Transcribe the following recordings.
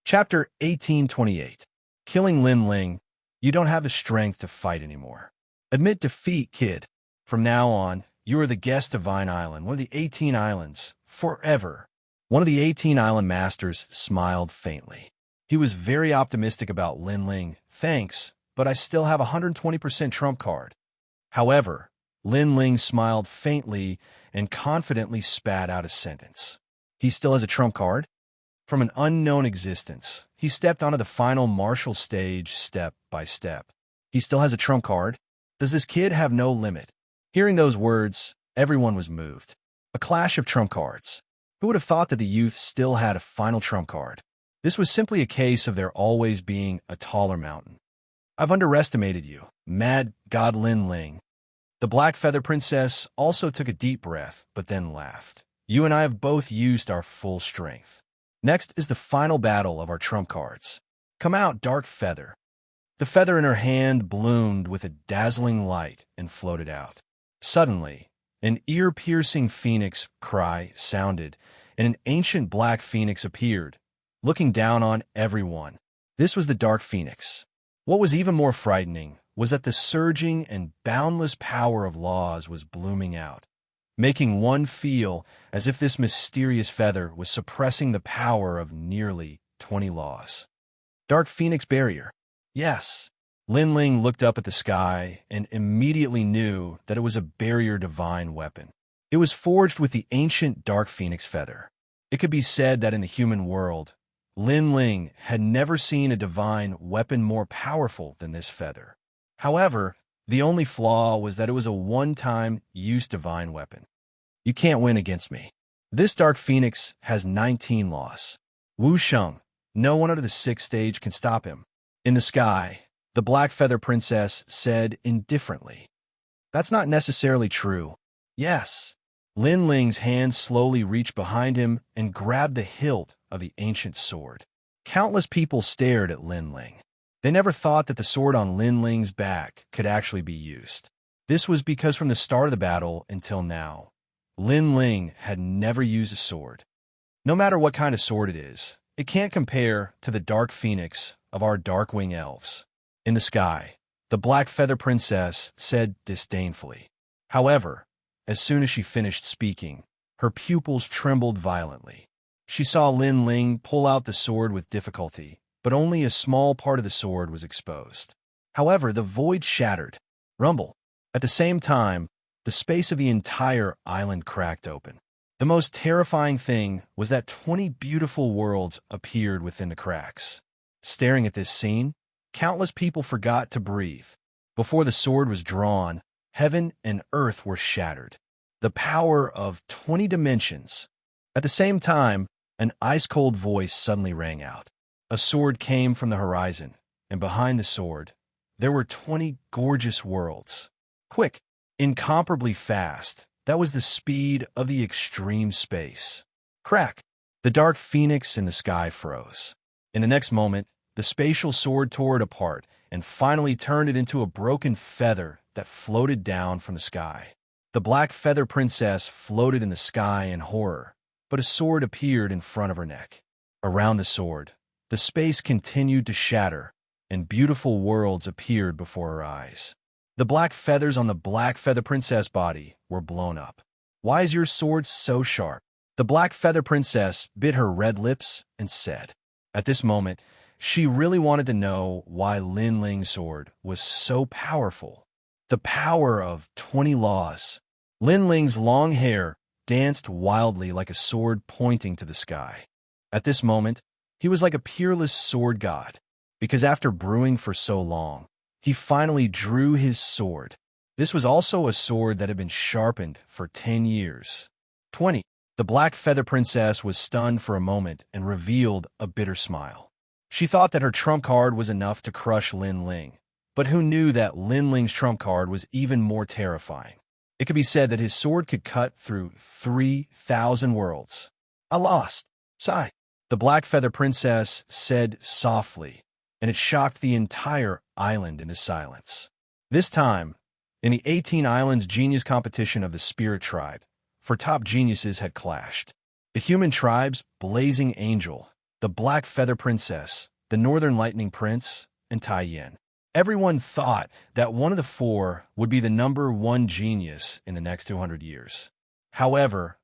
Chapter 1828. Killing Lin Ling. You don't have the strength to fight anymore. Admit defeat, kid. From now on, you are the guest of Vine Island, one of the 18 islands, forever. One of the 18 island masters smiled faintly. He was very optimistic about Lin Ling. Thanks, but I still have a 120% trump card. However, Lin Ling smiled faintly and confidently spat out a sentence. He still has a trump card? From an unknown existence, he stepped onto the final martial stage step by step. He still has a trump card? Does this kid have no limit? Hearing those words, everyone was moved. A clash of trump cards. Who would have thought that the youth still had a final trump card? This was simply a case of there always being a taller mountain. I've underestimated you, mad god Lin Ling. The Black Feather Princess also took a deep breath, but then laughed. You and I have both used our full strength. Next is the final battle of our trump cards. Come out, Dark Feather. The feather in her hand bloomed with a dazzling light and floated out. Suddenly, an ear-piercing phoenix cry sounded, and an ancient black phoenix appeared, looking down on everyone. This was the Dark Phoenix. What was even more frightening was that the surging and boundless power of laws was blooming out, making one feel as if this mysterious feather was suppressing the power of nearly 20 laws. Dark Phoenix Barrier. Yes. Lin Ling looked up at the sky and immediately knew that it was a barrier divine weapon. It was forged with the ancient Dark Phoenix feather. It could be said that in the human world, Lin Ling had never seen a divine weapon more powerful than this feather. However, the only flaw was that it was a one-time use divine weapon. You can't win against me. This Dark Phoenix has 19 laws. Wuxia, no one under the 6th stage can stop him. In the sky, the Black Feather Princess said indifferently. That's not necessarily true. Yes. Lin Ling's hand slowly reached behind him and grabbed the hilt of the ancient sword. Countless people stared at Lin Ling. They never thought that the sword on Lin Ling's back could actually be used. This was because from the start of the battle until now, Lin Ling had never used a sword. No matter what kind of sword it is, it can't compare to the Dark Phoenix of our Darkwing Elves. In the sky, the Black Feather Princess said disdainfully. However, as soon as she finished speaking, her pupils trembled violently. She saw Lin Ling pull out the sword with difficulty, but only a small part of the sword was exposed. However, the void shattered. Rumble. At the same time, the space of the entire island cracked open. The most terrifying thing was that 20 beautiful worlds appeared within the cracks. Staring at this scene, countless people forgot to breathe. Before the sword was drawn, heaven and earth were shattered. The power of 20 dimensions. At the same time, an ice-cold voice suddenly rang out. A sword came from the horizon, and behind the sword, there were 20 gorgeous worlds. Quick, incomparably fast, that was the speed of the extreme space. Crack! The Dark Phoenix in the sky froze. In the next moment, the spatial sword tore it apart and finally turned it into a broken feather that floated down from the sky. The Black Feather Princess floated in the sky in horror, but a sword appeared in front of her neck. Around the sword, the space continued to shatter, and beautiful worlds appeared before her eyes. The black feathers on the Black Feather Princess body were blown up. Why is your sword so sharp? The Black Feather Princess bit her red lips and said. At this moment, she really wanted to know why Lin Ling's sword was so powerful. The power of 20 laws. Lin Ling's long hair danced wildly like a sword pointing to the sky. At this moment, he was like a peerless sword god, because after brewing for so long, he finally drew his sword. This was also a sword that had been sharpened for 10 years. 20. The Black Feather Princess was stunned for a moment and revealed a bitter smile. She thought that her trump card was enough to crush Lin Ling, but who knew that Lin Ling's trump card was even more terrifying? It could be said that his sword could cut through 3,000 worlds. I lost. Sigh. The Black Feather Princess said softly, and it shocked the entire island into silence. This time, in the 18 Islands Genius Competition of the Spirit Tribe, for top geniuses had clashed. The human tribe's Blazing Angel the Black Feather Princess, the Northern Lightning Prince, and Tai Yin. Everyone thought that one of the four would be the #1 genius in the next 200 years. However,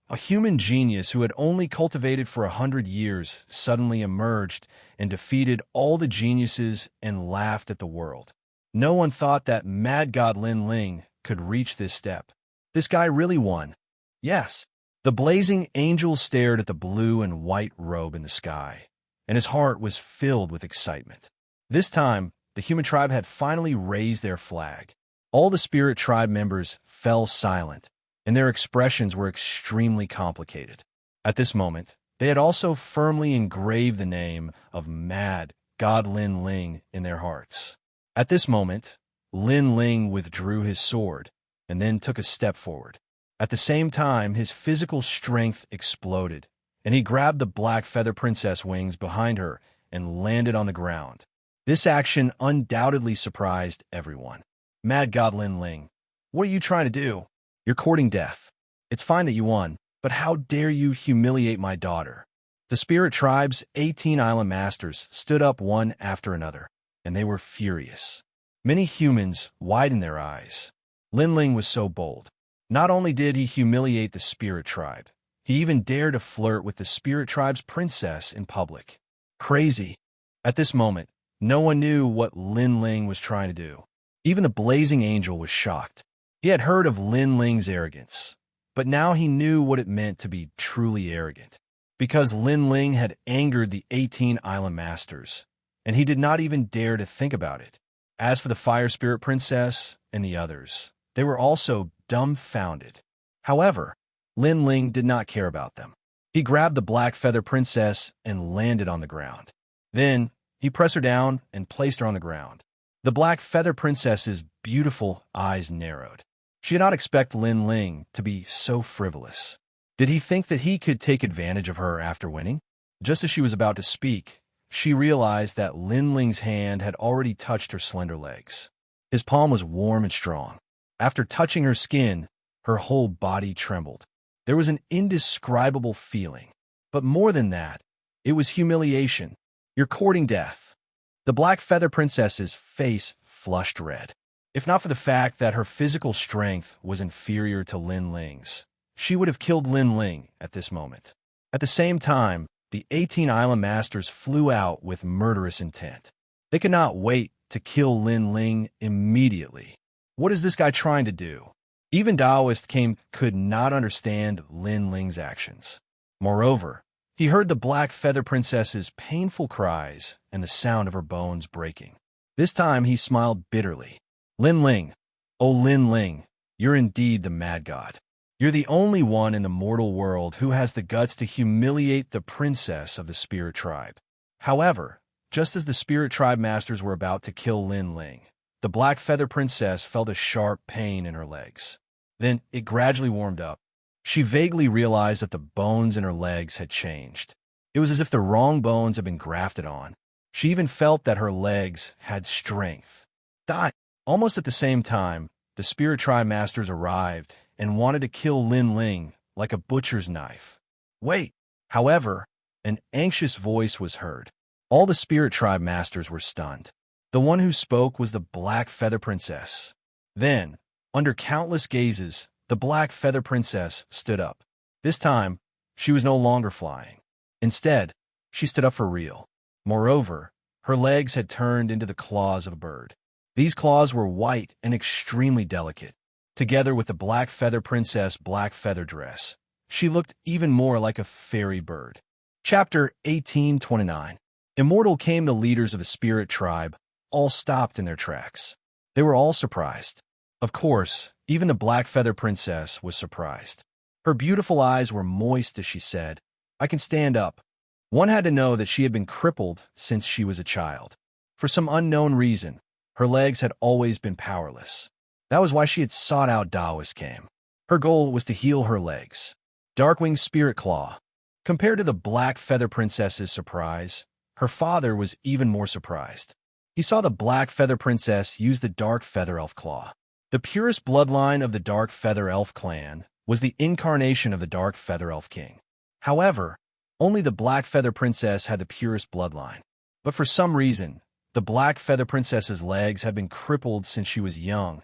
a human genius who had only cultivated for 100 years suddenly emerged and defeated all the geniuses and laughed at the world. No one thought that Mad God Lin Ling could reach this step. This guy really won. Yes. The blazing angel stared at the blue and white robe in the sky, and his heart was filled with excitement. This time, the human tribe had finally raised their flag. All the spirit tribe members fell silent, and their expressions were extremely complicated. At this moment, they had also firmly engraved the name of Mad God Lin Ling in their hearts. At this moment, Lin Ling withdrew his sword and then took a step forward. At the same time, his physical strength exploded, and he grabbed the Black Feather Princess wings behind her and landed on the ground. This action undoubtedly surprised everyone. Mad God Lin Ling, what are you trying to do? You're courting death. It's fine that you won, but how dare you humiliate my daughter? The Spirit Tribe's 18 island masters stood up one after another, and they were furious. Many humans widened their eyes. Lin Ling was so bold. Not only did he humiliate the Spirit Tribe, he even dared to flirt with the Spirit Tribe's princess in public. Crazy. At this moment, no one knew what Lin Ling was trying to do. Even the Blazing Angel was shocked. He had heard of Lin Ling's arrogance, but now he knew what it meant to be truly arrogant. Because Lin Ling had angered the 18 island masters, and he did not even dare to think about it. As for the Fire Spirit Princess and the others, they were also dumbfounded. However, Lin Ling did not care about them. He grabbed the Black Feather Princess and landed on the ground. Then, he pressed her down and placed her on the ground. The Black Feather Princess's beautiful eyes narrowed. She did not expect Lin Ling to be so frivolous. Did he think that he could take advantage of her after winning? Just as she was about to speak, she realized that Lin Ling's hand had already touched her slender legs. His palm was warm and strong. After touching her skin, her whole body trembled. There was an indescribable feeling. But more than that, it was humiliation. You're courting death. The Black Feather Princess's face flushed red. If not for the fact that her physical strength was inferior to Lin Ling's, she would have killed Lin Ling at this moment. At the same time, the 18 island masters flew out with murderous intent. They could not wait to kill Lin Ling immediately. What is this guy trying to do? Even Taoist could not understand Lin Ling's actions. Moreover, he heard the Black Feather Princess's painful cries and the sound of her bones breaking. This time he smiled bitterly. Lin Ling, oh Lin Ling, you're indeed the mad god. You're the only one in the mortal world who has the guts to humiliate the princess of the Spirit Tribe. However, just as the Spirit Tribe masters were about to kill Lin Ling, the Black Feather Princess felt a sharp pain in her legs. Then it gradually warmed up. She vaguely realized that the bones in her legs had changed. It was as if the wrong bones had been grafted on. She even felt that her legs had strength. Almost at the same time, the Spirit Tribe masters arrived and wanted to kill Lin Ling like a butcher's knife. Wait! However, an anxious voice was heard. All the Spirit Tribe masters were stunned. The one who spoke was the Black Feather Princess. Then, under countless gazes, the Black Feather Princess stood up. This time, she was no longer flying. Instead, she stood up for real. Moreover, her legs had turned into the claws of a bird. These claws were white and extremely delicate. Together with the Black Feather Princess' black feather dress, she looked even more like a fairy bird. Chapter 1829. Immortal came the leaders of the Spirit Tribe, all stopped in their tracks. They were all surprised. Of course, even the Black Feather Princess was surprised. Her beautiful eyes were moist as she said, "I can stand up." One had to know that she had been crippled since she was a child. For some unknown reason, her legs had always been powerless. That was why she had sought out Taoist came. Her goal was to heal her legs. Darkwing Spirit Claw. Compared to the Black Feather Princess's surprise, her father was even more surprised. He saw the Black Feather Princess use the Dark Feather Elf Claw. The purest bloodline of the Dark Feather Elf clan was the incarnation of the Dark Feather Elf King. However, Only the Black Feather Princess had the purest bloodline. But for some reason, the Black Feather Princess's legs had been crippled since she was young,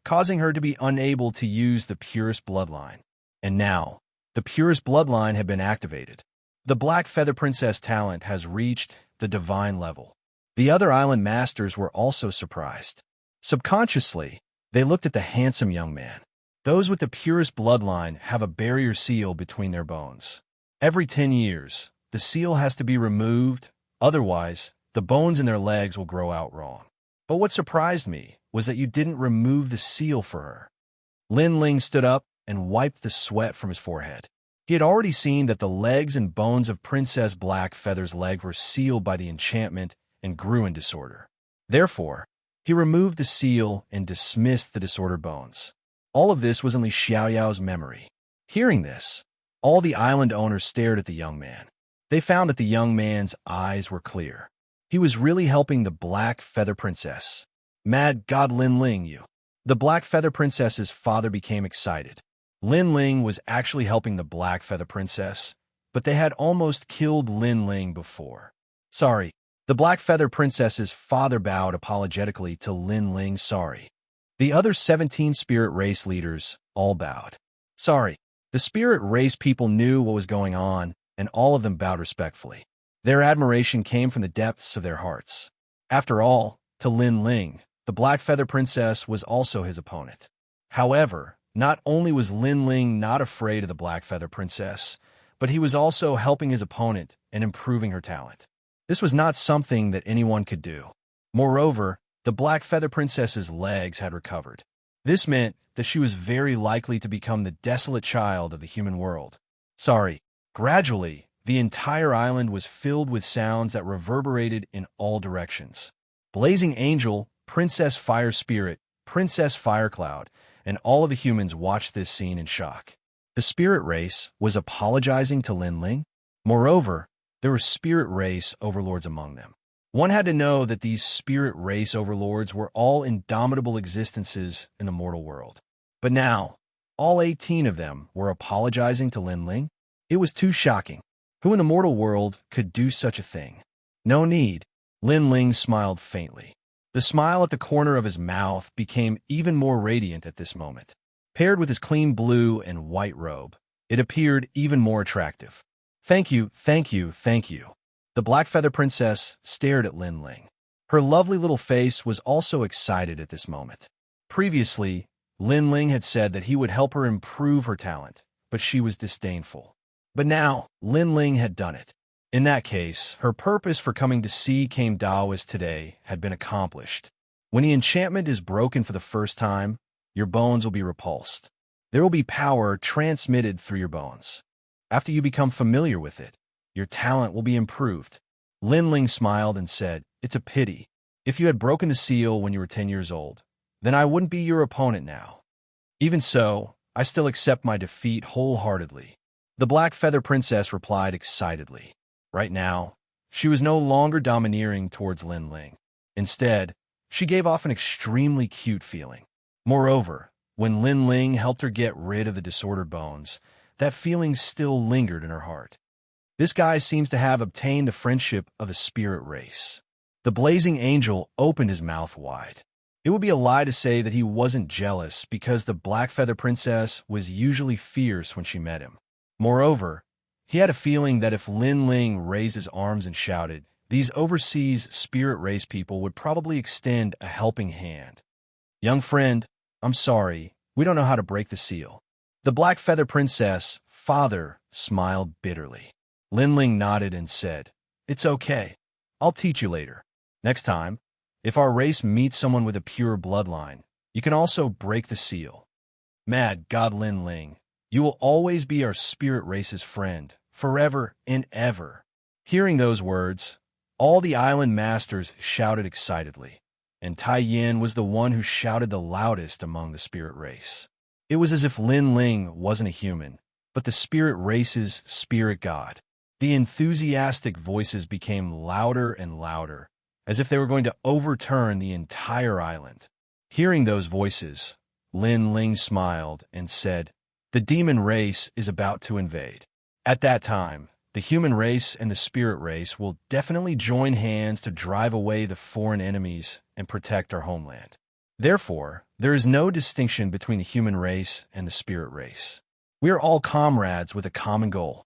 causing her to be unable to use the purest bloodline. And now, the purest bloodline had been activated. The Black Feather Princess talent has reached the divine level. The other island masters were also surprised. Subconsciously, they looked at the handsome young man. Those with the purest bloodline have a barrier seal between their bones. Every 10 years, the seal has to be removed, otherwise, the bones in their legs will grow out wrong. But what surprised me was that you didn't remove the seal for her. Lin Ling stood up and wiped the sweat from his forehead. He had already seen that the legs and bones of Princess Black Feather's leg were sealed by the enchantment and grew in disorder. Therefore, he removed the seal and dismissed the disordered bones. All of this was only Xiaoyao's memory. Hearing this, all the island owners stared at the young man. They found that the young man's eyes were clear. He was really helping the Black Feather Princess. Mad God Lin Ling, you. The Black Feather Princess's father became excited. Lin Ling was actually helping the Black Feather Princess, but they had almost killed Lin Ling before. Sorry. The Black Feather Princess's father bowed apologetically to Lin Ling. Sorry. The other 17 spirit race leaders all bowed. Sorry. The spirit race people knew what was going on, and all of them bowed respectfully. Their admiration came from the depths of their hearts. After all, to Lin Ling, the Black Feather Princess was also his opponent. However, not only was Lin Ling not afraid of the Black Feather Princess, but he was also helping his opponent and improving her talent. This was not something that anyone could do. Moreover, the Black Feather Princess's legs had recovered. This meant that she was very likely to become the desolate child of the human world. Sorry. Gradually, the entire island was filled with sounds that reverberated in all directions. Blazing Angel, Princess Fire Spirit, Princess Firecloud, and all of the humans watched this scene in shock. The spirit race was apologizing to Lin Ling. Moreover, there were spirit race overlords among them. One had to know that these spirit race overlords were all indomitable existences in the mortal world. But now, all 18 of them were apologizing to Lin Ling? It was too shocking. Who in the mortal world could do such a thing? No need. Lin Ling smiled faintly. The smile at the corner of his mouth became even more radiant at this moment. Paired with his clean blue and white robe, it appeared even more attractive. Thank you, thank you, thank you. The Black Feather Princess stared at Lin Ling. Her lovely little face was also excited at this moment. Previously, Lin Ling had said that he would help her improve her talent, but she was disdainful. But now, Lin Ling had done it. In that case, her purpose for coming to see Kame Daoist today had been accomplished. When the enchantment is broken for the first time, your bones will be repulsed. There will be power transmitted through your bones. After you become familiar with it, your talent will be improved. Lin Ling smiled and said, "It's a pity. If you had broken the seal when you were 10 years old, then I wouldn't be your opponent now. Even so, I still accept my defeat wholeheartedly." The Black Feather Princess replied excitedly. Right now, she was no longer domineering towards Lin Ling. Instead, she gave off an extremely cute feeling. Moreover, when Lin Ling helped her get rid of the disordered bones, that feeling still lingered in her heart. This guy seems to have obtained the friendship of the spirit race. The Blazing Angel opened his mouth wide. It would be a lie to say that he wasn't jealous because the Black Feather Princess was usually fierce when she met him. Moreover, he had a feeling that if Lin Ling raised his arms and shouted, these overseas spirit race people would probably extend a helping hand. "Young friend, I'm sorry, we don't know how to break the seal." The Black Feather Princess, father, smiled bitterly. Lin Ling nodded and said, "It's okay. I'll teach you later. Next time, if our race meets someone with a pure bloodline, you can also break the seal." Mad God Lin Ling, you will always be our spirit race's friend, forever and ever. Hearing those words, all the island masters shouted excitedly, and Tai Yin was the one who shouted the loudest among the spirit race. It was as if Lin Ling wasn't a human, but the spirit race's spirit god. The enthusiastic voices became louder and louder, as if they were going to overturn the entire island. Hearing those voices, Lin Ling smiled and said, "The demon race is about to invade." At that time, the human race and the spirit race will definitely join hands to drive away the foreign enemies and protect our homeland. Therefore, there is no distinction between the human race and the spirit race. We are all comrades with a common goal.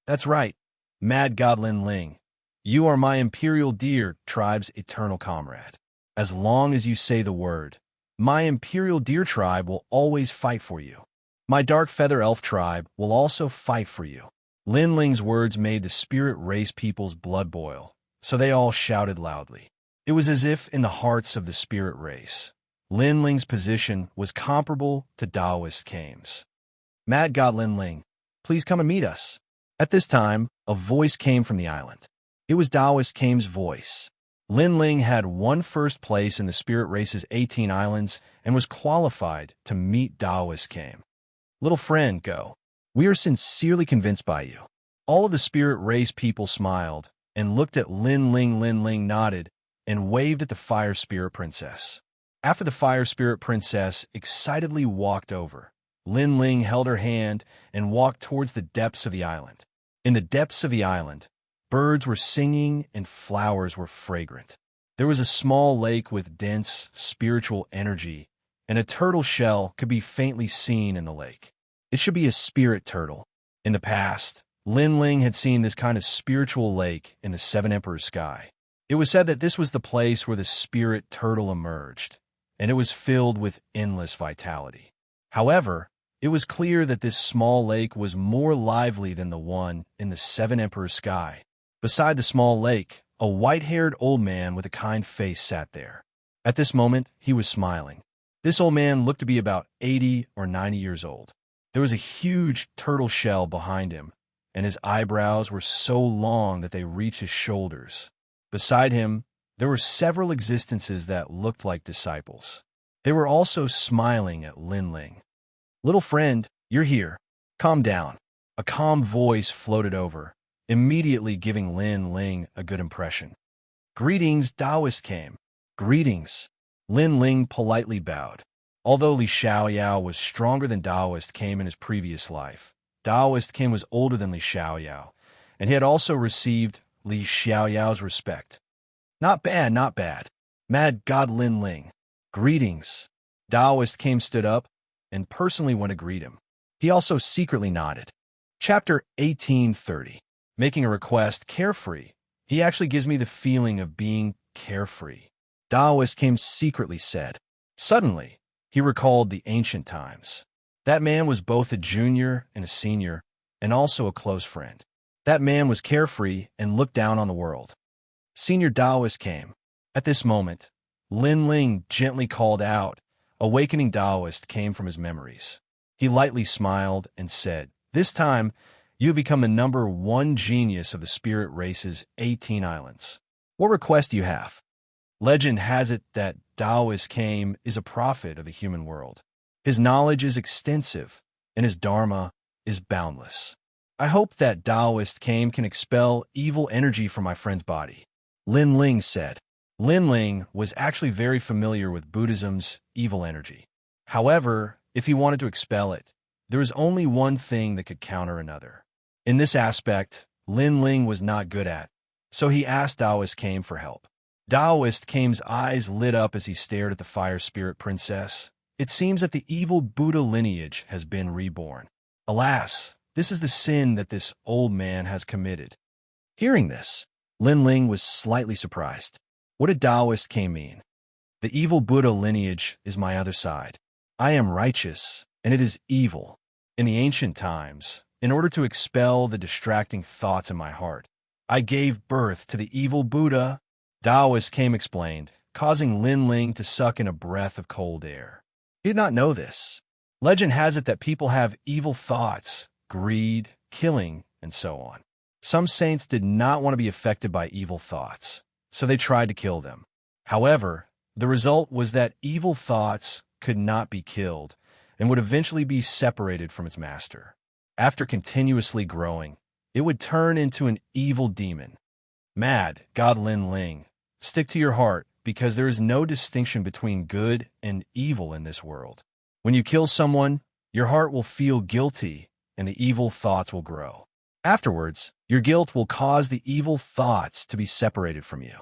That's right, Mad God Lin Ling. You are my Imperial Deer tribe's eternal comrade. As long as you say the word, my Imperial Deer tribe will always fight for you. My Dark Feather Elf tribe will also fight for you. Lin Ling's words made the spirit race people's blood boil, so they all shouted loudly. It was as if in the hearts of the spirit race, Lin Ling's position was comparable to Taoist Kame's. Mad God Lin Ling, please come and meet us. At this time, a voice came from the island. It was Taoist Kame's voice. Lin Ling had won first place in the spirit race's 18 islands and was qualified to meet Taoist Kame. Little friend, go. We are sincerely convinced by you. All of the spirit race people smiled and looked at Lin Ling. Lin Ling nodded and waved at the fire spirit princess. After the fire spirit princess excitedly walked over, Lin Ling held her hand and walked towards the depths of the island. In the depths of the island, birds were singing and flowers were fragrant. There was a small lake with dense spiritual energy, and a turtle shell could be faintly seen in the lake. It should be a spirit turtle. In the past, Lin Ling had seen this kind of spiritual lake in the Seven Emperors' sky. It was said that this was the place where the spirit turtle emerged, and it was filled with endless vitality. However, it was clear that this small lake was more lively than the one in the Seven Emperors' sky. Beside the small lake, a white-haired old man with a kind face sat there. At this moment, he was smiling. This old man looked to be about 80 or 90 years old. There was a huge turtle shell behind him, and his eyebrows were so long that they reached his shoulders. Beside him, there were several existences that looked like disciples. They were also smiling at Lin Ling. Little friend, you're here. Calm down. A calm voice floated over, immediately giving Lin Ling a good impression. Greetings, Taoist Kame. Greetings. Lin Ling politely bowed. Although Li Xiaoyao was stronger than Taoist Kame in his previous life, Taoist Kame was older than Li Xiaoyao, and he had also received Li Xiaoyao's respect. Not bad, not bad. Mad God Lin Ling. Greetings. Taoist Kame stood up and personally went to greet him. He also secretly nodded. Chapter 1830. Making a request carefree. He actually gives me the feeling of being carefree. Taoist Kame secretly said. Suddenly, he recalled the ancient times. That man was both a junior and a senior, and also a close friend. That man was carefree and looked down on the world. Senior Taoist Kame. At this moment, Lin Ling gently called out. Awakening Taoist came from his memories. He lightly smiled and said, this time, you have become the number one genius of the spirit race's 18 islands. What request do you have? Legend has it that Taoist Kame is a prophet of the human world. His knowledge is extensive, and his dharma is boundless. I hope that Taoist Kame can expel evil energy from my friend's body. Lin Ling said. Lin Ling was actually very familiar with Buddhism's evil energy. However, if he wanted to expel it, there was only one thing that could counter another. In this aspect, Lin Ling was not good at, so he asked Taoist Kame for help. Taoist Kame's eyes lit up as he stared at the fire spirit princess. It seems that the evil Buddha lineage has been reborn. Alas, this is the sin that this old man has committed. Hearing this, Lin Ling was slightly surprised. What did Taoist Kame mean? The evil Buddha lineage is my other side. I am righteous, and it is evil. In the ancient times, in order to expel the distracting thoughts in my heart, I gave birth to the evil Buddha. Taoist Kame explained, causing Lin Ling to suck in a breath of cold air. He did not know this. Legend has it that people have evil thoughts, greed, killing, and so on. Some saints did not want to be affected by evil thoughts, so they tried to kill them. However, the result was that evil thoughts could not be killed and would eventually be separated from its master. After continuously growing, it would turn into an evil demon. Mad God Lin Ling. Stick to your heart, because there is no distinction between good and evil in this world. When you kill someone, your heart will feel guilty, and the evil thoughts will grow. Afterwards, your guilt will cause the evil thoughts to be separated from you.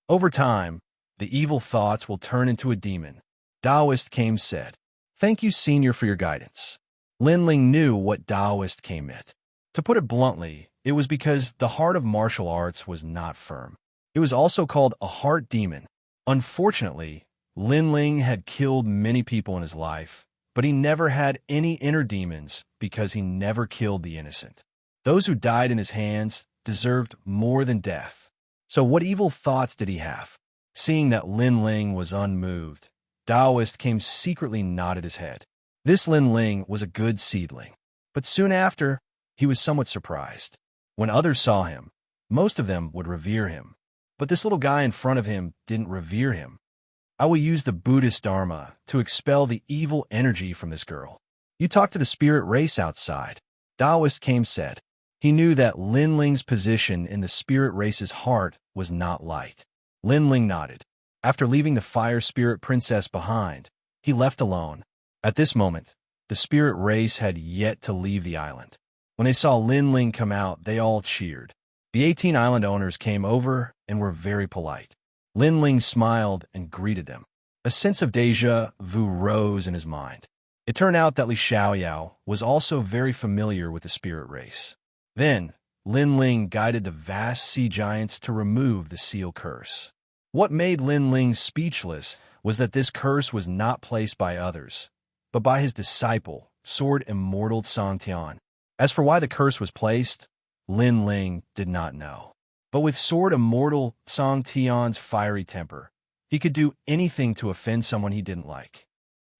Over time, the evil thoughts will turn into a demon. Taoist Came said, "Thank you, Senior, for your guidance." Lin Ling knew what Taoist Came meant. To put it bluntly, it was because the heart of martial arts was not firm. It was also called a heart demon. Unfortunately, Lin Ling had killed many people in his life, but he never had any inner demons because he never killed the innocent. Those who died in his hands deserved more than death. So what evil thoughts did he have? Seeing that Lin Ling was unmoved, Taoist Came secretly nodded his head. This Lin Ling was a good seedling. But soon after, he was somewhat surprised. When others saw him, most of them would revere him. But this little guy in front of him didn't revere him. "I will use the Buddhist Dharma to expel the evil energy from this girl. You talk to the spirit race outside," Taoist Came said. He knew that Lin Ling's position in the spirit race's heart was not light. Lin Ling nodded. After leaving the fire spirit princess behind, he left alone. At this moment, the spirit race had yet to leave the island. When they saw Lin Ling come out, they all cheered. The 18 island owners came over and were very polite. Lin Ling smiled and greeted them. A sense of déjà vu rose in his mind. It turned out that Xianxia was also very familiar with the spirit race. Then, Lin Ling guided the vast sea giants to remove the seal curse. What made Lin Ling speechless was that this curse was not placed by others, but by his disciple, Sword Immortal Xianxia. As for why the curse was placed, Lin Ling did not know. But with Sword Immortal Xianxia's fiery temper, he could do anything to offend someone he didn't like.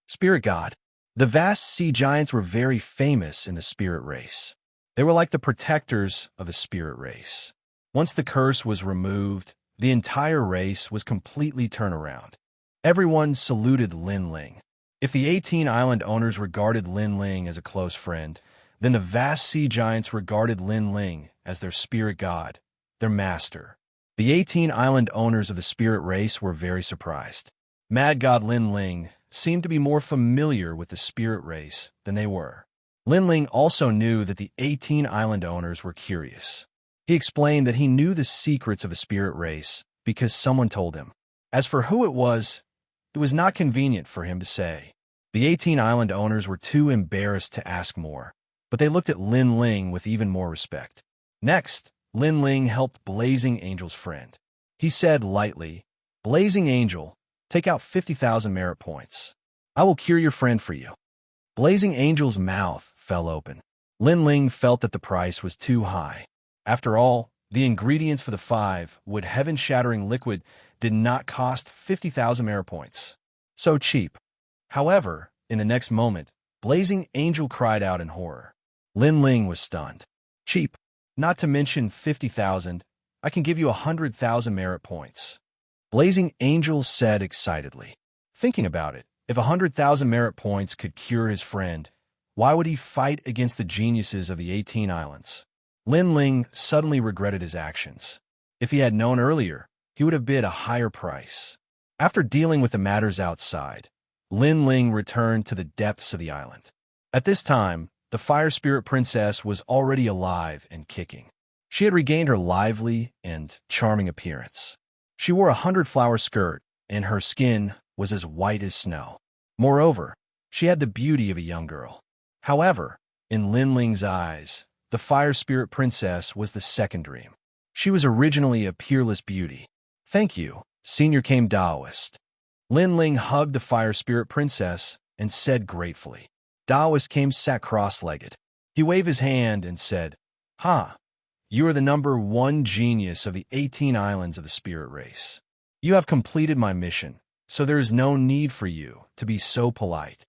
Spirit God. The vast sea giants were very famous in the spirit race. They were like the protectors of the spirit race. Once the curse was removed, the entire race was completely turned around. Everyone saluted Lin Ling. If the 18 island owners regarded Lin Ling as a close friend, then the vast sea giants regarded Lin Ling as their spirit god, their master. The 18 island owners of the spirit race were very surprised. Mad God Lin Ling seemed to be more familiar with the spirit race than they were. Lin Ling also knew that the 18 island owners were curious. He explained that he knew the secrets of the spirit race because someone told him. As for who it was not convenient for him to say. The 18 island owners were too embarrassed to ask more, but they looked at Lin Ling with even more respect. Next, Lin Ling helped Blazing Angel's friend. He said lightly, "Blazing Angel, take out 50,000 merit points. I will cure your friend for you." Blazing Angel's mouth fell open. Lin Ling felt that the price was too high. After all, the ingredients for the 5-wood heaven-shattering liquid did not cost 50,000 merit points. So cheap. However, in the next moment, Blazing Angel cried out in horror. Lin Ling was stunned. "Cheap. Not to mention 50,000. I can give you 100,000 merit points." Blazing Angel said excitedly. Thinking about it, if 100,000 merit points could cure his friend, why would he fight against the geniuses of the 18 islands? Lin Ling suddenly regretted his actions. If he had known earlier, he would have bid a higher price. After dealing with the matters outside, Lin Ling returned to the depths of the island. At this time, the Fire Spirit Princess was already alive and kicking. She had regained her lively and charming appearance. She wore a 100-flower skirt, and her skin was as white as snow. Moreover, she had the beauty of a young girl. However, in Lin Ling's eyes, the Fire Spirit Princess was the second dream. She was originally a peerless beauty. "Thank you, Senior Came Taoist." Lin Ling hugged the Fire Spirit Princess and said gratefully. Taoist Came sat cross-legged. He waved his hand and said, "Ha! You are the #1 genius of the 18 islands of the spirit race. You have completed my mission, so there is no need for you to be so polite."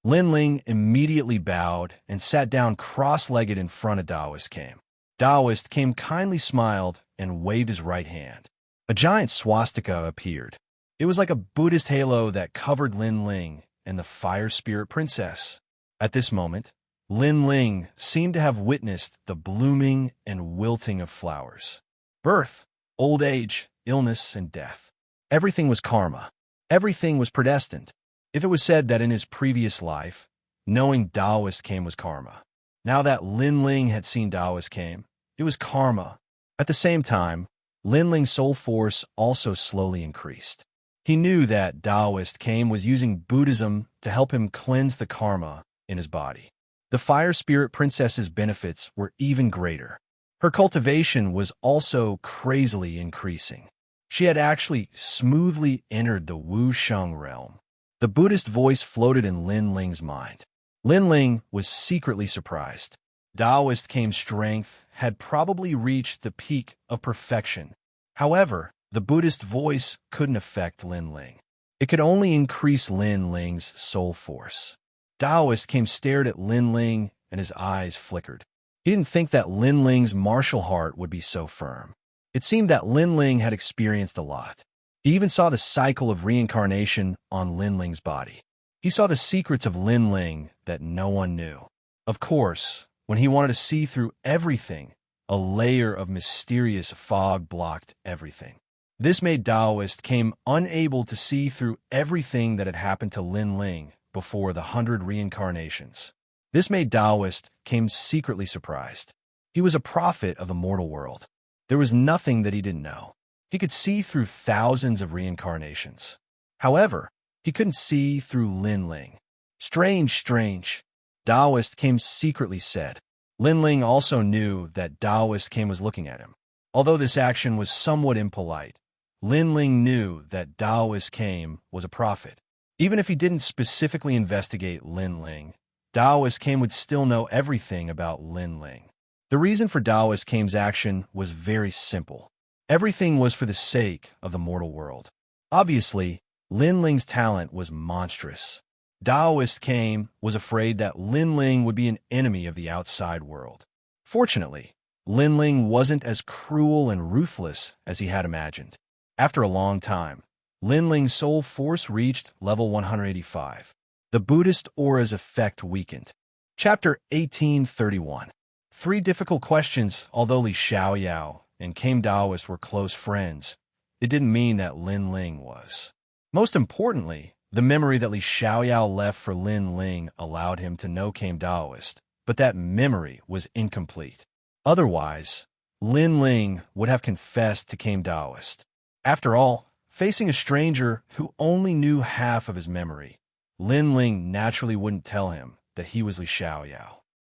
Lin Ling immediately bowed and sat down cross-legged in front of Taoist Came. Taoist Came kindly smiled and waved his right hand. A giant swastika appeared. It was like a Buddhist halo that covered Lin Ling and the Fire Spirit Princess. At this moment, Lin Ling seemed to have witnessed the blooming and wilting of flowers. Birth, old age, illness, and death. Everything was karma. Everything was predestined. If it was said that in his previous life, knowing Taoist Came was karma, now that Lin Ling had seen Taoist Came, It was karma. At the same time, Lin Ling's soul force also slowly increased. He knew that Taoist Kame was using Buddhism to help him cleanse the karma in his body. The Fire Spirit Princess's benefits were even greater. Her cultivation was also crazily increasing. She had actually smoothly entered the Wuxia realm. The Buddhist voice floated in Lin Ling's mind. Lin Ling was secretly surprised. Taoist Kame's strength had probably reached the peak of perfection. However, the Buddhist voice couldn't affect Lin Ling. It could only increase Lin Ling's soul force. Taoist Kame stared at Lin Ling and his eyes flickered. He didn't think that Lin Ling's martial heart would be so firm. It seemed that Lin Ling had experienced a lot. He even saw the cycle of reincarnation on Lin Ling's body. He saw the secrets of Lin Ling that no one knew. Of course, when he wanted to see through everything, a layer of mysterious fog blocked everything. This made Taoist Kame unable to see through everything that had happened to Lin Ling before the 100 reincarnations. This made Taoist Kame secretly surprised. He was a prophet of the mortal world. There was nothing that he didn't know. He could see through thousands of reincarnations. However, he couldn't see through Lin Ling. Strange, strange, Taoist Kame secretly said. Lin Ling also knew that Taoist Kame was looking at him. Although this action was somewhat impolite, Lin Ling knew that Taoist Kame was a prophet. Even if he didn't specifically investigate Lin Ling, Taoist Kame would still know everything about Lin Ling. The reason for Taoist Kame's action was very simple. Everything was for the sake of the mortal world. Obviously, Lin Ling's talent was monstrous. Taoist Kame was afraid that Lin Ling would be an enemy of the outside world. Fortunately, Lin Ling wasn't as cruel and ruthless as he had imagined. After a long time, Lin Ling's soul force reached level 185. The Buddhist aura's effect weakened. Chapter 1831. 3 difficult questions. Although Xianxia and Kame Taoist were close friends, it didn't mean that Lin Ling was. Most importantly, the memory that Xianxia left for Lin Ling allowed him to know Kame Taoist, but that memory was incomplete. Otherwise, Lin Ling would have confessed to Kame Taoist. After all, facing a stranger who only knew half of his memory, Lin Ling naturally wouldn't tell him that he was Xianxia.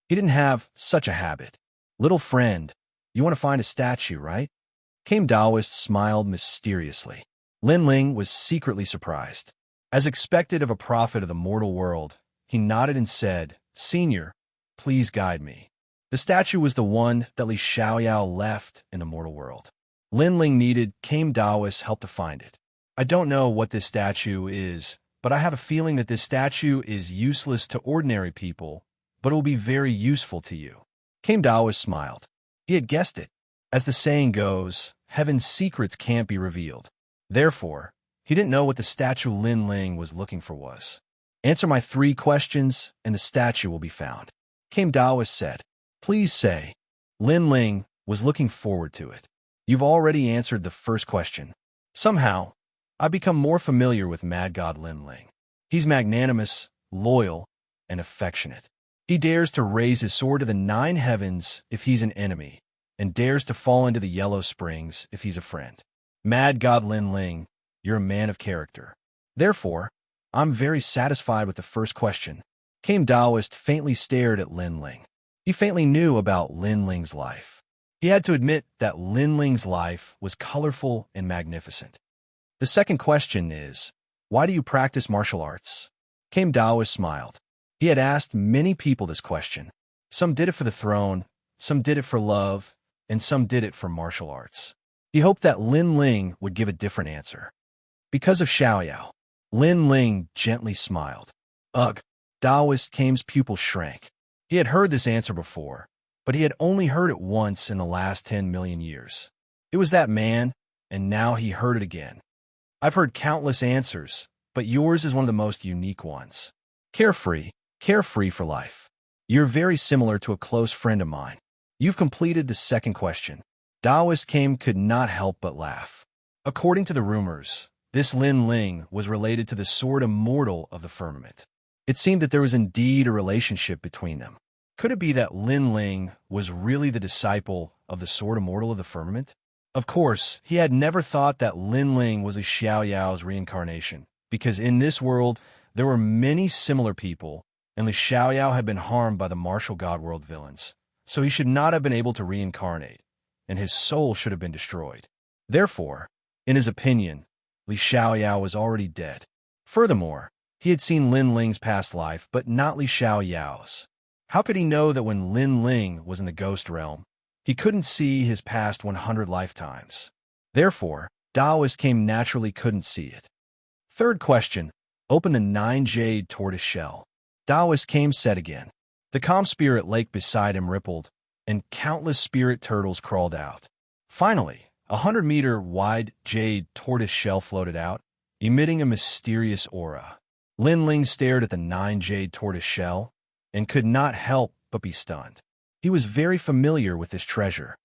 He didn't have such a habit. Little friend, you want to find a statue, right? Kame Taoist smiled mysteriously. Lin Ling was secretly surprised. As expected of a prophet of the mortal world, he nodded and said, "Senior, please guide me." The statue was the one that Xianxia left in the mortal world. Lin Ling needed Kame Taoist's help to find it. I don't know what this statue is, but I have a feeling that this statue is useless to ordinary people, but it will be very useful to you. Kame Taoist smiled. He had guessed it. As the saying goes, heaven's secrets can't be revealed. Therefore, he didn't know what the statue Lin Ling was looking for was. Answer my 3 questions, and the statue will be found. Kame Taoist said. Please say. Lin Ling was looking forward to it. You've already answered the first question. Somehow, I've become more familiar with Mad God Lin Ling. He's magnanimous, loyal, and affectionate. He dares to raise his sword to the 9 heavens if he's an enemy, and dares to fall into the Yellow Springs if he's a friend. Mad God Lin Ling, you're a man of character. Therefore, I'm very satisfied with the first question. Kame Taoist faintly stared at Lin Ling. He faintly knew about Lin Ling's life. He had to admit that Lin Ling's life was colorful and magnificent. The second question is, why do you practice martial arts? Kame Taoist smiled. He had asked many people this question. Some did it for the throne, some did it for love, and some did it for martial arts. He hoped that Lin Ling would give a different answer. Because of Xiaoyao. Lin Ling gently smiled. Ugh, Taoist Kame's pupil shrank. He had heard this answer before, but he had only heard it once in the last 10 million years. It was that man, and now he heard it again. I've heard countless answers, but yours is one of the most unique ones. Carefree for life. You're very similar to a close friend of mine. You've completed the second question. Taoist Kame could not help but laugh. According to the rumors, this Lin Ling was related to the sword immortal of the firmament. It seemed that there was indeed a relationship between them. Could it be that Lin Ling was really the disciple of the sword immortal of the firmament? Of course, he had never thought that Lin Ling was a Xiaoyao's reincarnation, because in this world, there were many similar people, and Li Xiaoyao had been harmed by the martial god world villains, so he should not have been able to reincarnate, and his soul should have been destroyed. Therefore, in his opinion, Li Xiaoyao was already dead. Furthermore, he had seen Lin Ling's past life, but not Li Xiaoyao's. How could he know that when Lin Ling was in the ghost realm, he couldn't see his past 100 lifetimes? Therefore, Daoist came naturally couldn't see it. Third question, open the 9 jade tortoise shell. Daoist came said again. The calm spirit lake beside him rippled, and countless spirit turtles crawled out. Finally, 100-meter wide jade tortoise shell floated out, emitting a mysterious aura. Lin Ling stared at the 9 jade tortoise shell and could not help but be stunned. He was very familiar with this treasure.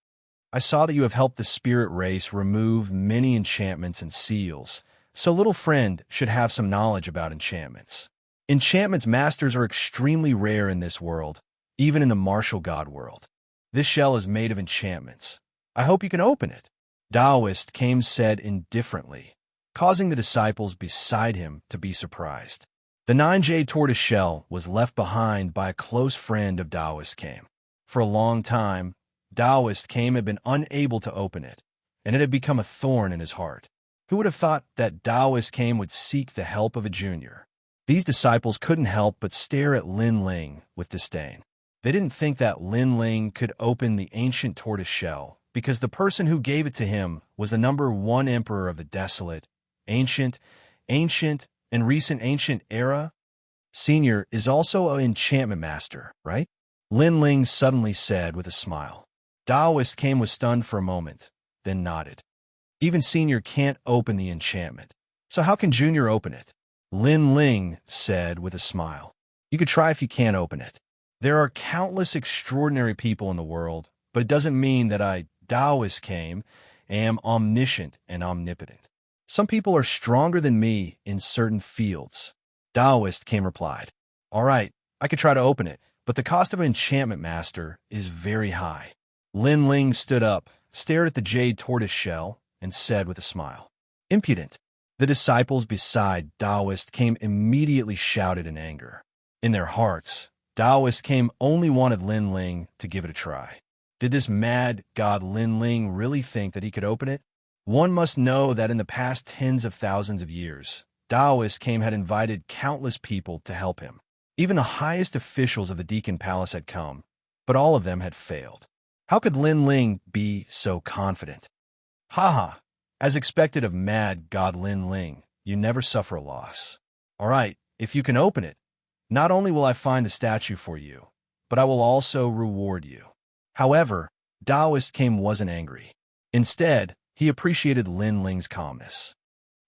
I saw that you have helped the spirit race remove many enchantments and seals, so little friend should have some knowledge about enchantments. Enchantments masters are extremely rare in this world, even in the martial god world. This shell is made of enchantments. I hope you can open it. Daoist came said indifferently, causing the disciples beside him to be surprised. The 9 jade tortoise shell was left behind by a close friend of Daoist came. For a long time, Daoist came had been unable to open it, and it had become a thorn in his heart. Who would have thought that Daoist came would seek the help of a junior? These disciples couldn't help but stare at Lin Ling with disdain. They didn't think that Lin Ling could open the ancient tortoise shell, because the person who gave it to him was the #1 emperor of the desolate, ancient, and recent ancient era. Senior is also an enchantment master, right? Lin Ling suddenly said with a smile. Daoist came was stunned for a moment, then nodded. Even Senior can't open the enchantment, so how can Junior open it? Lin Ling said with a smile. You could try if you can't open it. There are countless extraordinary people in the world, but it doesn't mean that I, Daoist came, am omniscient and omnipotent. Some people are stronger than me in certain fields. Daoist came replied. All right, I could try to open it, but the cost of an enchantment master is very high. Lin Ling stood up, stared at the jade tortoise shell, and said with a smile. Impudent. The disciples beside Daoist came immediately shouted in anger. In their hearts, Daoist came only wanted Lin Ling to give it a try. Did this mad god Lin Ling really think that he could open it? One must know that in the past tens of thousands of years, Daoist came had invited countless people to help him. Even the highest officials of the Deacon Palace had come, but all of them had failed. How could Lin Ling be so confident? Haha, as expected of mad god Lin Ling, you never suffer a loss. All right, if you can open it, not only will I find the statue for you, but I will also reward you. However, Daoist came wasn't angry. Instead, he appreciated Lin Ling's calmness.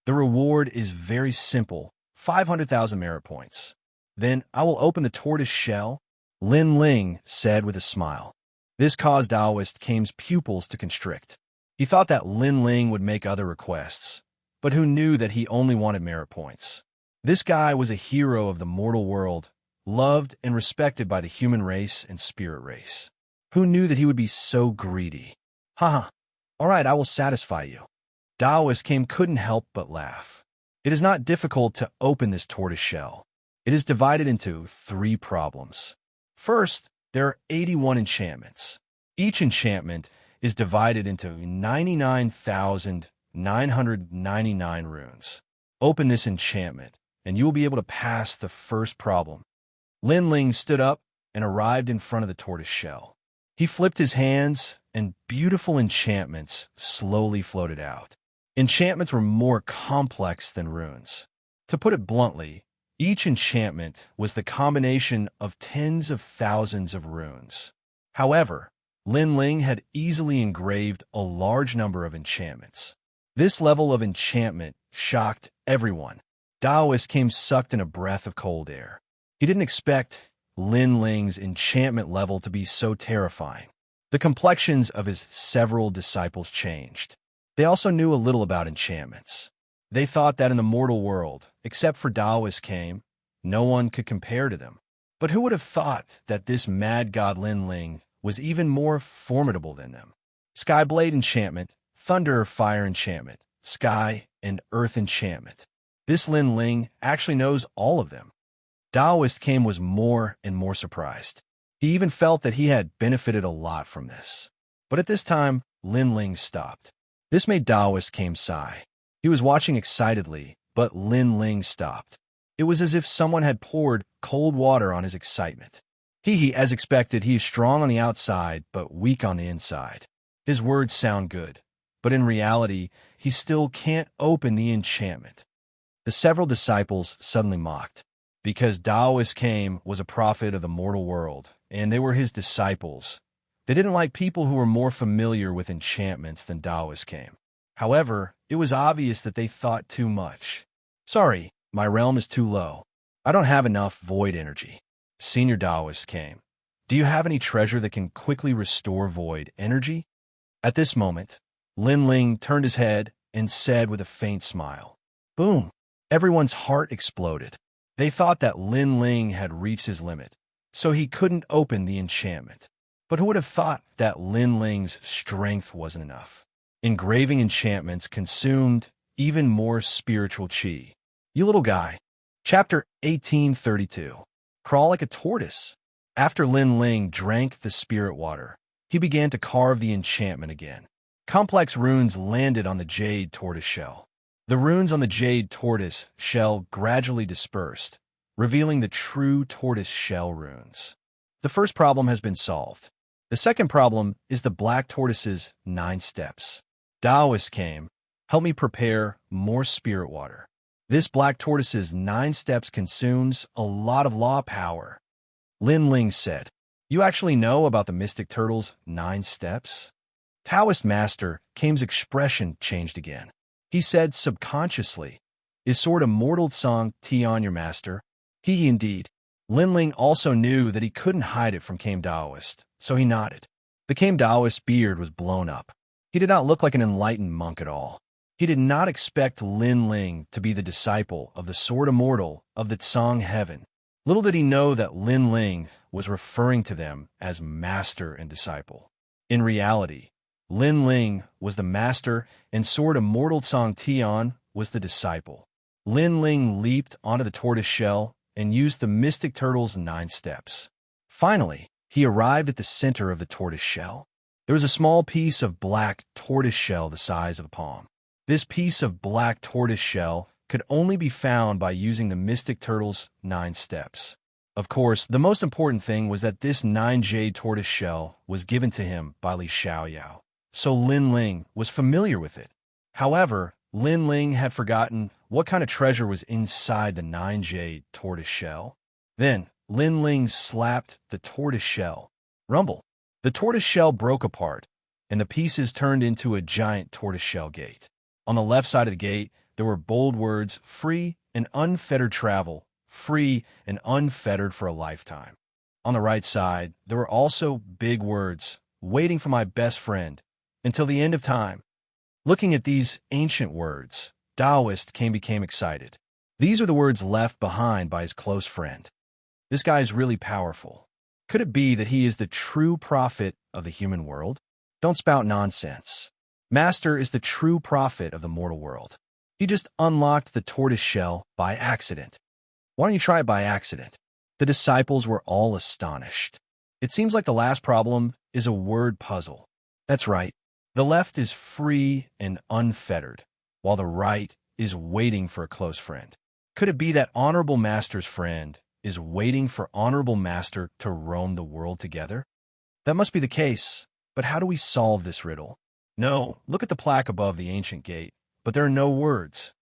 The reward is very simple, 500,000 merit points. Then I will open the tortoise shell, Lin Ling said with a smile. This caused Daoist Came's pupils to constrict. He thought that Lin Ling would make other requests, but who knew that he only wanted merit points? This guy was a hero of the mortal world, loved and respected by the human race and spirit race. Who knew that he would be so greedy? Haha. All right, I will satisfy you. Daoist Came couldn't help but laugh. It is not difficult to open this tortoise shell. It is divided into 3 problems. First, there are 81 enchantments. Each enchantment is divided into 99,999 runes. Open this enchantment, and you will be able to pass the first problem. Lin Ling stood up and arrived in front of the tortoise shell. He flipped his hands, and beautiful enchantments slowly floated out. Enchantments were more complex than runes. To put it bluntly, each enchantment was the combination of tens of thousands of runes. However, Lin Ling had easily engraved a large number of enchantments. This level of enchantment shocked everyone. Daoist Came sucked in a breath of cold air. He didn't expect Lin Ling's enchantment level to be so terrifying. The complexions of his several disciples changed. They also knew a little about enchantments. They thought that in the mortal world, except for Daoist Came, no one could compare to them. But who would have thought that this mad god Lin Ling was even more formidable than them? Skyblade enchantment, thunder or fire enchantment, sky and earth enchantment. This Lin Ling actually knows all of them. Daoist came was more and more surprised. He even felt that he had benefited a lot from this. But at this time, Lin Ling stopped. This made Daoist came sigh. He was watching excitedly, but Lin Ling stopped. It was as if someone had poured cold water on his excitement. As expected, he is strong on the outside, but weak on the inside. His words sound good, but in reality, he still can't open the enchantment. The several disciples suddenly mocked. Because Daoist came was a prophet of the mortal world, and they were his disciples. They didn't like people who were more familiar with enchantments than Daoist came. However, it was obvious that they thought too much. Sorry, my realm is too low. I don't have enough void energy. Senior Daoist came. Do you have any treasure that can quickly restore void energy? At this moment, Lin Ling turned his head and said with a faint smile. Boom! Everyone's heart exploded. They thought that Lin Ling had reached his limit, so he couldn't open the enchantment. But who would have thought that Lin Ling's strength wasn't enough? Engraving enchantments consumed even more spiritual qi. You little guy. Chapter 1832. Crawl like a tortoise. After Lin Ling drank the spirit water, he began to carve the enchantment again. Complex runes landed on the jade tortoise shell. The runes on the jade tortoise shell gradually dispersed, revealing the true tortoise shell runes. The first problem has been solved. The second problem is the black tortoise's 9 steps. Daoist came, help me prepare more spirit water. This black tortoise's 9 steps consumes a lot of law power. Lin Ling said, you actually know about the mystic turtle's 9 steps? Taoist master Kame's expression changed again. He said subconsciously, is sword immortal song Tian your master? He indeed. Lin Ling also knew that he couldn't hide it from Kame Daoist, so he nodded. The Kame Daoist beard was blown up. He did not look like an enlightened monk at all. He did not expect Lin Ling to be the disciple of the sword immortal of the Tsang heaven. Little did he know that Lin Ling was referring to them as master and disciple. In reality, Lin Ling was the master and sword immortal Tsang Tian was the disciple. Lin Ling leaped onto the tortoise shell and used the mystic turtle's 9 steps. Finally, he arrived at the center of the tortoise shell. There was a small piece of black tortoise shell the size of a palm. This piece of black tortoise shell could only be found by using the mystic turtle's 9 steps. Of course, the most important thing was that this 9 jade tortoise shell was given to him by Li Xiaoyao. So Lin Ling was familiar with it. However, Lin Ling had forgotten what kind of treasure was inside the 9 jade tortoise shell. Then, Lin Ling slapped the tortoise shell. Rumble. The tortoise shell broke apart, and the pieces turned into a giant tortoise shell gate. On the left side of the gate, there were bold words, free and unfettered travel, free and unfettered for a lifetime. On the right side, there were also big words, waiting for my best friend, until the end of time. Looking at these ancient words, Daoist became excited. These are the words left behind by his close friend. This guy is really powerful. Could it be that he is the true prophet of the human world? Don't spout nonsense. Master is the true prophet of the mortal world. He just unlocked the tortoise shell by accident. Why don't you try it by accident? The disciples were all astonished. It seems like the last problem is a word puzzle. That's right. The left is free and unfettered, while the right is waiting for a close friend. Could it be that Honorable Master's friend is waiting for Honorable Master to roam the world together? That must be the case, but how do we solve this riddle? No, look at the plaque above the ancient gate, but there are no words.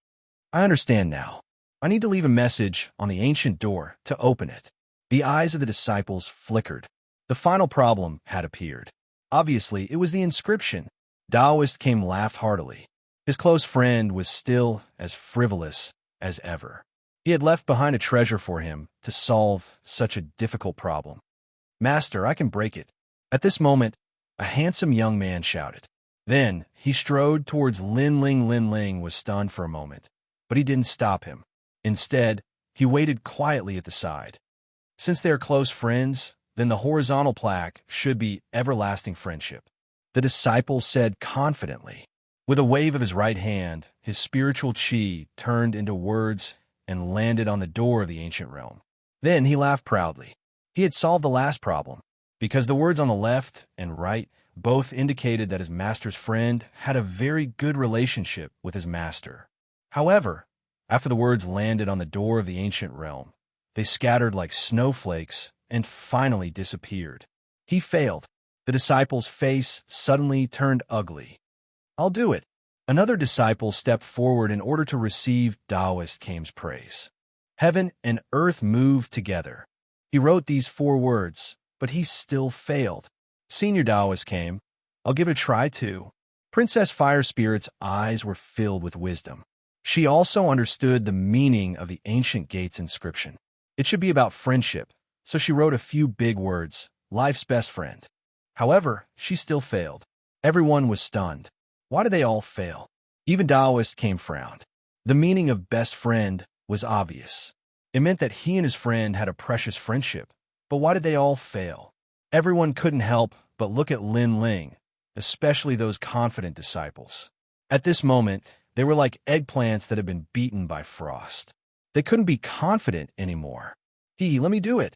I understand now. I need to leave a message on the ancient door to open it. The eyes of the disciples flickered. The final problem had appeared. Obviously, it was the inscription. Daoist laughed heartily. His close friend was still as frivolous as ever. He had left behind a treasure for him to solve such a difficult problem. Master, I can break it. At this moment, a handsome young man shouted. Then he strode towards Lin Ling. Lin Ling was stunned for a moment, but he didn't stop him. Instead, he waited quietly at the side. Since they are close friends, then the horizontal plaque should be everlasting friendship. the disciple said confidently. With a wave of his right hand, his spiritual chi turned into words and landed on the door of the ancient realm. Then he laughed proudly. He had solved the last problem, because the words on the left and right both indicated that his master's friend had a very good relationship with his master. However, after the words landed on the door of the ancient realm, they scattered like snowflakes and finally disappeared. He failed. The disciple's face suddenly turned ugly. "I'll do it." Another disciple stepped forward in order to receive Taoist Came's praise. Heaven and earth moved together. He wrote these 4 words, but he still failed. "Senior Taoist Came, I'll give it a try too." Princess Fire Spirit's eyes were filled with wisdom. She also understood the meaning of the ancient gate's inscription. It should be about friendship, so she wrote a few big words, "Life's best friend." However, she still failed. Everyone was stunned. Why did they all fail? Even Taoist Came frowned. The meaning of best friend was obvious. It meant that he and his friend had a precious friendship. But why did they all fail? Everyone couldn't help but look at Lin Ling, especially those confident disciples. At this moment, they were like eggplants that had been beaten by frost. They couldn't be confident anymore. Let me do it."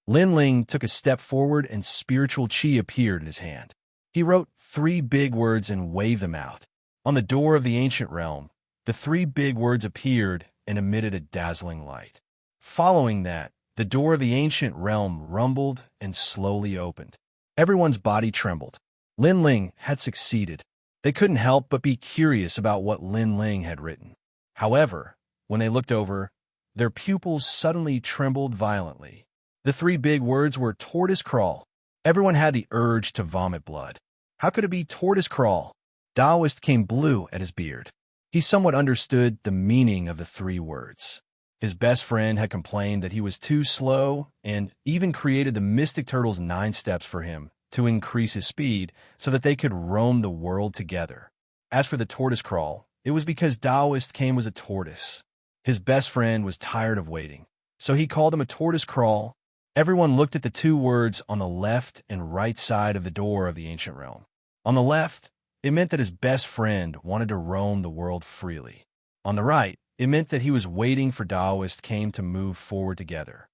Lin Ling took a step forward and spiritual chi appeared in his hand. He wrote 3 big words and waved them out. On the door of the ancient realm, the 3 big words appeared and emitted a dazzling light. Following that, the door of the ancient realm rumbled and slowly opened. Everyone's body trembled. Lin Ling had succeeded. They couldn't help but be curious about what Lin Ling had written. However, when they looked over, their pupils suddenly trembled violently. The 3 big words were tortoise crawl. Everyone had the urge to vomit blood. How could it be tortoise crawl? Taoist Came blue at his beard. He somewhat understood the meaning of the 3 words. His best friend had complained that he was too slow and even created the Mystic Turtle's 9 steps for him to increase his speed so that they could roam the world together. As for the tortoise crawl, it was because Taoist Came was a tortoise. His best friend was tired of waiting, so he called him a tortoise crawl. Everyone looked at the 2 words on the left and right side of the door of the ancient realm. On the left, it meant that his best friend wanted to roam the world freely. On the right, it meant that he was waiting for Taoist Came to move forward together.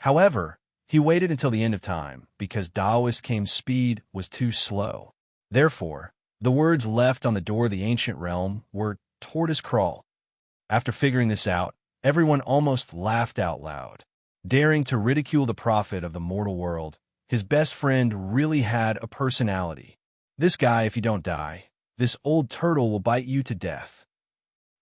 However, he waited until the end of time because Taoist Came's speed was too slow. Therefore, the words left on the door of the ancient realm were tortoise crawl. After figuring this out, everyone almost laughed out loud. Daring to ridicule the prophet of the mortal world, his best friend really had a personality. "This guy, if you don't die, this old turtle will bite you to death."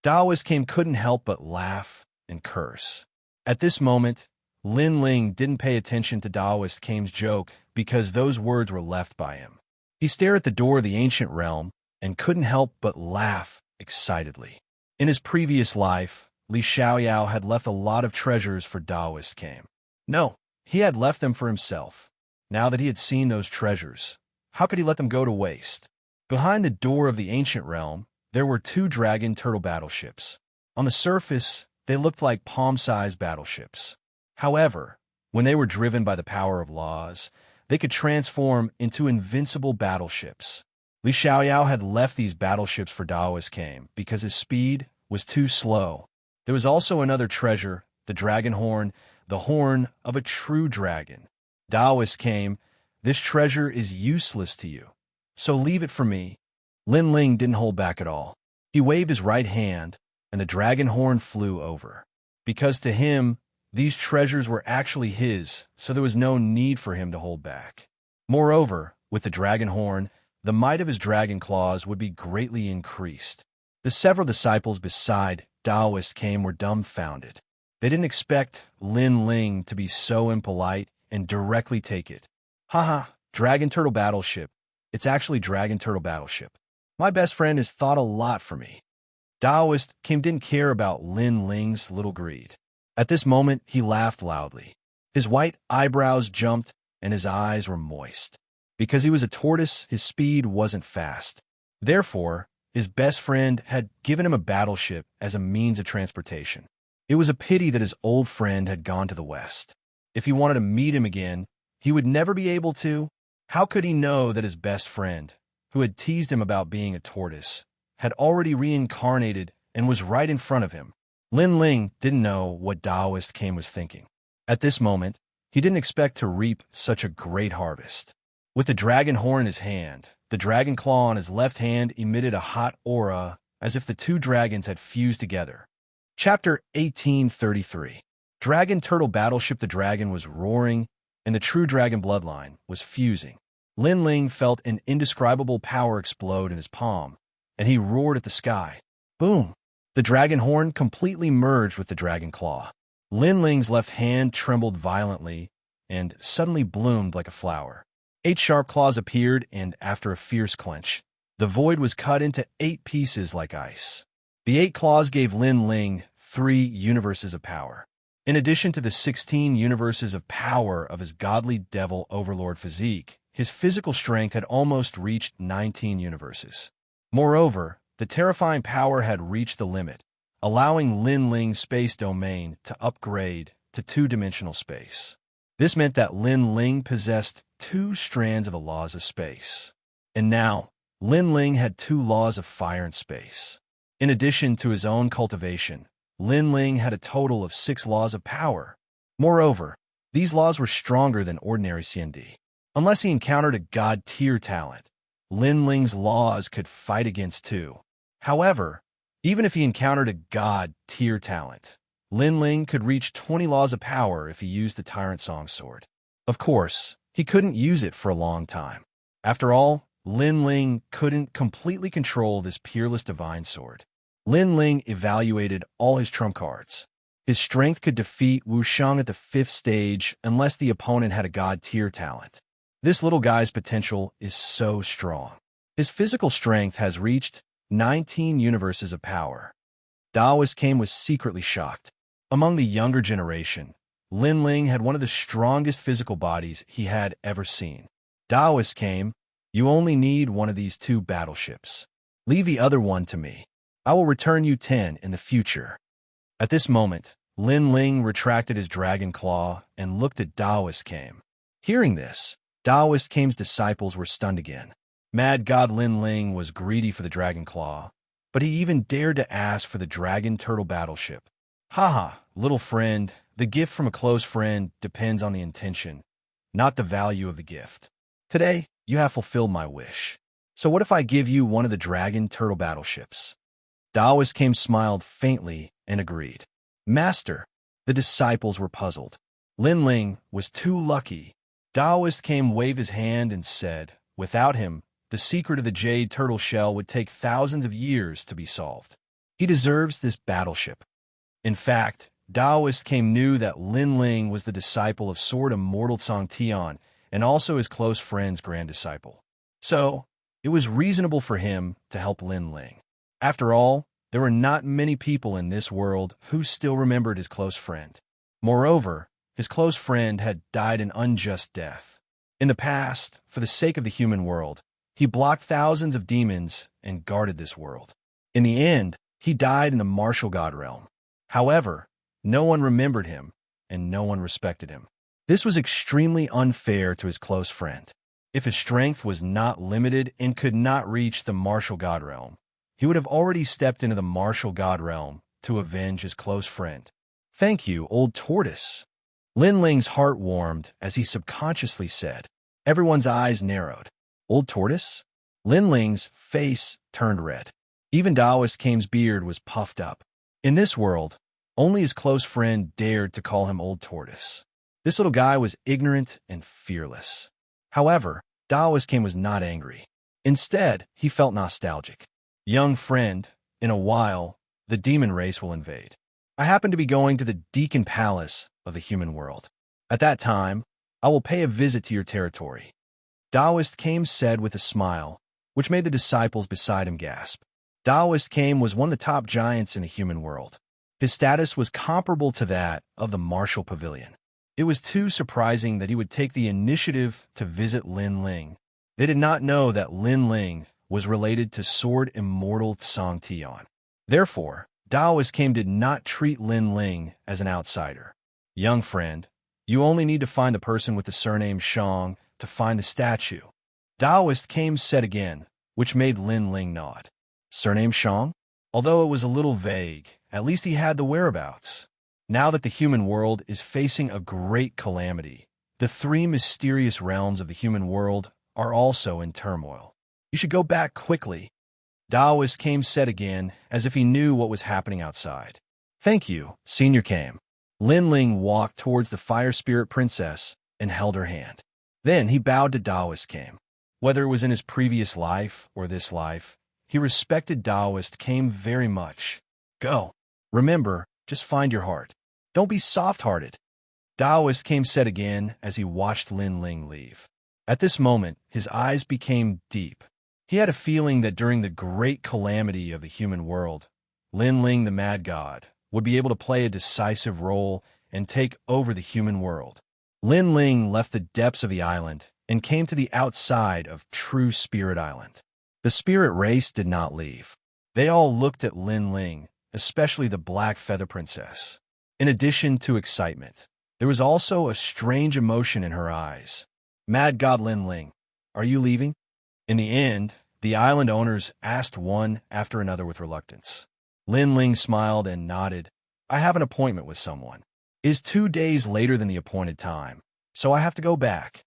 Taoist Came couldn't help but laugh and curse. At this moment, Lin Ling didn't pay attention to Taoist Came's joke because those words were left by him. He stared at the door of the ancient realm and couldn't help but laugh excitedly. In his previous life, Xianxia had left a lot of treasures for Taoist Came. No, he had left them for himself. Now that he had seen those treasures, how could he let them go to waste? Behind the door of the ancient realm, there were 2 dragon turtle battleships. On the surface, they looked like palm-sized battleships. However, when they were driven by the power of laws, they could transform into invincible battleships. Xianxia had left these battleships for Taoist Came because his speed was too slow. There was also another treasure, the dragon horn, the horn of a true dragon. Taoist Came, "This treasure is useless to you, so leave it for me." Lin Ling didn't hold back at all. He waved his right hand, and the dragon horn flew over. Because to him, these treasures were actually his, so there was no need for him to hold back. Moreover, with the dragon horn, the might of his dragon claws would be greatly increased. The several disciples beside Taoist Came were dumbfounded. They didn't expect Lin Ling to be so impolite and directly take it. "Haha, Dragon Turtle Battleship. It's actually Dragon Turtle Battleship. My best friend has thought a lot for me." Taoist Came didn't care about Lin Ling's little greed. At this moment, he laughed loudly. His white eyebrows jumped and his eyes were moist. Because he was a tortoise, his speed wasn't fast. Therefore, his best friend had given him a battleship as a means of transportation. It was a pity that his old friend had gone to the west. If he wanted to meet him again, he would never be able to. How could he know that his best friend, who had teased him about being a tortoise, had already reincarnated and was right in front of him. Lin Ling didn't know what Taoist Kame was thinking. At this moment, he didn't expect to reap such a great harvest. With the dragon horn in his hand, the dragon claw on his left hand emitted a hot aura as if the two dragons had fused together. Chapter 1833. Dragon Turtle Battleship. The dragon was roaring, and the true dragon bloodline was fusing. Lin Ling felt an indescribable power explode in his palm, and he roared at the sky. Boom! The dragon horn completely merged with the dragon claw. Lin Ling's left hand trembled violently and suddenly bloomed like a flower. 8 sharp claws appeared, and after a fierce clench, the void was cut into 8 pieces like ice. The 8 claws gave Lin Ling 3 universes of power. In addition to the 16 universes of power of his godly devil overlord physique, his physical strength had almost reached 19 universes. Moreover, the terrifying power had reached the limit, allowing Lin Ling's space domain to upgrade to 2-dimensional space. This meant that Lin Ling possessed 2 strands of the laws of space. And now, Lin Ling had 2 laws of fire and space. In addition to his own cultivation, Lin Ling had a total of 6 laws of power. Moreover, these laws were stronger than ordinary CND. Unless he encountered a god-tier talent, Lin Ling's laws could fight against 2. However, even if he encountered a god-tier talent, Lin Ling could reach 20 laws of power if he used the Tyrant Song Sword. Of course, he couldn't use it for a long time. After all, Lin Ling couldn't completely control this peerless divine sword. Lin Ling evaluated all his trump cards. His strength could defeat Wuxia at the 5th stage unless the opponent had a god-tier talent. This little guy's potential is so strong. His physical strength has reached 19 universes of power. Taoist Kame was secretly shocked. Among the younger generation, Lin Ling had one of the strongest physical bodies he had ever seen. Taoist Kame, you only need one of these 2 battleships. Leave the other one to me. I will return you 10 in the future. At this moment, Lin Ling retracted his dragon claw and looked at Taoist Kame. Hearing this, Taoist Kame's disciples were stunned again. Mad God Lin Ling was greedy for the dragon claw, but he even dared to ask for the dragon turtle battleship. Haha, little friend, the gift from a close friend depends on the intention, not the value of the gift. Today, you have fulfilled my wish. So what if I give you one of the dragon turtle battleships? Taoist Kame smiled faintly and agreed. Master, the disciples were puzzled. Lin Ling was too lucky. Taoist Kame waved his hand and said, without him, the secret of the jade turtle shell would take thousands of years to be solved. He deserves this battleship. In fact, Taoist Kame knew that Lin Ling was the disciple of Sword Immortal Xianxia and also his close friend's grand disciple. So, it was reasonable for him to help Lin Ling. After all, there were not many people in this world who still remembered his close friend. Moreover, his close friend had died an unjust death. In the past, for the sake of the human world, he blocked thousands of demons and guarded this world. In the end, he died in the martial god realm. However, no one remembered him, and no one respected him. This was extremely unfair to his close friend. If his strength was not limited and could not reach the martial god realm, he would have already stepped into the martial god realm to avenge his close friend. Thank you, old tortoise. Lin Ling's heart warmed as he subconsciously said. Everyone's eyes narrowed. Old tortoise? Lin Ling's face turned red. Even Taoist Kame's beard was puffed up. In this world, only his close friend dared to call him Old Tortoise. This little guy was ignorant and fearless. However, Taoist Kame was not angry. Instead, he felt nostalgic. Young friend, in a while, the demon race will invade. I happen to be going to the Deacon Palace of the human world. At that time, I will pay a visit to your territory. Taoist Kame said with a smile, which made the disciples beside him gasp. Taoist Kame was one of the top giants in the human world. His status was comparable to that of the Martial Pavilion. It was too surprising that he would take the initiative to visit Lin Ling. They did not know that Lin Ling was related to Sword Immortal Xianxia. Therefore, Taoist Kame did not treat Lin Ling as an outsider. Young friend, you only need to find the person with the surname Shang to find the statue. Taoist Kame said again, which made Lin Ling nod. Surname Xiang? Although it was a little vague, at least he had the whereabouts. Now that the human world is facing a great calamity, the three mysterious realms of the human world are also in turmoil. You should go back quickly. Daoist came said again, as if he knew what was happening outside. Thank you, Senior came. Lin Ling walked towards the Fire Spirit Princess and held her hand. Then he bowed to Daoist came. Whether it was in his previous life or this life, he respected Daoist came very much. Go. Remember, just find your heart. Don't be soft-hearted. Daoist came said again as he watched Lin Ling leave. At this moment, his eyes became deep. He had a feeling that during the great calamity of the human world, Lin Ling the Mad God would be able to play a decisive role and take over the human world. Lin Ling left the depths of the island and came to the outside of True Spirit Island. The spirit race did not leave. They all looked at Lin Ling, especially the Black Feather Princess. In addition to excitement, there was also a strange emotion in her eyes. Mad God Lin Ling, are you leaving? In the end, the island owners asked one after another with reluctance. Lin Ling smiled and nodded. I have an appointment with someone. It is 2 days later than the appointed time, so I have to go back.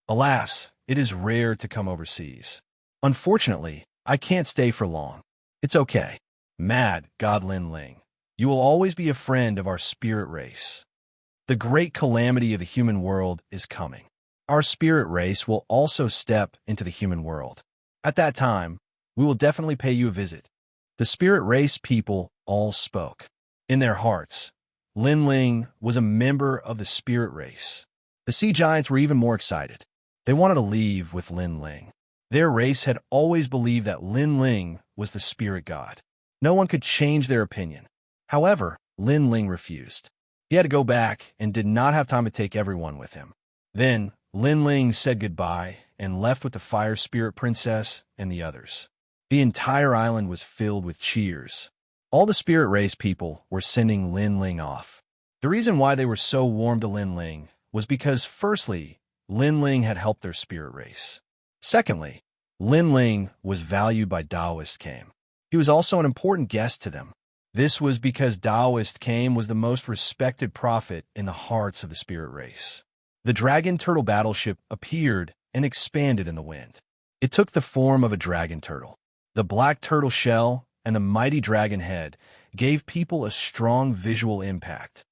Alas, it is rare to come overseas. Unfortunately, I can't stay for long. It's okay. Mad God Lin Ling, you will always be a friend of our spirit race. The great calamity of the human world is coming. Our spirit race will also step into the human world. At that time, we will definitely pay you a visit. The spirit race people all spoke. In their hearts, Lin Ling was a member of the spirit race. The sea giants were even more excited. They wanted to leave with Lin Ling. Their race had always believed that Lin Ling was the spirit god. No one could change their opinion. However, Lin Ling refused. He had to go back and did not have time to take everyone with him. Then, Lin Ling said goodbye and left with the Fire Spirit Princess and the others. The entire island was filled with cheers. All the spirit race people were sending Lin Ling off. The reason why they were so warm to Lin Ling was because, firstly, Lin Ling had helped their spirit race. Secondly, Lin Ling was valued by Daoist Came. He was also an important guest to them. This was because Daoist Came was the most respected prophet in the hearts of the spirit race. The dragon turtle battleship appeared and expanded in the wind. It took the form of a dragon turtle. The black turtle shell and the mighty dragon head gave people a strong visual impact.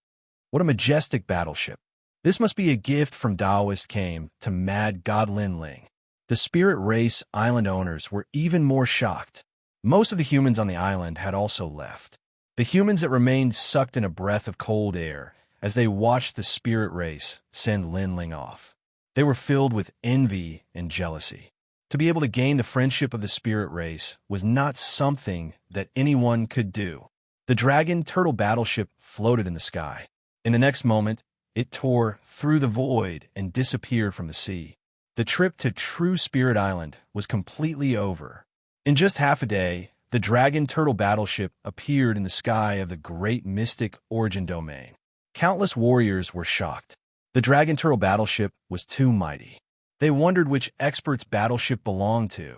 What a majestic battleship. This must be a gift from Daoist Came to Mad God Lin Ling. The spirit race island owners were even more shocked. Most of the humans on the island had also left. The humans that remained sucked in a breath of cold air as they watched the spirit race send Lin Ling off. They were filled with envy and jealousy. To be able to gain the friendship of the spirit race was not something that anyone could do. The dragon turtle battleship floated in the sky. In the next moment, it tore through the void and disappeared from the sea. The trip to True Spirit Island was completely over. In just half a day, the dragon turtle battleship appeared in the sky of the great mystic origin domain. Countless warriors were shocked. The dragon turtle battleship was too mighty. They wondered which expert's battleship belonged to.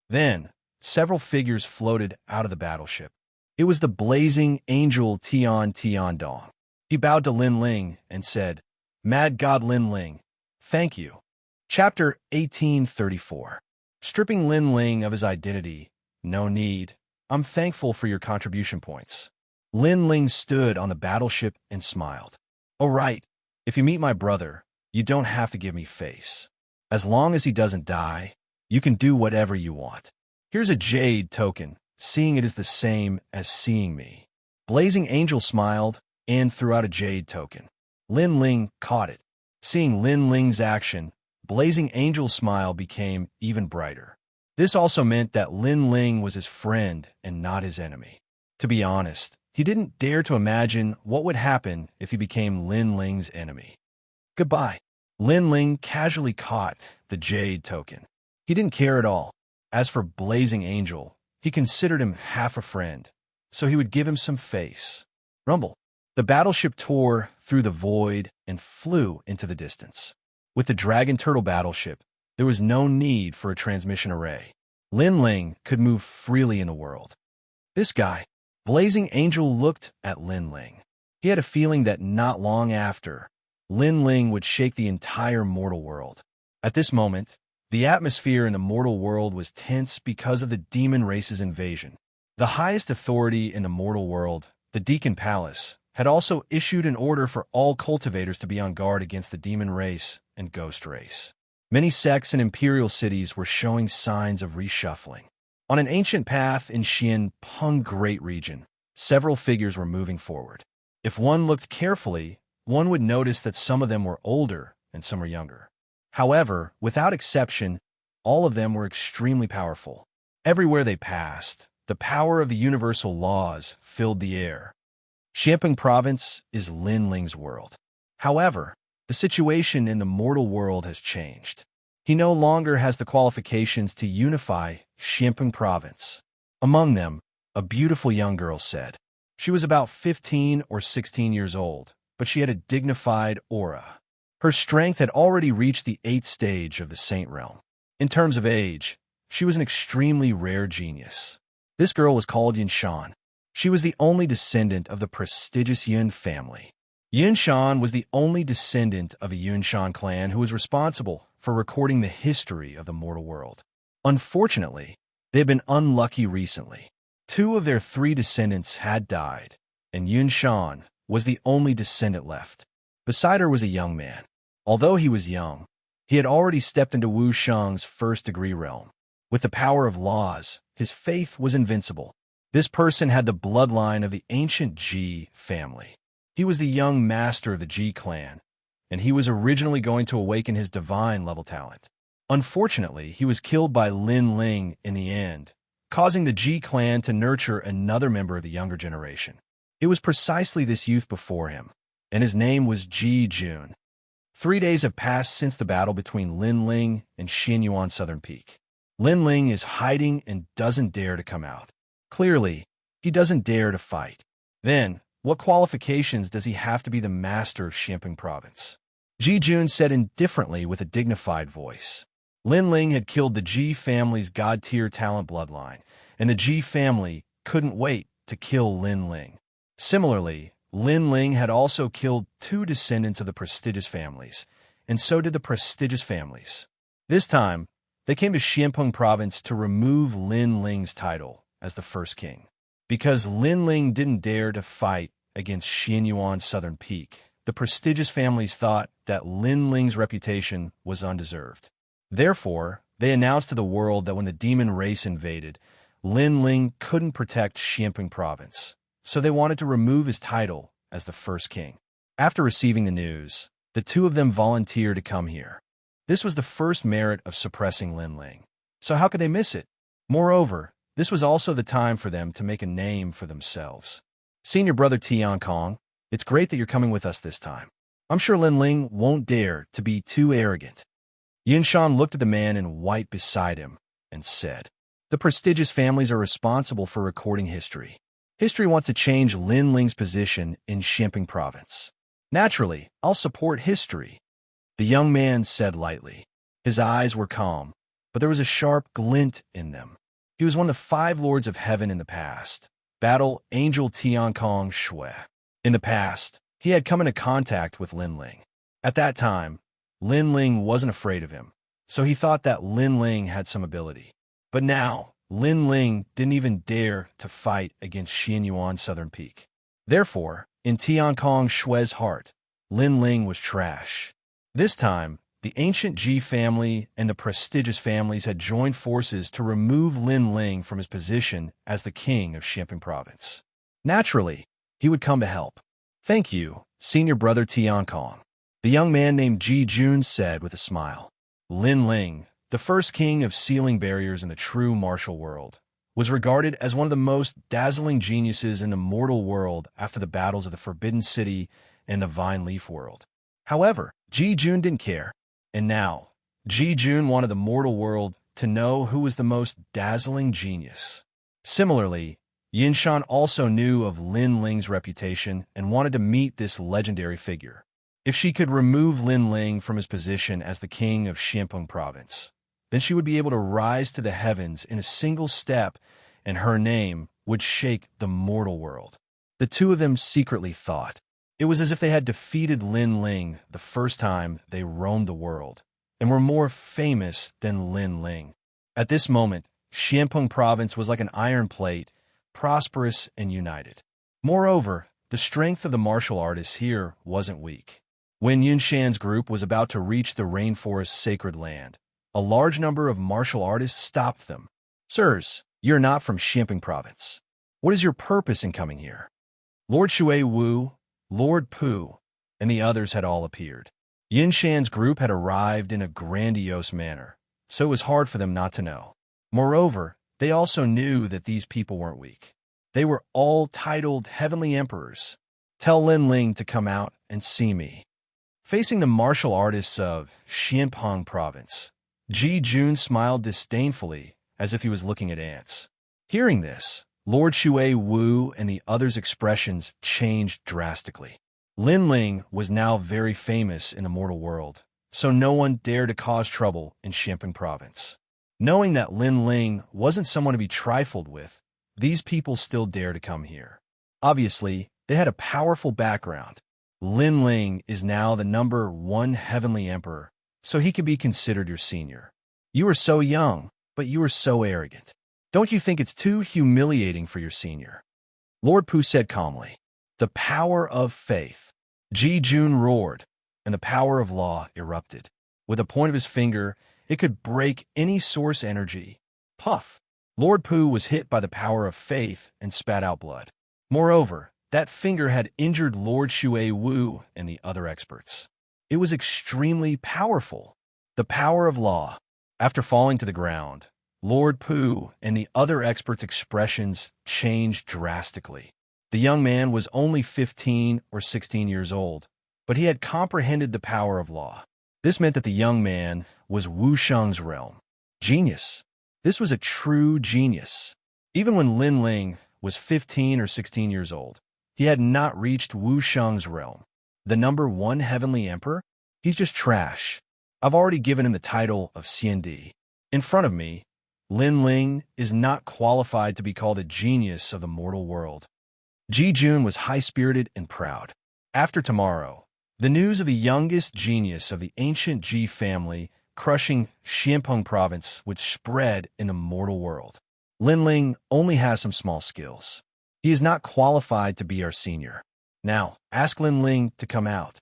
Then, several figures floated out of the battleship. It was the blazing angel Tian Dong. He bowed to Lin Ling and said, Mad God Lin Ling, thank you. Chapter 1834. Stripping Lin Ling of his identity. No need. I'm thankful for your contribution points. Lin Ling stood on the battleship and smiled. Oh, right. If you meet my brother, you don't have to give me face. As long as he doesn't die, you can do whatever you want. Here's a jade token. Seeing it is the same as seeing me. Blazing Angel smiled and threw out a jade token. Lin Ling caught it. Seeing Lin Ling's action, Blazing Angel's smile became even brighter. This also meant that Lin Ling was his friend and not his enemy. To be honest, he didn't dare to imagine what would happen if he became Lin Ling's enemy. Goodbye. Lin Ling casually caught the jade token. He didn't care at all. As for Blazing Angel, he considered him half a friend, so he would give him some face. Rumble. The battleship tore through the void and flew into the distance. With the Dragon Turtle battleship, there was no need for a transmission array. Lin Ling could move freely in the world. This guy, Blazing Angel, looked at Lin Ling. He had a feeling that not long after, Lin Ling would shake the entire mortal world. At this moment, the atmosphere in the mortal world was tense because of the demon race's invasion. The highest authority in the mortal world, the Deacon Palace, had also issued an order for all cultivators to be on guard against the demon race and ghost race. Many sects and imperial cities were showing signs of reshuffling. On an ancient path in Xianxia Great Region, several figures were moving forward. If one looked carefully, one would notice that some of them were older and some were younger. However, without exception, all of them were extremely powerful. Everywhere they passed, the power of the universal laws filled the air. Xianxia Province is Lin Ling's world. However, the situation in the mortal world has changed. He no longer has the qualifications to unify Xianxia Province. Among them, a beautiful young girl said. She was about 15 or 16 years old, but she had a dignified aura. Her strength had already reached the 8th stage of the Saint Realm. In terms of age, she was an extremely rare genius. This girl was called Xianxia. She was the only descendant of the prestigious Yun family. Xianxia was the only descendant of a Yunshan clan who was responsible for recording the history of the mortal world. Unfortunately, they had been unlucky recently. 2 of their 3 descendants had died, and Yunshan was the only descendant left. Beside her was a young man. Although he was young, he had already stepped into Wu Shang's first-degree realm. With the power of laws, his faith was invincible. This person had the bloodline of the ancient Ji family. He was the young master of the Ji clan, and he was originally going to awaken his divine-level talent. Unfortunately, he was killed by Lin Ling in the end, causing the Ji clan to nurture another member of the younger generation. It was precisely this youth before him, and his name was Ji Jun. 3 days have passed since the battle between Lin Ling and Xianyuan Southern Peak. Lin Ling is hiding and doesn't dare to come out. Clearly, he doesn't dare to fight. Then, what qualifications does he have to be the master of Xianxia Province? Ji Jun said indifferently with a dignified voice. Lin Ling had killed the Ji family's god-tier talent bloodline, and the Ji family couldn't wait to kill Lin Ling. Similarly, Lin Ling had also killed 2 descendants of the prestigious families, and so did the prestigious families. This time, they came to Xianxia Province to remove Lin Ling's title as the first king. Because Lin Ling didn't dare to fight against Xianyuan Southern Peak, the prestigious families thought that Lin Ling's reputation was undeserved. Therefore, they announced to the world that when the demon race invaded, Lin Ling couldn't protect Xianxia Province, so they wanted to remove his title as the first king. After receiving the news, the 2 of them volunteered to come here. This was the first merit of suppressing Lin Ling, so how could they miss it? Moreover, this was also the time for them to make a name for themselves. Senior brother Tiankong, it's great that you're coming with us this time. I'm sure Lin Ling won't dare to be too arrogant. Yunshan looked at the man in white beside him and said, the prestigious families are responsible for recording history. History wants to change Lin Ling's position in Xianxia Province. Naturally, I'll support history, the young man said lightly. His eyes were calm, but there was a sharp glint in them. He was one of the 5 lords of heaven in the past, Battle Angel Tiankong Shui. In the past, he had come into contact with Lin Ling. At that time, Lin Ling wasn't afraid of him, so he thought that Lin Ling had some ability. But now, Lin Ling didn't even dare to fight against Xianyuan Southern Peak. Therefore, in Tiankong Shui's heart, Lin Ling was trash. This time, the ancient Ji family and the prestigious families had joined forces to remove Lin Ling from his position as the king of Xianxia Province. Naturally, he would come to help. Thank you, senior brother Tiankong, the young man named Ji Jun said with a smile. Lin Ling, the first king of sealing barriers in the true martial world, was regarded as one of the most dazzling geniuses in the mortal world after the battles of the Forbidden City and the Vine Leaf world. However, Ji Jun didn't care. And now, Ji Jun wanted the mortal world to know who was the most dazzling genius. Similarly, Yinshan also knew of Lin Ling's reputation and wanted to meet this legendary figure. If she could remove Lin Ling from his position as the king of Xianxia Province, Then she would be able to rise to the heavens in a single step, and her name would shake the mortal world. The two of them secretly thought. It was as if they had defeated Lin Ling the first time they roamed the world, and were more famous than Lin Ling. At this moment, Xianpeng province was like an iron plate, prosperous and united. Moreover, the strength of the martial artists here wasn't weak. When Yunshan's group was about to reach the rainforest's sacred land, a large number of martial artists stopped them. "Sirs, you're not from Xianpeng province. What is your purpose in coming here?" Lord Shui Wu, Lord Pu, and the others had all appeared. Yunshan's group had arrived in a grandiose manner, so it was hard for them not to know. Moreover, they also knew that these people weren't weak. They were all titled Heavenly Emperors. "Tell Lin Ling to come out and see me." Facing the martial artists of Xianpeng province, Ji Jun smiled disdainfully as if he was looking at ants. Hearing this, Lord Shui Wu and the others' expressions changed drastically. Lin Ling was now very famous in the mortal world, so no one dared to cause trouble in Xianpeng province. Knowing that Lin Ling wasn't someone to be trifled with, these people still dared to come here. Obviously, they had a powerful background. Lin Ling is now the #1 Heavenly Emperor, so he could be considered your senior. You are so young, but you are so arrogant. Don't you think it's too humiliating for your senior? Lord Pu said calmly. The power of faith. Ji Jun roared, and the power of law erupted. With a point of his finger, it could break any source energy. Puff! Lord Pu was hit by the power of faith and spat out blood. Moreover, that finger had injured Lord Shui Wu and the other experts. It was extremely powerful. The power of law. After falling to the ground, Lord Pu and the other experts' expressions changed drastically. The young man was only 15 or 16 years old, but he had comprehended the power of law. This meant that the young man was Wuxia's realm. Genius. This was a true genius. Even when Lin Ling was 15 or 16 years old, he had not reached Wuxia's realm. The #1 Heavenly Emperor? He's just trash. I've already given him the title of CND. In front of me, Lin Ling is not qualified to be called a genius of the mortal world. Ji Jun was high-spirited and proud. After tomorrow, the news of the youngest genius of the ancient Ji family crushing Xianpeng province would spread in the mortal world. Lin Ling only has some small skills. He is not qualified to be our senior. Now, ask Lin Ling to come out.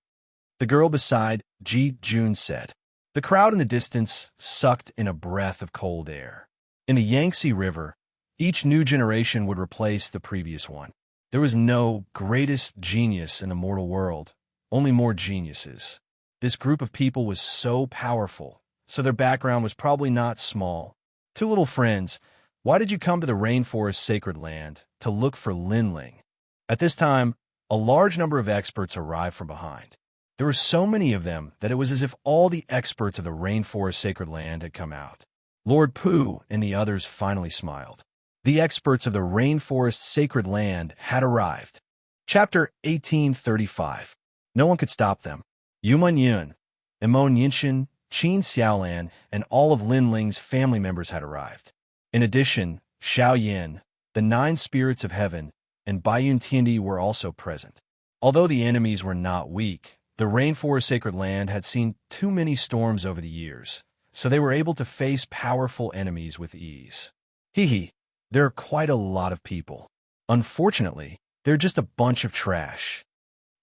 The girl beside Ji Jun said. The crowd in the distance sucked in a breath of cold air. In the Yangtze River, each new generation would replace the previous one. There was no greatest genius in the mortal world, only more geniuses. This group of people was so powerful, so their background was probably not small. Two little friends, why did you come to the rainforest sacred land to look for Lin Ling? At this time, a large number of experts arrived from behind. There were so many of them that it was as if all the experts of the rainforest sacred land had come out. Lord Pu and the others finally smiled. The experts of the rainforest sacred land had arrived. Chapter 1835. No one could stop them. Yu Yun, Imon Yinshin, Qin Xiaolan, and all of Lin Ling's family members had arrived. In addition, Xiao Yin, the 9 spirits of heaven, and Baiyun Tiandi were also present. Although the enemies were not weak, the rainforest sacred land had seen too many storms over the years, so they were able to face powerful enemies with ease. Hee, there are quite a lot of people. Unfortunately, they're just a bunch of trash.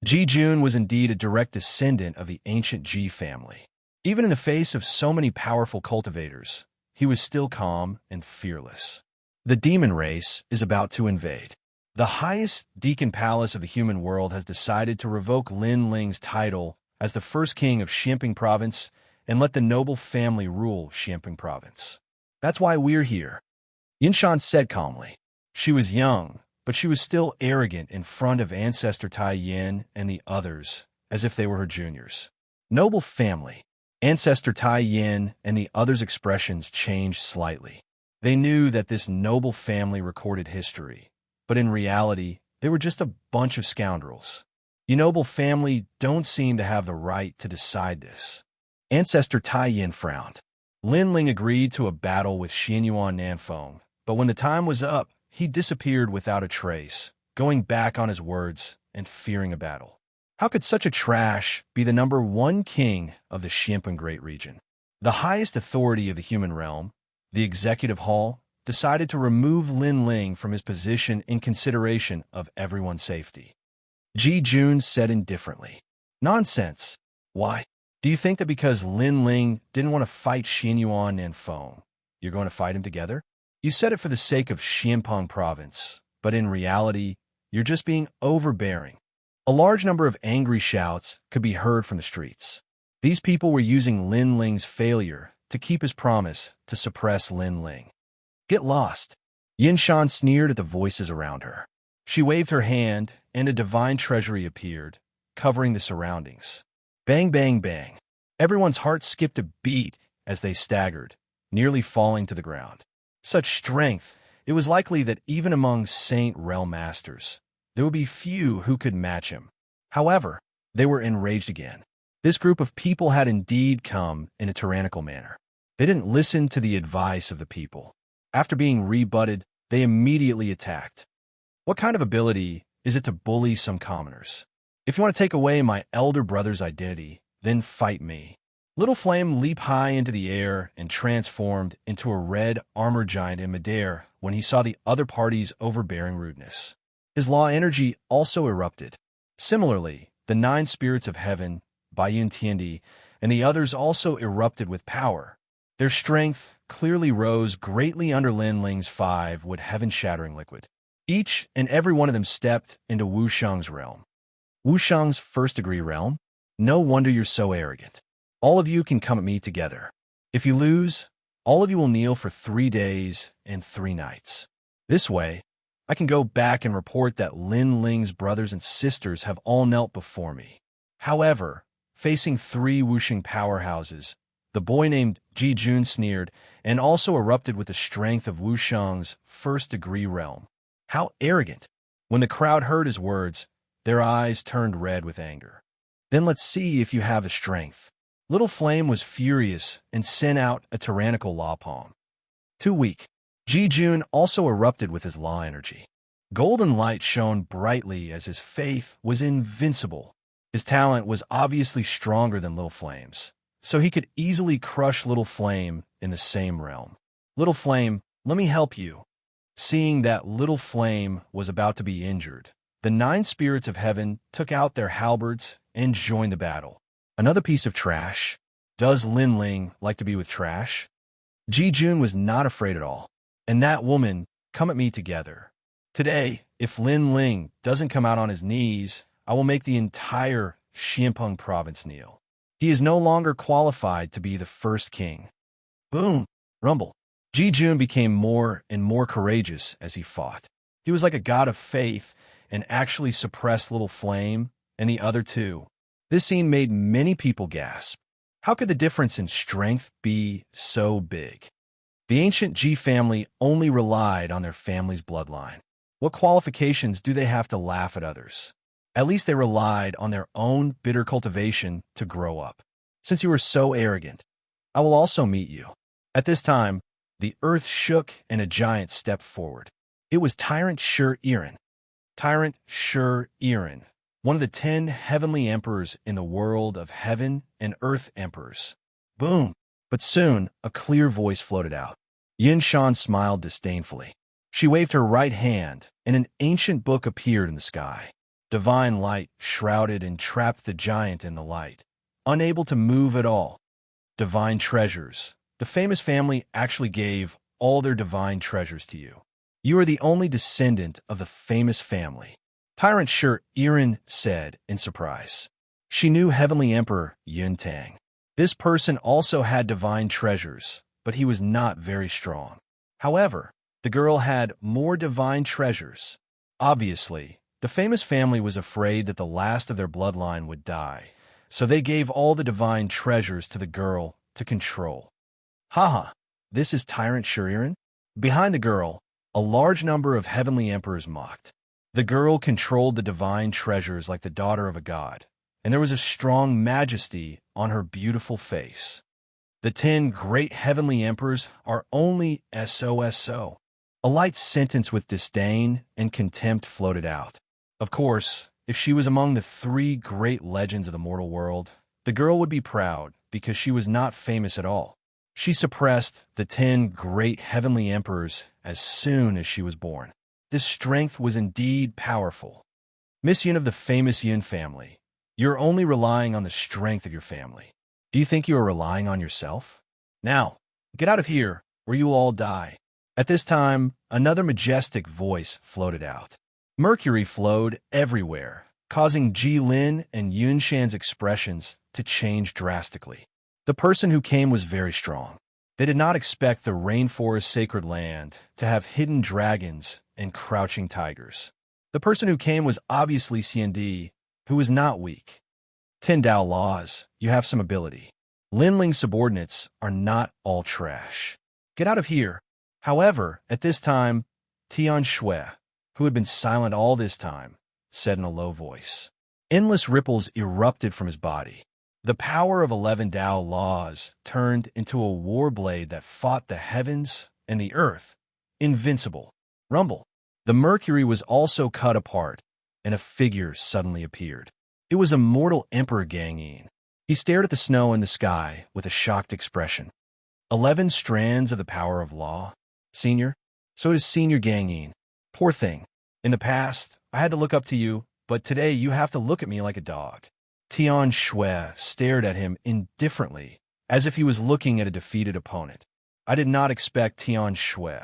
Ji Jun was indeed a direct descendant of the ancient Ji family. Even in the face of so many powerful cultivators, he was still calm and fearless. The demon race is about to invade. The highest deacon palace of the human world has decided to revoke Lin Ling's title as the first king of Xianpeng province and let the noble family rule Xianpeng province. That's why we're here. Yinshan said calmly. She was young, but she was still arrogant in front of Ancestor Tai Yin and the others, as if they were her juniors. Noble family. Ancestor Tai Yin and the others' expressions changed slightly. They knew that this noble family recorded history, but in reality, they were just a bunch of scoundrels. You noble family don't seem to have the right to decide this. Ancestor Tai Yin frowned. Lin Ling agreed to a battle with Xianyuan Nanfeng, but when the time was up, he disappeared without a trace, going back on his words and fearing a battle. How could such a trash be the #1 king of the Xianpan Great Region? The highest authority of the human realm, the Executive Hall, decided to remove Lin Ling from his position in consideration of everyone's safety. Ji Jun said indifferently, "Nonsense. Why? Do you think that because Lin Ling didn't want to fight Xianyuan and Feng, you're going to fight him together? You said it for the sake of Xianpeng province, but in reality, you're just being overbearing." A large number of angry shouts could be heard from the streets. These people were using Lin Ling's failure to keep his promise to suppress Lin Ling. "Get lost." Yin Shan sneered at the voices around her. She waved her hand, and a divine treasury appeared, covering the surroundings. Bang, bang, bang. Everyone's heart skipped a beat as they staggered, nearly falling to the ground. Such strength, it was likely that even among Saint Realm Masters, there would be few who could match him. However, they were enraged again. This group of people had indeed come in a tyrannical manner. They didn't listen to the advice of the people. After being rebutted, they immediately attacked. What kind of ability is it to bully some commoners? If you want to take away my elder brother's identity, then fight me. Little Flame leaped high into the air and transformed into a red armor giant in midair when he saw the other party's overbearing rudeness. His law energy also erupted. Similarly, the 9 spirits of heaven, Baiyun Tiandi, and the others also erupted with power. Their strength clearly rose greatly under Lin Ling's 5-wood heaven-shattering liquid. Each and every one of them stepped into Wu Shang's realm. Wu Shang's first-degree realm? No wonder you're so arrogant. All of you can come at me together. If you lose, all of you will kneel for 3 days and 3 nights. This way, I can go back and report that Lin Ling's brothers and sisters have all knelt before me. However, facing 3 Wuxing powerhouses, the boy named Ji Jun sneered and also erupted with the strength of Wu Shang's first-degree realm. How arrogant! When the crowd heard his words, their eyes turned red with anger. Then let's see if you have the strength. Little Flame was furious and sent out a tyrannical law palm. Too weak. Ji Jun also erupted with his law energy. Golden light shone brightly as his faith was invincible. His talent was obviously stronger than Little Flame's, so he could easily crush Little Flame in the same realm. Little Flame, let me help you. Seeing that Little Flame was about to be injured, the 9 spirits of heaven took out their halberds and joined the battle. Another piece of trash. Does Lin Ling like to be with trash? Ji Jun was not afraid at all. And that woman, come at me together. Today, if Lin Ling doesn't come out on his knees, I will make the entire Xianpeng province kneel. He is no longer qualified to be the first king. Boom! Rumble. Ji Jun became more and more courageous as he fought. He was like a god of faith and actually suppressed Little Flame and the other 2. This scene made many people gasp. How could the difference in strength be so big? The ancient Ji family only relied on their family's bloodline. What qualifications do they have to laugh at others? At least they relied on their own bitter cultivation to grow up. Since you were so arrogant, I will also meet you. At this time, the earth shook and a giant stepped forward. It was Tyrant Shi-Iren. Tyrant Shi-Iren, one of the 10 heavenly emperors in the world of heaven and earth emperors. Boom! But soon, a clear voice floated out. Yin Shan smiled disdainfully. She waved her right hand, and an ancient book appeared in the sky. Divine light shrouded and trapped the giant in the light, unable to move at all. Divine treasures. The famous family actually gave all their divine treasures to you. You are the only descendant of the famous family. Tyrant Shi-Iren said in surprise. She knew Heavenly Emperor Yun Tang. This person also had divine treasures, but he was not very strong. However, the girl had more divine treasures. Obviously, the famous family was afraid that the last of their bloodline would die, so they gave all the divine treasures to the girl to control. Haha, this is Tyrant Shi-Iren? Behind the girl, a large number of heavenly emperors mocked. The girl controlled the divine treasures like the daughter of a god, and there was a strong majesty on her beautiful face. The 10 great heavenly emperors are only SOSO. A light sentence with disdain and contempt floated out. Of course, if she was among the 3 great legends of the mortal world, the girl would be proud because she was not famous at all. She suppressed the 10 great heavenly emperors as soon as she was born. This strength was indeed powerful. Miss Yun of the famous Yun family, you're only relying on the strength of your family. Do you think you are relying on yourself? Now, get out of here, or you will all die. At this time, another majestic voice floated out. Mercury flowed everywhere, causing Ji Lin and Yun Shan's expressions to change drastically. The person who came was very strong. They did not expect the rainforest sacred land to have hidden dragons and crouching tigers. The person who came was obviously Xiandi, who was not weak. 10 Dao laws, you have some ability. Lin Ling's subordinates are not all trash. Get out of here. However, at this time, Tian Shui, who had been silent all this time, said in a low voice. Endless ripples erupted from his body. The power of 11 Dao laws turned into a war blade that fought the heavens and the earth. Invincible. Rumble. The mercury was also cut apart, and a figure suddenly appeared. It was Immortal Emperor Gangyin. He stared at the snow in the sky with a shocked expression. 11 strands of the power of law? Senior? So does Senior Gangyin. Poor thing. In the past, I had to look up to you, but today you have to look at me like a dog. Tian Shui stared at him indifferently, as if he was looking at a defeated opponent. I did not expect Tian Shui,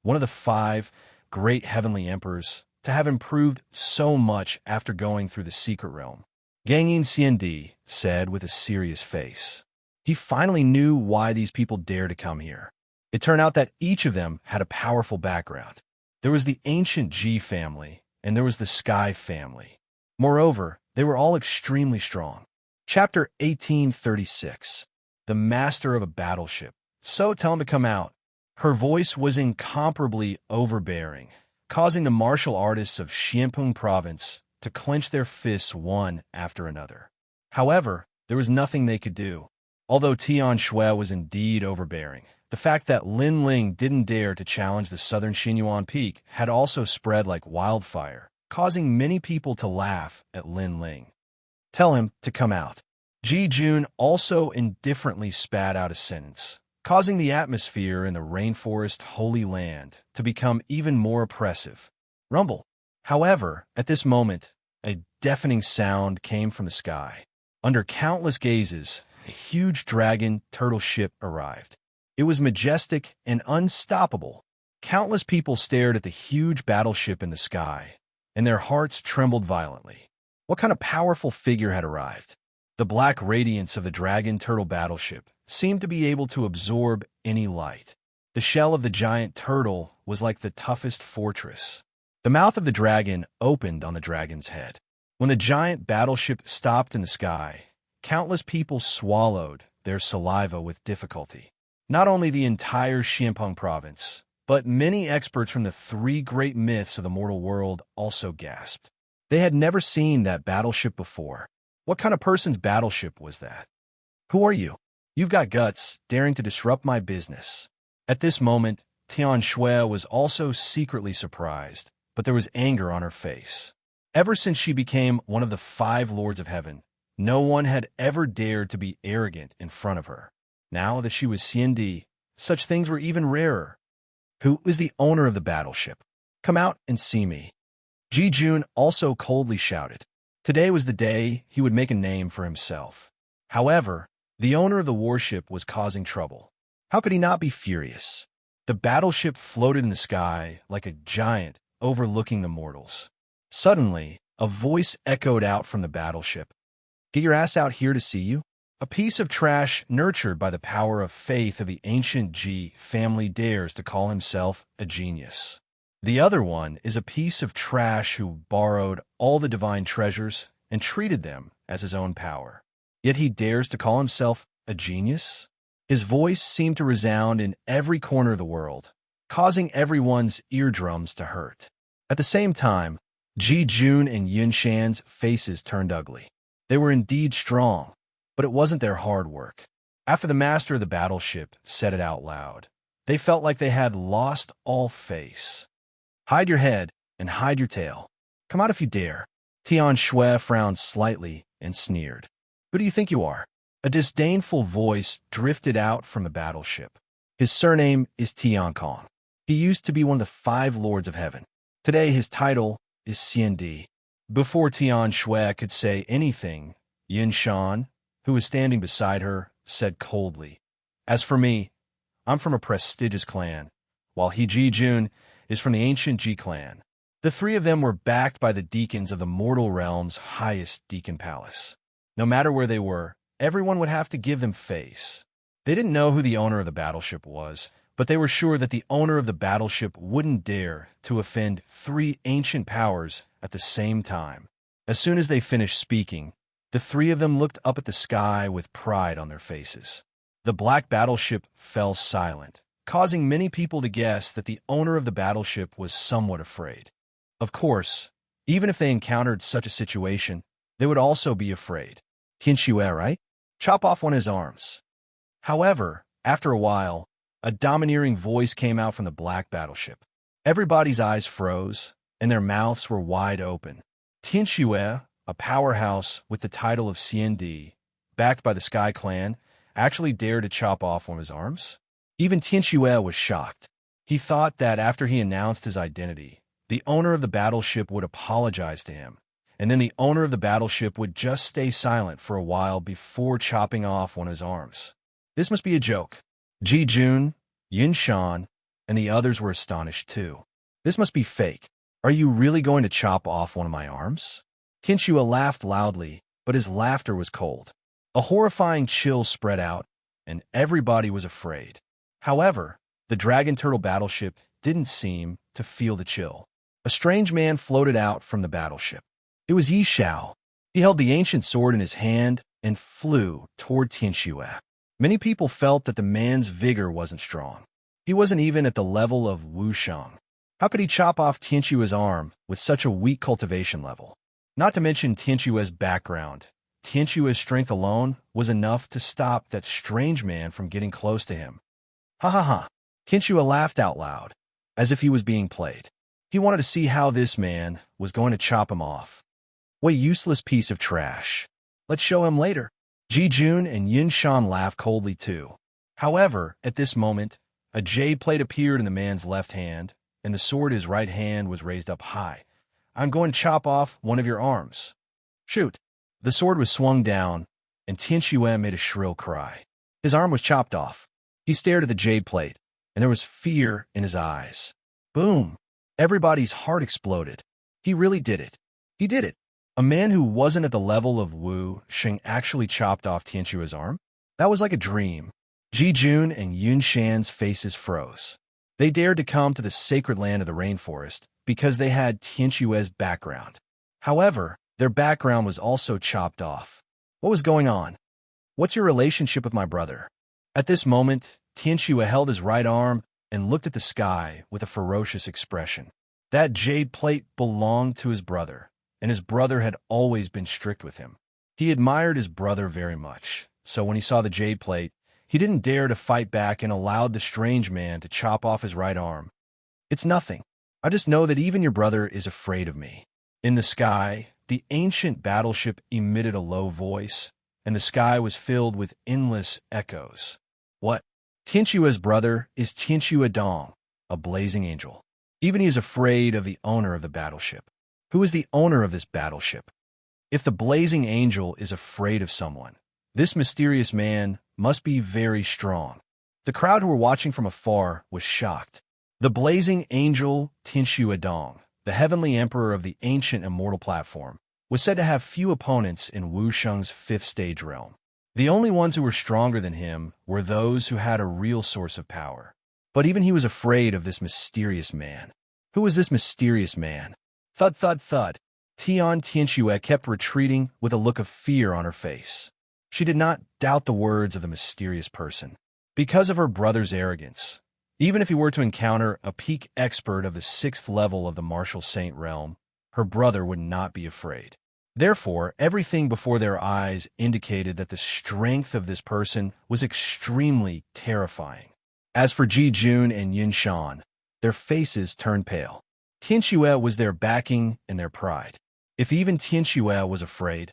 one of the 5 great heavenly emperors, to have improved so much after going through the secret realm. Gangyin Xiandi said with a serious face. He finally knew why these people dared to come here. It turned out that each of them had a powerful background. There was the ancient Ji family, and there was the Sky family. Moreover, they were all extremely strong. Chapter 1836. The Master of a Battleship. So tell him to come out. Her voice was incomparably overbearing, causing the martial artists of Xianpeng province to clench their fists one after another. However, there was nothing they could do. Although Tian Shui was indeed overbearing, the fact that Lin Ling didn't dare to challenge the southern Xinyuan peak had also spread like wildfire, causing many people to laugh at Lin Ling. Tell him to come out. Ji Jun also indifferently spat out a sentence, causing the atmosphere in the rainforest holy land to become even more oppressive. Rumble. However, at this moment, a deafening sound came from the sky. Under countless gazes, a huge dragon turtle ship arrived. It was majestic and unstoppable. Countless people stared at the huge battleship in the sky, and their hearts trembled violently. What kind of powerful figure had arrived? The black radiance of the dragon turtle battleship seemed to be able to absorb any light. The shell of the giant turtle was like the toughest fortress. The mouth of the dragon opened on the dragon's head. When the giant battleship stopped in the sky, countless people swallowed their saliva with difficulty. Not only the entire Xianpeng province, but many experts from the 3 great myths of the mortal world also gasped. They had never seen that battleship before. What kind of person's battleship was that? Who are you? You've got guts, daring to disrupt my business. At this moment, Tian Shui was also secretly surprised, but there was anger on her face. Ever since she became one of the 5 lords of heaven, no one had ever dared to be arrogant in front of her. Now that she was Xiandi, such things were even rarer. Who is the owner of the battleship? Come out and see me. Ji Jun also coldly shouted. Today was the day he would make a name for himself. However, the owner of the warship was causing trouble. How could he not be furious? The battleship floated in the sky like a giant overlooking the mortals. Suddenly, a voice echoed out from the battleship. Get your ass out here to see you? A piece of trash nurtured by the power of faith of the ancient Ji family dares to call himself a genius. The other one is a piece of trash who borrowed all the divine treasures and treated them as his own power. Yet he dares to call himself a genius? His voice seemed to resound in every corner of the world, causing everyone's eardrums to hurt. At the same time, Ji Jun and Yun Shan's faces turned ugly. They were indeed strong, but it wasn't their hard work. After the master of the battleship said it out loud, they felt like they had lost all face. Hide your head and hide your tail. Come out if you dare. Xianxia frowned slightly and sneered. Who do you think you are? A disdainful voice drifted out from the battleship. His surname is Tiankong. He used to be one of the 5 lords of heaven. Today his title is Xiandi. Before Xianxia could say anything, Yinshan, who was standing beside her, said coldly, "As for me, I'm from a prestigious clan, while Jun is from the ancient Ji clan." The 3 of them were backed by the deacons of the mortal realm's highest deacon palace. No matter where they were, everyone would have to give them face. They didn't know who the owner of the battleship was, but they were sure that the owner of the battleship wouldn't dare to offend 3 ancient powers at the same time. As soon as they finished speaking, the 3 of them looked up at the sky with pride on their faces. The black battleship fell silent, causing many people to guess that the owner of the battleship was somewhat afraid. Of course, even if they encountered such a situation, they would also be afraid. Xianxia, right? Chop off one of his arms. However, after a while, a domineering voice came out from the black battleship. Everybody's eyes froze, and their mouths were wide open. Xianxia, a powerhouse with the title of Xiandi, backed by the Sky Clan, actually dared to chop off one of his arms? Even Xianxia was shocked. He thought that after he announced his identity, the owner of the battleship would apologize to him, and then the owner of the battleship would just stay silent for a while before chopping off one of his arms. This must be a joke. Jun, Yinshan, and the others were astonished too. This must be fake. Are you really going to chop off one of my arms? Xianxia laughed loudly, but his laughter was cold. A horrifying chill spread out, and everybody was afraid. However, the Dragon Turtle battleship didn't seem to feel the chill. A strange man floated out from the battleship. It was Yi Xiao. He held the ancient sword in his hand and flew toward Xianxia. Many people felt that the man's vigor wasn't strong. He wasn't even at the level of Wuxia. How could he chop off Xianxia's arm with such a weak cultivation level? Not to mention Xianxia's background. Xianxia's strength alone was enough to stop that strange man from getting close to him. Ha ha ha. Xianxia laughed out loud, as if he was being played. He wanted to see how this man was going to chop him off. What a useless piece of trash. Let's show him later. Jun and Yinshan laughed coldly too. However, at this moment, a jade plate appeared in the man's left hand, and the sword in his right hand was raised up high. I'm going to chop off one of your arms. Shoot. The sword was swung down, and Xianxia made a shrill cry. His arm was chopped off. He stared at the jade plate, and there was fear in his eyes. Boom! Everybody's heart exploded. He really did it. He did it. A man who wasn't at the level of Wu Xing actually chopped off Xianxia's arm? That was like a dream. Jun and Yinshan's faces froze. They dared to come to the sacred land of the rainforest because they had Xianxia's background. However, their background was also chopped off. What was going on? What's your relationship with my brother? At this moment, Xianxia held his right arm and looked at the sky with a ferocious expression. That jade plate belonged to his brother, and his brother had always been strict with him. He admired his brother very much, so when he saw the jade plate, he didn't dare to fight back and allowed the strange man to chop off his right arm. It's nothing. I just know that even your brother is afraid of me. In the sky, the ancient battleship emitted a low voice, and the sky was filled with endless echoes. What? Xianxia's brother is Xianxia Dong, a blazing angel. Even he is afraid of the owner of the battleship. Who is the owner of this battleship? If the blazing angel is afraid of someone, this mysterious man must be very strong. The crowd who were watching from afar was shocked. The blazing angel Xianxia Dong, the heavenly emperor of the ancient immortal platform, was said to have few opponents in Wu Sheng's 5th stage realm. The only ones who were stronger than him were those who had a real source of power. But even he was afraid of this mysterious man. Who was this mysterious man? Thud, thud, thud. Xianxia kept retreating with a look of fear on her face. She did not doubt the words of the mysterious person. Because of her brother's arrogance, even if he were to encounter a peak expert of the 6th level of the martial saint realm, her brother would not be afraid. Therefore, everything before their eyes indicated that the strength of this person was extremely terrifying. As for Ji Jun and Yin Shan, their faces turned pale. Tianxue was their backing and their pride. If even Tianxue was afraid,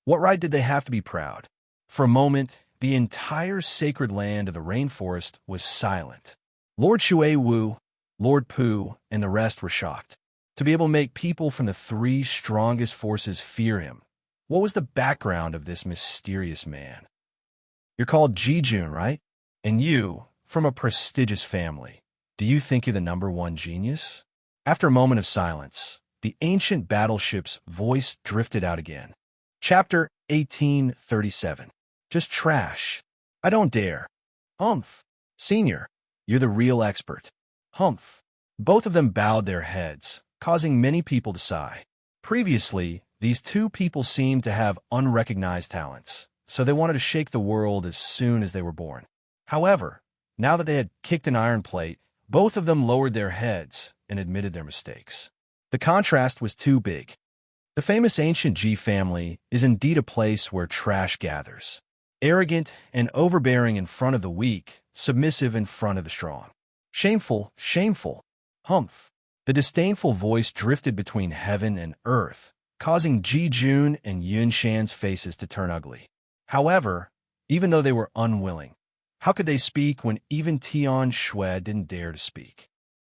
what right did they have to be proud? For a moment, the entire sacred land of the rainforest was silent. Lord Shui Wu, Lord Pu, and the rest were shocked. To be able to make people from the three strongest forces fear him. What was the background of this mysterious man? You're called Ji Jun, right? And you, from a prestigious family, do you think you're the #1 genius? After a moment of silence, the ancient battleship's voice drifted out again. Chapter 1837. Just trash. I don't dare. Humph. Senior, you're the real expert. Humph. Both of them bowed their heads, causing many people to sigh. Previously, these two people seemed to have unrecognized talents, so they wanted to shake the world as soon as they were born. However, now that they had kicked an iron plate, both of them lowered their heads and admitted their mistakes. The contrast was too big. The famous ancient Ji family is indeed a place where trash gathers. Arrogant and overbearing in front of the weak, submissive in front of the strong. Shameful, shameful. Humph. The disdainful voice drifted between heaven and earth, causing Ji Jun and Yun Shan's faces to turn ugly. However, even though they were unwilling, how could they speak when even Tian Shui didn't dare to speak?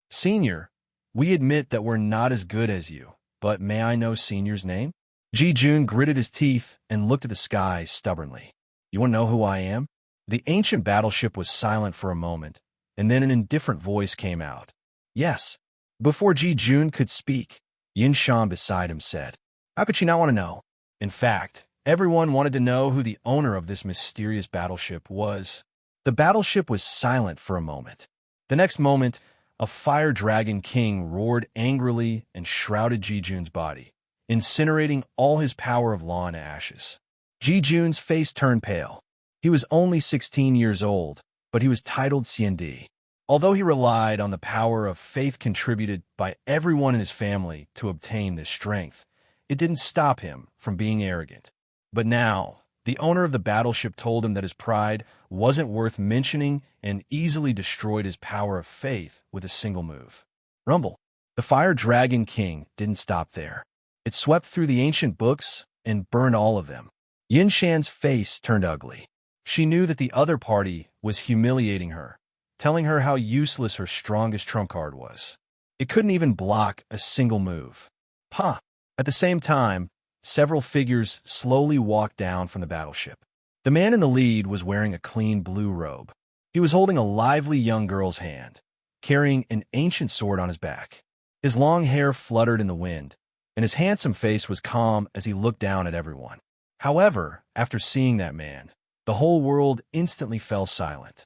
Senior, we admit that we're not as good as you, but may I know Senior's name? Ji Jun gritted his teeth and looked at the sky stubbornly. You want to know who I am? The ancient battleship was silent for a moment, and then an indifferent voice came out. Yes. Before Ji Jun could speak, Yin Shan beside him said, how could she not want to know? In fact, everyone wanted to know who the owner of this mysterious battleship was. The battleship was silent for a moment. The next moment, a fire dragon king roared angrily and shrouded Ji Jun's body, incinerating all his power of law into ashes. Ji Jun's face turned pale. He was only 16 years old, but he was titled Xiandi. Although he relied on the power of faith contributed by everyone in his family to obtain this strength, it didn't stop him from being arrogant. But now, the owner of the battleship told him that his pride wasn't worth mentioning and easily destroyed his power of faith with a single move. Rumble. The Fire Dragon King didn't stop there. It swept through the ancient books and burned all of them. Yin Shan's face turned ugly. She knew that the other party was humiliating her, telling her how useless her strongest trump card was. It couldn't even block a single move. Huh. At the same time, several figures slowly walked down from the battleship. The man in the lead was wearing a clean blue robe. He was holding a lively young girl's hand, carrying an ancient sword on his back. His long hair fluttered in the wind, and his handsome face was calm as he looked down at everyone. However, after seeing that man, the whole world instantly fell silent.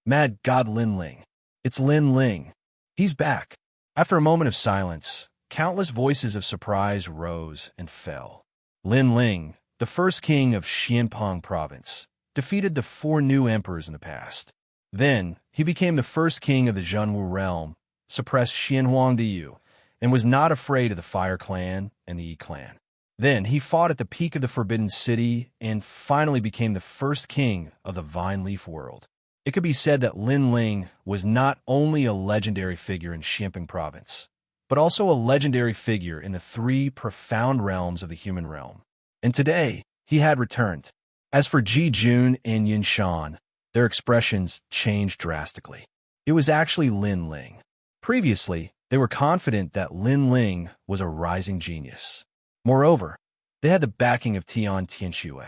Mad God Lin Ling. It's Lin Ling. He's back. After a moment of silence, countless voices of surprise rose and fell. Lin Ling, the first king of Xianpeng province, defeated the 4 new emperors in the past. Then, he became the first king of the Zhenwu realm, suppressed Xianhuangdiyu, and was not afraid of the Fire Clan and the Yi Clan. Then, he fought at the peak of the Forbidden City and finally became the first king of the Vine Leaf world. It could be said that Lin Ling was not only a legendary figure in Xianpeng province, but also a legendary figure in the 3 profound realms of the human realm. And today, he had returned. As for Ji Jun and Yin Shan, their expressions changed drastically. It was actually Lin Ling. Previously, they were confident that Lin Ling was a rising genius. Moreover, they had the backing of Tianxue.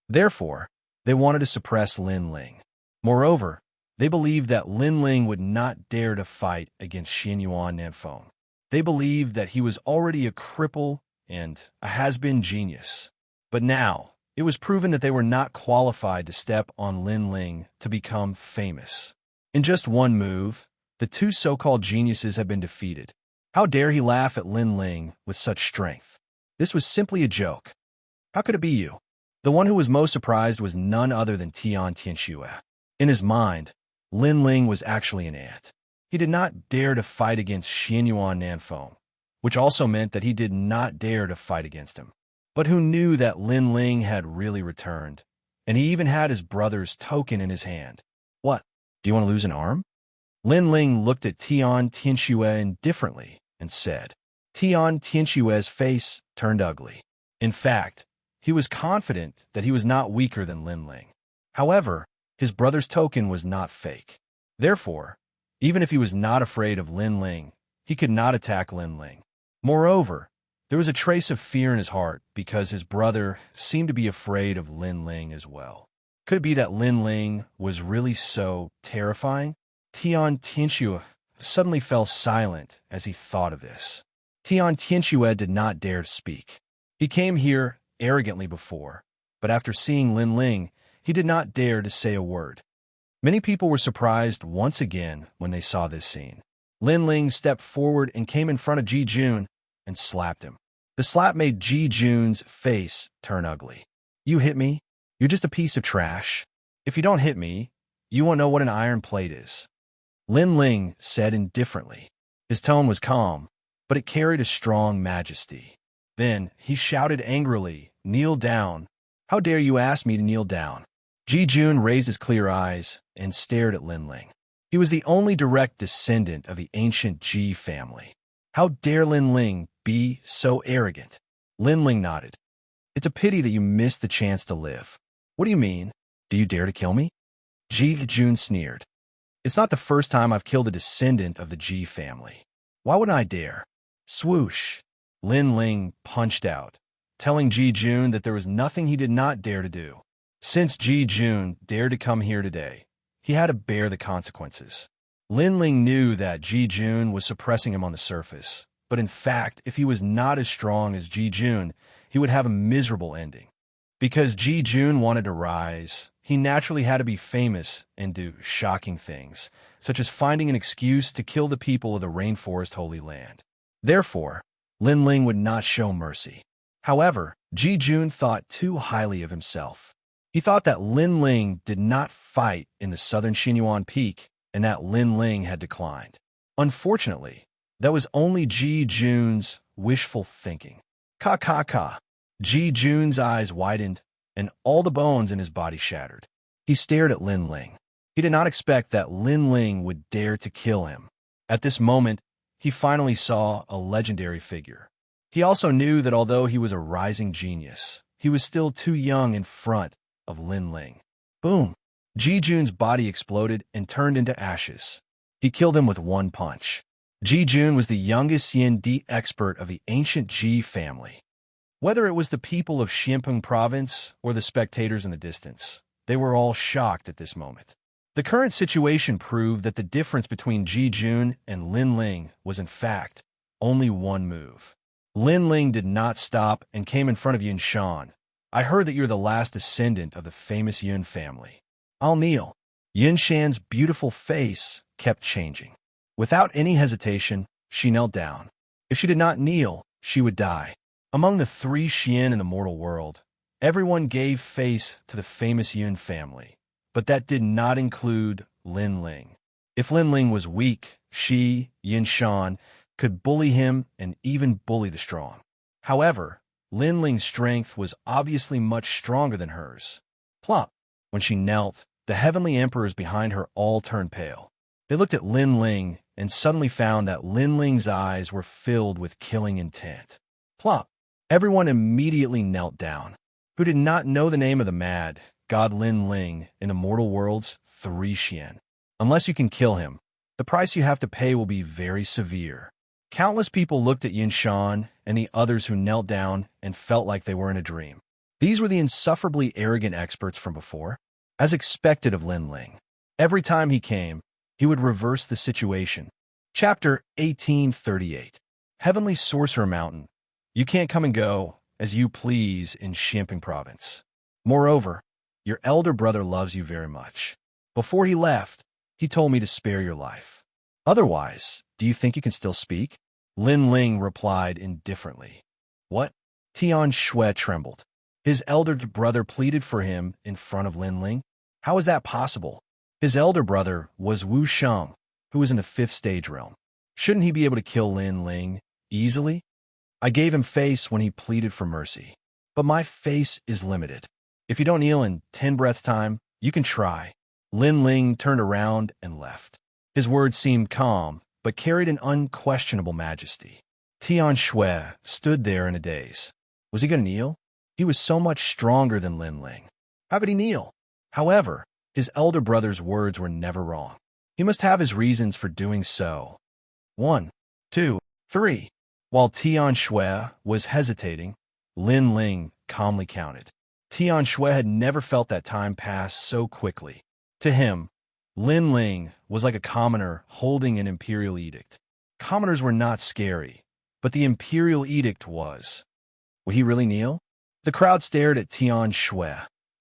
Therefore, they wanted to suppress Lin Ling. Moreover, they believed that Lin Ling would not dare to fight against Xianyuan Nanfeng. They believed that he was already a cripple and a has-been genius. But now, it was proven that they were not qualified to step on Lin Ling to become famous. In just one move, the 2 so-called geniuses had been defeated. How dare he laugh at Lin Ling with such strength? This was simply a joke. How could it be you? The one who was most surprised was none other than Tianxue. In his mind, Lin Ling was actually an ant. He did not dare to fight against Xianyuan Nanfeng, which also meant that he did not dare to fight against him. but who knew that Lin Ling had really returned, and he even had his brother's token in his hand. What? Do you want to lose an arm? Lin Ling looked at Tian Tianxue indifferently and said. Tian Tianxue's face turned ugly. In fact, he was confident that he was not weaker than Lin Ling. However, his brother's token was not fake. Therefore, even if he was not afraid of Lin Ling, he could not attack Lin Ling. Moreover, there was a trace of fear in his heart because his brother seemed to be afraid of Lin Ling as well. Could it be that Lin Ling was really so terrifying? Tian Tianxue suddenly fell silent as he thought of this. Tian Tianxue did not dare to speak. He came here arrogantly before, but after seeing Lin Ling, he did not dare to say a word. Many people were surprised once again when they saw this scene. Lin Ling stepped forward and came in front of Ji Jun and slapped him. The slap made Ji Jun's face turn ugly. You hit me? You're just a piece of trash. If you don't hit me, you won't know what an iron plate is. Lin Ling said indifferently. His tone was calm, but it carried a strong majesty. Then he shouted angrily, "Kneel down. How dare you ask me to kneel down?" Ji Jun raised his clear eyes and stared at Lin Ling. He was the only direct descendant of the ancient Ji family. How dare Lin Ling be so arrogant? Lin Ling nodded. It's a pity that you missed the chance to live. What do you mean? Do you dare to kill me? Ji Jun sneered. It's not the first time I've killed a descendant of the Ji family. Why wouldn't I dare? Swoosh! Lin Ling punched out, telling Ji Jun that there was nothing he did not dare to do. Since Ji Jun dared to come here today, he had to bear the consequences. Lin Ling knew that Ji Jun was suppressing him on the surface, but in fact, if he was not as strong as Ji Jun, he would have a miserable ending. Because Ji Jun wanted to rise, he naturally had to be famous and do shocking things, such as finding an excuse to kill the people of the Rainforest Holy Land. Therefore, Lin Ling would not show mercy. However, Ji Jun thought too highly of himself. He thought that Lin Ling did not fight in the southern Xinyuan Peak and that Lin Ling had declined. Unfortunately, that was only Ji Jun's wishful thinking. Ka. Ji Jun's eyes widened, and all the bones in his body shattered. He stared at Lin Ling. He did not expect that Lin Ling would dare to kill him. At this moment, he finally saw a legendary figure. He also knew that although he was a rising genius, he was still too young in front of Lin Ling. Boom! Ji Jun's body exploded and turned into ashes. He killed him with one punch. Ji Jun was the youngest CND expert of the ancient Ji family. Whether it was the people of Xianpeng province or the spectators in the distance, they were all shocked at this moment. The current situation proved that the difference between Ji Jun and Lin Ling was in fact only one move. Lin Ling did not stop and came in front of Yun Shan. I heard that you're the last descendant of the famous Yun family. I'll kneel. Yun Shan's beautiful face kept changing. Without any hesitation, she knelt down. If she did not kneel, she would die. Among the three Xian in the mortal world, everyone gave face to the famous Yun family, but that did not include Lin Ling. If Lin Ling was weak, she, Yun Shan, could bully him and even bully the strong. However, Lin Ling's strength was obviously much stronger than hers. Plop! When she knelt, the heavenly emperors behind her all turned pale. They looked at Lin Ling and suddenly found that Lin Ling's eyes were filled with killing intent. Plop! Everyone immediately knelt down. Who did not know the name of the mad god Lin Ling in the mortal world's 3 Xian? Unless you can kill him, the price you have to pay will be very severe. Countless people looked at Yun Shan and the others who knelt down and felt like they were in a dream. These were the insufferably arrogant experts from before. As expected of Lin Ling, every time he came, he would reverse the situation. Chapter 1838. Heavenly Sorcerer Mountain. You can't come and go as you please in Xianpeng province. Moreover, your elder brother loves you very much. Before he left, he told me to spare your life. Otherwise, do you think you can still speak? Lin Ling replied indifferently. What? Tian Shui trembled. His elder brother pleaded for him in front of Lin Ling. How is that possible? His elder brother was Wu Sheng, who was in the 5th stage realm. Shouldn't he be able to kill Lin Ling easily? I gave him face when he pleaded for mercy. but my face is limited. If you don't kneel in 10 breaths time, you can try." Lin Ling turned around and left. His words seemed calm, but carried an unquestionable majesty. Tian Shui stood there in a daze. Was he going to kneel? He was so much stronger than Lin Ling. How could he kneel? However, his elder brother's words were never wrong. He must have his reasons for doing so. 1, 2, 3. While Tian Shui was hesitating, Lin Ling calmly counted. Tian Shui had never felt that time pass so quickly. To him, Lin Ling was like a commoner holding an imperial edict. Commoners were not scary, but the imperial edict was. Would he really kneel? The crowd stared at Tian Shui,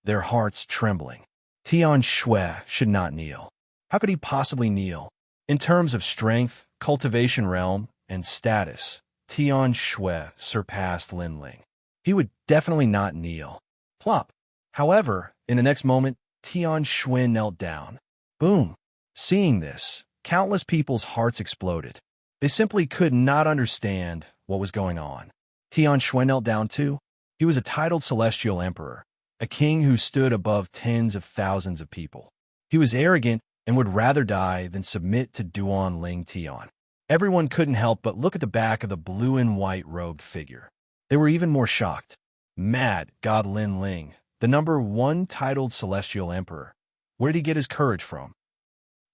their hearts trembling. Tian Shui should not kneel. How could he possibly kneel? In terms of strength, cultivation realm, and status, Tian Shui surpassed Lin Ling. He would definitely not kneel. Plop. However, in the next moment, Tian Shui knelt down. Boom. Seeing this, countless people's hearts exploded. They simply could not understand what was going on. Tian Shui knelt down too. He was a titled celestial emperor, a king who stood above tens of thousands of people. He was arrogant and would rather die than submit to Duan Ling Tian. Everyone couldn't help but look at the back of the blue and white robed figure. They were even more shocked. Mad God Lin Ling, the #1 titled celestial emperor. Where did he get his courage from?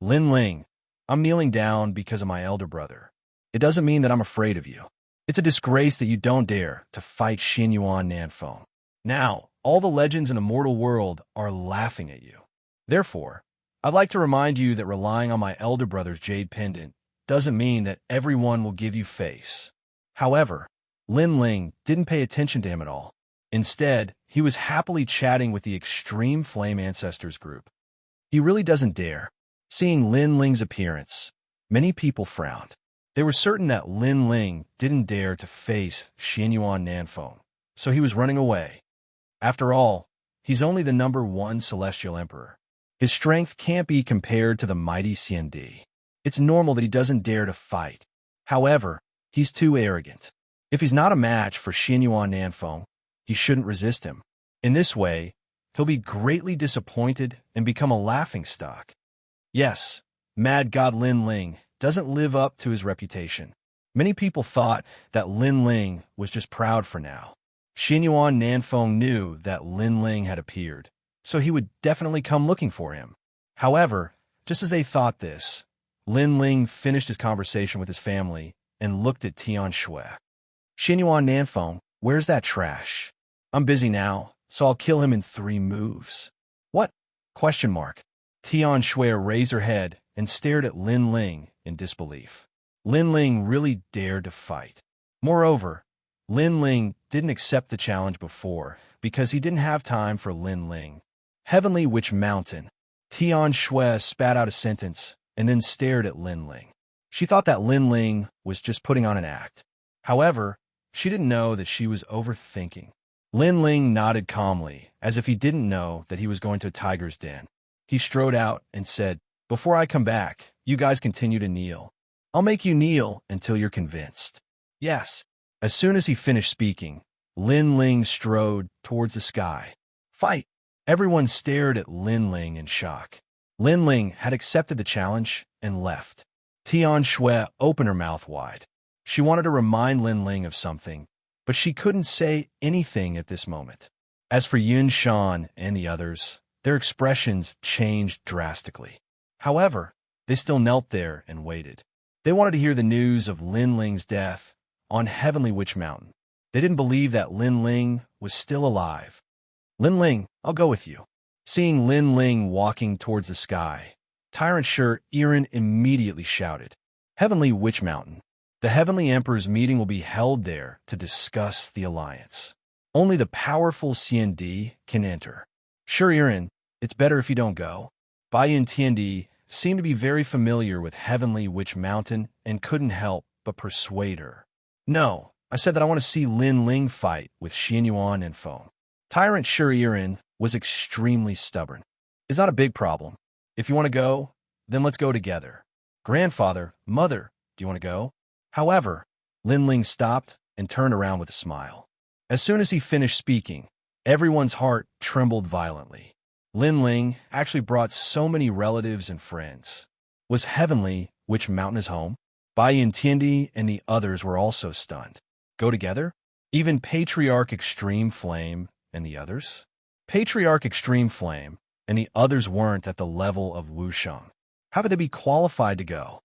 Lin Ling, I'm kneeling down because of my elder brother. It doesn't mean that I'm afraid of you. It's a disgrace that you don't dare to fight Xianyuan Nanfeng. Now, all the legends in the mortal world are laughing at you. Therefore, I'd like to remind you that relying on my elder brother's jade pendant doesn't mean that everyone will give you face. However, Lin Ling didn't pay attention to him at all. Instead, he was happily chatting with the Extreme Flame Ancestors group. He really doesn't dare. Seeing Lin Ling's appearance, many people frowned. They were certain that Lin Ling didn't dare to face Xianyuan Nanfeng, so he was running away. After all, he's only the #1 celestial emperor. His strength can't be compared to the mighty Xiandi. It's normal that he doesn't dare to fight. However, he's too arrogant. If he's not a match for Xianyuan Nanfeng, he shouldn't resist him. In this way, he'll be greatly disappointed and become a laughingstock. Yes, Mad God Lin Ling doesn't live up to his reputation. Many people thought that Lin Ling was just proud for now. Xianyuan Nanfeng knew that Lin Ling had appeared, so he would definitely come looking for him. However, just as they thought this, Lin Ling finished his conversation with his family and looked at Tian Shui. Xianyuan Nanfeng, where's that trash? I'm busy now, so I'll kill him in 3 moves. What? Question mark. Tian Shui raised her head and stared at Lin Ling in disbelief. Lin Ling really dared to fight. Moreover, Lin Ling didn't accept the challenge before because he didn't have time for Lin Ling. Heavenly Witch Mountain. Tian Shui spat out a sentence and then stared at Lin Ling. She thought that Lin Ling was just putting on an act. However, she didn't know that she was overthinking. Lin Ling nodded calmly, as if he didn't know that he was going to a tiger's den. He strode out and said, "Before I come back, you guys continue to kneel. I'll make you kneel until you're convinced." Yes. As soon as he finished speaking, Lin Ling strode towards the sky. Fight! Everyone stared at Lin Ling in shock. Lin Ling had accepted the challenge and left. Tian Shui opened her mouth wide. She wanted to remind Lin Ling of something, but she couldn't say anything at this moment. As for Yun Shan and the others, their expressions changed drastically. However, they still knelt there and waited. They wanted to hear the news of Lin Ling's death on Heavenly Witch Mountain. They didn't believe that Lin Ling was still alive. "Lin Ling, I'll go with you." Seeing Lin Ling walking towards the sky, Tyrant Sher Irin immediately shouted, "Heavenly Witch Mountain. The Heavenly Emperor's meeting will be held there to discuss the alliance. Only the powerful Xiandi can enter. Sure, Irin, it's better if you don't go." Baiyan Tiandi seemed to be very familiar with Heavenly Witch Mountain and couldn't help but persuade her. "No, I said that I want to see Lin Ling fight with Xianyuan and Feng." Tyrant Sher Irin was extremely stubborn. "It's not a big problem. If you want to go, then let's go together. Grandfather, mother, do you want to go?" However, Lin Ling stopped and turned around with a smile. As soon as he finished speaking, everyone's heart trembled violently. Lin Ling actually brought so many relatives and friends. Was Heavenly Witch Mountain his home? Bai Yintiendi and the others were also stunned. Go together? Even Patriarch Extreme Flame and the others? Patriarch Extreme Flame and the others weren't at the level of Wuxiang. How could they be qualified to go?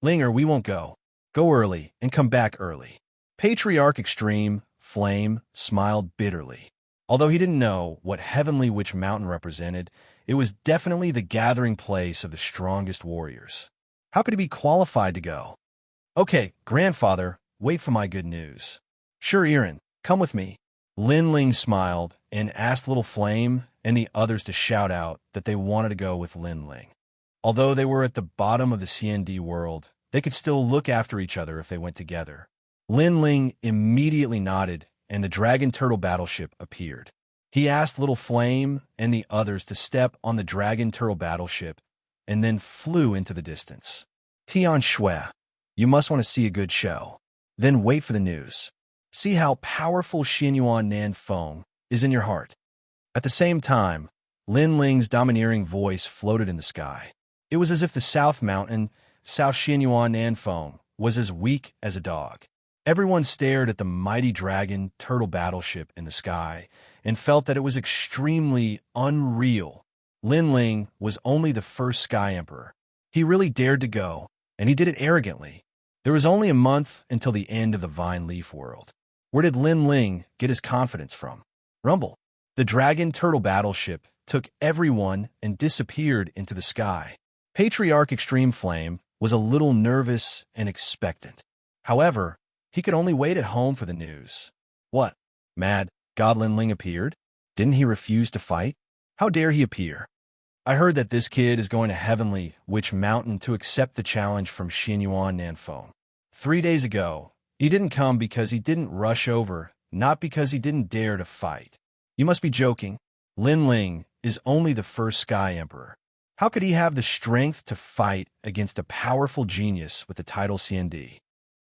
Linger, we won't go. Go early and come back early. Patriarch Extreme Flame smiled bitterly. Although he didn't know what Heavenly Witch Mountain represented, it was definitely the gathering place of the strongest warriors. How could he be qualified to go? Okay, grandfather, wait for my good news. Sure, Irin, come with me. Lin Ling smiled and asked Little Flame and the others to shout out that they wanted to go with Lin Ling. Although they were at the bottom of the CND world, they could still look after each other if they went together. Lin Ling immediately nodded, and the Dragon Turtle battleship appeared. He asked Little Flame and the others to step on the Dragon Turtle battleship and then flew into the distance. Tian Shui, you must want to see a good show. Then wait for the news. See how powerful Xianyuan Nan Feng is in your heart. At the same time, Lin Ling's domineering voice floated in the sky. It was as if the South Mountain, South Xianyuan Nan Feng, was as weak as a dog. Everyone stared at the mighty Dragon Turtle battleship in the sky and felt that it was extremely unreal. Lin Ling was only the first Sky Emperor. He really dared to go, and he did it arrogantly. There was only a month until the end of the Vine Leaf world. Where did Lin Ling get his confidence from? Rumble. The Dragon Turtle battleship took everyone and disappeared into the sky. Patriarch Extreme Flame was a little nervous and expectant. However, he could only wait at home for the news. What? Mad God Lin Ling appeared? Didn't he refuse to fight? How dare he appear? I heard that this kid is going to Heavenly Witch Mountain to accept the challenge from Xianyuan Nanfeng. 3 days ago, he didn't come because he didn't rush over, not because he didn't dare to fight. You must be joking. Lin Ling is only the first Sky Emperor. How could he have the strength to fight against a powerful genius with the title CND?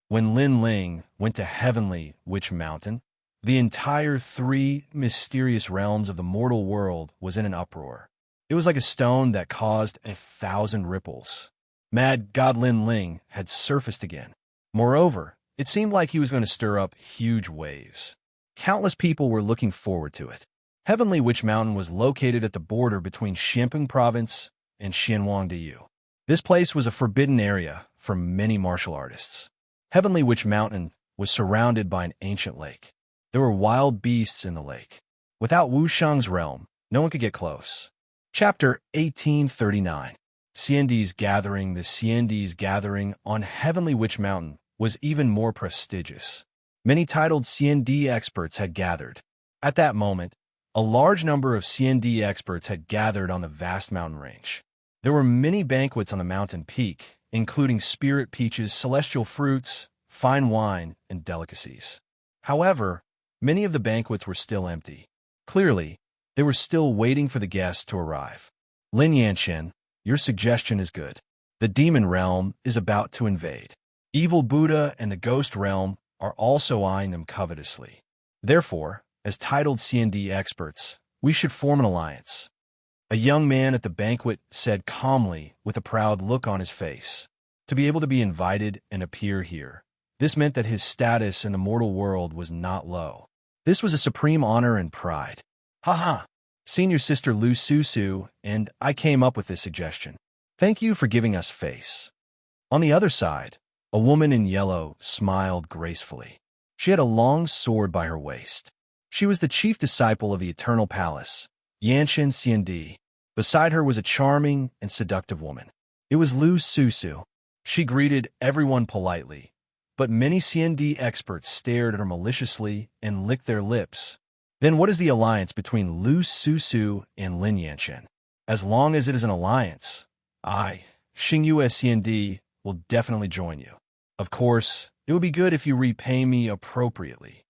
When Lin Ling went to Heavenly Witch Mountain, the entire 3 mysterious realms of the mortal world was in an uproar. It was like a stone that caused 1,000 ripples. Mad God Lin Ling had surfaced again. Moreover, it seemed like he was going to stir up huge waves. Countless people were looking forward to it. Heavenly Witch Mountain was located at the border between Xianpeng Province and Xianwangdiyu. This place was a forbidden area for many martial artists. Heavenly Witch Mountain was surrounded by an ancient lake. There were wild beasts in the lake. Without Wuxiang's realm, no one could get close. Chapter 1839. CND's Gathering. The CND's Gathering on Heavenly Witch Mountain was even more prestigious. Many titled CND experts had gathered. At that moment, a large number of CND experts had gathered on the vast mountain range. There were many banquets on the mountain peak, including spirit peaches, celestial fruits, fine wine, and delicacies. However, many of the banquets were still empty. Clearly, they were still waiting for the guests to arrive. Lin Yanxian, your suggestion is good. The demon realm is about to invade. Evil Buddha and the ghost realm are also eyeing them covetously. Therefore, as titled CND experts, we should form an alliance. A young man at the banquet said calmly with a proud look on his face. To be able to be invited and appear here, this meant that his status in the mortal world was not low. This was a supreme honor and pride. Haha, senior sister Lu Susu and I came up with this suggestion. Thank you for giving us face. On the other side, a woman in yellow smiled gracefully. She had a long sword by her waist. She was the chief disciple of the Eternal Palace, Yanxian CND. Beside her was a charming and seductive woman. It was Lu Susu. She greeted everyone politely, but many CND experts stared at her maliciously and licked their lips. Then what is the alliance between Lu Susu and Lin Yanxian? As long as it is an alliance, I, Xingyu CND, will definitely join you. Of course, it would be good if you repay me appropriately.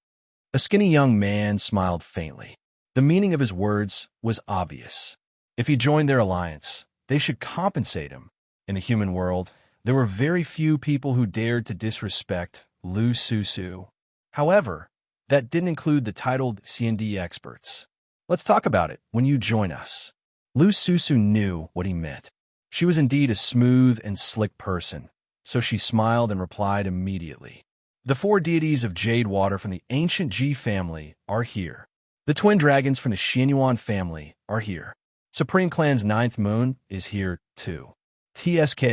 A skinny young man smiled faintly. The meaning of his words was obvious. If he joined their alliance, they should compensate him. In the human world, there were very few people who dared to disrespect Lu Susu. However, that didn't include the titled C&D experts. Let's talk about it when you join us. Lu Susu knew what he meant. She was indeed a smooth and slick person, so she smiled and replied immediately. The 4 deities of Jade Water from the ancient Ji family are here. The twin dragons from the Xianyuan family are here. Supreme Clan's 9th moon is here too. TSK.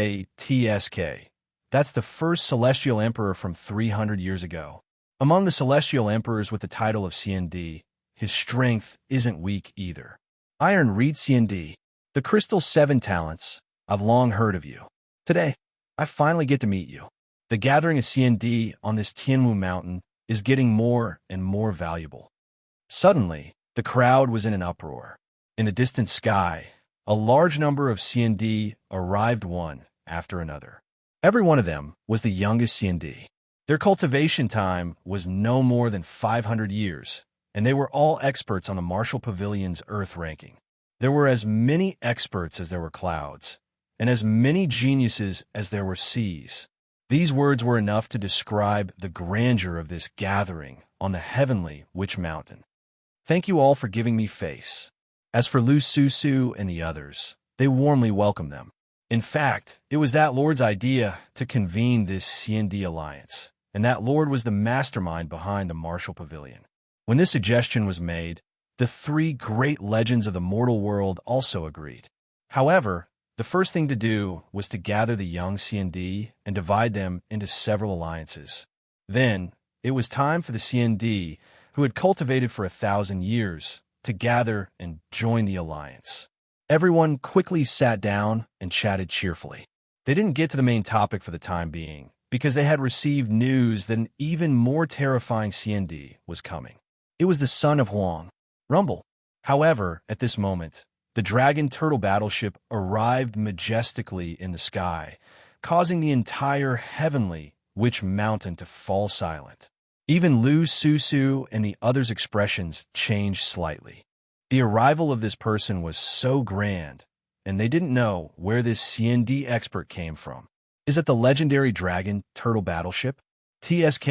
That's the first celestial emperor from 300 years ago. Among the celestial emperors with the title of CND, his strength isn't weak either. Iron Reed CND, the Crystal 7 talents. I've long heard of you. Today, I finally get to meet you. The gathering of CND on this Tianwu mountain is getting more and more valuable. Suddenly, the crowd was in an uproar. In the distant sky, a large number of CND arrived one after another. Every one of them was the youngest CND. Their cultivation time was no more than 500 years, and they were all experts on the Martial Pavilion's Earth ranking. There were as many experts as there were clouds, and as many geniuses as there were seas. These words were enough to describe the grandeur of this gathering on the heavenly Witch Mountain. Thank you all for giving me face. As for Lu Susu and the others, they warmly welcomed them. In fact, it was that lord's idea to convene this CND alliance, and that lord was the mastermind behind the Martial Pavilion. When this suggestion was made, the 3 great legends of the mortal world also agreed. However, the first thing to do was to gather the young CND and divide them into several alliances. Then, it was time for the CND, who had cultivated for 1,000 years, to gather and join the alliance. Everyone quickly sat down and chatted cheerfully. They didn't get to the main topic for the time being, because they had received news that an even more terrifying CND was coming. It was the son of Huang, Rumble. However, at this moment, the Dragon Turtle battleship arrived majestically in the sky, causing the entire heavenly Witch Mountain to fall silent. Even Lu Susu and the others' expressions changed slightly. The arrival of this person was so grand, and they didn't know where this CND expert came from. Is it the legendary Dragon Turtle battleship? TSK.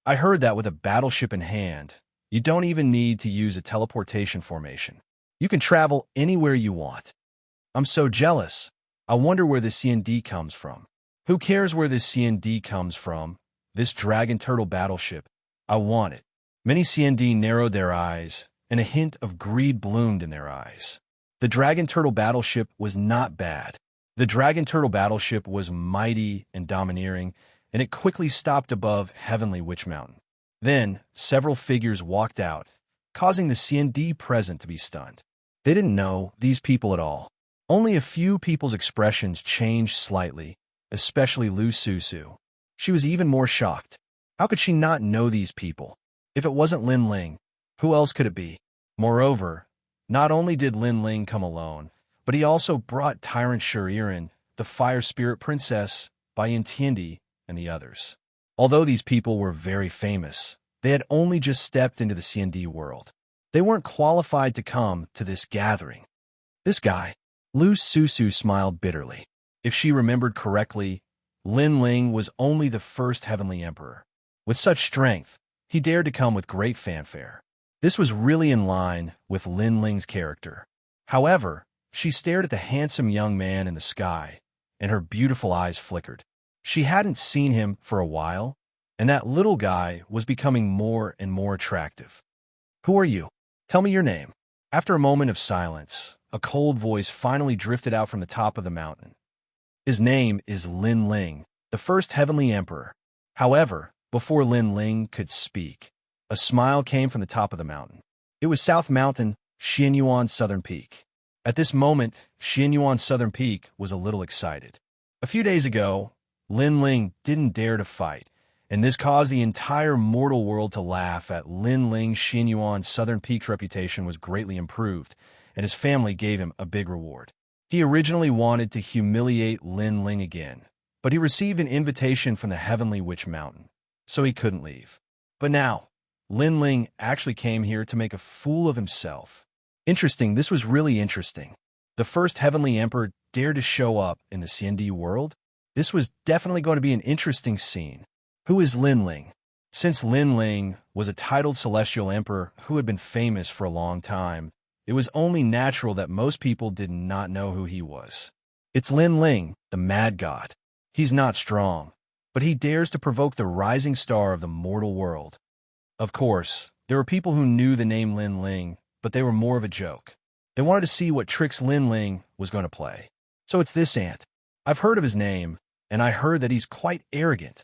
I heard that with a battleship in hand, you don't even need to use a teleportation formation. You can travel anywhere you want. I'm so jealous. I wonder where this CND comes from. Who cares where this CND comes from? This Dragon Turtle battleship. I want it. Many CND narrowed their eyes, and a hint of greed bloomed in their eyes. The Dragon Turtle battleship was not bad. The Dragon Turtle battleship was mighty and domineering, and it quickly stopped above Heavenly Witch Mountain. Then, several figures walked out, causing the CND present to be stunned. They didn't know these people at all. Only a few people's expressions changed slightly, especially Lu Susu. She was even more shocked. How could she not know these people? If it wasn't Lin Ling, who else could it be? Moreover, not only did Lin Ling come alone, but he also brought Tyrant Shuriren, the Fire Spirit Princess, Bai Yintiendi, and the others. Although these people were very famous, they had only just stepped into the CND world. They weren't qualified to come to this gathering. This guy, Lu Susu smiled bitterly. If she remembered correctly, Lin Ling was only the first Heavenly Emperor. With such strength, he dared to come with great fanfare. This was really in line with Lin Ling's character. However, she stared at the handsome young man in the sky, and her beautiful eyes flickered. She hadn't seen him for a while, and that little guy was becoming more and more attractive. Who are you? Tell me your name. After a moment of silence, a cold voice finally drifted out from the top of the mountain. His name is Lin Ling, the first Heavenly Emperor. However, before Lin Ling could speak, a smile came from the top of the mountain. It was South Mountain, Xianyuan's southern peak. At this moment, Xianyuan's southern peak was a little excited. A few days ago, Lin Ling didn't dare to fight, and this caused the entire mortal world to laugh at Lin Ling. Xianyuan's southern peak's reputation was greatly improved, and his family gave him a big reward. He originally wanted to humiliate Lin Ling again, but he received an invitation from the Heavenly Witch Mountain, so he couldn't leave. But now, Lin Ling actually came here to make a fool of himself. Interesting, this was really interesting. The first Heavenly Emperor dared to show up in the CND world? This was definitely going to be an interesting scene. Who is Lin Ling? Since Lin Ling was a titled celestial emperor who had been famous for a long time, it was only natural that most people did not know who he was. It's Lin Ling, the mad god. He's not strong, but he dares to provoke the rising star of the mortal world. Of course, there were people who knew the name Lin Ling, but they were more of a joke. They wanted to see what tricks Lin Ling was going to play. So it's this ant. I've heard of his name, and I heard that he's quite arrogant.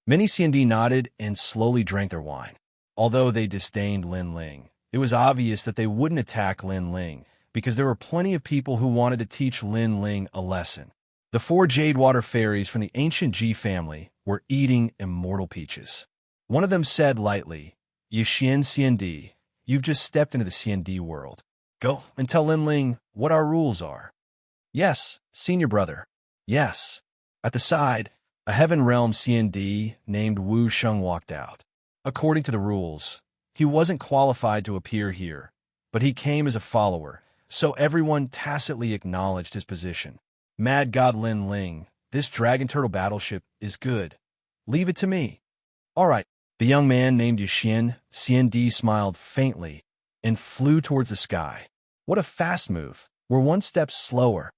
Many CND nodded and slowly drank their wine. Although they disdained Lin Ling, it was obvious that they wouldn't attack Lin Ling, because there were plenty of people who wanted to teach Lin Ling a lesson. The 4 Jadewater fairies from the ancient Ji family were eating immortal peaches. One of them said lightly, "Yixian CND, you've just stepped into the CND world. Go and tell Lin Ling what our rules are." "Yes, senior brother. Yes." At the side, a Heaven Realm CND named Wu Sheng walked out. According to the rules, he wasn't qualified to appear here, but he came as a follower, so everyone tacitly acknowledged his position. "Mad God Lin Ling, this Dragon Turtle battleship is good. Leave it to me." "All right." The young man named Yuxian CND smiled faintly and flew towards the sky. What a fast move. We're one step slower.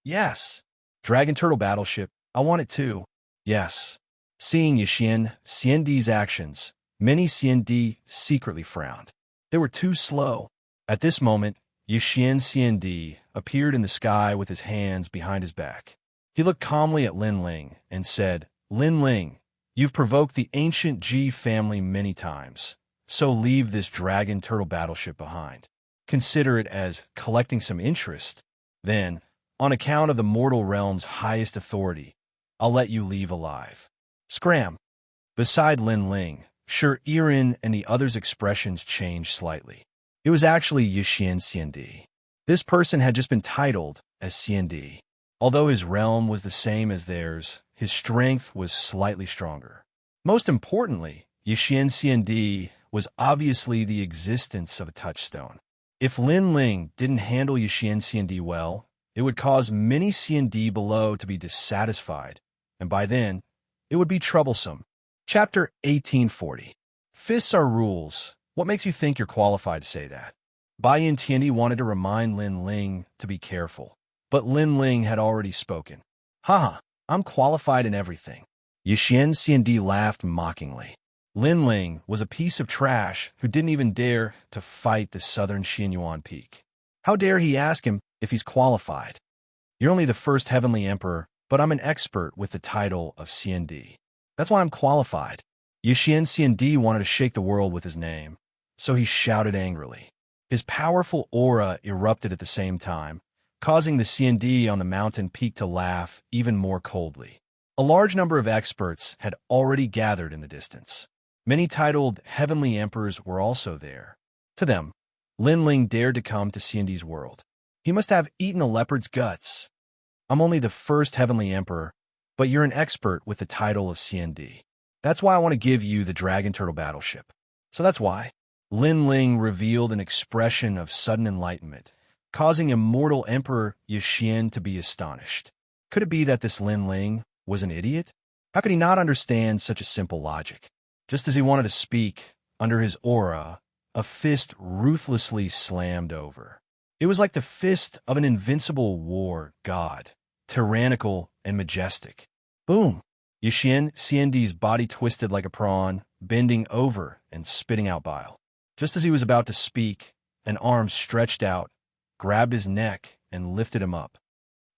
"Yes." "Dragon Turtle battleship, I want it too." "Yes." Seeing Yuxian CND's actions, many CND secretly frowned. They were too slow. At this moment, Yuxian CND appeared in the sky with his hands behind his back. He looked calmly at Lin Ling and said, "Lin Ling, you've provoked the ancient Ji family many times, so leave this Dragon Turtle battleship behind. Consider it as collecting some interest. Then, on account of the mortal realm's highest authority, I'll let you leave alive." Scram. Beside Lin Ling, Sure Irin and the others' expressions changed slightly. It was actually Yuxian CND. This person had just been titled as CND. Although his realm was the same as theirs, his strength was slightly stronger. Most importantly, Yuxian CND was obviously the existence of a touchstone. If Lin Ling didn't handle Yuxian CND well, it would cause many CND below to be dissatisfied, and by then, it would be troublesome. Chapter 1840. Fists are rules. What makes you think you're qualified to say that? Bai Yin Tiandi wanted to remind Lin Ling to be careful, but Lin Ling had already spoken. "Haha, I'm qualified in everything." Yuxian CND laughed mockingly. Lin Ling was a piece of trash who didn't even dare to fight the southern Xianyuan peak. How dare he ask him if he's qualified? "You're only the first heavenly emperor, but I'm an expert with the title of CND. That's why I'm qualified." Yuxian CND wanted to shake the world with his name, so he shouted angrily. His powerful aura erupted at the same time, causing the CND on the mountain peak to laugh even more coldly. A large number of experts had already gathered in the distance. Many titled heavenly emperors were also there. To them, Lin Ling dared to come to CND's world. He must have eaten a leopard's guts. "I'm only the first heavenly emperor, but you're an expert with the title of CND. That's why I want to give you the Dragon Turtle battleship." So that's why. Lin Ling revealed an expression of sudden enlightenment, causing Immortal Emperor Yuxian to be astonished. Could it be that this Lin Ling was an idiot? How could he not understand such a simple logic? Just as he wanted to speak, under his aura, a fist ruthlessly slammed over. It was like the fist of an invincible war god, tyrannical and majestic. Boom! Yuxian CND's body twisted like a prawn, bending over and spitting out bile. Just as he was about to speak, an arm stretched out, grabbed his neck, and lifted him up.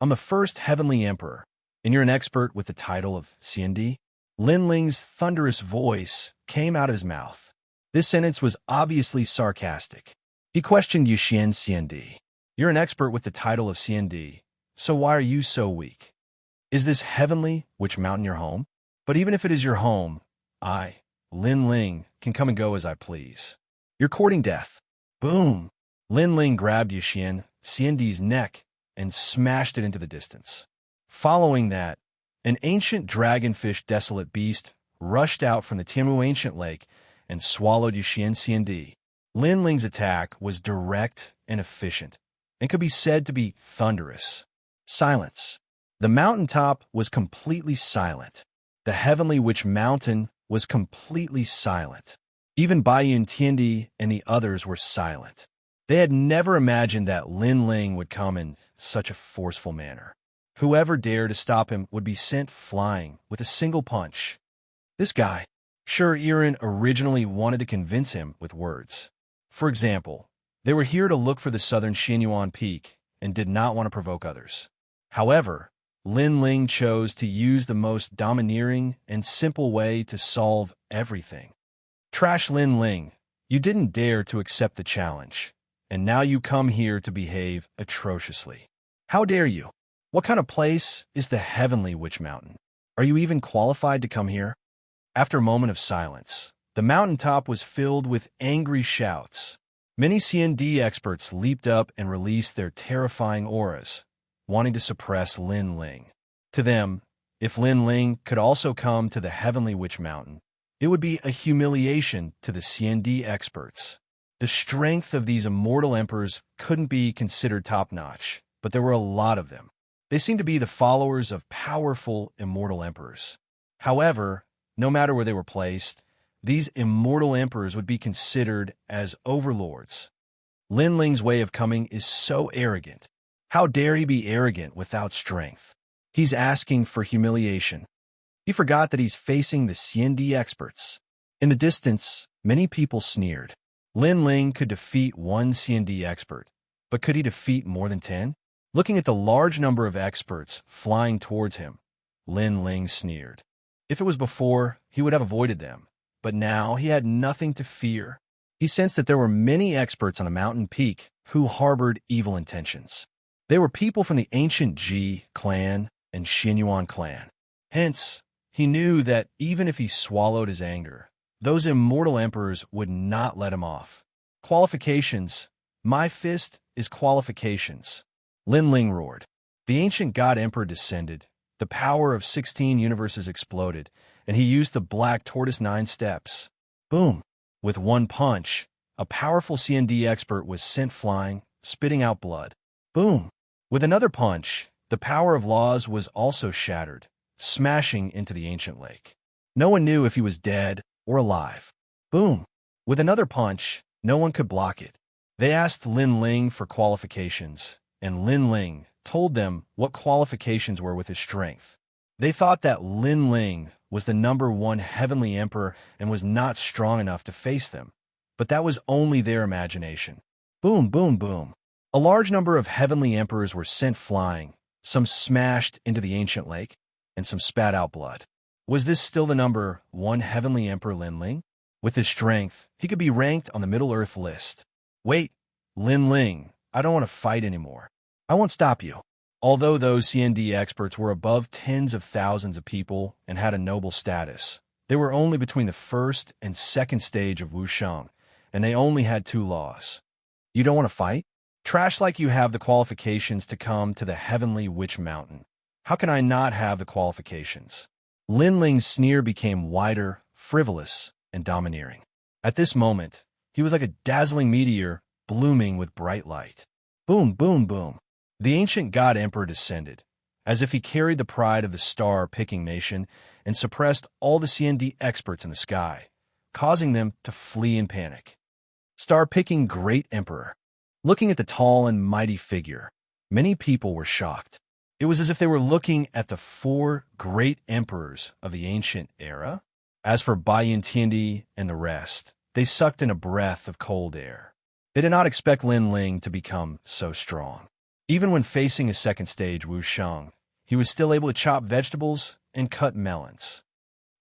"I'm the first heavenly emperor, and you're an expert with the title of CND?" Lin Ling's thunderous voice came out of his mouth. This sentence was obviously sarcastic. He questioned Yuxian CND. "You're an expert with the title of CND, so why are you so weak? Is this heavenly, which mountain your home? But even if it is your home, I, Lin Ling, can come and go as I please. You're courting death." Boom! Lin Ling grabbed Yuxian CND's neck and smashed it into the distance. Following that, an ancient dragonfish desolate beast rushed out from the Tianmu ancient lake and swallowed Yuxian CND. Lin Ling's attack was direct and efficient, and could be said to be thunderous. Silence. The mountaintop was completely silent. The heavenly witch mountain was completely silent. Even Bai Yuntiandi and the others were silent. They had never imagined that Lin Ling would come in such a forceful manner. Whoever dared to stop him would be sent flying with a single punch. This guy. Sure, Iran originally wanted to convince him with words. For example, they were here to look for the southern Xianyuan peak and did not want to provoke others. However, Lin Ling chose to use the most domineering and simple way to solve everything. Trash Lin Ling, you didn't dare to accept the challenge, and now you come here to behave atrociously. How dare you? What kind of place is the Heavenly Witch Mountain? Are you even qualified to come here? After a moment of silence, the mountaintop was filled with angry shouts. Many CND experts leaped up and released their terrifying auras, wanting to suppress Lin Ling. To them, if Lin Ling could also come to the Heavenly Witch Mountain, it would be a humiliation to the CND experts. The strength of these immortal emperors couldn't be considered top-notch, but there were a lot of them. They seemed to be the followers of powerful immortal emperors. However, no matter where they were placed, these immortal emperors would be considered as overlords. Lin Ling's way of coming is so arrogant. How dare he be arrogant without strength? He's asking for humiliation. He forgot that he's facing the CND experts. In the distance, many people sneered. Lin Ling could defeat one CND expert, but could he defeat more than 10? Looking at the large number of experts flying towards him, Lin Ling sneered. If it was before, he would have avoided them, but now he had nothing to fear. He sensed that there were many experts on a mountain peak who harbored evil intentions. They were people from the ancient Ji clan and Xianyuan clan. Hence, he knew that even if he swallowed his anger, those immortal emperors would not let him off. Qualifications. My fist is qualifications. Lin Ling roared. The ancient god emperor descended. The power of 16 universes exploded, and he used the black tortoise 9 steps. Boom! With one punch, a powerful CND expert was sent flying, spitting out blood. Boom! With another punch, the power of laws was also shattered, smashing into the ancient lake. No one knew if he was dead or alive. Boom! With another punch, no one could block it. They asked Lin Ling for qualifications, and Lin Ling told them what qualifications were with his strength. They thought that Lin Ling was the #1 heavenly emperor and was not strong enough to face them, but that was only their imagination. Boom, boom, boom. A large number of heavenly emperors were sent flying, some smashed into the ancient lake, and some spat out blood. Was this still the #1 heavenly emperor Lin Ling? With his strength, he could be ranked on the Middle-earth list. Wait, Lin Ling, I don't want to fight anymore. I won't stop you. Although those CND experts were above tens of thousands of people and had a noble status, they were only between the first and second stage of Wuxia, and they only had 2 laws. You don't want to fight? Trash like you have the qualifications to come to the Heavenly Witch Mountain. How can I not have the qualifications? Lin Ling's sneer became wider, frivolous, and domineering. At this moment, he was like a dazzling meteor blooming with bright light. Boom, boom, boom. The ancient god emperor descended, as if he carried the pride of the star-picking nation and suppressed all the CND experts in the sky, causing them to flee in panic. Star-picking great emperor. Looking at the tall and mighty figure, many people were shocked. It was as if they were looking at the 4 great emperors of the ancient era. As for Bai Yuntiandi and the rest, they sucked in a breath of cold air. They did not expect Lin Ling to become so strong. Even when facing a second stage Wuxia, he was still able to chop vegetables and cut melons.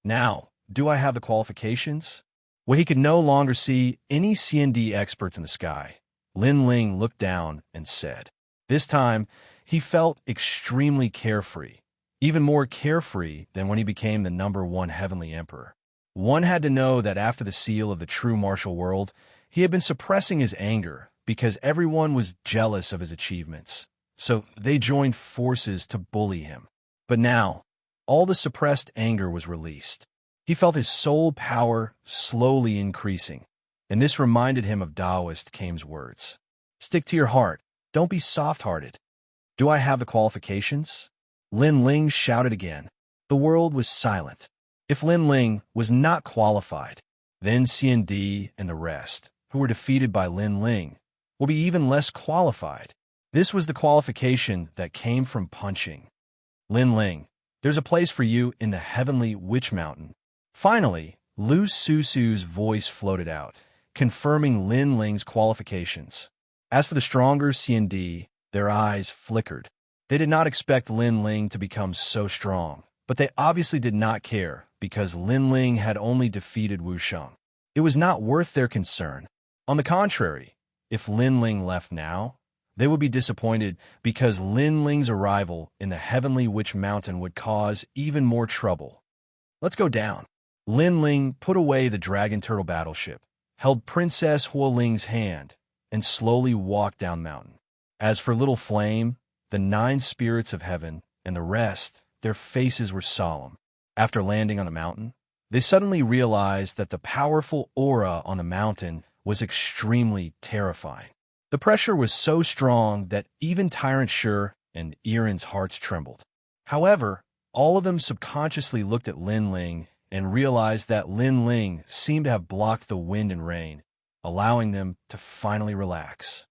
Now, do I have the qualifications? When he could no longer see any CND experts in the sky, Lin Ling looked down and said, this time, he felt extremely carefree, even more carefree than when he became the #1 heavenly emperor. One had to know that after the seal of the true martial world, he had been suppressing his anger because everyone was jealous of his achievements, so they joined forces to bully him. But now, all the suppressed anger was released. He felt his soul power slowly increasing, and this reminded him of Taoist Kame's words. Stick to your heart, don't be soft-hearted. Do I have the qualifications? Lin Ling shouted again. The world was silent. If Lin Ling was not qualified, then CND and the rest, who were defeated by Lin Ling, will be even less qualified. This was the qualification that came from punching. Lin Ling, there's a place for you in the heavenly witch mountain. Finally, Lu Susu's voice floated out, confirming Lin Ling's qualifications. As for the stronger CND, their eyes flickered. They did not expect Lin Ling to become so strong, but they obviously did not care because Lin Ling had only defeated Wu Sheng. It was not worth their concern. On the contrary, if Lin Ling left now, they would be disappointed because Lin Ling's arrival in the Heavenly Witch Mountain would cause even more trouble. Let's go down. Lin Ling put away the dragon turtle battleship, held Princess Huoling's hand, and slowly walked down mountain. As for Little Flame, the 9 spirits of heaven, and the rest, their faces were solemn. After landing on the mountain, they suddenly realized that the powerful aura on the mountain was extremely terrifying. The pressure was so strong that even Tyrant Sure and Iren's hearts trembled. However, all of them subconsciously looked at Lin Ling and realized that Lin Ling seemed to have blocked the wind and rain, allowing them to finally relax.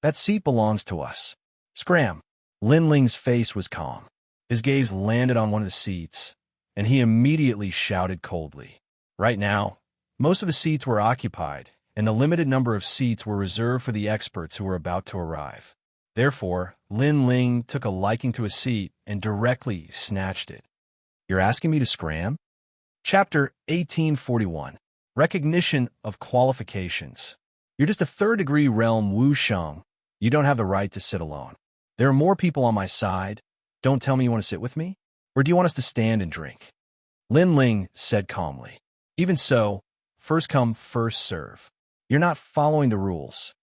That seat belongs to us. Scram. Lin Ling's face was calm. His gaze landed on one of the seats, and he immediately shouted coldly. Right now, most of the seats were occupied, and the limited number of seats were reserved for the experts who were about to arrive. Therefore, Lin Ling took a liking to a seat and directly snatched it. You're asking me to scram? Chapter 1841. Recognition of Qualifications. You're just a third-degree realm Wu Sheng. You don't have the right to sit alone. There are more people on my side. Don't tell me you want to sit with me? Or do you want us to stand and drink? Lin Ling said calmly. Even so, first come, first serve. You're not following the rules.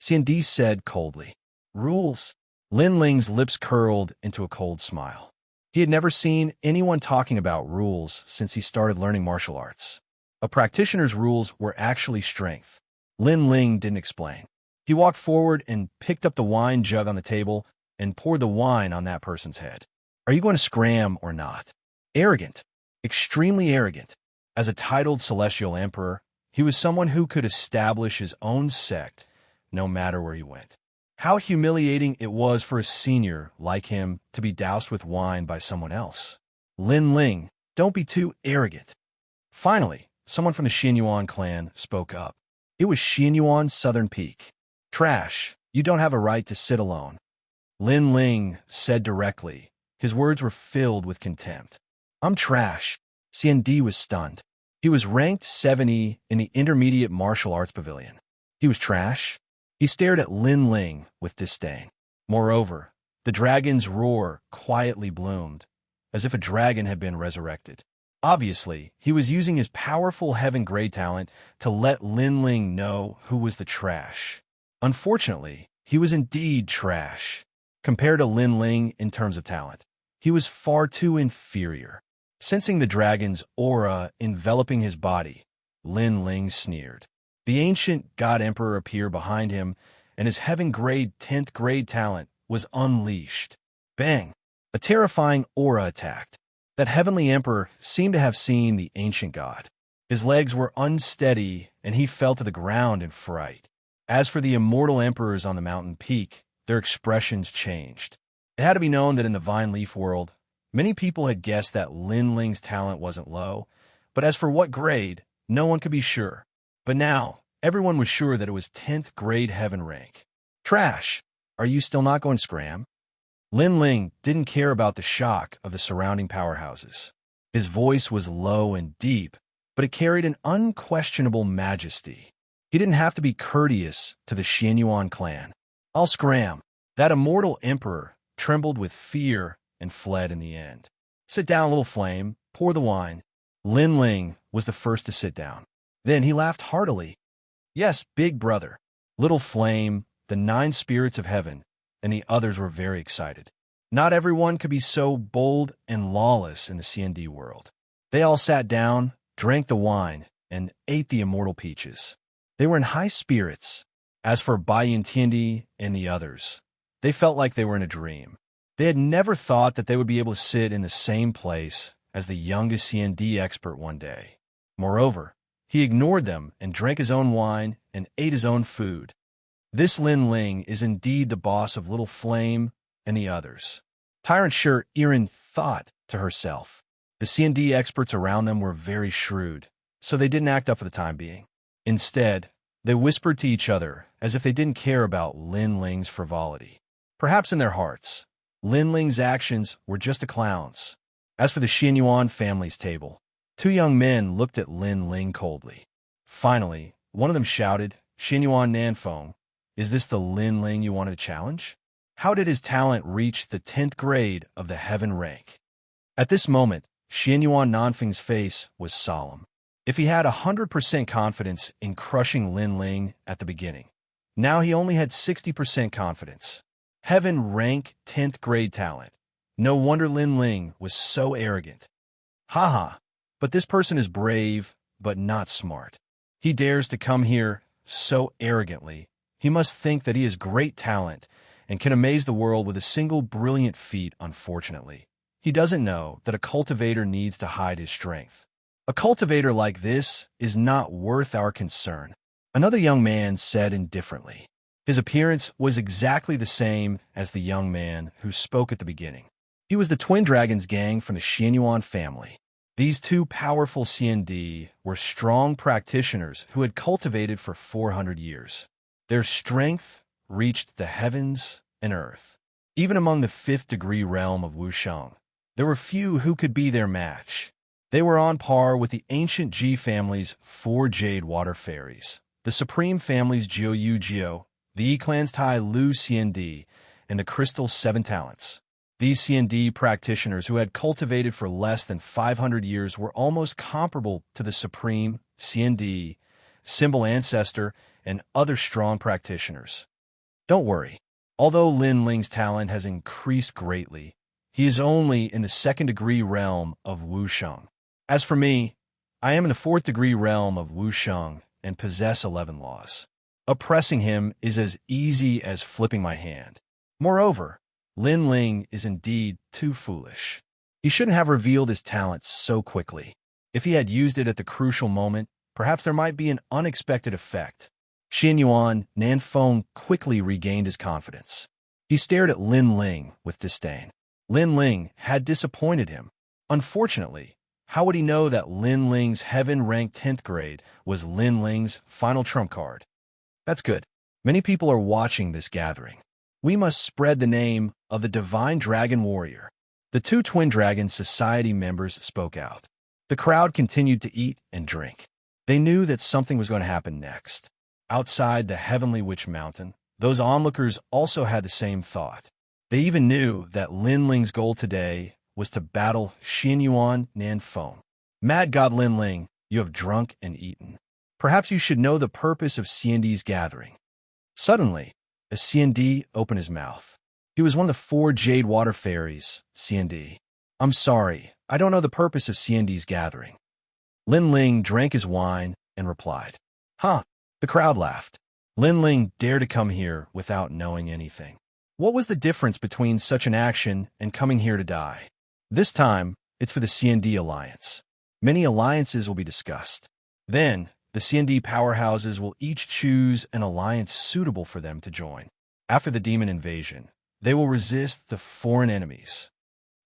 Xiandi said coldly. Rules? Lin Ling's lips curled into a cold smile. He had never seen anyone talking about rules since he started learning martial arts. A practitioner's rules were actually strength. Lin Ling didn't explain. He walked forward and picked up the wine jug on the table and poured the wine on that person's head. Are you going to scram or not? Arrogant. Extremely arrogant. As a titled celestial emperor, he was someone who could establish his own sect no matter where he went. How humiliating it was for a senior like him to be doused with wine by someone else. Lin Ling, don't be too arrogant. Finally, someone from the Xianyuan clan spoke up. It was Xianyuan's southern peak. Trash, you don't have a right to sit alone. Lin Ling said directly. His words were filled with contempt. I'm trash. Xiandi was stunned. He was ranked 70 in the Intermediate Martial Arts Pavilion. He was trash? He stared at Lin Ling with disdain. Moreover, the dragon's roar quietly bloomed, as if a dragon had been resurrected. Obviously, he was using his powerful Heaven Grade talent to let Lin Ling know who was the trash. Unfortunately, he was indeed trash. Compared to Lin Ling in terms of talent, he was far too inferior. Sensing the dragon's aura enveloping his body, Lin Ling sneered. The ancient God Emperor appeared behind him, and his Heaven Grade 10th grade talent was unleashed. Bang! A terrifying aura attacked. That Heavenly Emperor seemed to have seen the ancient god. His legs were unsteady, and he fell to the ground in fright. As for the immortal emperors on the mountain peak, their expressions changed. It had to be known that in the Vine Leaf world, many people had guessed that Lin Ling's talent wasn't low, but as for what grade, no one could be sure. But now, everyone was sure that it was 10th grade heaven rank. Trash! Are you still not going scram? Lin Ling didn't care about the shock of the surrounding powerhouses. His voice was low and deep, but it carried an unquestionable majesty. He didn't have to be courteous to the Xianyuan clan. I'll scram. That immortal emperor trembled with fear and fled in the end. Sit down, Little Flame. Pour the wine. Lin Ling was the first to sit down. Then he laughed heartily. Yes, big brother. Little Flame, the 9 spirits of heaven, and the others were very excited. Not everyone could be so bold and lawless in the CND world. They all sat down, drank the wine, and ate the immortal peaches. They were in high spirits. As for Bai Yintiendi and the others, they felt like they were in a dream. They had never thought that they would be able to sit in the same place as the youngest C&D expert one day. Moreover, he ignored them and drank his own wine and ate his own food. This Lin Ling is indeed the boss of Little Flame and the others. Tyrant Sure Erin thought to herself. The C&D experts around them were very shrewd, so they didn't act up for the time being. Instead, they whispered to each other as if they didn't care about Lin Ling's frivolity. Perhaps in their hearts, Lin Ling's actions were just a clown's. As for the Xianyuan family's table, two young men looked at Lin Ling coldly. Finally, one of them shouted, "Xianyuan Nanfeng, is this the Lin Ling you wanted to challenge? How did his talent reach the 10th grade of the heaven rank?" At this moment, Xianyuan Nanfeng's face was solemn. If he had 100% confidence in crushing Lin Ling at the beginning, now he only had 60% confidence. Heaven rank 10th grade talent. No wonder Lin Ling was so arrogant. Haha, but this person is brave, but not smart. He dares to come here so arrogantly. He must think that he has great talent and can amaze the world with a single brilliant feat. Unfortunately, he doesn't know that a cultivator needs to hide his strength. A cultivator like this is not worth our concern, another young man said indifferently. His appearance was exactly the same as the young man who spoke at the beginning. He was the Twin Dragons gang from the Xianyuan family. These two powerful C&D were strong practitioners who had cultivated for 400 years. Their strength reached the heavens and earth. Even among the 5th degree realm of Wuxia, there were few who could be their match. They were on par with the ancient Ji family's 4 Jade Water Fairies, the Supreme family's Jiu Yu Jiu, the E-Clan's Tai Lu C&D, and the Crystal 7 Talents. These C&D practitioners who had cultivated for less than 500 years were almost comparable to the Supreme, C&D, Symbol Ancestor, and other strong practitioners. Don't worry. Although Lin Ling's talent has increased greatly, he is only in the 2nd degree realm of Wuxiang. As for me, I am in the 4th degree realm of Wuxiang and possess 11 laws. Oppressing him is as easy as flipping my hand. Moreover, Lin Ling is indeed too foolish. He shouldn't have revealed his talent so quickly. If he had used it at the crucial moment, perhaps there might be an unexpected effect. Xianyuan Nanfeng quickly regained his confidence. He stared at Lin Ling with disdain. Lin Ling had disappointed him. Unfortunately, how would he know that Lin Ling's heaven-ranked 10th grade was Lin Ling's final trump card? That's good. Many people are watching this gathering. We must spread the name of the Divine Dragon Warrior. The two Twin Dragon Society members spoke out. The crowd continued to eat and drink. They knew that something was going to happen next. Outside the Heavenly Witch Mountain, those onlookers also had the same thought. They even knew that Lin Ling's goal today was to battle Xianyuan Nanfeng. Mad God Lin Ling, you have drunk and eaten. Perhaps you should know the purpose of C&D's gathering. Suddenly, a C&D opened his mouth. He was one of the 4 Jade Water Fairies, C&D. I'm sorry, I don't know the purpose of C&D's gathering. Lin Ling drank his wine and replied. Huh, the crowd laughed. Lin Ling dared to come here without knowing anything. What was the difference between such an action and coming here to die? This time, it's for the C&D Alliance. Many alliances will be discussed. Then, the C&D powerhouses will each choose an alliance suitable for them to join. After the demon invasion, they will resist the foreign enemies.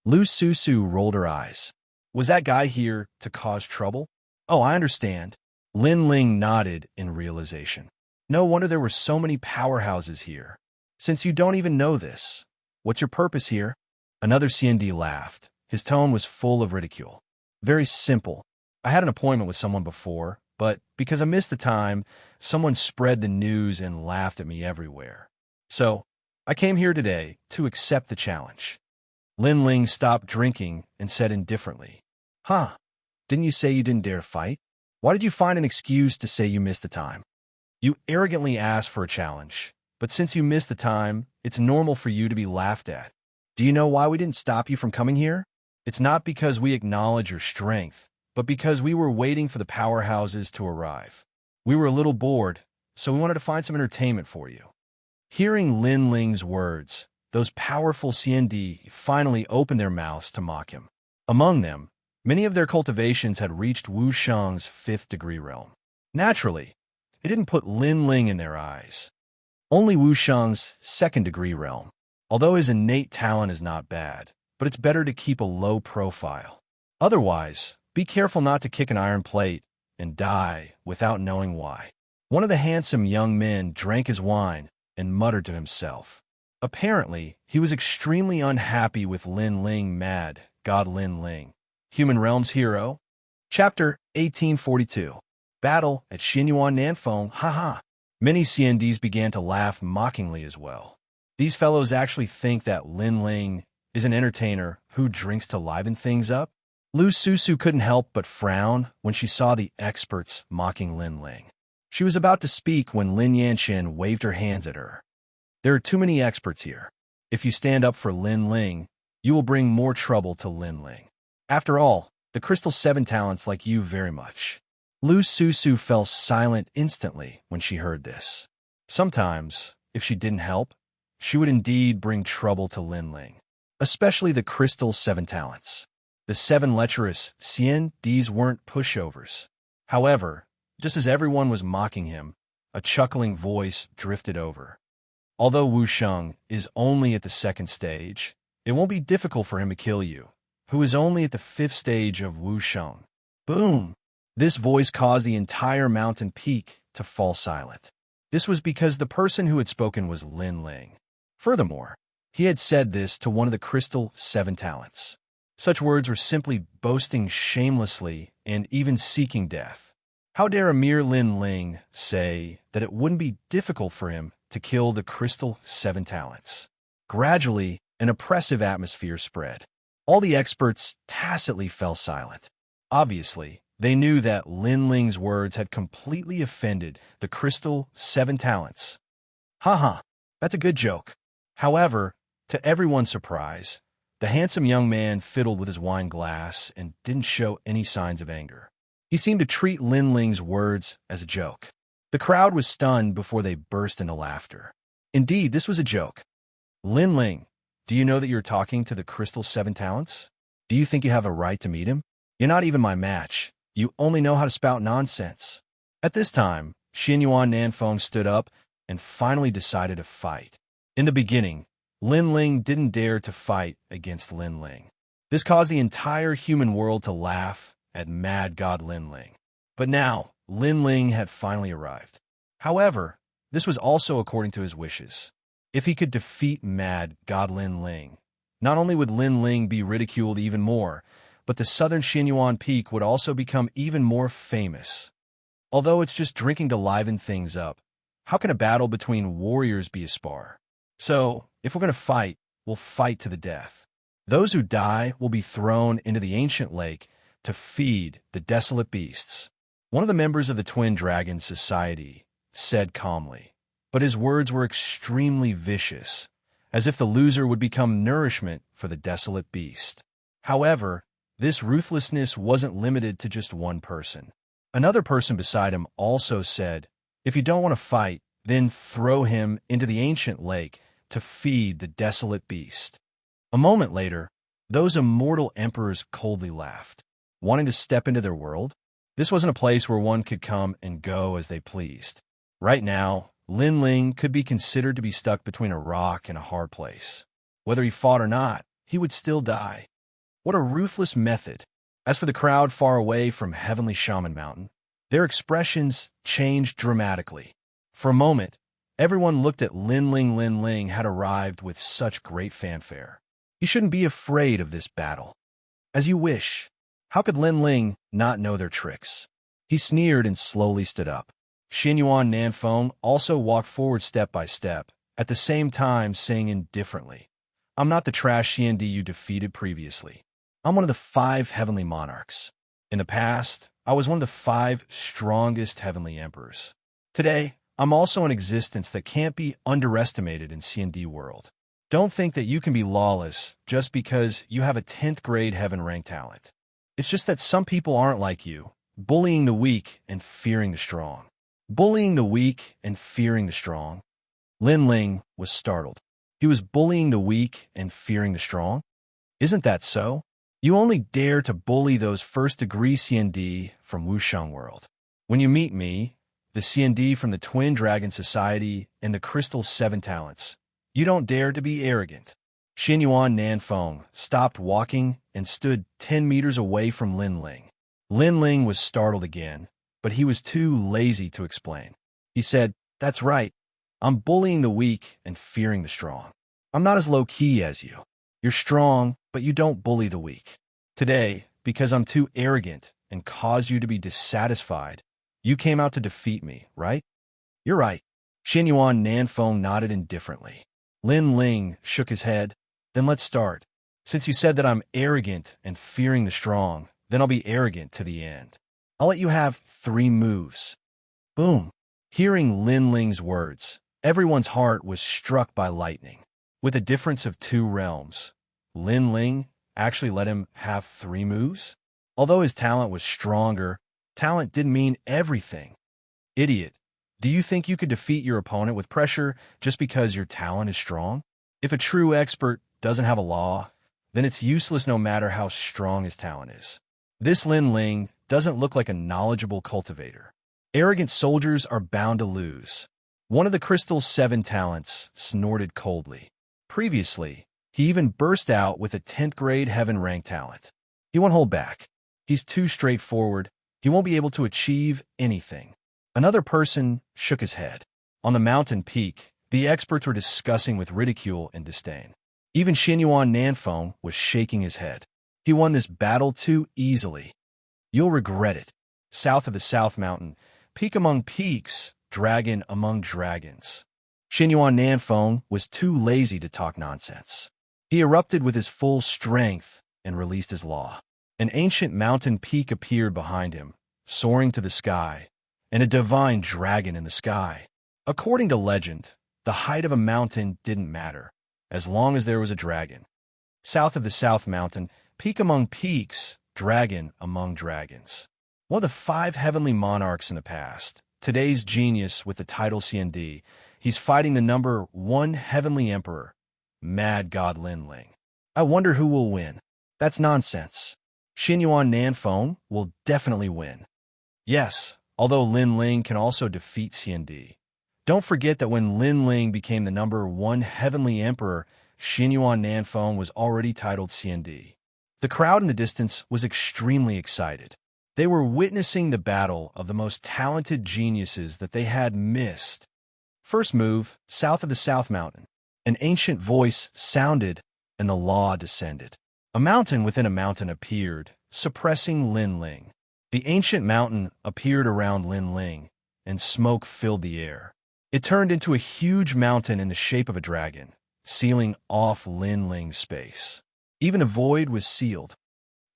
Lu Susu rolled her eyes. Was that guy here to cause trouble? Oh, I understand. Lin Ling nodded in realization. No wonder there were so many powerhouses here. Since you don't even know this, what's your purpose here? Another C&D laughed. His tone was full of ridicule. Very simple. I had an appointment with someone before, but because I missed the time, someone spread the news and laughed at me everywhere. So, I came here today to accept the challenge. Lin Ling stopped drinking and said indifferently, Huh, didn't you say you didn't dare to fight? Why did you find an excuse to say you missed the time? You arrogantly asked for a challenge, but since you missed the time, it's normal for you to be laughed at. Do you know why we didn't stop you from coming here? It's not because we acknowledge your strength, but because we were waiting for the powerhouses to arrive. We were a little bored, so we wanted to find some entertainment for you. Hearing Lin Ling's words, those powerful C&D finally opened their mouths to mock him. Among them, Many of their cultivations had reached Wuxia's 5th degree realm. Naturally, it didn't put Lin Ling in their eyes. Only Wuxia's 2nd degree realm. Although his innate talent is not bad, but it's better to keep a low profile. Otherwise, be careful not to kick an iron plate and die without knowing why. One of the handsome young men drank his wine and muttered to himself. Apparently, he was extremely unhappy with Lin Ling. Mad God Lin Ling. Human Realms Hero. Chapter 1842. Battle at Xinyuan Nanfeng. Haha. Many CNDs began to laugh mockingly as well. These fellows actually think that Lin Ling is an entertainer who drinks to liven things up? Lu Susu couldn't help but frown when she saw the experts mocking Lin Ling. She was about to speak when Lin Yanxian waved her hands at her. There are too many experts here. If you stand up for Lin Ling, you will bring more trouble to Lin Ling. After all, the Crystal 7 talents like you very much. Lu Susu fell silent instantly when she heard this. Sometimes, if she didn't help, she would indeed bring trouble to Lin Ling, especially the Crystal 7 talents. The 7 lecherous CNDs weren't pushovers. However, just as everyone was mocking him, a chuckling voice drifted over. Although Wuxiang is only at the 2nd stage, it won't be difficult for him to kill you, who is only at the 5th stage of Wuxiang. Boom! This voice caused the entire mountain peak to fall silent. This was because the person who had spoken was Lin Ling. Furthermore, he had said this to one of the Crystal 7 talents. Such words were simply boasting shamelessly and even seeking death. How dare a mere Lin Ling say that it wouldn't be difficult for him to kill the Crystal 7 talents? Gradually, an oppressive atmosphere spread. All the experts tacitly fell silent. Obviously, they knew that Lin Ling's words had completely offended the Crystal 7 talents. Haha, that's a good joke. However, to everyone's surprise, the handsome young man fiddled with his wine glass and didn't show any signs of anger. He seemed to treat Lin Ling's words as a joke. The crowd was stunned before they burst into laughter. Indeed, this was a joke. Lin Ling, do you know that you're talking to the Crystal 7 talents? Do you think you have a right to meet him? You're not even my match. You only know how to spout nonsense. At this time, Xinyuan Nanfeng stood up and finally decided to fight. In the beginning, Lin Ling didn't dare to fight against Lin Ling. This caused the entire human world to laugh at Mad God Lin Ling. But now, Lin Ling had finally arrived. However, this was also according to his wishes. If he could defeat Mad God Lin Ling, not only would Lin Ling be ridiculed even more, but the southern Xinyuan peak would also become even more famous. Although it's just drinking to liven things up, how can a battle between warriors be a spar? So, if we're going to fight, we'll fight to the death. Those who die will be thrown into the ancient lake to feed the desolate beasts. One of the members of the Twin Dragon Society said calmly, but his words were extremely vicious, as if the loser would become nourishment for the desolate beast. However, this ruthlessness wasn't limited to just one person. Another person beside him also said, if you don't want to fight, then throw him into the ancient lake to feed the desolate beast. A moment later, those immortal emperors coldly laughed. Wanting to step into their world? This wasn't a place where one could come and go as they pleased. Right now, Lin Ling could be considered to be stuck between a rock and a hard place. Whether he fought or not, he would still die. What a ruthless method. As for the crowd far away from Heavenly Shaman Mountain, their expressions changed dramatically. For a moment, everyone looked at Lin Ling. Lin Ling had arrived with such great fanfare. You shouldn't be afraid of this battle. As you wish. How could Lin Ling not know their tricks? He sneered and slowly stood up. Xinyuan Nanfeng also walked forward step by step, at the same time saying indifferently, I'm not the trash CND you defeated previously. I'm one of the 5 heavenly monarchs. In the past, I was one of the 5 strongest heavenly emperors. Today, I'm also an existence that can't be underestimated in CND world. Don't think that you can be lawless just because you have a 10th grade heaven rank talent. It's just that some people aren't like you, bullying the weak and fearing the strong. Bullying the weak and fearing the strong. Lin Ling was startled. He was bullying the weak and fearing the strong? Isn't that so? You only dare to bully those first-degree CND from Wuxiang world. When you meet me, the CND from the Twin Dragon Society and the Crystal Seven Talents, you don't dare to be arrogant. Xinyuan Nanfeng stopped walking and stood 10 meters away from Lin Ling. Lin Ling was startled again, but he was too lazy to explain. He said, "That's right. I'm bullying the weak and fearing the strong. I'm not as low-key as you. You're strong, but you don't bully the weak. Today, because I'm too arrogant and caused you to be dissatisfied, you came out to defeat me, right?" "You're right." Xinyuan Nanfeng nodded indifferently. Lin Ling shook his head. "Then let's start. Since you said that I'm arrogant and fearing the strong, then I'll be arrogant to the end. I'll let you have 3 moves." Boom. Hearing Lin Ling's words, everyone's heart was struck by lightning. With a difference of 2 realms, Lin Ling actually let him have 3 moves? Although his talent was stronger, talent didn't mean everything. Idiot. Do you think you could defeat your opponent with pressure just because your talent is strong? If a true expert doesn't have a law, then it's useless no matter how strong his talent is. This Lin Ling doesn't look like a knowledgeable cultivator. Arrogant soldiers are bound to lose. One of the Crystal Seven Talents snorted coldly. Previously, he even burst out with a 10th grade heaven rank talent. He won't hold back. He's too straightforward. He won't be able to achieve anything. Another person shook his head. On the mountain peak, the experts were discussing with ridicule and disdain. Even Xinyuan Nanfeng was shaking his head. He won this battle too easily. You'll regret it. South of the South Mountain, peak among peaks, dragon among dragons. Xinyuan Nanfeng was too lazy to talk nonsense. He erupted with his full strength and released his law. An ancient mountain peak appeared behind him, soaring to the sky, and a divine dragon in the sky. According to legend, the height of a mountain didn't matter, as long as there was a dragon. South of the South Mountain, peak among peaks, dragon among dragons. One of the 5 heavenly monarchs in the past, today's genius with the title CND, he's fighting the number 1 heavenly emperor, Mad God Lin Ling. I wonder who will win. That's nonsense. Xinyuan Nanfeng will definitely win. Yes, although Lin Ling can also defeat CND. Don't forget that when Lin Ling became the number 1 heavenly emperor, Xinyuan Nanfeng was already titled CND. The crowd in the distance was extremely excited. They were witnessing the battle of the most talented geniuses that they had missed. First move, south of the South Mountain. An ancient voice sounded, and the law descended. A mountain within a mountain appeared, suppressing Lin Ling. The ancient mountain appeared around Lin Ling, and smoke filled the air. It turned into a huge mountain in the shape of a dragon, sealing off Lin Ling's space. Even a void was sealed.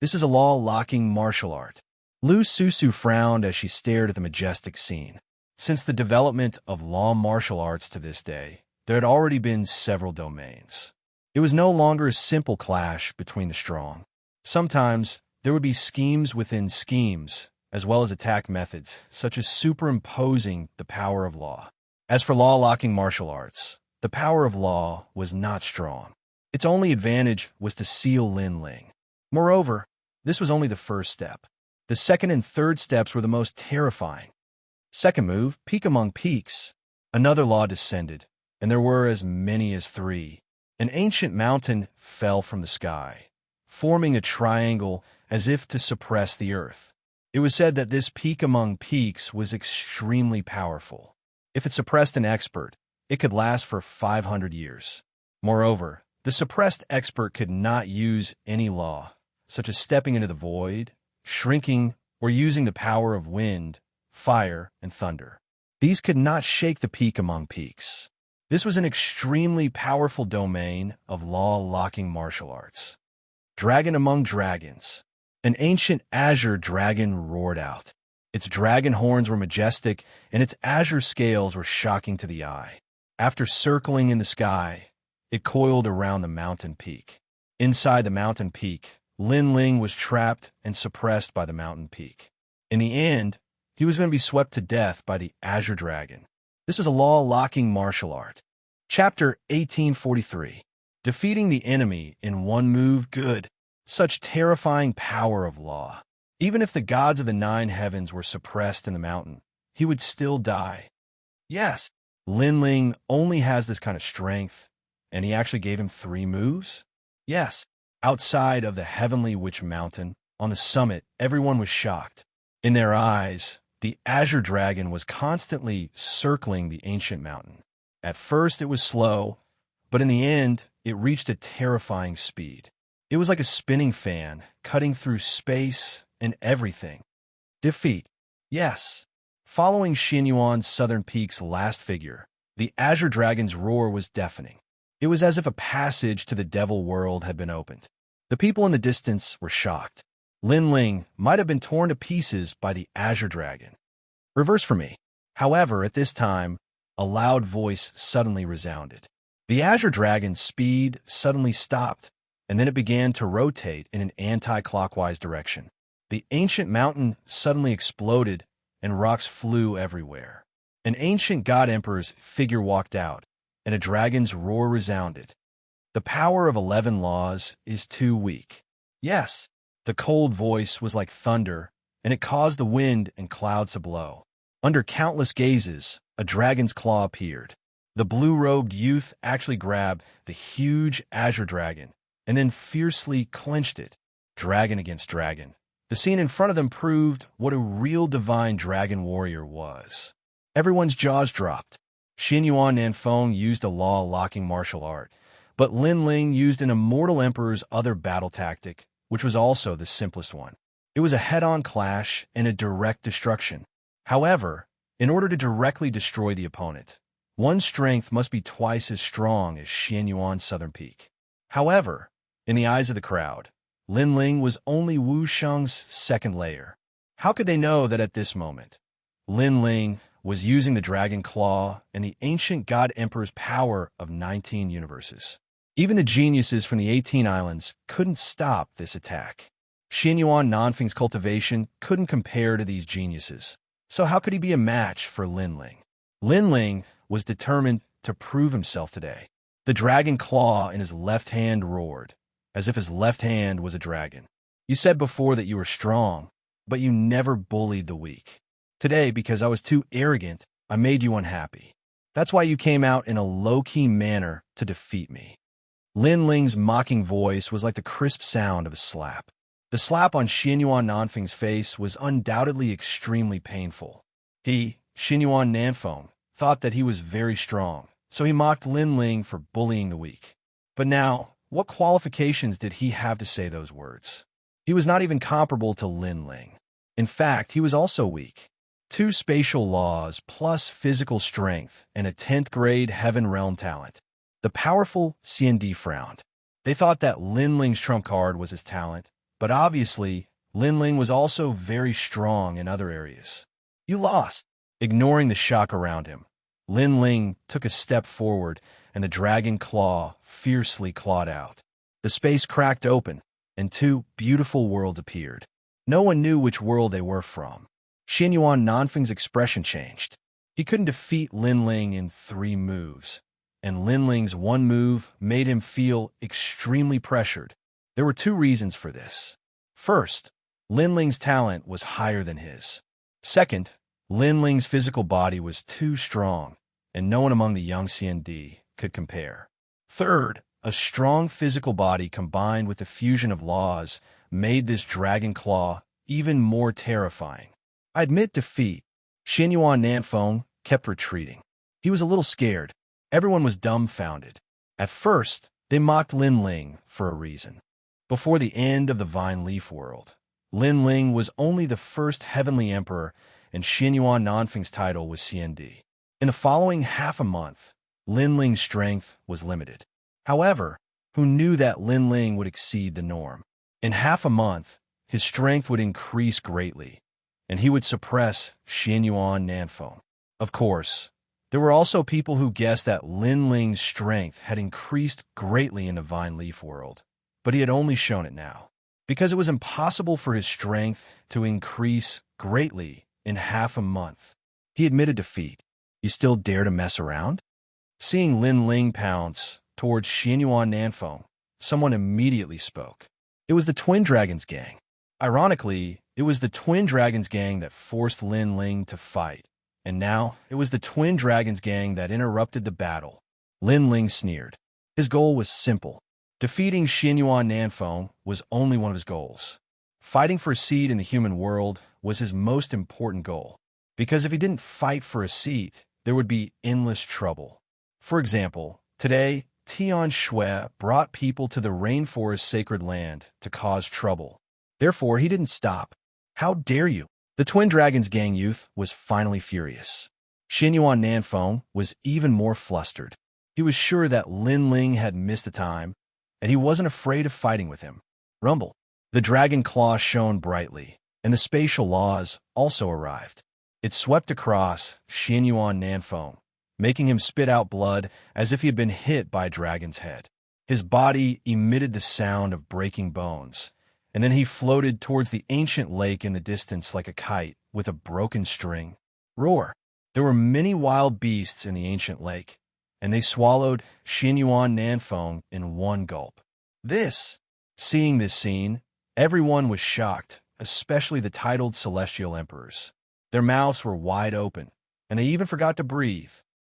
This is a law-locking martial art. Lu Susu frowned as she stared at the majestic scene. Since the development of law martial arts to this day, there had already been several domains. It was no longer a simple clash between the strong. Sometimes, there would be schemes within schemes, as well as attack methods, such as superimposing the power of law. As for law-locking martial arts, the power of law was not strong. Its only advantage was to seal Lin Ling. Moreover, this was only the first step. The second and third steps were the most terrifying. Second move, peak among peaks. Another law descended, and there were as many as 3. An ancient mountain fell from the sky, forming a triangle as if to suppress the earth. It was said that this peak among peaks was extremely powerful. If it suppressed an expert, it could last for 500 years. Moreover, the suppressed expert could not use any law, such as stepping into the void, shrinking, or using the power of wind, fire, and thunder. These could not shake the peak among peaks. This was an extremely powerful domain of law-locking martial arts. Dragon among dragons. An ancient azure dragon roared out. Its dragon horns were majestic, and its azure scales were shocking to the eye. After circling in the sky, it coiled around the mountain peak. Inside the mountain peak, Lin Ling was trapped and suppressed by the mountain peak. In the end, he was going to be swept to death by the azure dragon. This was a law-locking martial art. Chapter 1843. Defeating the enemy in one move, good. Such terrifying power of law. Even if the gods of the nine heavens were suppressed in the mountain, he would still die. Yes, Lin Ling only has this kind of strength, and he actually gave him 3 moves? Yes, outside of the heavenly witch mountain, on the summit, everyone was shocked. In their eyes, the azure dragon was constantly circling the ancient mountain. At first it was slow, but in the end, it reached a terrifying speed. It was like a spinning fan, cutting through space and everything. Defeat. Yes. Following Xianyuan's southern peak's last figure, the azure dragon's roar was deafening. It was as if a passage to the devil world had been opened. The people in the distance were shocked. Lin Ling might have been torn to pieces by the azure dragon. Reverse for me. However, at this time, a loud voice suddenly resounded. The azure dragon's speed suddenly stopped, and then it began to rotate in an anti-clockwise direction. The ancient mountain suddenly exploded, and rocks flew everywhere. An ancient god emperor's figure walked out, and a dragon's roar resounded. The power of 11 laws is too weak. Yes, the cold voice was like thunder, and it caused the wind and clouds to blow. Under countless gazes, a dragon's claw appeared. The blue-robed youth actually grabbed the huge azure dragon, and then fiercely clenched it, dragon against dragon. The scene in front of them proved what a real divine dragon warrior was. Everyone's jaws dropped. Xianyuan Nanfeng used a law-locking martial art, but Lin Ling used an immortal emperor's other battle tactic, which was also the simplest one. It was a head-on clash and a direct destruction. However, in order to directly destroy the opponent, one's strength must be twice as strong as Xianyuan's southern peak. However, in the eyes of the crowd, Lin Ling was only Wu Sheng's second layer. How could they know that at this moment, Lin Ling was using the dragon claw and the ancient god emperor's power of 19 universes? Even the geniuses from the 18 islands couldn't stop this attack. Xianyuan Nanfeng's cultivation couldn't compare to these geniuses. So how could he be a match for Lin Ling? Lin Ling was determined to prove himself today. The dragon claw in his left hand roared, as if his left hand was a dragon. You said before that you were strong, but you never bullied the weak. Today, because I was too arrogant, I made you unhappy. That's why you came out in a low-key manner to defeat me. Lin Ling's mocking voice was like the crisp sound of a slap. The slap on Xianyuan Nanfeng's face was undoubtedly extremely painful. He, Xianyuan Nanfeng, thought that he was very strong, so he mocked Lin Ling for bullying the weak. But now, what qualifications did he have to say those words? He was not even comparable to Lin Ling. In fact, he was also weak. 2 spatial laws plus physical strength and a 10th grade heaven realm talent. The powerful CND frowned. They thought that Lin Ling's trump card was his talent, but obviously, Lin Ling was also very strong in other areas. You lost. Ignoring the shock around him, Lin Ling took a step forward, and the dragon claw fiercely clawed out. The space cracked open, and 2 beautiful worlds appeared. No one knew which world they were from. Xianyuan Nanfeng's expression changed. He couldn't defeat Lin Ling in 3 moves, and Lin Ling's 1 move made him feel extremely pressured. There were 2 reasons for this. First, Lin Ling's talent was higher than his. Second, Lin Ling's physical body was too strong, and no one among the young CND could compare. Third, a strong physical body combined with the fusion of laws made this dragon claw even more terrifying. I admit defeat. Xianyuan Nanfeng kept retreating. He was a little scared. Everyone was dumbfounded. At first, they mocked Lin Ling for a reason. Before the end of the Vine Leaf world, Lin Ling was only the first heavenly emperor, and Xianyuan Nanfeng's title was CND. In the following half a month, Lin Ling's strength was limited. However, who knew that Lin Ling would exceed the norm? In half a month, his strength would increase greatly, and he would suppress Xianyuan Nanfeng. Of course, there were also people who guessed that Lin Ling's strength had increased greatly in the Vine Leaf world, but he had only shown it now. Because it was impossible for his strength to increase greatly in half a month. He admitted defeat. You still dare to mess around? Seeing Lin Ling pounce towards Xianyuan Nanfeng, someone immediately spoke. It was the Twin Dragons gang. Ironically, it was the Twin Dragons gang that forced Lin Ling to fight, and now it was the Twin Dragons gang that interrupted the battle. Lin Ling sneered. His goal was simple. Defeating Xianyuan Nanfeng was only one of his goals. Fighting for a seat in the human world was his most important goal, because if he didn't fight for a seat, there would be endless trouble. For example, today, Tian Shui brought people to the rainforest sacred land to cause trouble. Therefore, he didn't stop. How dare you? The Twin Dragons gang youth was finally furious. Xianyuan Nanfeng was even more flustered. He was sure that Lin Ling had missed the time, and he wasn't afraid of fighting with him. Rumble. The dragon claw shone brightly, and the spatial laws also arrived. It swept across Xianyuan Nanfeng, making him spit out blood as if he had been hit by a dragon's head. His body emitted the sound of breaking bones, and then he floated towards the ancient lake in the distance like a kite with a broken string. Roar! There were many wild beasts in the ancient lake, and they swallowed Xianyuan Nanfeng in one gulp. Seeing this scene, everyone was shocked, especially the titled celestial emperors. Their mouths were wide open, and they even forgot to breathe.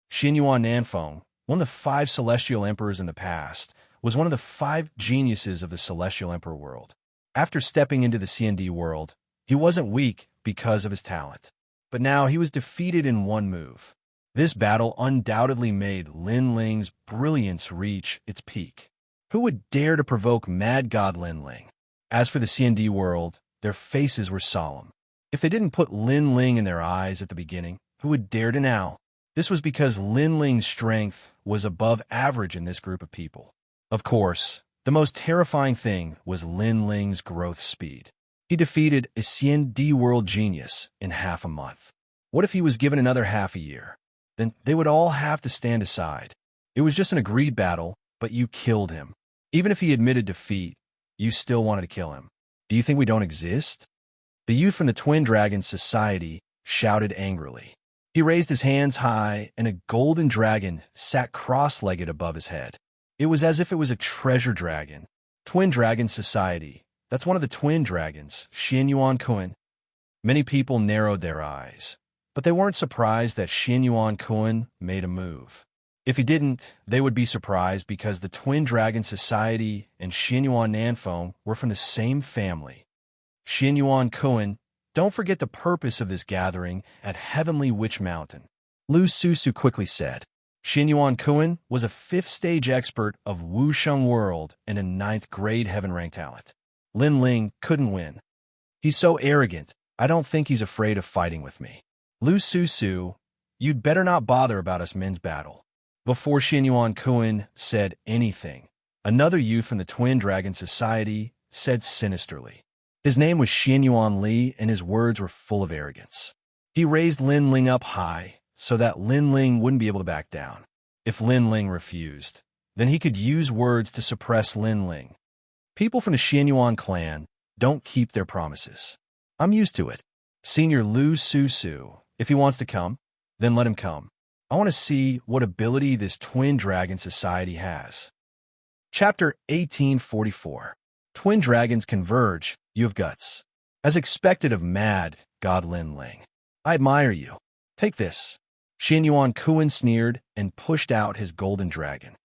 Xianyuan Nanfeng, one of the 5 celestial emperors in the past, was one of the 5 geniuses of the celestial emperor world. After stepping into the CND world, he wasn't weak because of his talent, but now he was defeated in one move. This battle undoubtedly made Lin Ling's brilliance reach its peak. Who would dare to provoke Mad God Lin Ling? As for the CND world, their faces were solemn. If they didn't put Lin Ling in their eyes at the beginning, who would dare to now? This was because Lin Ling's strength was above average in this group of people. Of course, the most terrifying thing was Lin Ling's growth speed. He defeated a CND world genius in half a month. What if he was given another half a year? Then they would all have to stand aside. It was just an agreed battle, but you killed him. Even if he admitted defeat, you still wanted to kill him. Do you think we don't exist? The youth from the Twin Dragons Society shouted angrily. He raised his hands high, and a golden dragon sat cross-legged above his head. It was as if it was a treasure dragon. Twin Dragon Society. That's one of the twin dragons, Xianyuan Kun. Many people narrowed their eyes, but they weren't surprised that Xianyuan Kun made a move. If he didn't, they would be surprised because the Twin Dragon Society and Xianyuan Nanfeng were from the same family. Xianyuan Kun, don't forget the purpose of this gathering at Heavenly Witch Mountain. Lu Susu quickly said. Xianyuan Kun was a 5th stage expert of Wusheng World and a 9th grade heaven rank talent. Lin Ling couldn't win. He's so arrogant, I don't think he's afraid of fighting with me. Lu Susu, you'd better not bother about us men's battle. Before Xianyuan Kun said anything, another youth from the Twin Dragon Society said sinisterly. His name was Xianyuan Li, and his words were full of arrogance. He raised Lin Ling up high so that Lin Ling wouldn't be able to back down. If Lin Ling refused, then he could use words to suppress Lin Ling. People from the Xianyuan clan don't keep their promises. I'm used to it. Senior Lu Susu, if he wants to come, then let him come. I want to see what ability this Twin Dragon Society has. Chapter 1844. Twin Dragons Converge. You have guts. As expected of Mad God Lin Ling. I admire you. Take this. Xianyuan Kun sneered and pushed out his golden dragon.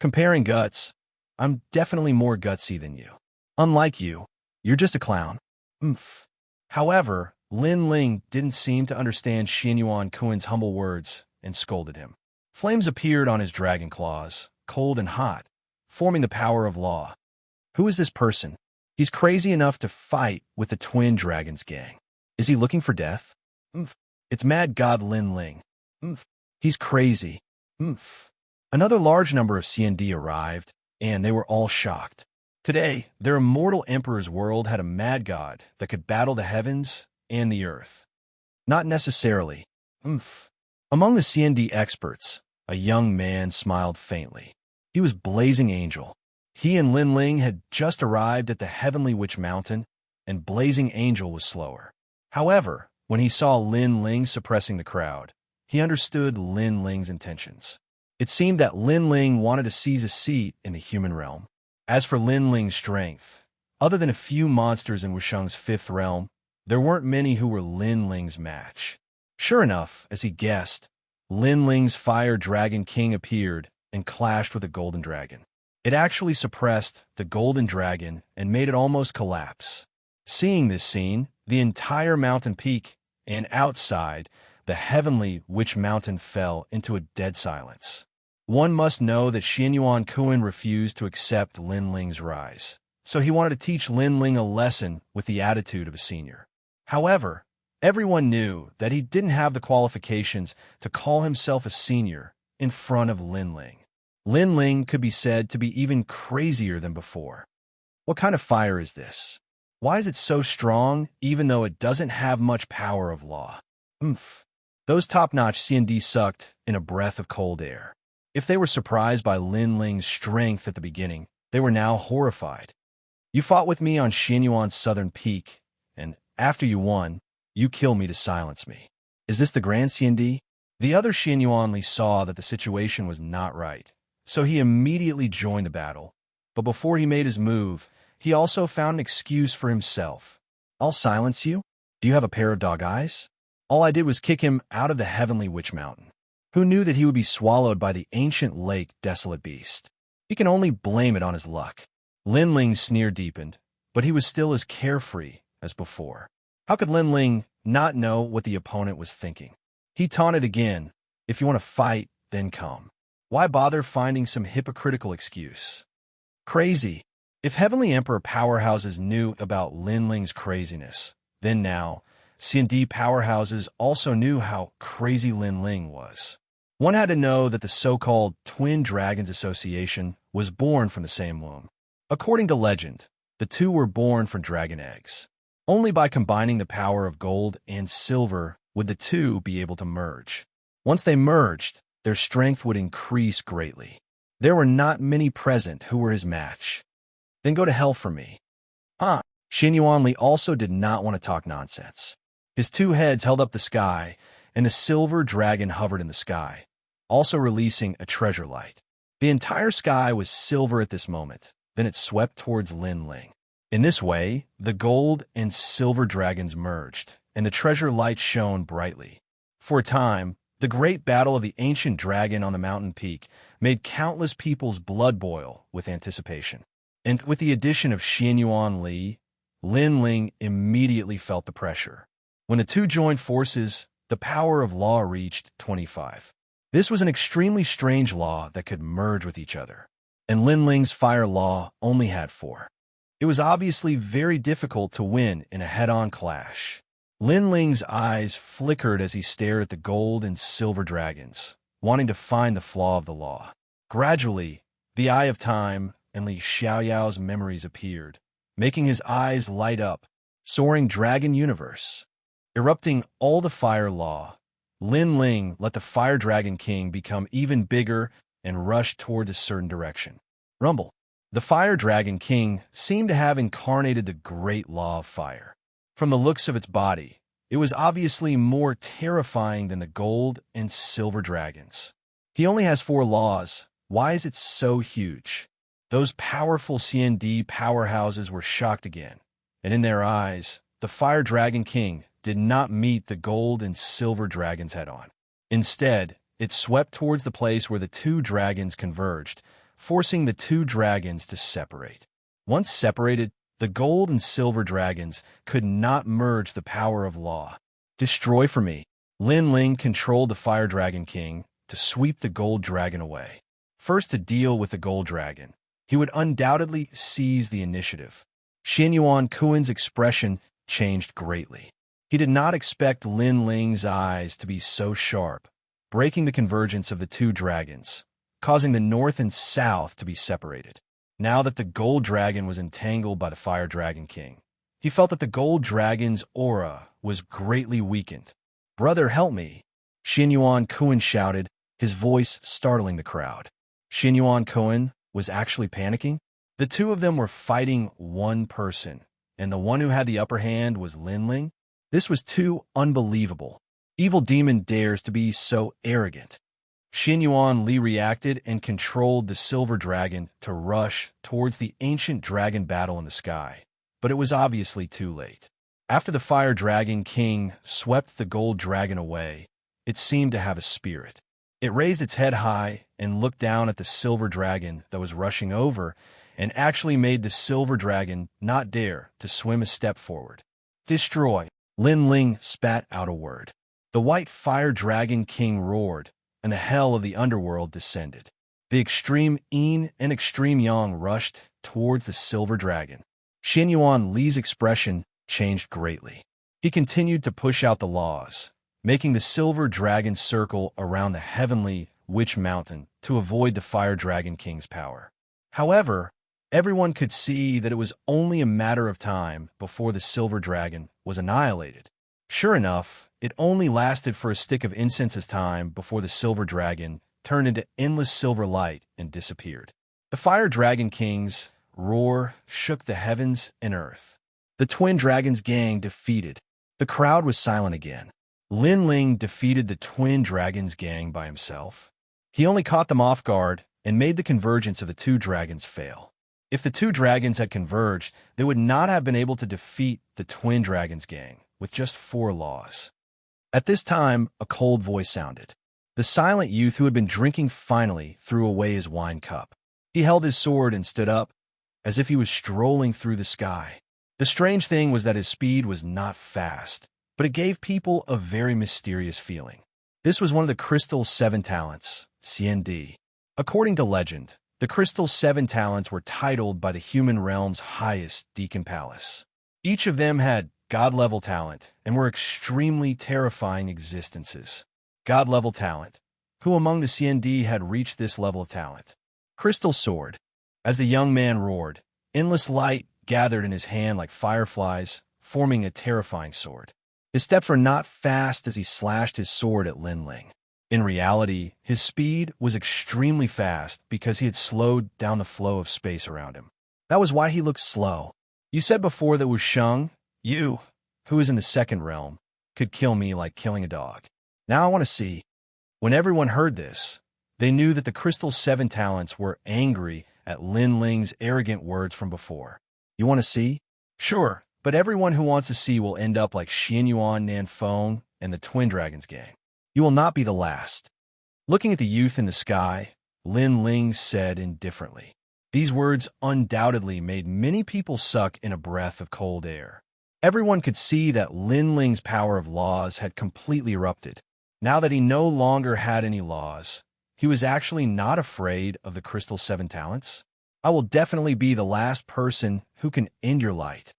Comparing guts, I'm definitely more gutsy than you. Unlike you, you're just a clown. Oomph. However, Lin Ling didn't seem to understand Xianyuan Kun's humble words and scolded him. Flames appeared on his dragon claws, cold and hot, forming the power of law. Who is this person? He's crazy enough to fight with the Twin Dragons gang. Is he looking for death? Oomph. It's Mad God Lin Ling. Oomph. He's crazy. Oomph. Another large number of CND arrived, and they were all shocked. Today, their immortal emperor's world had a mad god that could battle the heavens and the earth. Not necessarily. Oomph. Among the CND experts, a young man smiled faintly. He was Blazing Angel. He and Lin Ling had just arrived at the Heavenly Witch Mountain, and Blazing Angel was slower. However, when he saw Lin Ling suppressing the crowd, he understood Lin Ling's intentions. It seemed that Lin Ling wanted to seize a seat in the human realm. As for Lin Ling's strength, Other than a few monsters in Wuxia's fifth realm, there weren't many who were Lin Ling's match. Sure enough, as he guessed, Lin Ling's Fire Dragon King appeared and clashed with a golden dragon. It actually suppressed the golden dragon and made it almost collapse. Seeing this scene, the entire mountain peak and outside the heavenly Witch Mountain fell into a dead silence. One must know that Xianyuan Kuan refused to accept Lin Ling's rise, so he wanted to teach Lin Ling a lesson with the attitude of a senior. However, everyone knew that he didn't have the qualifications to call himself a senior in front of Lin Ling. Lin Ling could be said to be even crazier than before. What kind of fire is this? Why is it so strong, even though it doesn't have much power of law? Those top-notch C&D sucked in a breath of cold air. If they were surprised by Lin Ling's strength at the beginning, they were now horrified. You fought with me on Xianyuan's southern peak, and after you won, you killed me to silence me. Is this the Grand C&D? The other Xianyuan Li saw that the situation was not right, so he immediately joined the battle. But before he made his move, he also found an excuse for himself. I'll silence you? Do you have a pair of dog eyes? All I did was kick him out of the heavenly Witch Mountain. Who knew that he would be swallowed by the ancient lake desolate beast? He can only blame it on his luck. Lin Ling's sneer deepened, but he was still as carefree as before. How could Lin Ling not know what the opponent was thinking? He taunted again, if you want to fight, then come. Why bother finding some hypocritical excuse? Crazy. If Heavenly Emperor powerhouses knew about Lin Ling's craziness, then now, C&D powerhouses also knew how crazy Lin Ling was. One had to know that the so-called Twin Dragons Association was born from the same womb. According to legend, the two were born from dragon eggs. Only by combining the power of gold and silver would the two be able to merge. Once they merged, their strength would increase greatly. There were not many present who were his match. Then go to hell for me. Xianyuan Li also did not want to talk nonsense. His two heads held up the sky, and a silver dragon hovered in the sky, also releasing a treasure light. The entire sky was silver at this moment. Then it swept towards Lin Ling. In this way, the gold and silver dragons merged, and the treasure light shone brightly. For a time, the great battle of the ancient dragon on the mountain peak made countless people's blood boil with anticipation. And with the addition of Xianyuan Li, Lin Ling immediately felt the pressure. When the two joined forces, the power of law reached 25. This was an extremely strange law that could merge with each other, and Lin Ling's fire law only had 4. It was obviously very difficult to win in a head-on clash. Lin Ling's eyes flickered as he stared at the gold and silver dragons, wanting to find the flaw of the law. Gradually, the Eye of Time and Li Xiaoyao's memories appeared, making his eyes light up. Soaring Dragon Universe. Erupting all the fire law, Lin Ling let the Fire Dragon King become even bigger and rushed toward a certain direction. Rumble. The Fire Dragon King seemed to have incarnated the great law of fire. From the looks of its body, it was obviously more terrifying than the gold and silver dragons. He only has 4 laws. Why is it so huge? Those powerful C&D powerhouses were shocked again, and in their eyes, the Fire Dragon King did not meet the gold and silver dragons head-on. Instead, it swept towards the place where the 2 dragons converged, forcing the 2 dragons to separate. Once separated, the gold and silver dragons could not merge the power of law. Destroy for me. Lin Ling controlled the Fire Dragon King to sweep the gold dragon away. First to deal with the gold dragon, he would undoubtedly seize the initiative. Xianyuan Kuan's expression changed greatly. He did not expect Lin Ling's eyes to be so sharp, breaking the convergence of the 2 dragons, causing the north and south to be separated. Now that the gold dragon was entangled by the Fire Dragon King, he felt that the gold dragon's aura was greatly weakened. "Brother, help me!" Xianyuan Kuan shouted, his voice startling the crowd. Xianyuan Kuan was actually panicking. The 2 of them were fighting one person, and the one who had the upper hand was Lin Ling. This was too unbelievable. Evil demon dares to be so arrogant. Xianyuan Li reacted and controlled the silver dragon to rush towards the ancient dragon battle in the sky. but it was obviously too late. After the Fire Dragon King swept the gold dragon away, it seemed to have a spirit. It raised its head high and looked down at the silver dragon that was rushing over, and actually made the silver dragon not dare to swim a step forward. Destroy! Lin Ling spat out a word. The white Fire Dragon King roared, and the hell of the underworld descended. The Extreme Yin and Extreme Yang rushed towards the silver dragon. Xianyuan Li's expression changed greatly. He continued to push out the laws, making the silver dragon circle around the heavenly Witch Mountain to avoid the Fire Dragon King's power. However, everyone could see that it was only a matter of time before the silver dragon was annihilated. Sure enough, it only lasted for a stick of incense's time before the silver dragon turned into endless silver light and disappeared. The Fire Dragon King's roar shook the heavens and earth. The Twin Dragons gang defeated. The crowd was silent again. Lin Ling defeated the Twin Dragons gang by himself. He only caught them off guard and made the convergence of the two dragons fail. If the two dragons had converged, they would not have been able to defeat the Twin Dragons gang with just 4 laws. At this time, a cold voice sounded. The silent youth who had been drinking finally threw away his wine cup. He held his sword and stood up, as if he was strolling through the sky. The strange thing was that his speed was not fast, but it gave people a very mysterious feeling. This was one of the Crystal 7 talents, CND. According to legend, the Crystal 7 talents were titled by the human realm's highest Deacon Palace. Each of them had God-level talent and were extremely terrifying existences. God-level talent. Who among the CND had reached this level of talent? Crystal Sword. As the young man roared, endless light gathered in his hand like fireflies, forming a terrifying sword. His steps were not fast as he slashed his sword at Lin Ling. In reality, his speed was extremely fast because he had slowed down the flow of space around him. That was why he looked slow. You said before that Wuxia, you, who is in the second realm, could kill me like killing a dog. Now I want to see. When everyone heard this, they knew that the Crystal 7 talents were angry at Lin Ling's arrogant words from before. You want to see? Sure, but everyone who wants to see will end up like Xianyuan Nanfeng and the Twin Dragons gang. You will not be the last. Looking at the youth in the sky, Lin Ling said indifferently. These words undoubtedly made many people suck in a breath of cold air. Everyone could see that Lin Ling's power of laws had completely erupted. Now that he no longer had any laws, he was actually not afraid of the Crystal 7 talents. I will definitely be the last person who can end your light.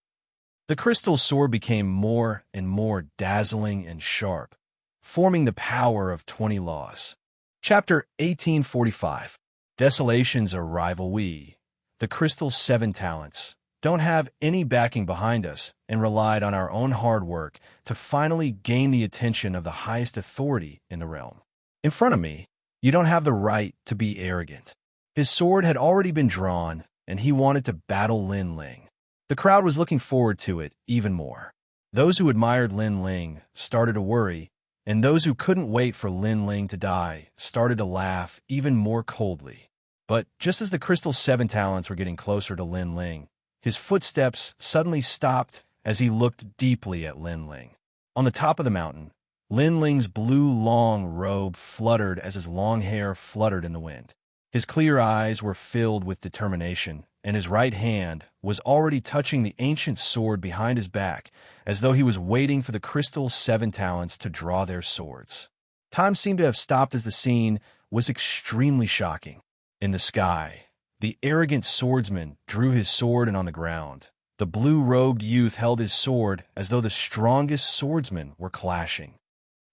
The crystal sword became more and more dazzling and sharp, forming the power of 20 laws. Chapter 1845. Desolation's a rival. We, the Crystal 7 talents, don't have any backing behind us and relied on our own hard work to finally gain the attention of the highest authority in the realm. In front of me, you don't have the right to be arrogant. His sword had already been drawn, and he wanted to battle Lin Ling. The crowd was looking forward to it even more. Those who admired Lin Ling started to worry, and those who couldn't wait for Lin Ling to die started to laugh even more coldly. But just as the Crystal 7 talents were getting closer to Lin Ling, his footsteps suddenly stopped as he looked deeply at Lin Ling. On the top of the mountain, Lin Ling's blue long robe fluttered as his long hair fluttered in the wind. His clear eyes were filled with determination, and his right hand was already touching the ancient sword behind his back, as though he was waiting for the Crystal 7 talents to draw their swords. Time seemed to have stopped as the scene was extremely shocking. In the sky, the arrogant swordsman drew his sword, and on the ground, the blue-robed youth held his sword as though the strongest swordsmen were clashing.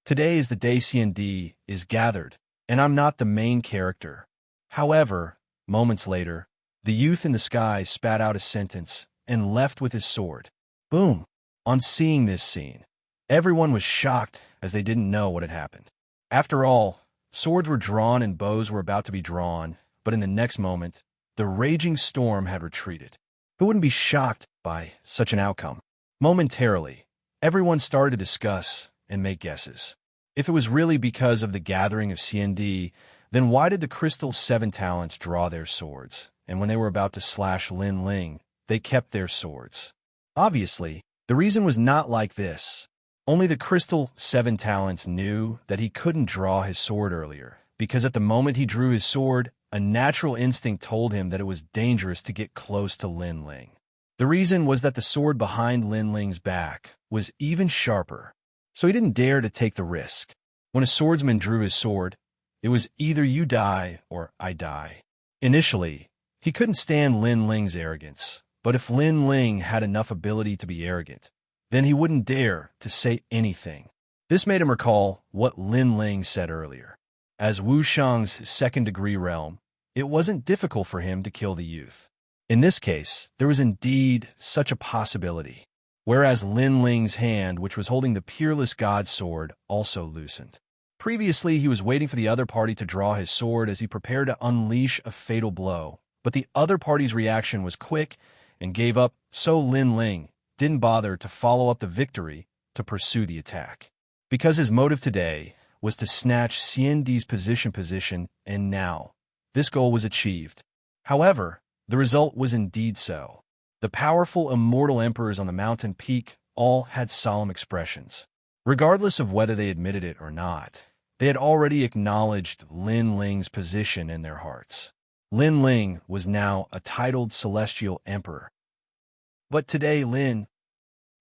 Today is the day CND is gathered, and I'm not the main character. However, moments later, the youth in the sky spat out a sentence and left with his sword. Boom! On seeing this scene, everyone was shocked as they didn't know what had happened. After all, swords were drawn and bows were about to be drawn, but in the next moment, the raging storm had retreated. Who wouldn't be shocked by such an outcome? Momentarily, everyone started to discuss and make guesses. If it was really because of the gathering of CND, then why did the Crystal 7 talents draw their swords? And when they were about to slash Lin Ling, they kept their swords. Obviously, the reason was not like this. Only the Crystal Seven Talents knew that he couldn't draw his sword earlier, because at the moment he drew his sword, a natural instinct told him that it was dangerous to get close to Lin Ling. The reason was that the sword behind Lin Ling's back was even sharper, so he didn't dare to take the risk. When a swordsman drew his sword, it was either you die or I die. Initially, he couldn't stand Lin Ling's arrogance, but if Lin Ling had enough ability to be arrogant, then he wouldn't dare to say anything. This made him recall what Lin Ling said earlier. As Wu Shang's second-degree realm, it wasn't difficult for him to kill the youth. In this case, there was indeed such a possibility, whereas Lin Ling's hand, which was holding the Peerless God sword, also loosened. Previously, he was waiting for the other party to draw his sword as he prepared to unleash a fatal blow, but the other party's reaction was quick and gave up, so Lin Ling didn't bother to follow up the victory to pursue the attack. Because his motive today was to snatch Xiandi's position, and now this goal was achieved. However, the result was indeed so. The powerful immortal emperors on the mountain peak all had solemn expressions. Regardless of whether they admitted it or not, they had already acknowledged Lin Ling's position in their hearts. Lin Ling was now a titled celestial emperor. But today,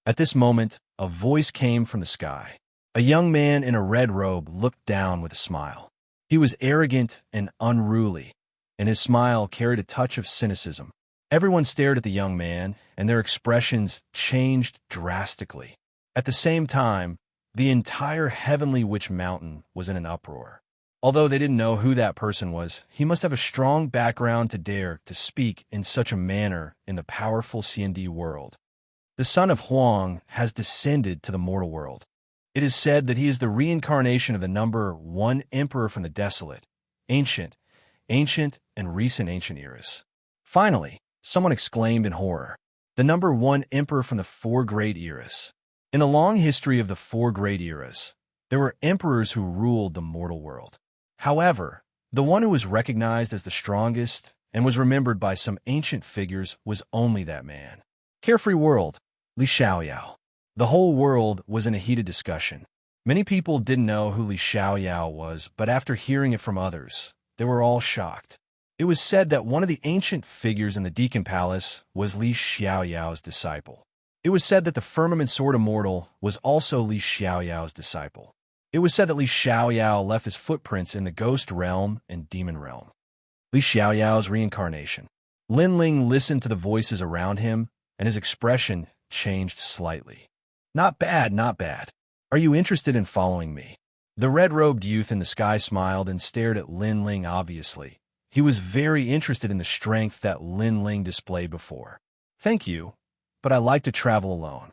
At this moment, a voice came from the sky. A young man in a red robe looked down with a smile. He was arrogant and unruly, and his smile carried a touch of cynicism. Everyone stared at the young man, and their expressions changed drastically. At the same time, the entire Heavenly Witch Mountain was in an uproar. Although they didn't know who that person was, he must have a strong background to dare to speak in such a manner in the powerful Xiandi world. The son of Huang has descended to the mortal world. It is said that he is the reincarnation of the number 1 emperor from the desolate, ancient, and recent ancient eras. Finally, someone exclaimed in horror, the number 1 emperor from the 4 great eras. In the long history of the 4 great eras, there were emperors who ruled the mortal world. However, the one who was recognized as the strongest and was remembered by some ancient figures was only that man. Carefree world, Li Xiaoyao. The whole world was in a heated discussion. Many people didn't know who Li Xiaoyao was, but after hearing it from others, they were all shocked. It was said that one of the ancient figures in the Deacon Palace was Li Xiaoyao's disciple. It was said that the Firmament Sword Immortal was also Li Xiaoyao's disciple. It was said that Li Xiaoyao left his footprints in the Ghost Realm and Demon Realm. Li Xiaoyao's reincarnation. Lin Ling listened to the voices around him, and his expression changed slightly. Not bad, not bad. Are you interested in following me? The red-robed youth in the sky smiled and stared at Lin Ling obviously. He was very interested in the strength that Lin Ling displayed before. Thank you, but I like to travel alone.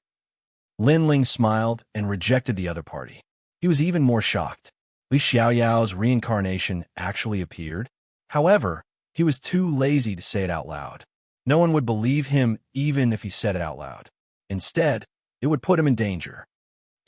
Lin Ling smiled and rejected the other party. He was even more shocked. Li Xiaoyao's reincarnation actually appeared. However, he was too lazy to say it out loud. No one would believe him even if he said it out loud. Instead, it would put him in danger.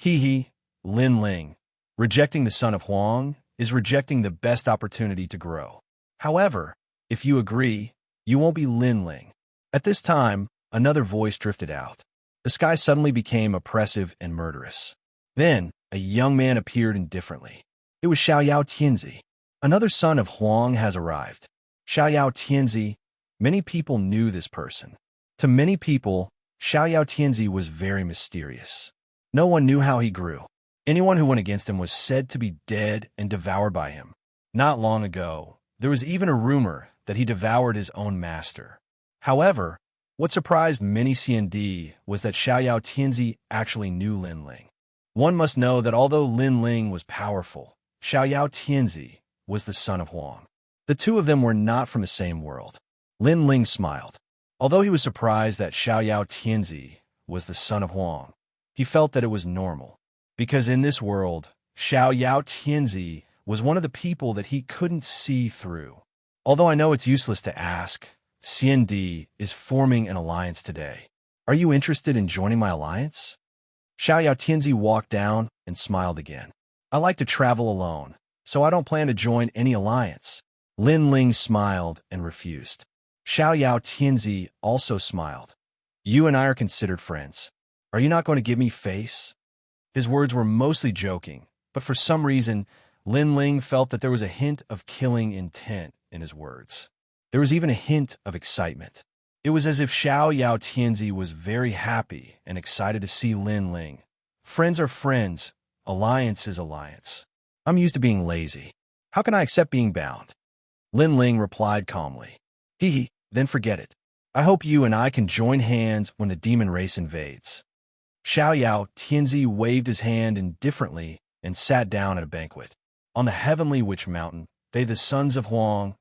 Lin Ling, rejecting the son of Huang is rejecting the best opportunity to grow. However, if you agree, you won't be Lin Ling. At this time, another voice drifted out. The sky suddenly became oppressive and murderous. Then, a young man appeared indifferently. It was Xiaoyao Tianzi. Another son of Huang has arrived. Xiaoyao Tianzi. Many people knew this person. To many people, Xiaoyao Tianzi was very mysterious. No one knew how he grew. Anyone who went against him was said to be dead and devoured by him. Not long ago, there was even a rumor that he devoured his own master. However, what surprised many Xiandi was that Xiaoyao Tianzi actually knew Lin Ling. One must know that although Lin Ling was powerful, Xiaoyao Tianzi was the son of Huang. The two of them were not from the same world. Lin Ling smiled. Although he was surprised that Xiaoyao Tianzi was the son of Huang, he felt that it was normal. Because in this world, Xiaoyao Tianzi was one of the people that he couldn't see through. Although I know it's useless to ask, Xiandi is forming an alliance today. Are you interested in joining my alliance? Xiaoyao Tianzi walked down and smiled again. I like to travel alone, so I don't plan to join any alliance. Lin Ling smiled and refused. Xiaoyao Tianzi also smiled. You and I are considered friends. Are you not going to give me face? His words were mostly joking, but for some reason, Lin Ling felt that there was a hint of killing intent in his words. There was even a hint of excitement. It was as if Xiao Tianzi was very happy and excited to see Lin Ling. Friends are friends. Alliance is alliance. I'm used to being lazy. How can I accept being bound? Lin Ling replied calmly. Hee, then forget it. I hope you and I can join hands when the demon race invades. Xiao Tianzi waved his hand indifferently and sat down at a banquet. On the heavenly witch mountain, they, the sons of Huang,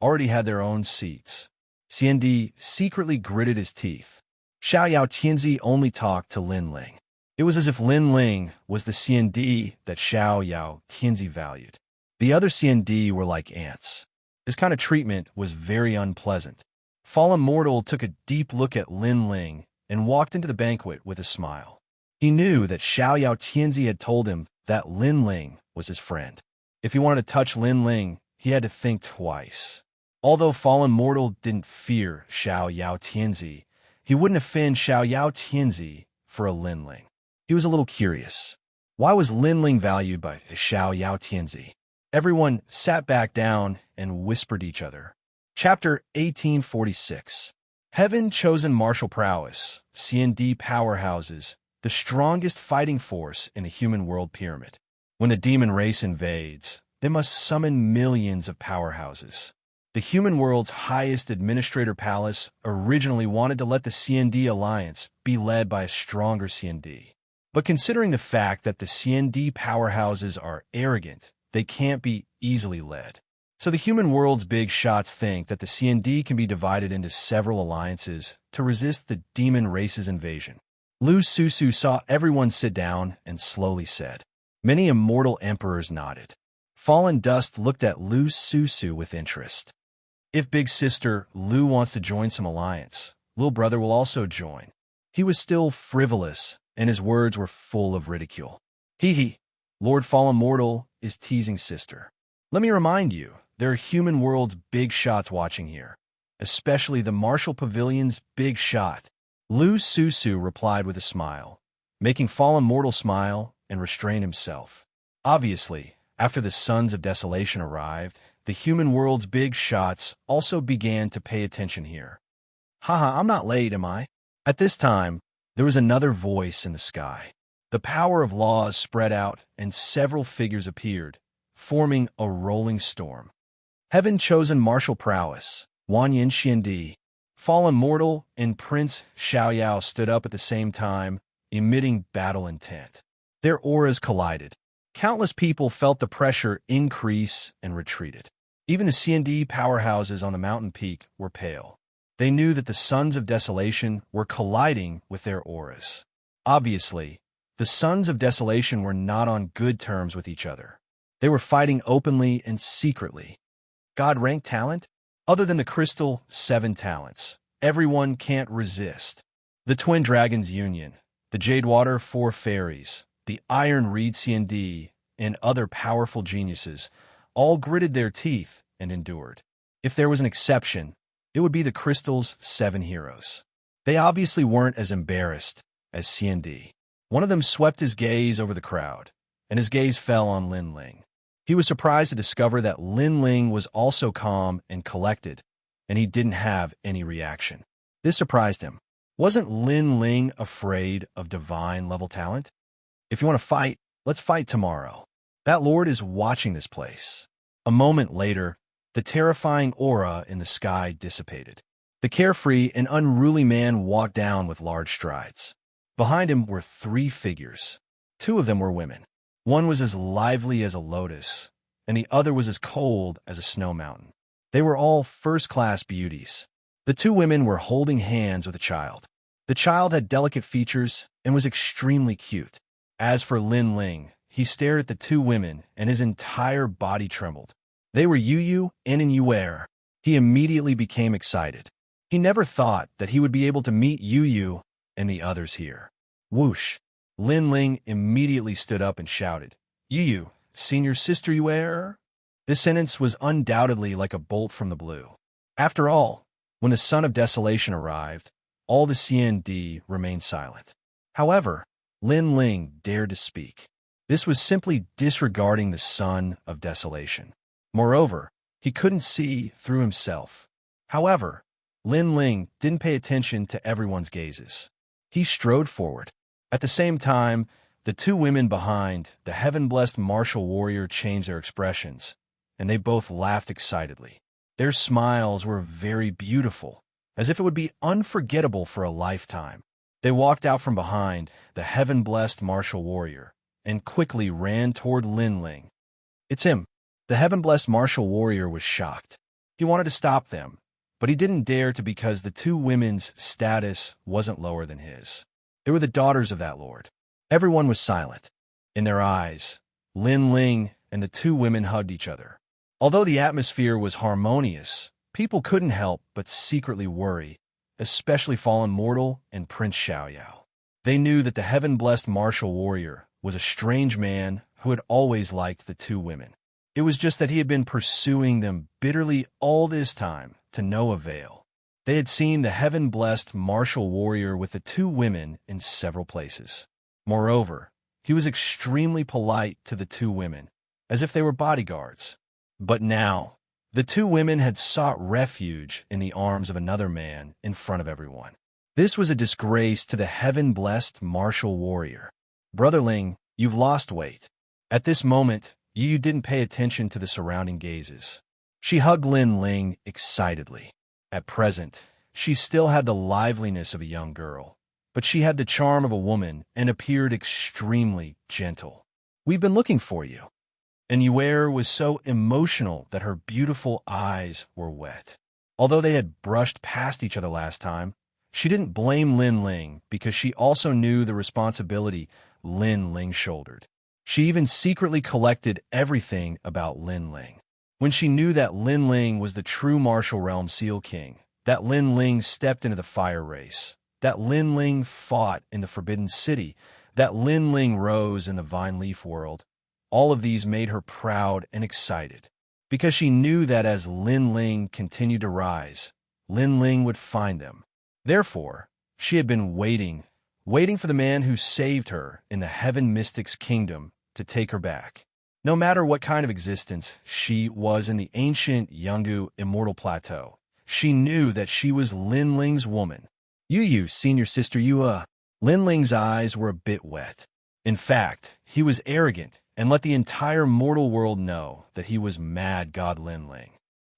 already had their own seats. Xiandi secretly gritted his teeth. Xiao Tianzi only talked to Lin Ling. It was as if Lin Ling was the Xiandi that Xiao Tianzi valued. The other Xiandi were like ants. This kind of treatment was very unpleasant. Fallen Mortal took a deep look at Lin Ling and walked into the banquet with a smile. He knew that Xiao Tianzi had told him that Lin Ling was his friend. If he wanted to touch Lin Ling, he had to think twice. Although Fallen Mortal didn't fear Xiao Tianzi, he wouldn't offend Xiao Tianzi for a Lin Ling. He was a little curious. Why was Lin Ling valued by Xiao Tianzi? Everyone sat back down and whispered each other. Chapter 1846. Heaven-chosen martial prowess, CND powerhouses, the strongest fighting force in the human world pyramid. When the demon race invades, they must summon millions of powerhouses. The human world's highest administrator palace originally wanted to let the CND alliance be led by a stronger CND. But considering the fact that the CND powerhouses are arrogant, they can't be easily led. So the human world's big shots think that the CND can be divided into several alliances to resist the demon race's invasion. Lu Susu saw everyone sit down and slowly said. Many immortal emperors nodded. Fallen Dust looked at Lu Susu with interest. If big sister Lu wants to join some alliance, little brother will also join. He was still frivolous, and his words were full of ridicule. Hee, Lord Fallen Mortal is teasing sister. Let me remind you, there are human world's big shots watching here, especially the Martial Pavilion's big shot. Lu Susu replied with a smile, making Fallen Mortal smile and restrain himself. Obviously, after the Sons of Desolation arrived, the human world's big shots also began to pay attention here. Haha, I'm not late, am I? At this time, there was another voice in the sky. The power of laws spread out and several figures appeared, forming a rolling storm. Heaven-chosen martial prowess, Wanyan Xiandi, Fallen Mortal, and Prince Xiaoyao stood up at the same time, emitting battle intent. Their auras collided. Countless people felt the pressure increase and retreated. Even the CND powerhouses on the mountain peak were pale. They knew that the Sons of Desolation were colliding with their auras. Obviously, the Sons of Desolation were not on good terms with each other. They were fighting openly and secretly. God-ranked talent? Other than the Crystal 7 talents, everyone can't resist. The Twin Dragons Union, the Jadewater 4 Fairies, the Iron Reed CND, and other powerful geniuses all gritted their teeth and endured. If there was an exception, it would be the Crystal's 7 heroes. They obviously weren't as embarrassed as CND. One of them swept his gaze over the crowd, and his gaze fell on Lin Ling. He was surprised to discover that Lin Ling was also calm and collected, and he didn't have any reaction. This surprised him. Wasn't Lin Ling afraid of divine-level talent? If you want to fight, let's fight tomorrow. That lord is watching this place. A moment later, the terrifying aura in the sky dissipated. The carefree and unruly man walked down with large strides. Behind him were 3 figures. 2 of them were women. One was as lively as a lotus, and the other was as cold as a snow mountain. They were all first-class beauties. The 2 women were holding hands with a child. The child had delicate features and was extremely cute. As for Lin Ling, he stared at the 2 women, and his entire body trembled. They were Yu and Yuer. He immediately became excited. He never thought that he would be able to meet Yu and the others here. Whoosh! Lin Ling immediately stood up and shouted, Yu, seen your sister Yuer? This sentence was undoubtedly like a bolt from the blue. After all, when the Son of Desolation arrived, all the CND remained silent. However, Lin Ling dared to speak. This was simply disregarding the sun of desolation. Moreover, he couldn't see through himself. However, Lin Ling didn't pay attention to everyone's gazes. He strode forward. At the same time, the two women behind, the heaven-blessed martial warrior, changed their expressions, and they both laughed excitedly. Their smiles were very beautiful, as if it would be unforgettable for a lifetime. They walked out from behind the heaven-blessed martial warrior and quickly ran toward Lin Ling. "It's him." The heaven-blessed martial warrior was shocked. He wanted to stop them, but he didn't dare to because the two women's status wasn't lower than his. They were the daughters of that lord. Everyone was silent. In their eyes, Lin Ling and the two women hugged each other. Although the atmosphere was harmonious, people couldn't help but secretly worry, especially fallen mortal and Prince Xiaoyao. They knew that the heaven-blessed martial warrior was a strange man who had always liked the two women. It was just that he had been pursuing them bitterly all this time, to no avail. They had seen the heaven-blessed martial warrior with the two women in several places. Moreover, he was extremely polite to the two women, as if they were bodyguards. But now, the two women had sought refuge in the arms of another man in front of everyone. This was a disgrace to the heaven-blessed martial warrior. "Brother Ling, you've lost weight." At this moment, Yu didn't pay attention to the surrounding gazes. She hugged Lin Ling excitedly. At present, she still had the liveliness of a young girl, but she had the charm of a woman and appeared extremely gentle. "We've been looking for you." And Yuer was so emotional that her beautiful eyes were wet. Although they had brushed past each other last time, she didn't blame Lin Ling because she also knew the responsibility Lin Ling shouldered. She even secretly collected everything about Lin Ling. When she knew that Lin Ling was the true martial realm Seal King, that Lin Ling stepped into the fire race, that Lin Ling fought in the Forbidden City, that Lin Ling rose in the Vine Leaf world, all of these made her proud and excited, because she knew that as Lin Ling continued to rise, Lin Ling would find them. Therefore, she had been waiting for the man who saved her in the Heaven Mystic's kingdom to take her back. No matter what kind of existence she was in the ancient Yungu Immortal Plateau, she knew that she was Lin Ling's woman. "You, senior sister, you. Lin Ling's eyes were a bit wet. In fact, he was arrogant and let the entire mortal world know that he was Mad God Lin Ling.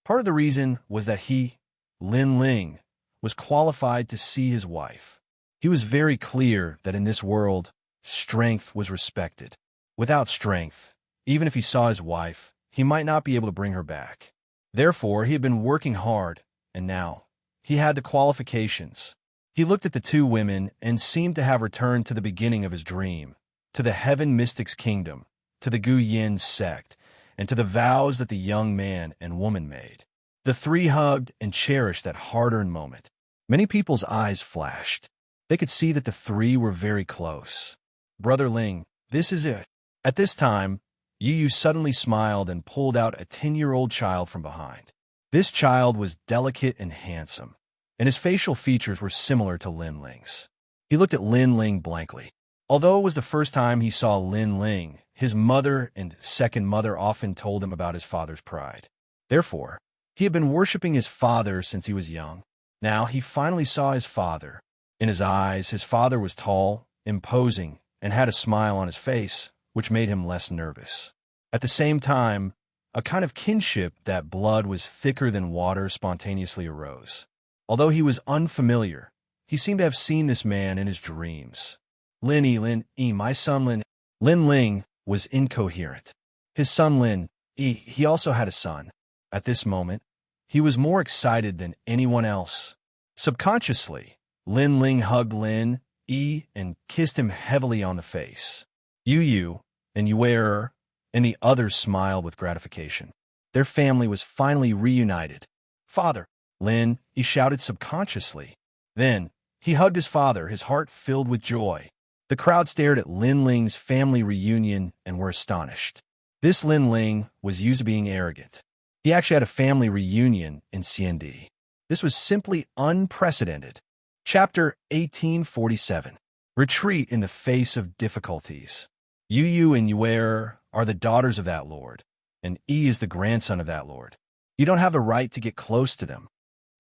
Part of the reason was that he, Lin Ling, was qualified to see his wife. He was very clear that in this world, strength was respected. Without strength, even if he saw his wife, he might not be able to bring her back. Therefore, he had been working hard, and now he had the qualifications. He looked at the two women and seemed to have returned to the beginning of his dream, to the Heaven Mystic's kingdom, to the Gu Yin sect, and to the vows that the young man and woman made. The three hugged and cherished that hard-earned moment. Many people's eyes flashed. They could see that the three were very close. "Brother Ling, this is it." At this time, Yu suddenly smiled and pulled out a 10-year-old child from behind. This child was delicate and handsome, and his facial features were similar to Lin Ling's. He looked at Lin Ling blankly. Although it was the first time he saw Lin Ling, his mother and second mother often told him about his father's pride. Therefore, he had been worshipping his father since he was young. Now he finally saw his father. In his eyes, his father was tall, imposing, and had a smile on his face, which made him less nervous. At the same time, a kind of kinship that blood was thicker than water spontaneously arose. Although he was unfamiliar, he seemed to have seen this man in his dreams. Lin, my son Lin. Lin Ling was incoherent. His son Lin, he also had a son. At this moment, he was more excited than anyone else. Subconsciously, Lin Ling hugged Lin and kissed him heavily on the face. Yu and Yuer and the others smiled with gratification. Their family was finally reunited. "Father!" Lin, he shouted subconsciously. Then, he hugged his father, his heart filled with joy. The crowd stared at Lin Ling's family reunion and were astonished. This Lin Ling was used to being arrogant. He actually had a family reunion in CND. This was simply unprecedented. Chapter 1847. Retreat in the face of difficulties. Yu and Yuer are the daughters of that lord, and Yi is the grandson of that lord. You don't have the right to get close to them.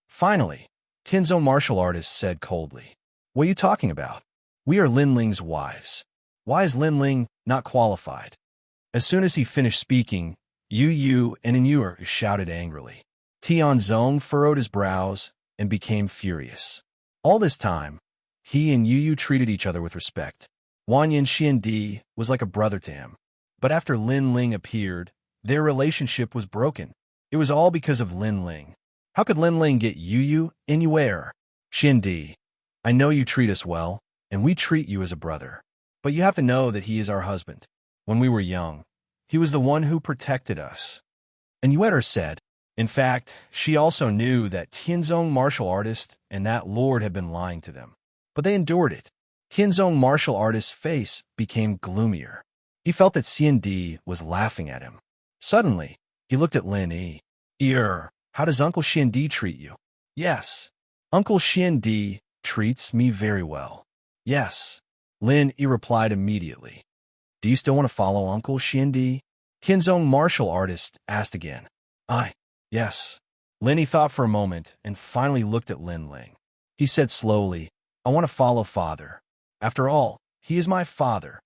Finally, Tianzong martial artist said coldly, "What are you talking about? We are Lin Ling's wives. Why is Lin Ling not qualified?" As soon as he finished speaking, Yu and Yuer shouted angrily. Tianzong furrowed his brows and became furious. All this time, he and Yu treated each other with respect. Wanyan Xiandi was like a brother to him. But after Lin Ling appeared, their relationship was broken. It was all because of Lin Ling. How could Lin Ling get Yu anywhere? Xiandi, I know you treat us well, and we treat you as a brother. But you have to know that he is our husband. When we were young, he was the one who protected us. And Yuer said, in fact, she also knew that Tianzong martial artist and that lord had been lying to them. But they endured it. Tianzong martial artist's face became gloomier. He felt that Xiandi was laughing at him. Suddenly, he looked at Lin Yi. How does Uncle Xiandi treat you? Yes. Uncle Xiandi treats me very well. Yes. Lin Yi replied immediately. Do you still want to follow Uncle Xiandi? Tianzong martial artist asked again. Yes. Lin Yi thought for a moment and finally looked at Lin Ling. He said slowly, I want to follow father. After all, he is my father.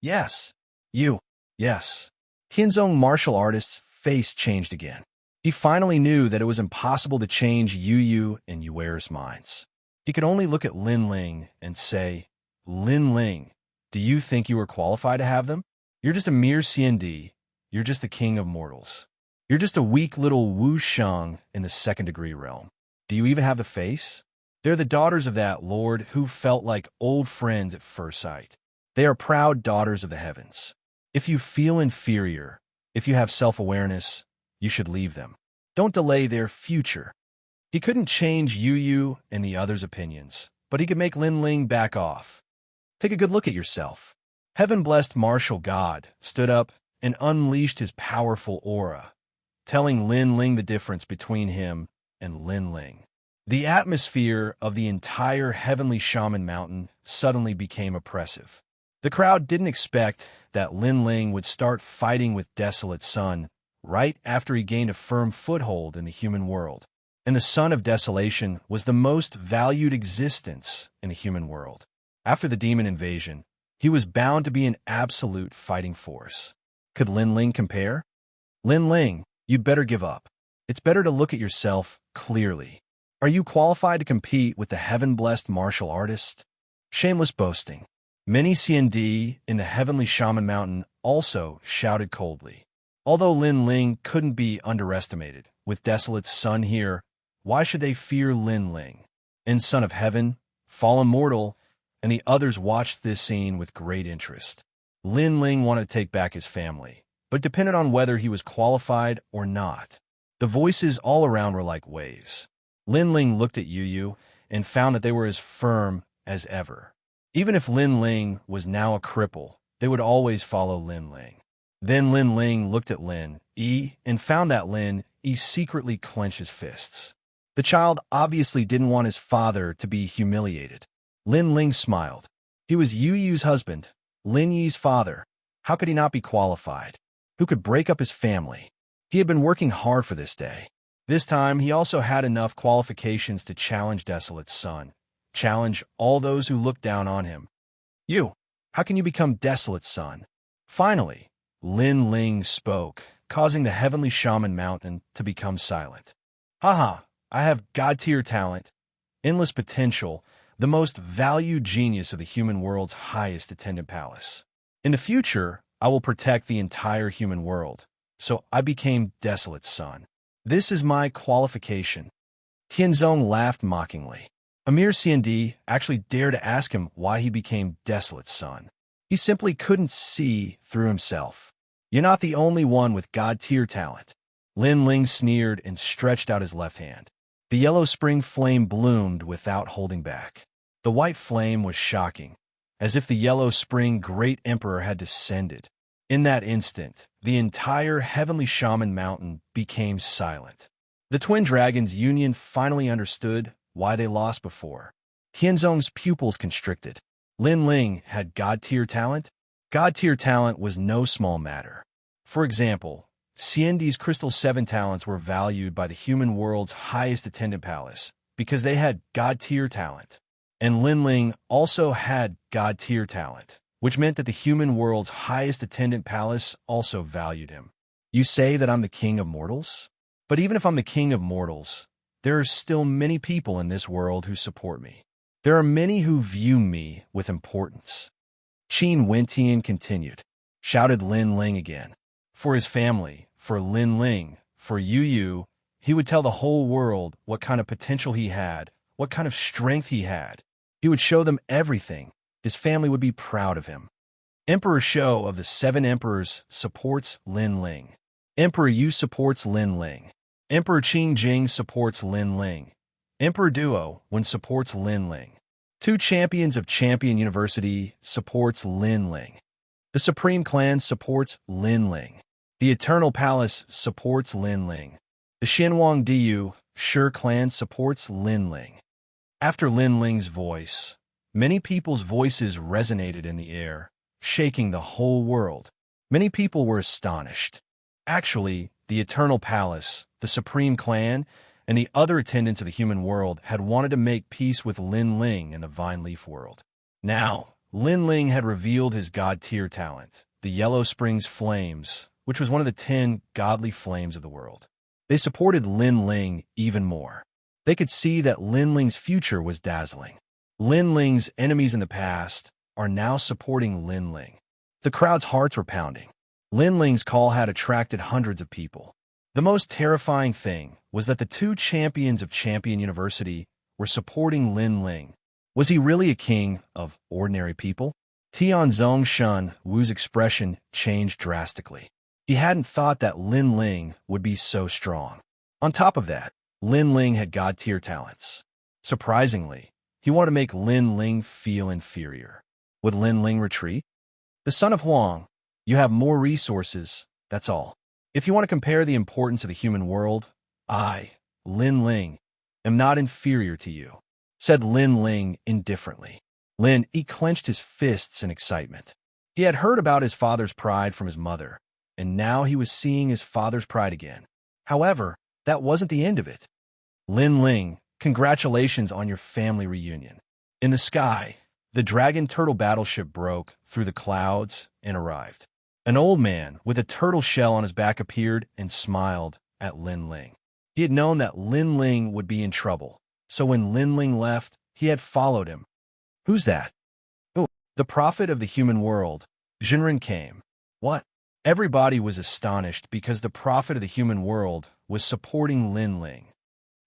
Yes. Yes. Tianzong martial artist's face changed again. He finally knew that it was impossible to change Yu and Yuer's minds. He could only look at Lin Ling and say, Lin Ling, do you think you are qualified to have them? You're just a mere CND. You're just the king of mortals. You're just a weak little Wuxia in the second-degree realm. Do you even have the face? They're the daughters of that lord who felt like old friends at first sight. They are proud daughters of the heavens. If you feel inferior, if you have self-awareness, you should leave them. Don't delay their future. He couldn't change Yu and the others' opinions, but he could make Lin Ling back off. Take a good look at yourself. Heaven-blessed martial god stood up and unleashed his powerful aura, telling Lin Ling the difference between him and Lin Ling. The atmosphere of the entire heavenly shaman mountain suddenly became oppressive. The crowd didn't expect that Lin Ling would start fighting with Desolate Sun right after he gained a firm foothold in the human world. And the Son of Desolation was the most valued existence in the human world. After the demon invasion, he was bound to be an absolute fighting force. Could Lin Ling compare? Lin Ling, you'd better give up. It's better to look at yourself clearly. Are you qualified to compete with the heaven-blessed martial artist? Shameless boasting. Many CND in the heavenly shaman mountain also shouted coldly. Although Lin Ling couldn't be underestimated, with Desolate Sun here, why should they fear Lin Ling? And Son of Heaven, fallen mortal, and the others watched this scene with great interest. Lin Ling wanted to take back his family, but depended on whether he was qualified or not. The voices all around were like waves. Lin Ling looked at Yu and found that they were as firm as ever. Even if Lin Ling was now a cripple, they would always follow Lin Ling. Then Lin Ling looked at Lin Yi and found that Lin Yi secretly clenched his fists. The child obviously didn't want his father to be humiliated. Lin Ling smiled. He was Yu's husband, Lin Yi's father. How could he not be qualified? Who could break up his family? He had been working hard for this day. This time, he also had enough qualifications to challenge Desolate Sun, challenge all those who looked down on him. How can you become Desolate Sun? Finally, Lin Ling spoke, causing the heavenly shaman mountain to become silent. I have god-tier talent, endless potential, the most valued genius of the human world's highest attendant palace. In the future, I will protect the entire human world, so I became Desolate Sun. This is my qualification. Tianzong laughed mockingly. Amir CND actually dared to ask him why he became Desolate Sun. He simply couldn't see through himself. You're not the only one with god-tier talent. Lin Ling sneered and stretched out his left hand. The yellow spring flame bloomed without holding back. The white flame was shocking, as if the yellow spring great emperor had descended. In that instant, the entire heavenly shaman mountain became silent. The twin dragons' union finally understood why they lost before. Tianzong's pupils constricted. Lin Ling had God-tier talent? God-tier talent was no small matter. For example, Xiandi's Crystal 7 talents were valued by the human world's highest attendant palace because they had God-tier talent. And Lin Ling also had God-tier talent, which meant that the human world's highest attendant palace also valued him. You say that I'm the king of mortals? But even if I'm the king of mortals, there are still many people in this world who support me. There are many who view me with importance. Qin Wentian continued, shouted Lin Ling again. For his family, for Lin Ling, for Yu Yu, he would tell the whole world what kind of potential he had, what kind of strength he had. He would show them everything. His family would be proud of him. Emperor Shou of the 7 emperors supports Lin Ling. Emperor Yu supports Lin Ling. Emperor Qing Jing supports Lin Ling. Emperor Duo when supports Lin Ling. 2 champions of Champion University supports Lin Ling. The Supreme Clan supports Lin Ling. The Eternal Palace supports Lin Ling. The Xinhuang Diyu Shi Clan supports Lin Ling. After Lin Ling's voice, many people's voices resonated in the air, shaking the whole world. Many people were astonished. Actually, the Eternal Palace, the Supreme Clan, and the other attendants of the human world had wanted to make peace with Lin Ling and the Vine Leaf world. Now, Lin Ling had revealed his God-tier talent, the Yellow Springs Flames, which was one of the 10 godly flames of the world. They supported Lin Ling even more. They could see that Lin Ling's future was dazzling. Lin Ling's enemies in the past are now supporting Lin Ling. The crowd's hearts were pounding. Lin Ling's call had attracted hundreds of people. The most terrifying thing was that the 2 champions of Champion University were supporting Lin Ling. Was he really a king of ordinary people? Tianzong Shun Wu's expression changed drastically. He hadn't thought that Lin Ling would be so strong. On top of that, Lin Ling had God-tier talents. Surprisingly, he wanted to make Lin Ling feel inferior. Would Lin Ling retreat? The son of Huang, you have more resources, that's all. If you want to compare the importance of the human world, I, Lin Ling, am not inferior to you, said Lin Ling indifferently. He clenched his fists in excitement. He had heard about his father's pride from his mother, and now he was seeing his father's pride again. However, that wasn't the end of it. Lin Ling, congratulations on your family reunion. In the sky, the dragon turtle battleship broke through the clouds and arrived. An old man with a turtle shell on his back appeared and smiled at Lin Ling. He had known that Lin Ling would be in trouble, so when Lin Ling left, he had followed him. Who's that? Oh, the prophet of the human world, Jinren came. What? Everybody was astonished because the prophet of the human world was supporting Lin Ling.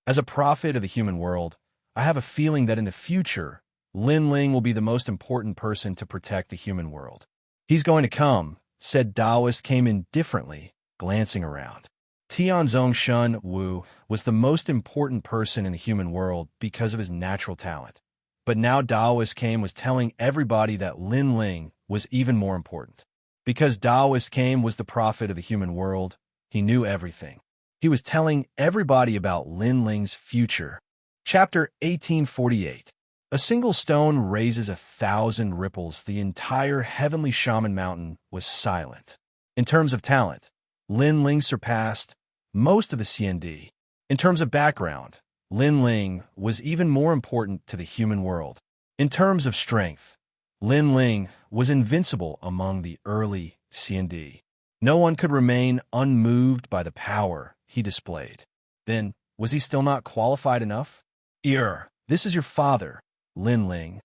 As a prophet of the human world, I have a feeling that in the future, Lin Ling will be the most important person to protect the human world. He's going to come, said Taoist came in differently, glancing around. Tianzong Shun Wu was the most important person in the human world because of his natural talent. But now Taoist came was telling everybody that Lin Ling was even more important. Because Taoist came was the prophet of the human world, he knew everything. He was telling everybody about Lin Ling's future. Chapter 1848. A single stone raises 1,000 ripples. The entire heavenly shaman mountain was silent. In terms of talent, Lin Ling surpassed most of the CND. In terms of background, Lin Ling was even more important to the human world. In terms of strength, Lin Ling was invincible among the early CND. No one could remain unmoved by the power he displayed. Then, was he still not qualified enough? This is your father, Lin Ling.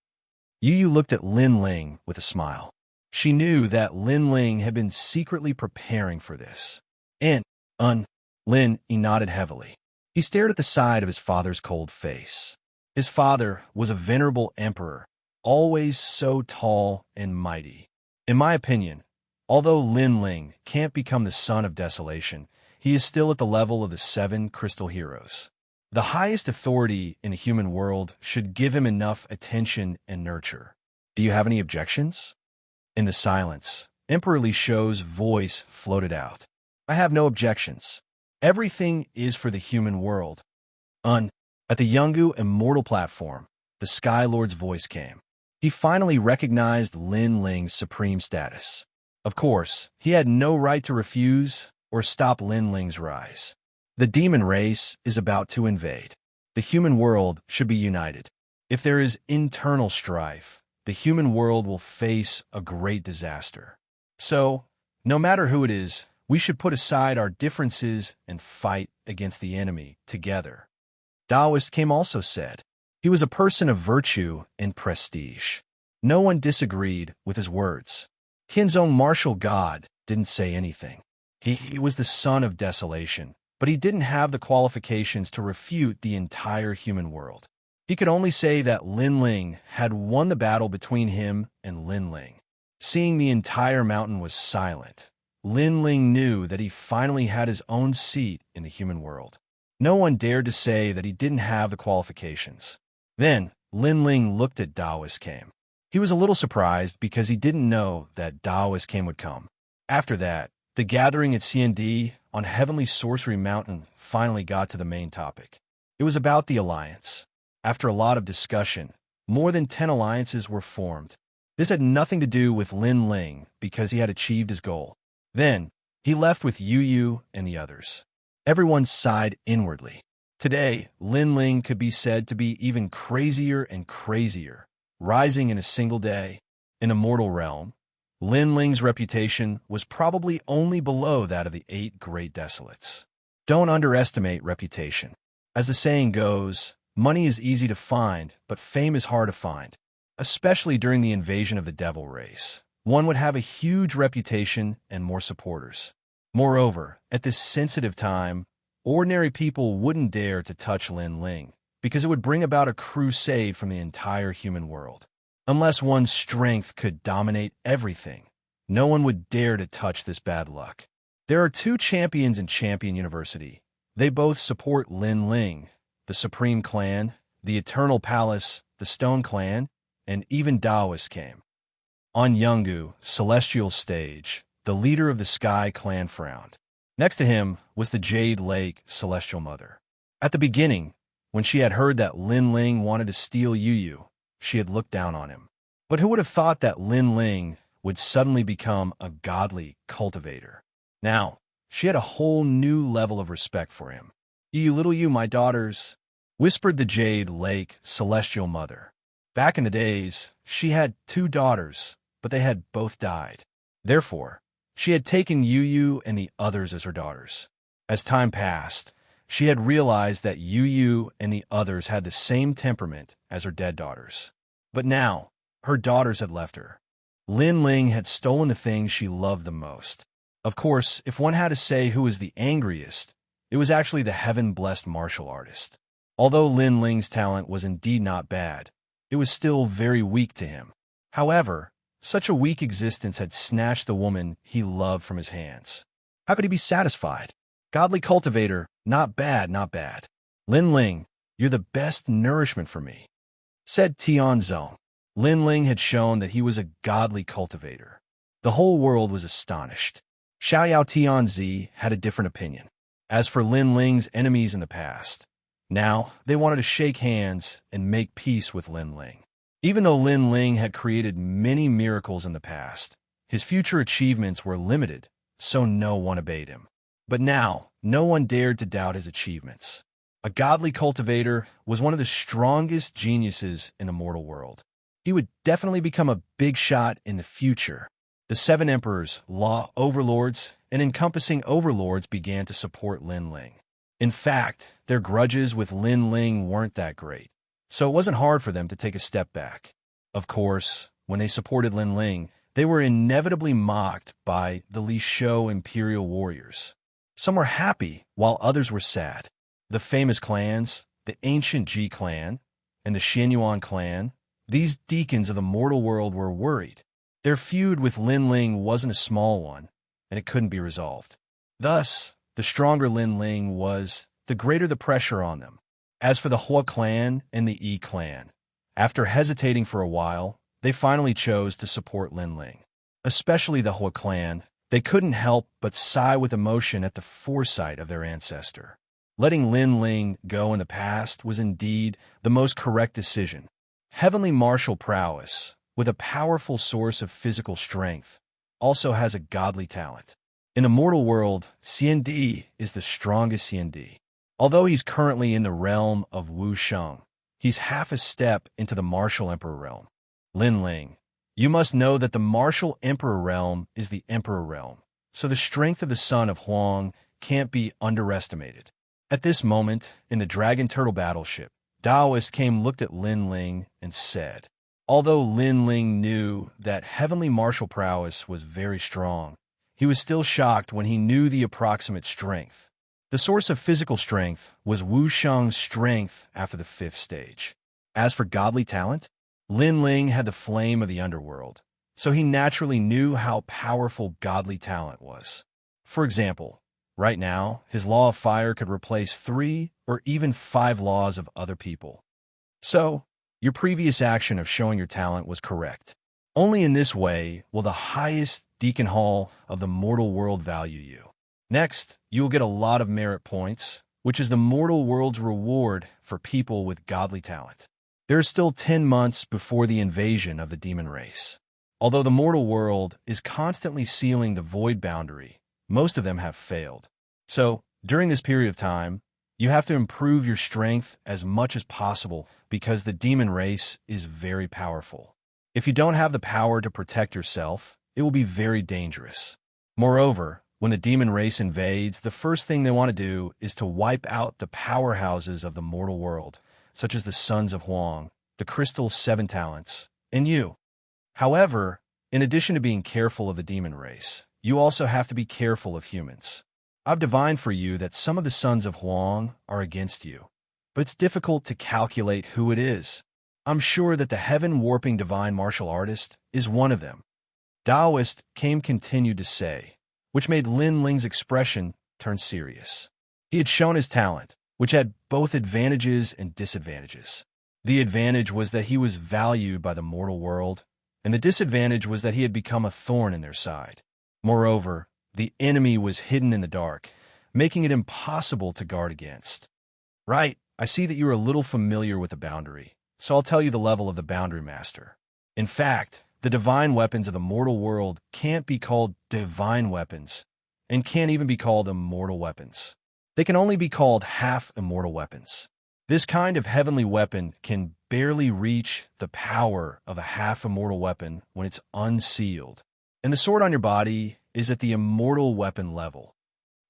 Yu Yu looked at Lin Ling with a smile. She knew that Lin Ling had been secretly preparing for this. Lin, he nodded heavily. He stared at the side of his father's cold face. His father was a venerable emperor, always so tall and mighty. In my opinion, although Lin Ling can't become the son of desolation, he is still at the level of the 7 crystal heroes. The highest authority in the human world should give him enough attention and nurture. Do you have any objections? In the silence, Emperor Li Shou's voice floated out. I have no objections. Everything is for the human world. At the Yungu Immortal platform, the Sky Lord's voice came. He finally recognized Lin Ling's supreme status. Of course, he had no right to refuse or stop Lin Ling's rise. The demon race is about to invade. The human world should be united. If there is internal strife, the human world will face a great disaster. So, no matter who it is, we should put aside our differences and fight against the enemy together. Taoist Kim also said. He was a person of virtue and prestige. No one disagreed with his words. Tian's own martial god didn't say anything. He was the son of desolation, but he didn't have the qualifications to refute the entire human world. He could only say that Lin Ling had won the battle between him and Lin Ling. Seeing the entire mountain was silent, Lin Ling knew that he finally had his own seat in the human world. No one dared to say that he didn't have the qualifications. Then, Lin Ling looked at Taoist Kim. He was a little surprised because he didn't know that Taoist Kim would come. After that, the gathering at Xianxia on Heavenly Sorcery Mountain finally got to the main topic. It was about the alliance. After a lot of discussion, more than 10 alliances were formed. This had nothing to do with Lin Ling because he had achieved his goal. Then, he left with Yu Yu and the others. Everyone sighed inwardly. Today, Lin Ling could be said to be even crazier and crazier, rising in a single day. In a mortal realm, Lin Ling's reputation was probably only below that of the 8 great desolates. Don't underestimate reputation. As the saying goes, money is easy to find, but fame is hard to find. Especially during the invasion of the devil race, one would have a huge reputation and more supporters. Moreover, at this sensitive time, ordinary people wouldn't dare to touch Lin Ling, because it would bring about a crusade from the entire human world. Unless one's strength could dominate everything, no one would dare to touch this bad luck. There are 2 champions in Champion University. They both support Lin Ling, the Supreme Clan, the Eternal Palace, the Stone Clan, and even Taoist came. On Yungu, Celestial Stage, the leader of the Sky Clan frowned. Next to him was the Jade Lake Celestial Mother. At the beginning, when she had heard that Lin Ling wanted to steal Yu Yu, she had looked down on him. But who would have thought that Lin Ling would suddenly become a godly cultivator? Now, she had a whole new level of respect for him. "You little you, my daughters," whispered the Jade Lake Celestial Mother. Back in the days, she had 2 daughters, but they had both died. Therefore, she had taken Yu Yu and the others as her daughters. As time passed, she had realized that Yu Yu and the others had the same temperament as her dead daughters. But now, her daughters had left her. Lin Ling had stolen the thing she loved the most. Of course, if one had to say who was the angriest, it was actually the heaven-blessed martial artist. Although Lin Ling's talent was indeed not bad, it was still very weak to him. However, such a weak existence had snatched the woman he loved from his hands. How could he be satisfied? Godly cultivator, not bad, not bad. Lin Ling, you're the best nourishment for me, said Tianzong. Lin Ling had shown that he was a godly cultivator. The whole world was astonished. Xiao Tianzi had a different opinion. As for Lin Ling's enemies in the past, now they wanted to shake hands and make peace with Lin Ling. Even though Lin Ling had created many miracles in the past, his future achievements were limited, so no one obeyed him. But now, no one dared to doubt his achievements. A godly cultivator was one of the strongest geniuses in the mortal world. He would definitely become a big shot in the future. The 7 emperors, law overlords, and encompassing overlords began to support Lin Ling. In fact, their grudges with Lin Ling weren't that great, so it wasn't hard for them to take a step back. Of course, when they supported Lin Ling, they were inevitably mocked by the Li Shou imperial warriors. Some were happy, while others were sad. The famous clans, the ancient Ji clan, and the Xianyuan clan, these deacons of the mortal world were worried. Their feud with Lin Ling wasn't a small one, and it couldn't be resolved. Thus, the stronger Lin Ling was, the greater the pressure on them. As for the Hua clan and the Yi clan, after hesitating for a while, they finally chose to support Lin Ling. Especially the Hua clan, they couldn't help but sigh with emotion at the foresight of their ancestor. Letting Lin Ling go in the past was indeed the most correct decision. Heavenly martial prowess, with a powerful source of physical strength, also has a godly talent. In the mortal world, Xianxia is the strongest Xianxia. Although he's currently in the realm of Wuxia, he's half a step into the martial emperor realm. Lin Ling, you must know that the martial emperor realm is the emperor realm, so the strength of the son of Huang can't be underestimated. At this moment, in the Dragon Turtle battleship, Daoist looked at Lin Ling and said, although Lin Ling knew that heavenly martial prowess was very strong, he was still shocked when he knew the approximate strength. The source of physical strength was Wuxia's strength after the 5th stage. As for godly talent, Lin Ling had the flame of the underworld, so he naturally knew how powerful godly talent was. For example, right now, his law of fire could replace 3 or even 5 laws of other people. So, your previous action of showing your talent was correct. Only in this way will the highest Deacon Hall of the mortal world value you. Next, you will get a lot of merit points, which is the mortal world's reward for people with godly talent. There are still 10 months before the invasion of the demon race. Although the mortal world is constantly sealing the void boundary, most of them have failed. So, during this period of time, you have to improve your strength as much as possible because the demon race is very powerful. If you don't have the power to protect yourself, it will be very dangerous. Moreover, when the demon race invades, the first thing they want to do is to wipe out the powerhouses of the mortal world, such as the Sons of Huang, the Crystal 7 Talents, and you. However, in addition to being careful of the demon race, you also have to be careful of humans. I've divined for you that some of the Sons of Huang are against you, but it's difficult to calculate who it is. I'm sure that the heaven-warping divine martial artist is one of them. Daoist continued to say, which made Lin Ling's expression turn serious. He had shown his talent, which had both advantages and disadvantages. The advantage was that he was valued by the mortal world, and the disadvantage was that he had become a thorn in their side. Moreover, the enemy was hidden in the dark, making it impossible to guard against. Right, I see that you're a little familiar with the boundary, so I'll tell you the level of the Boundary Master. In fact, the divine weapons of the mortal world can't be called divine weapons, and can't even be called immortal weapons. They can only be called half-immortal weapons. This kind of heavenly weapon can barely reach the power of a half-immortal weapon when it's unsealed, and the sword on your body is at the immortal weapon level.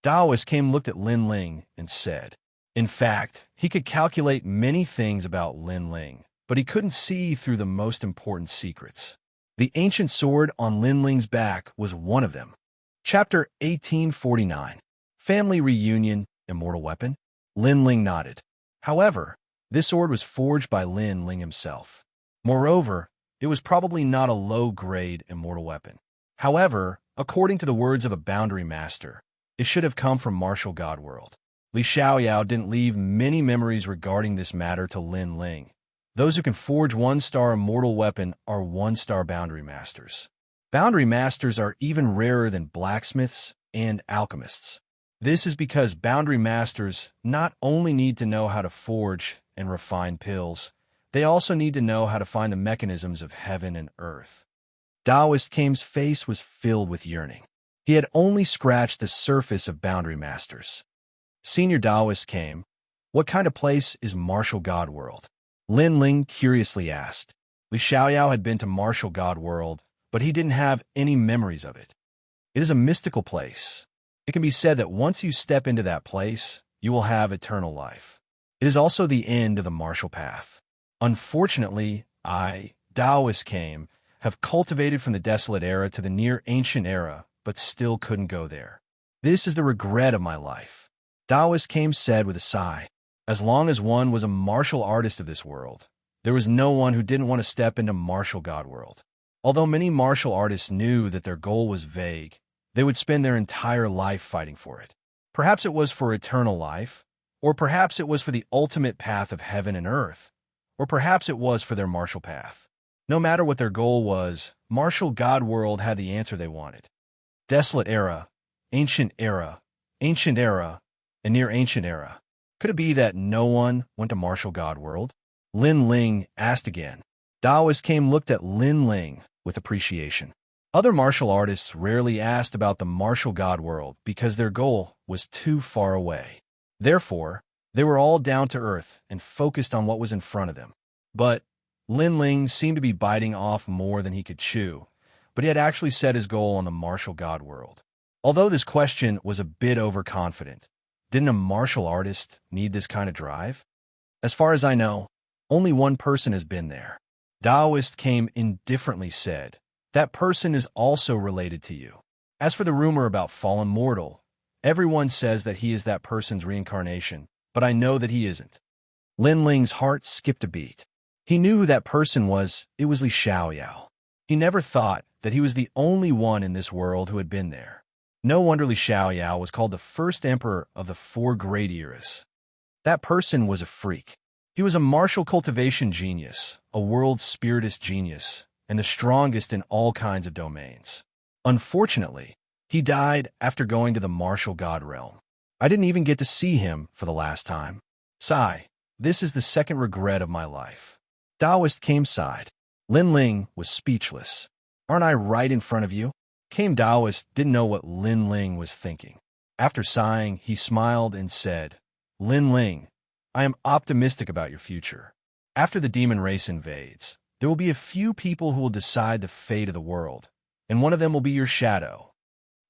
Daoist looked at Lin Ling and said, in fact, he could calculate many things about Lin Ling, but he couldn't see through the most important secrets. The ancient sword on Lin Ling's back was one of them. Chapter 1849. Family Reunion, Immortal Weapon? Lin Ling nodded. However, this sword was forged by Lin Ling himself. Moreover, it was probably not a low-grade immortal weapon. However, according to the words of a Boundary Master, it should have come from Martial God World. Li Xiaoyao didn't leave many memories regarding this matter to Lin Ling. Those who can forge 1-star immortal weapon are 1-star Boundary Masters. Boundary Masters are even rarer than blacksmiths and alchemists. This is because Boundary Masters not only need to know how to forge and refine pills, they also need to know how to find the mechanisms of heaven and earth. Daoist Kame's face was filled with yearning. He had only scratched the surface of Boundary Masters. Senior Daoist Kame, what kind of place is Martial God World? Lin Ling curiously asked. Li Xiaoyao had been to Martial God World, but he didn't have any memories of it. It is a mystical place. It can be said that once you step into that place, you will have eternal life. It is also the end of the martial path. Unfortunately, I, Daoist Kame, have cultivated from the desolate era to the near ancient era, but still couldn't go there. This is the regret of my life. Daoist Kame said with a sigh. As long as one was a martial artist of this world, there was no one who didn't want to step into Martial God World. Although many martial artists knew that their goal was vague, they would spend their entire life fighting for it. Perhaps it was for eternal life, or perhaps it was for the ultimate path of heaven and earth, or perhaps it was for their martial path. No matter what their goal was, Martial God World had the answer they wanted. Desolate era, ancient era, and near ancient era. Could it be that no one went to Martial God World? Lin Ling asked again. Daoist came looked at Lin Ling with appreciation. Other martial artists rarely asked about the martial god world because their goal was too far away. Therefore, they were all down to earth and focused on what was in front of them. But Lin Ling seemed to be biting off more than he could chew, but he had actually set his goal on the martial god world. Although this question was a bit overconfident, didn't a martial artist need this kind of drive? As far as I know, only one person has been there. Daoist came indifferently said, that person is also related to you. As for the rumor about fallen mortal, everyone says that he is that person's reincarnation, but I know that he isn't. Lin Ling's heart skipped a beat. He knew who that person was. It was Li Xiaoyao. He never thought that he was the only one in this world who had been there. No wonder Li Xiaoyao was called the first emperor of the 4 great eras. That person was a freak. He was a martial cultivation genius, a world spiritist genius, and the strongest in all kinds of domains. Unfortunately, he died after going to the martial god realm. I didn't even get to see him for the last time. Sigh, this is the second regret of my life. Daoist came sighed. Lin Ling was speechless. Aren't I right in front of you? Came Daoist didn't know what Lin Ling was thinking. After sighing, he smiled and said, Lin Ling, I am optimistic about your future. After the demon race invades, there will be a few people who will decide the fate of the world, and one of them will be your shadow.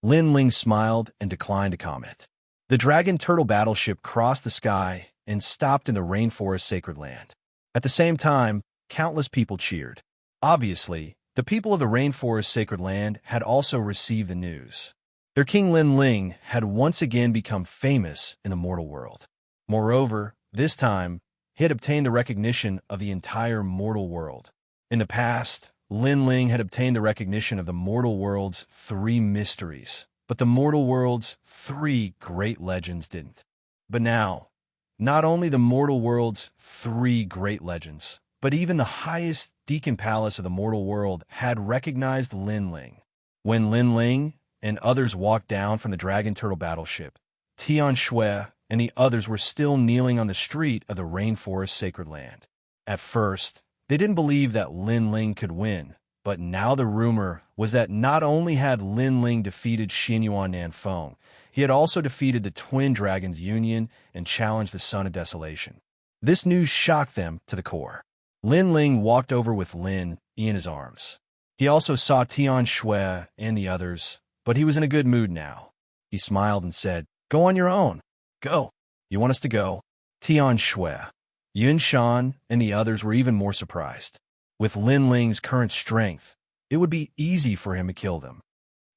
Lin Ling smiled and declined to comment. The dragon turtle battleship crossed the sky and stopped in the rainforest sacred land. At the same time, countless people cheered. Obviously, the people of the rainforest sacred land had also received the news. Their king Lin Ling had once again become famous in the mortal world. Moreover, this time, he had obtained the recognition of the entire mortal world. In the past, Lin Ling had obtained the recognition of the mortal world's 3 mysteries, but the mortal world's 3 great legends didn't. But now, not only the mortal world's 3 great legends, but even the highest deacon palace of the mortal world had recognized Lin Ling. When Lin Ling and others walked down from the dragon turtle battleship, Xianxia and the others were still kneeling on the street of the rainforest sacred land. At first, they didn't believe that Lin Ling could win, but now the rumor was that not only had Lin Ling defeated Xinyuan Nanfeng, he had also defeated the twin dragons Union and challenged the Son of Desolation. This news shocked them to the core. Lin Ling walked over with Lin in his arms. He also saw Xianxia and the others, but he was in a good mood now. He smiled and said, Go on your own. Go. You want us to go? Xianxia, Yun Shan, and the others were even more surprised. With Lin Ling's current strength, it would be easy for him to kill them.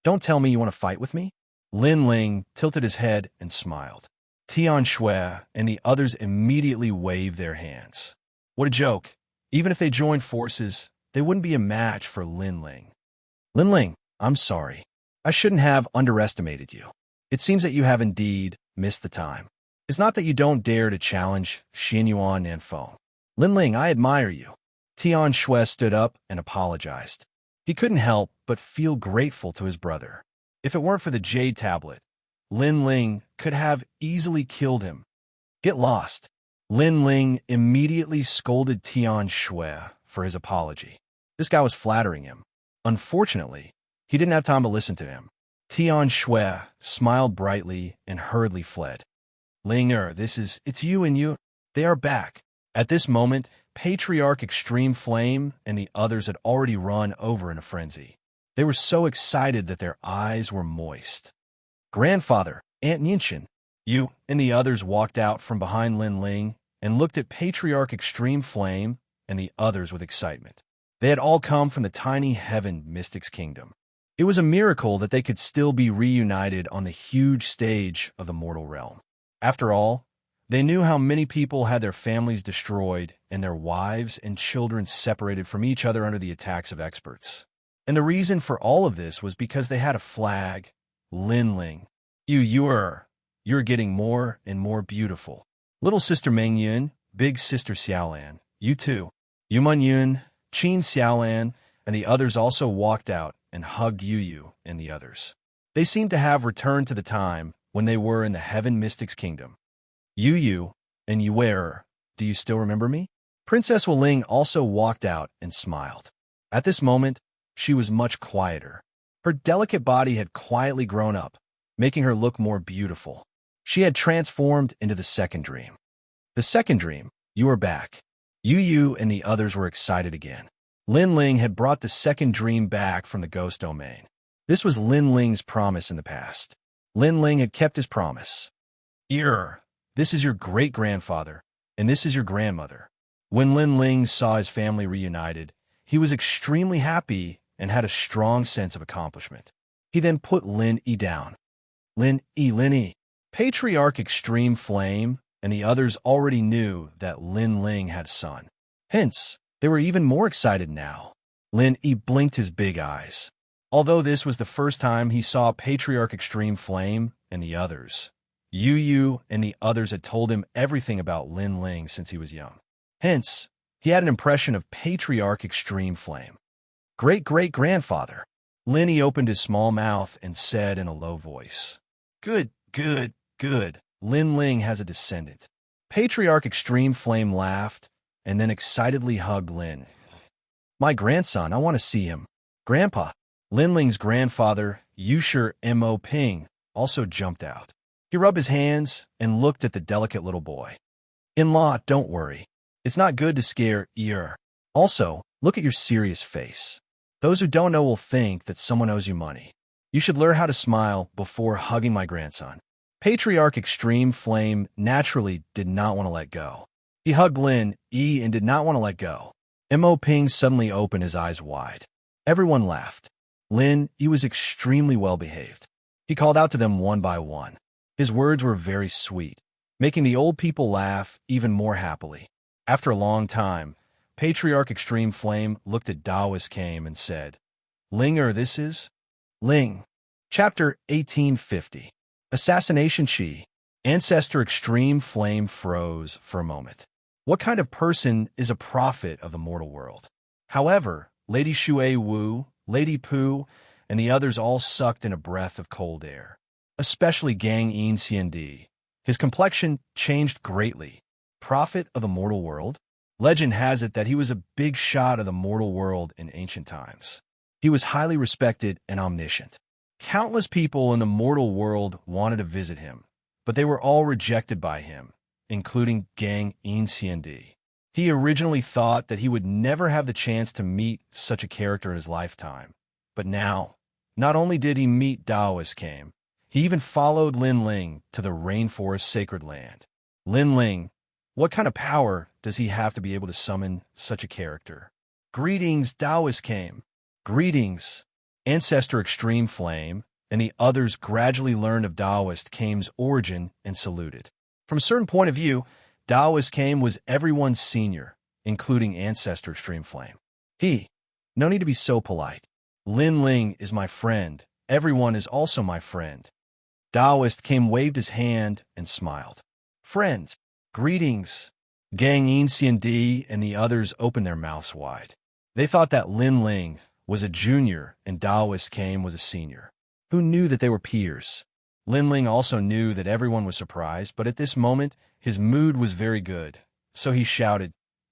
Don't tell me you want to fight with me? Lin Ling tilted his head and smiled. Xianxia and the others immediately waved their hands. What a joke. Even if they joined forces, they wouldn't be a match for Lin Ling. Lin Ling, I'm sorry. I shouldn't have underestimated you. It seems that you have indeed missed the time. It's not that you don't dare to challenge Xinyuan Nanfeng. Lin Ling, I admire you. Xianxia stood up and apologized. He couldn't help but feel grateful to his brother. If it weren't for the Jade Tablet, Lin Ling could have easily killed him. Get lost. Lin Ling immediately scolded Xianxia for his apology. This guy was flattering him. Unfortunately, he didn't have time to listen to him. Xianxia smiled brightly and hurriedly fled. Linger, it's you and you. They are back. At this moment, Patriarch Extreme Flame and the others had already run over in a frenzy. They were so excited that their eyes were moist. Grandfather, Aunt Ninshin, you and the others walked out from behind Lin Ling and looked at Patriarch Extreme Flame and the others with excitement. They had all come from the tiny heaven Mystic's kingdom. It was a miracle that they could still be reunited on the huge stage of the mortal realm. After all, they knew how many people had their families destroyed and their wives and children separated from each other under the attacks of experts. And the reason for all of this was because they had a flag, Lin Ling. You're getting more and more beautiful. Little sister Meng Yun, big sister Xiaolan, you too. Yuman Yun, Qin Xiaolan, and the others also walked out and hugged Yu and the others. They seemed to have returned to the time when they were in the Heaven Mystic's kingdom. Yu and Yuer, do you still remember me? Princess Wuling also walked out and smiled. At this moment, she was much quieter. Her delicate body had quietly grown up, making her look more beautiful. She had transformed into the second dream. The second dream, you are back. Yu and the others were excited again. Lin Ling had brought the second dream back from the ghost domain. This was Lin Ling's promise in the past. Lin Ling had kept his promise. This is your great-grandfather, and this is your grandmother. When Lin Ling saw his family reunited, he was extremely happy and had a strong sense of accomplishment. He then put Lin Yi down. Lin Yi. Patriarch Extreme Flame and the others already knew that Lin Ling had a son. Hence, they were even more excited now. Lin Yi blinked his big eyes. Although this was the first time he saw Patriarch Extreme Flame and the others, Yu and the others had told him everything about Lin Ling since he was young. Hence, he had an impression of Patriarch Extreme Flame. Great-great-grandfather. Lin Yi opened his small mouth and said in a low voice, Good. Lin Ling has a descendant. Patriarch Extreme Flame laughed and then excitedly hugged Lin. My grandson, I want to see him. Grandpa. Lin Ling's grandfather, Yusher Mo Ping, also jumped out. He rubbed his hands and looked at the delicate little boy. In-law, don't worry. It's not good to scare ear. Also, look at your serious face. Those who don't know will think that someone owes you money. You should learn how to smile before hugging my grandson. Patriarch Extreme Flame naturally did not want to let go. He hugged Lin Yi and did not want to let go. Mo Ping suddenly opened his eyes wide. Everyone laughed. Lin Yi was extremely well-behaved. He called out to them one by one. His words were very sweet, making the old people laugh even more happily. After a long time, Patriarch Extreme Flame looked at Taoist Came and said, Linger, this is? Ling. Chapter 1850. Assassination Shi. Ancestor Extreme Flame froze for a moment. What kind of person is a prophet of the mortal world? However, Lady Shui Wu, Lady Pu, and the others all sucked in a breath of cold air. Especially Gang Xianxia. His complexion changed greatly. Prophet of the mortal world? Legend has it that he was a big shot of the mortal world in ancient times. He was highly respected and omniscient. Countless people in the mortal world wanted to visit him, but they were all rejected by him, including Gang Xianxia. He originally thought that he would never have the chance to meet such a character in his lifetime. But now, not only did he meet Taoist Came, he even followed Lin Ling to the rainforest sacred land. Lin Ling, what kind of power does he have to be able to summon such a character? Greetings, Taoist Came. Greetings. Ancestor Extreme Flame and the others gradually learned of Taoist Came's origin and saluted. From a certain point of view, Taoist Came was everyone's senior, including Ancestor Extreme Flame. No need to be so polite. Lin Ling is my friend. Everyone is also my friend. Taoist Came waved his hand and smiled. Friends, greetings. Gang Xianxia and the others opened their mouths wide. They thought that Lin Ling was a junior and Taoist Came was a senior. Who knew that they were peers? Lin Ling also knew that everyone was surprised, but at this moment, his mood was very good. So he shouted,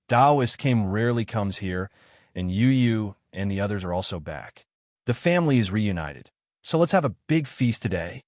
Taoist Came rarely comes here, and Yu and the others are also back. The family is reunited, so let's have a big feast today.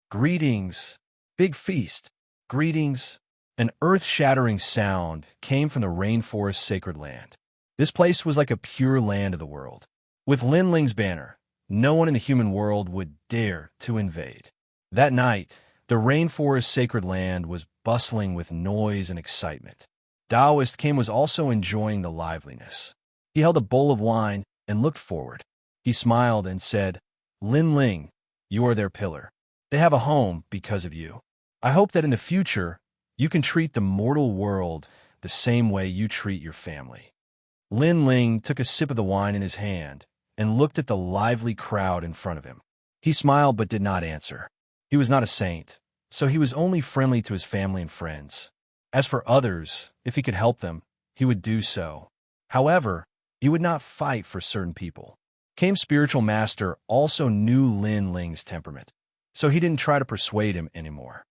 Greetings. Big feast. Greetings. An earth-shattering sound came from the rainforest sacred land. This place was like a pure land of the world. With Lin Ling's banner, no one in the human world would dare to invade. That night, the rainforest sacred land was bustling with noise and excitement. Taoist Came was also enjoying the liveliness. He held a bowl of wine and looked forward. He smiled and said, Lin Ling, you are their pillar. They have a home because of you. I hope that in the future, you can treat the mortal world the same way you treat your family. Lin Ling took a sip of the wine in his hand and looked at the lively crowd in front of him. He smiled but did not answer. He was not a saint, so he was only friendly to his family and friends. As for others, if he could help them, he would do so. However, he would not fight for certain people. Came's spiritual master also knew Lin Ling's temperament, so he didn't try to persuade him anymore.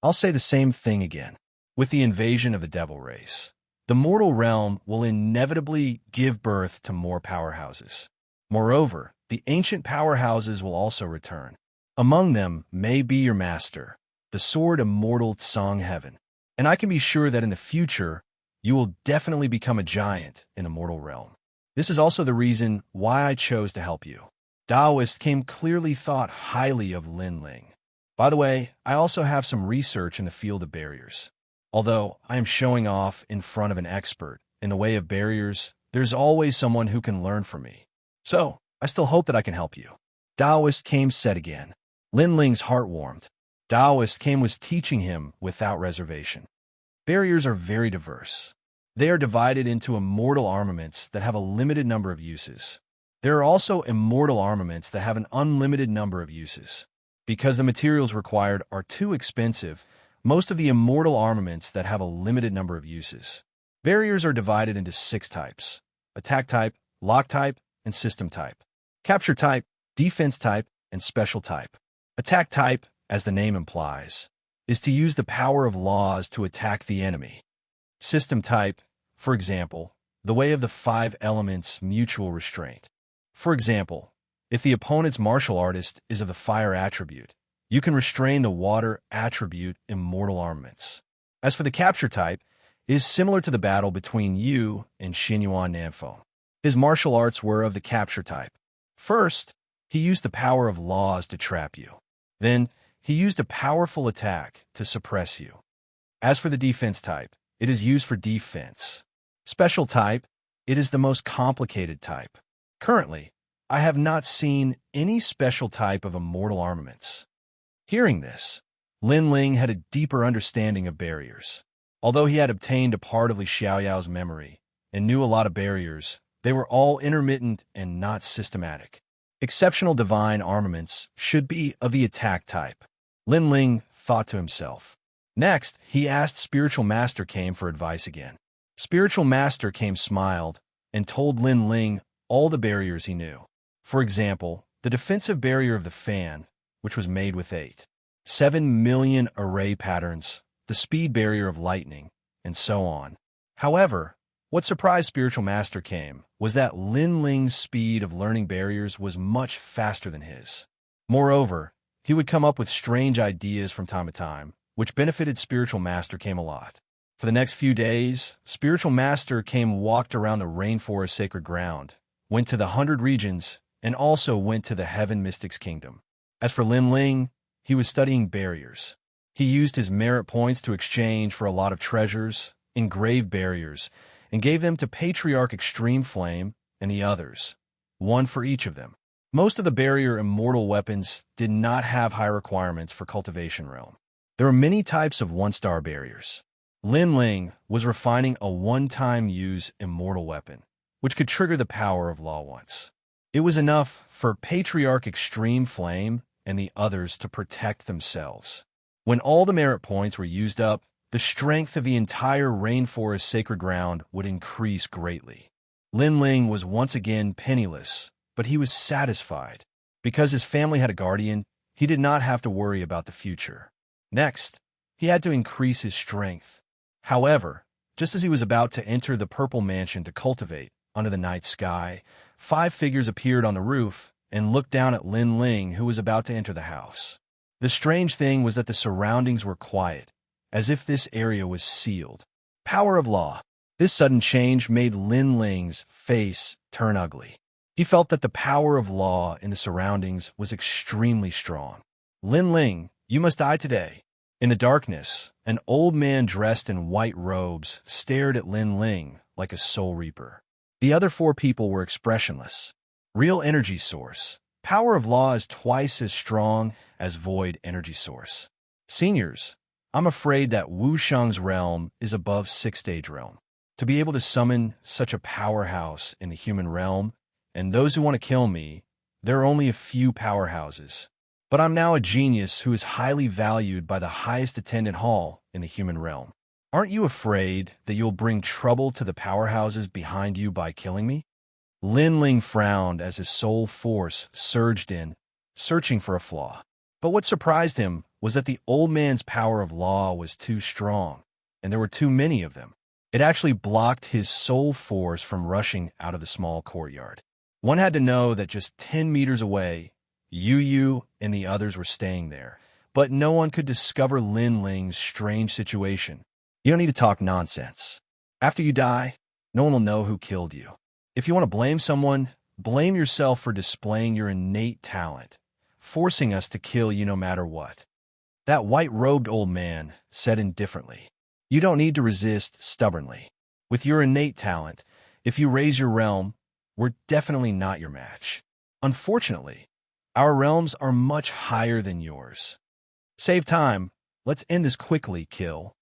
I'll say the same thing again. With the invasion of the devil race, the mortal realm will inevitably give birth to more powerhouses. Moreover, the ancient powerhouses will also return. Among them may be your master, the sword immortal Tsang Heaven. And I can be sure that in the future, you will definitely become a giant in the mortal realm. This is also the reason why I chose to help you. Taoist came clearly thought highly of Lin Ling. By the way, I also have some research in the field of barriers. Although I am showing off in front of an expert in the way of barriers, there's always someone who can learn from me. So, I still hope that I can help you. Taoist came said again. Lin Ling's heart warmed. Taoist came was teaching him without reservation. Barriers are very diverse. They are divided into immortal armaments that have a limited number of uses. There are also immortal armaments that have an unlimited number of uses. Because the materials required are too expensive, most of the immortal armaments that have a limited number of uses. Barriers are divided into 6 types: attack type, lock type, and system type. Capture type, defense type, and special type. Attack type, as the name implies, is to use the power of laws to attack the enemy. System type, for example, the way of the 5 elements mutual restraint. For example, if the opponent's martial artist is of the fire attribute, you can restrain the water attribute immortal armaments. As for the capture type, it is similar to the battle between you and Xinyuan Nanfeng. His martial arts were of the capture type. First, he used the power of laws to trap you. Then, he used a powerful attack to suppress you. As for the defense type, it is used for defense. Special type, it is the most complicated type. Currently, I have not seen any special type of immortal armaments. Hearing this, Lin Ling had a deeper understanding of barriers. Although he had obtained a part of Li Xiaoyao's memory and knew a lot of barriers, they were all intermittent and not systematic. Exceptional divine armaments should be of the attack type. Lin Ling thought to himself. Next, he asked Spiritual Master Came for advice again. Spiritual Master Came smiled and told Lin Ling all the barriers he knew. For example, the defensive barrier of the fan, which was made with 7 million array patterns, the speed barrier of lightning, and so on. However, what surprised Spiritual Master Came was that Lin Ling's speed of learning barriers was much faster than his. Moreover, he would come up with strange ideas from time to time, which benefited Spiritual Master Came a lot. For the next few days, Spiritual Master Came walked around the rainforest sacred ground, went to the 100 regions, and also went to the Heaven Mystics Kingdom. As for Lin Ling, he was studying barriers. He used his merit points to exchange for a lot of treasures, engraved barriers, and gave them to Patriarch Extreme Flame and the others, one for each of them. Most of the barrier immortal weapons did not have high requirements for Cultivation Realm. There are many types of 1-star barriers. Lin Ling was refining a one-time use immortal weapon, which could trigger the power of law once. It was enough for Patriarch Extreme Flame and the others to protect themselves. When all the merit points were used up, the strength of the entire rainforest sacred ground would increase greatly. Lin Ling was once again penniless, but he was satisfied. Because his family had a guardian, he did not have to worry about the future. Next, he had to increase his strength. However, just as he was about to enter the purple mansion to cultivate under the night sky, 5 figures appeared on the roof and looked down at Lin Ling, who was about to enter the house. The strange thing was that the surroundings were quiet, as if this area was sealed. Power of law. This sudden change made Lin Ling's face turn ugly. He felt that the power of law in the surroundings was extremely strong. Lin Ling, you must die today. In the darkness, an old man dressed in white robes stared at Lin Ling like a soul reaper. The other 4 people were expressionless. Real energy source. Power of law is twice as strong as void energy source. Seniors, I'm afraid that Wu Shang's realm is above 6-stage realm. To be able to summon such a powerhouse in the human realm, and those who want to kill me, there are only a few powerhouses. But I'm now a genius who is highly valued by the highest attendant hall in the human realm. Aren't you afraid that you'll bring trouble to the powerhouses behind you by killing me? Lin Ling frowned as his soul force surged in, searching for a flaw. But what surprised him was that the old man's power of law was too strong, and there were too many of them. It actually blocked his soul force from rushing out of the small courtyard. One had to know that just 10 meters away, Yu and the others were staying there, but no one could discover Lin Ling's strange situation. You don't need to talk nonsense. After you die, no one will know who killed you. If you want to blame someone, blame yourself for displaying your innate talent, forcing us to kill you no matter what. That white-robed old man said indifferently. You don't need to resist stubbornly. With your innate talent, if you raise your realm, we're definitely not your match. Unfortunately, our realms are much higher than yours. Save time. Let's end this quickly, kill.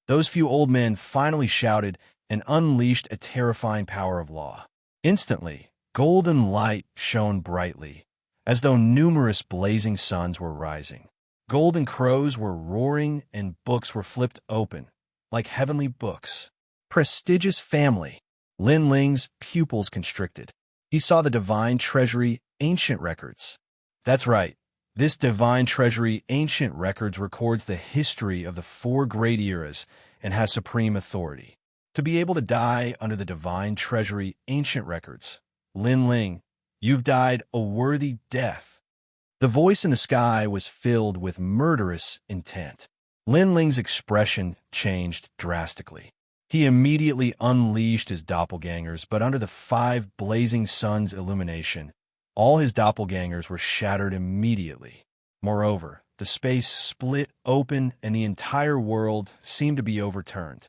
Those few old men finally shouted and unleashed a terrifying power of law. Instantly, golden light shone brightly, as though numerous blazing suns were rising. Golden crows were roaring and books were flipped open, like heavenly books. Prestigious family. Lin Ling's pupils constricted. He saw the divine treasury, ancient records. That's right. This divine treasury, ancient records, records the history of the 4 great eras and has supreme authority. To be able to die under the divine treasury, ancient records, Lin Ling, you've died a worthy death. The voice in the sky was filled with murderous intent. Lin Ling's expression changed drastically. He immediately unleashed his doppelgangers, but under the 5 blazing suns' illumination, all his doppelgangers were shattered immediately. Moreover, the space split open and the entire world seemed to be overturned.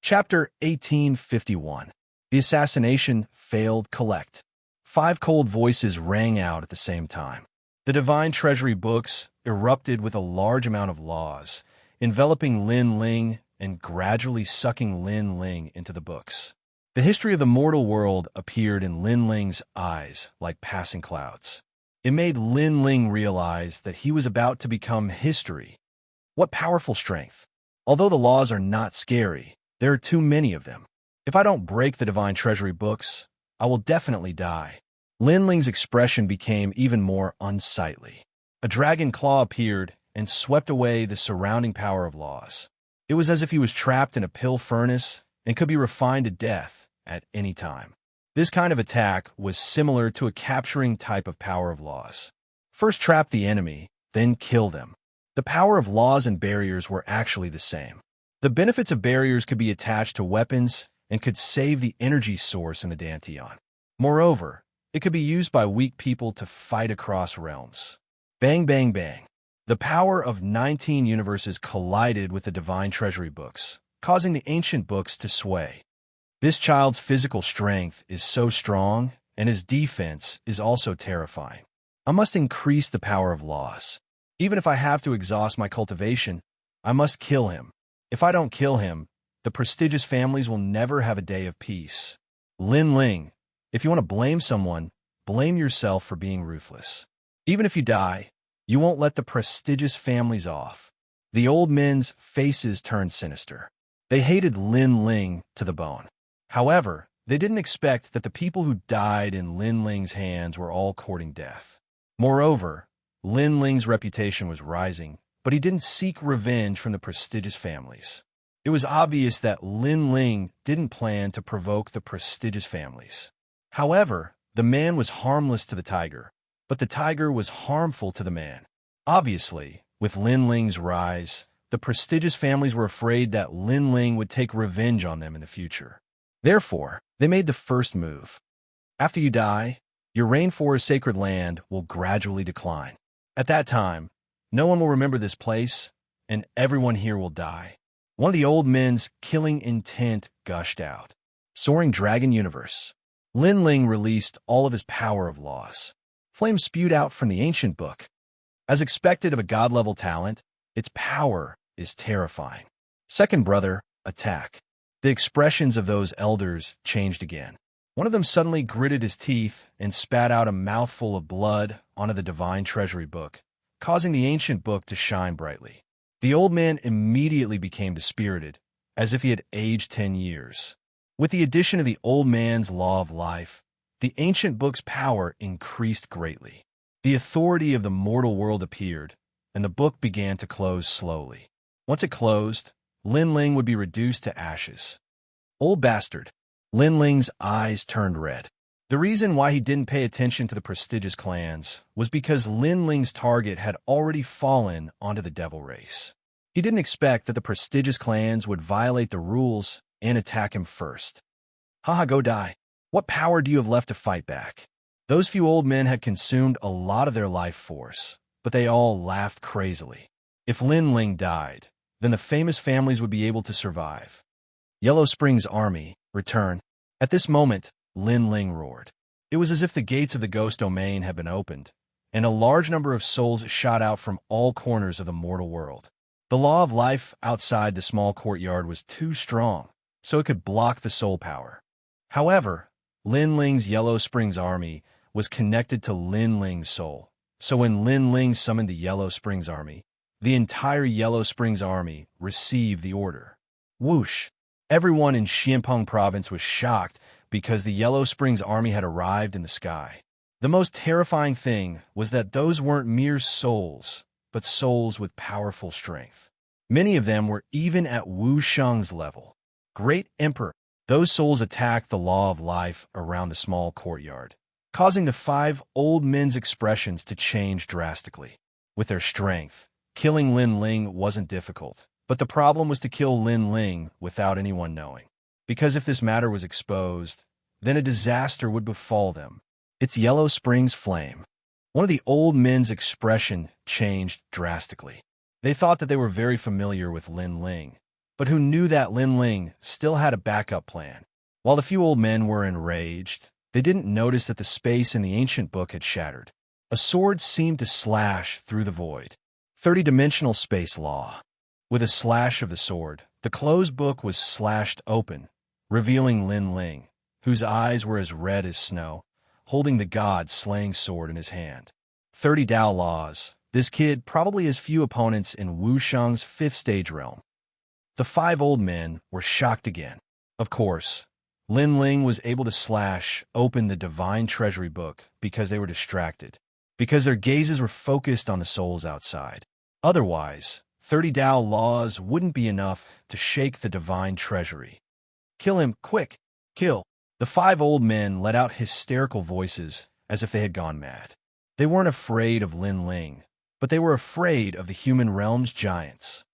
Chapter 1851. The assassination failed. Collect. 5 cold voices rang out at the same time. The divine treasury books erupted with a large amount of laws, enveloping Lin Ling and gradually sucking Lin Ling into the books. The history of the mortal world appeared in Lin Ling's eyes like passing clouds. It made Lin Ling realize that he was about to become history. What powerful strength! Although the laws are not scary, there are too many of them. If I don't break the divine treasury books, I will definitely die. Lin Ling's expression became even more unsightly. A dragon claw appeared and swept away the surrounding power of laws. It was as if he was trapped in a pill furnace and could be refined to death at any time. This kind of attack was similar to a capturing type of power of laws. First trap the enemy, then kill them. The power of laws and barriers were actually the same. The benefits of barriers could be attached to weapons and could save the energy source in the Dantian. Moreover, it could be used by weak people to fight across realms. Bang, bang, bang. The power of 19 universes collided with the divine treasury books, causing the ancient books to sway. This child's physical strength is so strong, and his defense is also terrifying. I must increase the power of laws. Even if I have to exhaust my cultivation, I must kill him. If I don't kill him, the prestigious families will never have a day of peace. Lin Ling, if you want to blame someone, blame yourself for being ruthless. Even if you die, you won't let the prestigious families off. The old men's faces turned sinister. They hated Lin Ling to the bone. However, they didn't expect that the people who died in Lin Ling's hands were all courting death. Moreover, Lin Ling's reputation was rising, but he didn't seek revenge from the prestigious families. It was obvious that Lin Ling didn't plan to provoke the prestigious families. However, the man was harmless to the tiger, but the tiger was harmful to the man. Obviously, with Lin Ling's rise, the prestigious families were afraid that Lin Ling would take revenge on them in the future. Therefore, they made the first move. After you die, your rainforest sacred land will gradually decline. At that time, no one will remember this place, and everyone here will die. One of the old men's killing intent gushed out. Soaring Dragon Universe. Lin Ling released all of his power of laws. Flames spewed out from the ancient book. As expected of a god-level talent, its power is terrifying. Second brother, attack. The expressions of those elders changed again. One of them suddenly gritted his teeth and spat out a mouthful of blood onto the divine treasury book, causing the ancient book to shine brightly. The old man immediately became dispirited, as if he had aged 10 years. With the addition of the old man's law of life, the ancient book's power increased greatly. The authority of the mortal world appeared, and the book began to close slowly. Once it closed, Lin Ling would be reduced to ashes. Old bastard. Lin Ling's eyes turned red. The reason why he didn't pay attention to the prestigious clans was because Lin Ling's target had already fallen onto the devil race. He didn't expect that the prestigious clans would violate the rules and attack him first. Haha, go die. What power do you have left to fight back? Those few old men had consumed a lot of their life force, but they all laughed crazily. If Lin Ling died, then the famous families would be able to survive. Yellow Spring's army, return. At this moment, Lin Ling roared. It was as if the gates of the ghost domain had been opened, and a large number of souls shot out from all corners of the mortal world. The law of life outside the small courtyard was too strong, so it could block the soul power. However, Lin Ling's Yellow Springs army was connected to Lin Ling's soul, so when Lin Ling summoned the Yellow Springs army, the entire Yellow Springs army received the order. Whoosh! Everyone in Xianpeng province was shocked because the Yellow Springs army had arrived in the sky. The most terrifying thing was that those weren't mere souls, but souls with powerful strength. Many of them were even at Wu Sheng's level. Great Emperor, those souls attacked the law of life around the small courtyard, causing the 5 old men's expressions to change drastically. With their strength, killing Lin Ling wasn't difficult, but the problem was to kill Lin Ling without anyone knowing. Because if this matter was exposed, then a disaster would befall them. It's Yellow Springs flame. One of the old men's expression changed drastically. They thought that they were very familiar with Lin Ling, but who knew that Lin Ling still had a backup plan? While the few old men were enraged, they didn't notice that the space in the ancient book had shattered. A sword seemed to slash through the void. 30-dimensional space law. With a slash of the sword, the closed book was slashed open, revealing Lin Ling, whose eyes were as red as snow, holding the god-slaying sword in his hand. 30 Dao laws. This kid probably has few opponents in Wu Sheng's 5th stage realm. The 5 old men were shocked again. Of course, Lin Ling was able to slash open the divine treasury book because they were distracted, because their gazes were focused on the souls outside. Otherwise, 30 Dao laws wouldn't be enough to shake the divine treasury. Kill him, quick! Kill! The 5 old men let out hysterical voices as if they had gone mad. They weren't afraid of Lin Ling, but they were afraid of the human realm's giants.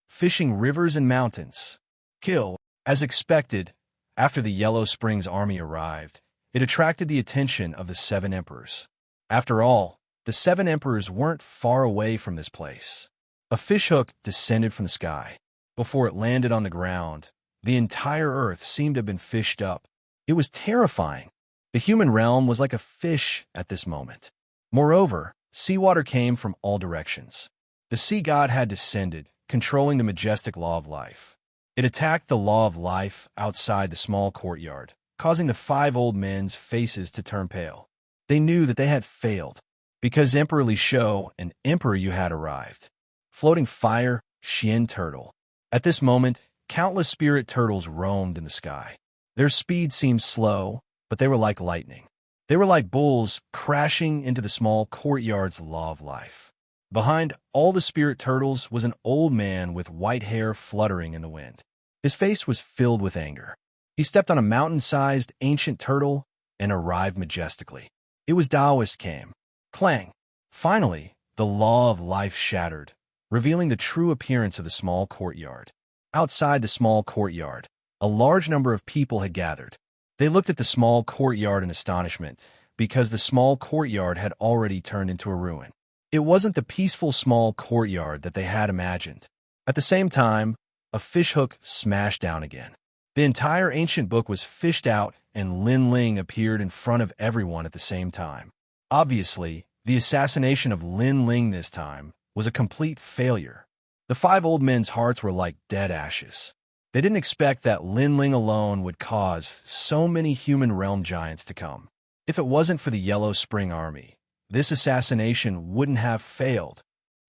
Fishing rivers and mountains. Kill. As expected, after the Yellow Springs army arrived, it attracted the attention of the 7 emperors. After all, the 7 emperors weren't far away from this place. A fishhook descended from the sky. Before it landed on the ground, the entire earth seemed to have been fished up. It was terrifying. The human realm was like a fish at this moment. Moreover, seawater came from all directions. The sea god had descended, controlling the majestic law of life. It attacked the law of life outside the small courtyard, causing the 5 old men's faces to turn pale. They knew that they had failed, because Emperor Li Shou and Emperor Yu had arrived. Floating fire, Xian turtle. At this moment, countless spirit turtles roamed in the sky. Their speed seemed slow, but they were like lightning. They were like bulls crashing into the small courtyard's law of life. Behind all the spirit turtles was an old man with white hair fluttering in the wind. His face was filled with anger. He stepped on a mountain-sized ancient turtle and arrived majestically. It was Taoist came. Clang! Finally, the law of life shattered, revealing the true appearance of the small courtyard. Outside the small courtyard, a large number of people had gathered. They looked at the small courtyard in astonishment, because the small courtyard had already turned into a ruin. It wasn't the peaceful small courtyard that they had imagined. At the same time, a fishhook smashed down again. The entire ancient book was fished out, and Lin Ling appeared in front of everyone at the same time. Obviously, the assassination of Lin Ling this time was a complete failure. The 5 old men's hearts were like dead ashes. They didn't expect that Lin Ling alone would cause so many human realm giants to come. If it wasn't for the Yellow Spring army, this assassination wouldn't have failed.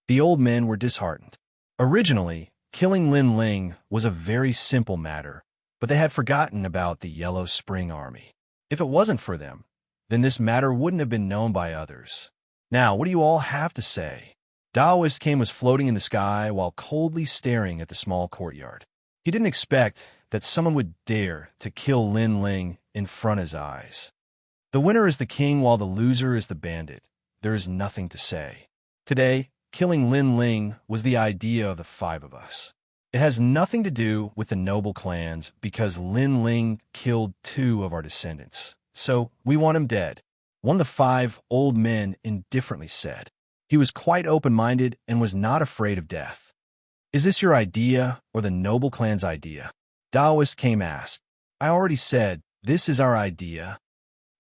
The old men were disheartened. Originally, killing Lin Ling was a very simple matter, but they had forgotten about the Yellow Spring army. If it wasn't for them, then this matter wouldn't have been known by others. Now, what do you all have to say? Taoist Came was floating in the sky while coldly staring at the small courtyard. He didn't expect that someone would dare to kill Lin Ling in front of his eyes. The winner is the king while the loser is the bandit. There is nothing to say. Today, killing Lin Ling was the idea of the five of us. It has nothing to do with the noble clans because Lin Ling killed 2 of our descendants. So we want him dead. One of the 5 old men indifferently said. He was quite open-minded and was not afraid of death. Is this your idea or the noble clan's idea? Daoist came asked. I already said, this is our idea.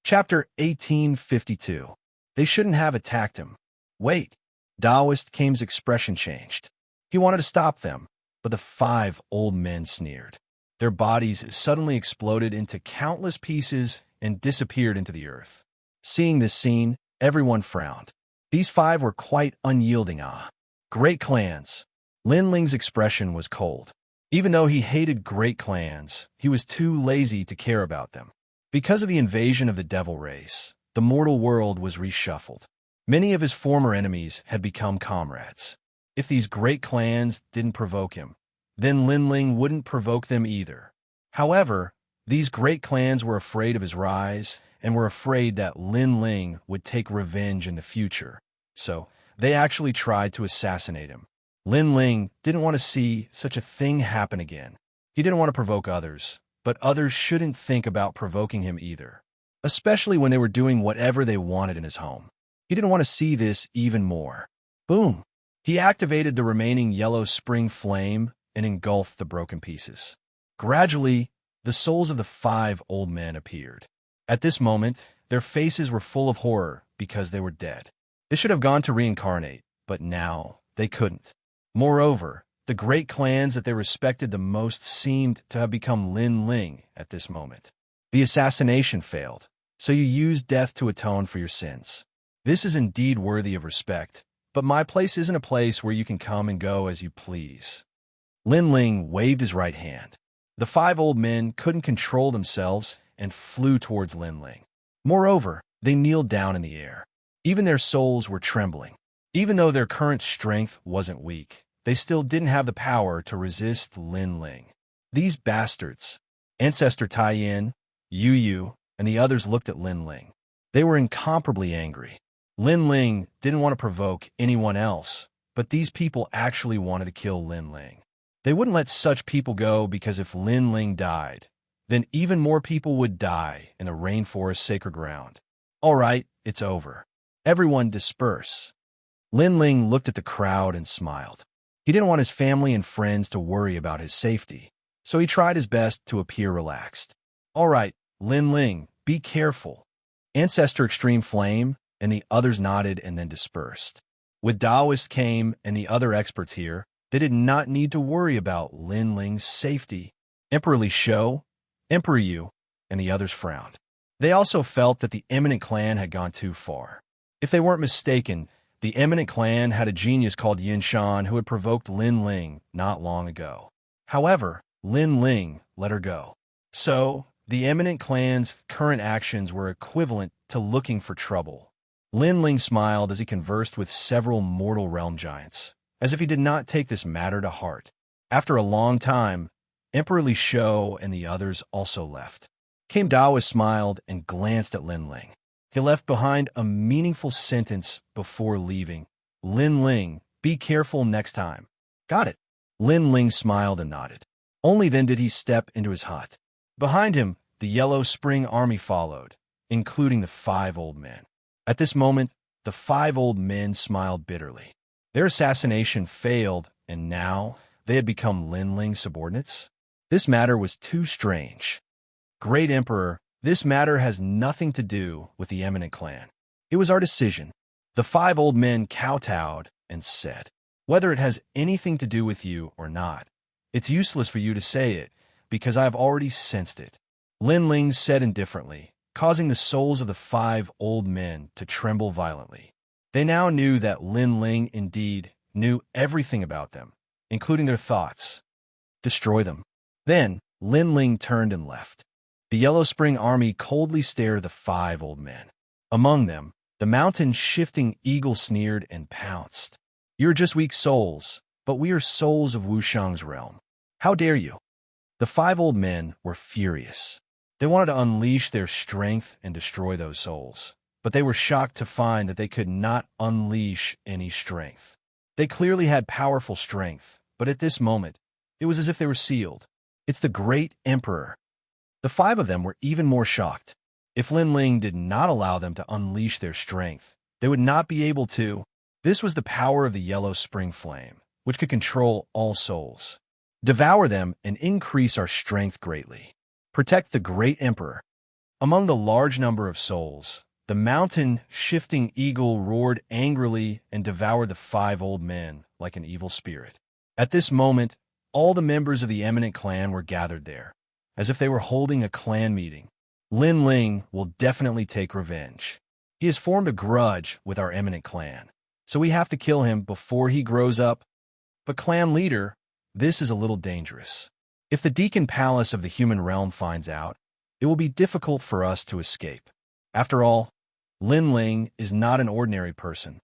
Chapter 1852. They shouldn't have attacked him. Wait. Daoist Came's expression changed. He wanted to stop them, but the 5 old men sneered. Their bodies suddenly exploded into countless pieces and disappeared into the earth. Seeing this scene, everyone frowned. These 5 were quite unyielding. Great clans. Lin Ling's expression was cold. Even though he hated great clans, he was too lazy to care about them. Because of the invasion of the devil race, the mortal world was reshuffled. Many of his former enemies had become comrades. If these great clans didn't provoke him, then Lin Ling wouldn't provoke them either. However, these great clans were afraid of his rise and were afraid that Lin Ling would take revenge in the future. So, they actually tried to assassinate him. Lin Ling didn't want to see such a thing happen again. He didn't want to provoke others, but others shouldn't think about provoking him either, especially when they were doing whatever they wanted in his home. He didn't want to see this even more. Boom! He activated the remaining yellow spring flame and engulfed the broken pieces. Gradually, the souls of the 5 old men appeared. At this moment, their faces were full of horror because they were dead. They should have gone to reincarnate, but now they couldn't. Moreover, the great clans that they respected the most seemed to have become Lin Ling at this moment. The assassination failed, so you used death to atone for your sins. This is indeed worthy of respect, but my place isn't a place where you can come and go as you please. Lin Ling waved his right hand. The 5 old men couldn't control themselves and flew towards Lin Ling. Moreover, they kneeled down in the air. Even their souls were trembling. Even though their current strength wasn't weak, they still didn't have the power to resist Lin Ling. These bastards, Ancestor Tai Yin, Yu Yu, and the others looked at Lin Ling. They were incomparably angry. Lin Ling didn't want to provoke anyone else, but these people actually wanted to kill Lin Ling. They wouldn't let such people go because if Lin Ling died, then even more people would die in the rainforest sacred ground. All right, it's over. Everyone disperse. Lin Ling looked at the crowd and smiled. He didn't want his family and friends to worry about his safety, so he tried his best to appear relaxed. All right, Lin Ling, be careful. Ancestor Extreme Flame and the others nodded and then dispersed. With Daoist came and the other experts here, they did not need to worry about Lin Ling's safety. Emperor Li Shou, Emperor Yu, and the others frowned. They also felt that the Eminent Clan had gone too far. If they weren't mistaken, the Eminent Clan had a genius called Yinshan who had provoked Lin Ling not long ago. However, Lin Ling let her go. So, the Eminent Clan's current actions were equivalent to looking for trouble. Lin Ling smiled as he conversed with several mortal realm giants, as if he did not take this matter to heart. After a long time, Emperor Li Shou and the others also left. Came Daoist smiled and glanced at Lin Ling. He left behind a meaningful sentence before leaving. Lin Ling, be careful next time. Got it. Lin Ling smiled and nodded. Only then did he step into his hut. Behind him, the Yellow Spring Army followed, including the 5 old men. At this moment, the 5 old men smiled bitterly. Their assassination failed, and now they had become Lin Ling's subordinates. This matter was too strange. Great Emperor, this matter has nothing to do with the Eminent Clan. It was our decision. The 5 old men kowtowed and said, whether it has anything to do with you or not, it's useless for you to say it, because I have already sensed it. Lin Ling said indifferently, causing the souls of the 5 old men to tremble violently. They now knew that Lin Ling indeed knew everything about them, including their thoughts. Destroy them. Then, Lin Ling turned and left. The Yellow Spring Army coldly stared at the 5 old men. Among them, the mountain-shifting eagle sneered and pounced. You're just weak souls, but we are souls of Wuxiang's realm. How dare you? The 5 old men were furious. They wanted to unleash their strength and destroy those souls, but they were shocked to find that they could not unleash any strength. They clearly had powerful strength, but at this moment, it was as if they were sealed. It's the great emperor. The 5 of them were even more shocked. If Lin Ling did not allow them to unleash their strength, they would not be able to. This was the power of the yellow spring flame, which could control all souls. Devour them and increase our strength greatly. Protect the great emperor. Among the large number of souls, the mountain-shifting eagle roared angrily and devoured the 5 old men like an evil spirit. At this moment, all the members of the eminent clan were gathered there, as if they were holding a clan meeting. Lin Ling will definitely take revenge. He has formed a grudge with our eminent clan, so we have to kill him before he grows up. But clan leader, this is a little dangerous. If the Deacon Palace of the human realm finds out, it will be difficult for us to escape. After all, Lin Ling is not an ordinary person.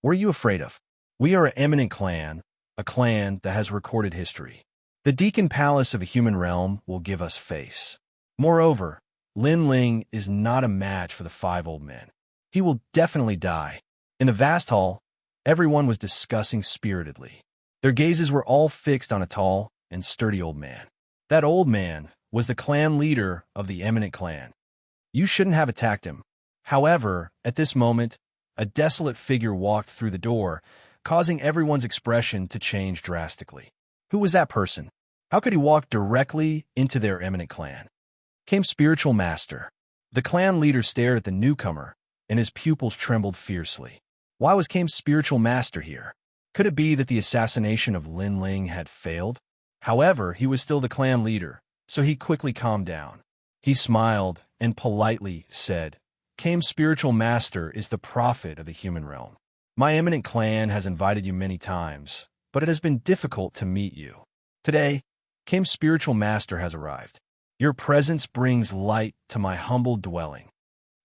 What are you afraid of? We are an eminent clan, a clan that has recorded history. The Deacon Palace of a human realm will give us face. Moreover, Lin Ling is not a match for the 5 old men. He will definitely die. In the vast hall, everyone was discussing spiritedly. Their gazes were all fixed on a tall and sturdy old man. That old man was the clan leader of the eminent clan. You shouldn't have attacked him. However, at this moment, a desolate figure walked through the door, causing everyone's expression to change drastically. Who was that person? How could he walk directly into their eminent clan? Came Spiritual Master. The clan leader stared at the newcomer, and his pupils trembled fiercely. Why was Kame's Spiritual Master here? Could it be that the assassination of Lin Ling had failed? However, he was still the clan leader, so he quickly calmed down. He smiled and politely said, Kame's Spiritual Master is the prophet of the human realm. My eminent clan has invited you many times, but it has been difficult to meet you. Today, Kame's Spiritual Master has arrived. Your presence brings light to my humble dwelling.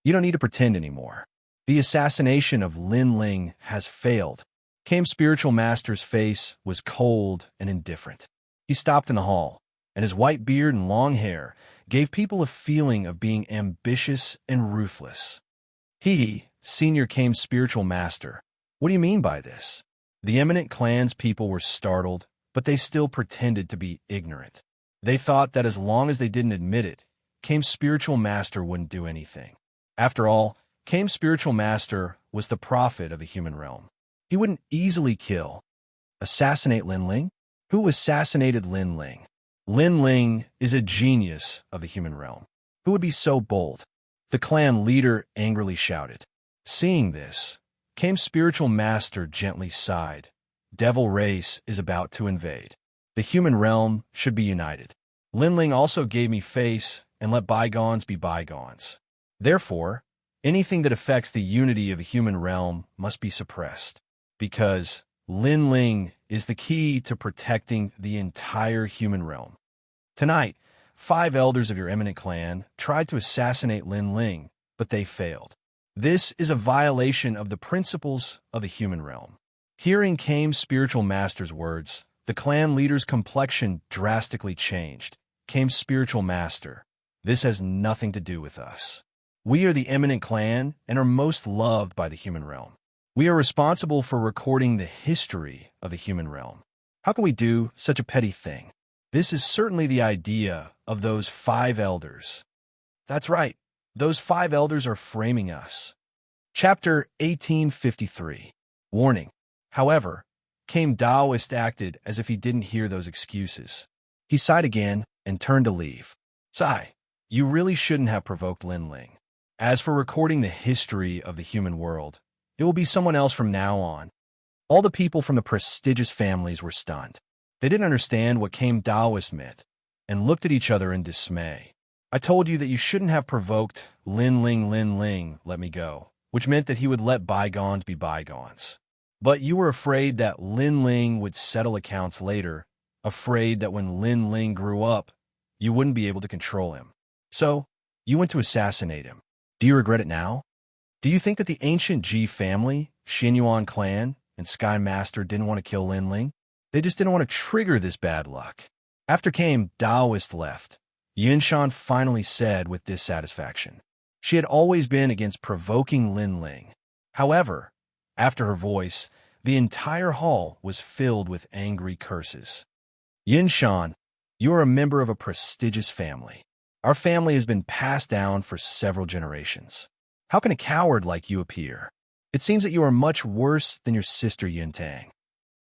You don't need to pretend anymore. The assassination of Lin Ling has failed. Kame's Spiritual Master's face was cold and indifferent. He stopped in the hall, and his white beard and long hair gave people a feeling of being ambitious and ruthless. Senior Kame's Spiritual Master, what do you mean by this? The eminent clan's people were startled, but they still pretended to be ignorant. They thought that as long as they didn't admit it, Kame's Spiritual Master wouldn't do anything. After all, Kame's Spiritual Master was the prophet of the human realm. He wouldn't easily assassinate Lin Ling? Who assassinated Lin Ling? Lin Ling is a genius of the human realm. Who would be so bold? The clan leader angrily shouted. Seeing this, Kame's Spiritual Master gently sighed. Devil race is about to invade. The human realm should be united. Lin Ling also gave me face and let bygones be bygones. Therefore, anything that affects the unity of the human realm must be suppressed, because Lin Ling is the key to protecting the entire human realm. Tonight, 5 elders of your eminent clan tried to assassinate Lin Ling, but they failed. This is a violation of the principles of the human realm. Hearing Kame's Spiritual Master's words, the clan leader's complexion drastically changed. Kame's Spiritual Master, this has nothing to do with us. We are the eminent clan and are most loved by the human realm. We are responsible for recording the history of the human realm. How can we do such a petty thing? This is certainly the idea of those 5 elders. That's right, those 5 elders are framing us. Chapter 1853. Warning. However, Kame Daoist acted as if he didn't hear those excuses. He sighed again and turned to leave. Sigh, you really shouldn't have provoked Lin Ling. As for recording the history of the human world, it will be someone else from now on. All the people from the prestigious families were stunned. They didn't understand what Kame Daoist meant, and looked at each other in dismay. I told you that you shouldn't have provoked Lin Ling, let me go, which meant that he would let bygones be bygones. But you were afraid that Lin Ling would settle accounts later, afraid that when Lin Ling grew up, you wouldn't be able to control him. So, you went to assassinate him. Do you regret it now? Do you think that the ancient Ji family, Xianyuan clan, and Sky Master didn't want to kill Lin Ling? They just didn't want to trigger this bad luck. After came Taoist left, Yinshan finally said with dissatisfaction. She had always been against provoking Lin Ling. However, after her voice, the entire hall was filled with angry curses. Yinshan, you are a member of a prestigious family. Our family has been passed down for several generations. How can a coward like you appear? It seems that you are much worse than your sister Yuntang.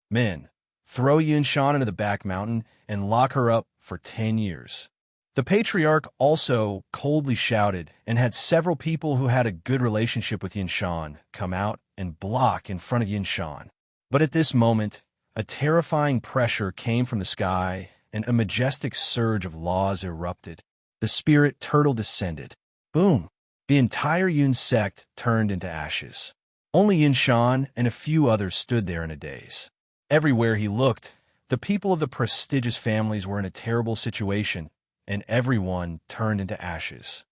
Men, throw Yinshan into the back mountain and lock her up for 10 years. The patriarch also coldly shouted and had several people who had a good relationship with Yinshan come out and block in front of Yinshan. But at this moment, a terrifying pressure came from the sky and a majestic surge of laws erupted. The spirit turtle descended. Boom! The entire Yun sect turned into ashes. Only Yinshan and a few others stood there in a daze. Everywhere he looked, the people of the prestigious families were in a terrible situation, and everyone turned into ashes.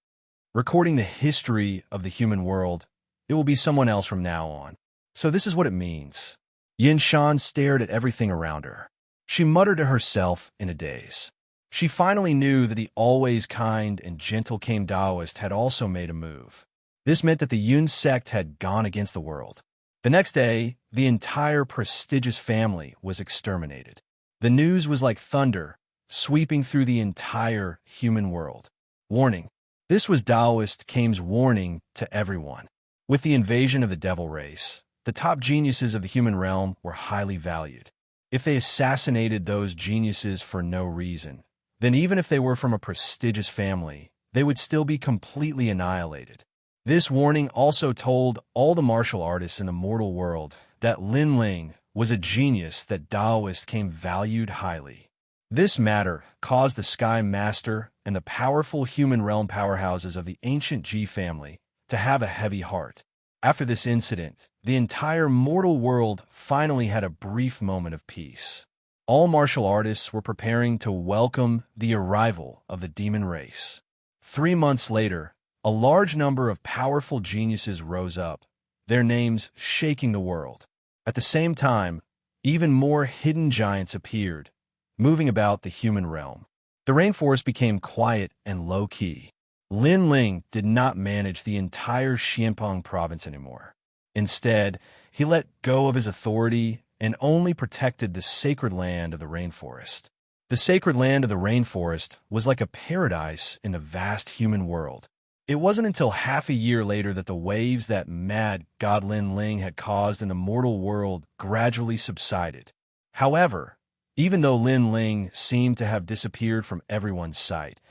Recording the history of the human world, it will be someone else from now on. So this is what it means. Yinshan stared at everything around her. She muttered to herself in a daze. She finally knew that the always kind and gentle Kame Taoist had also made a move. This meant that the Yun sect had gone against the world. The next day, the entire prestigious family was exterminated. The news was like thunder, sweeping through the entire human world. Warning. This was Taoist Kame's warning to everyone. With the invasion of the devil race, the top geniuses of the human realm were highly valued. If they assassinated those geniuses for no reason, then even if they were from a prestigious family, they would still be completely annihilated. This warning also told all the martial artists in the mortal world that Lin Ling was a genius that Taoist Kame valued highly. This matter caused the Sky Master and the powerful human realm powerhouses of the ancient Ji family to have a heavy heart. After this incident, the entire mortal world finally had a brief moment of peace. All martial artists were preparing to welcome the arrival of the demon race. 3 months later, a large number of powerful geniuses rose up, their names shaking the world. At the same time, even more hidden giants appeared, moving about the human realm. The rainforest became quiet and low-key. Lin Ling did not manage the entire Xianpeng province anymore. Instead, he let go of his authority and only protected the sacred land of the rainforest. The sacred land of the rainforest was like a paradise in the vast human world. It wasn't until half a year later that the waves that mad god Lin Ling had caused in the mortal world gradually subsided. However, even though Lin Ling seemed to have disappeared from everyone's sight,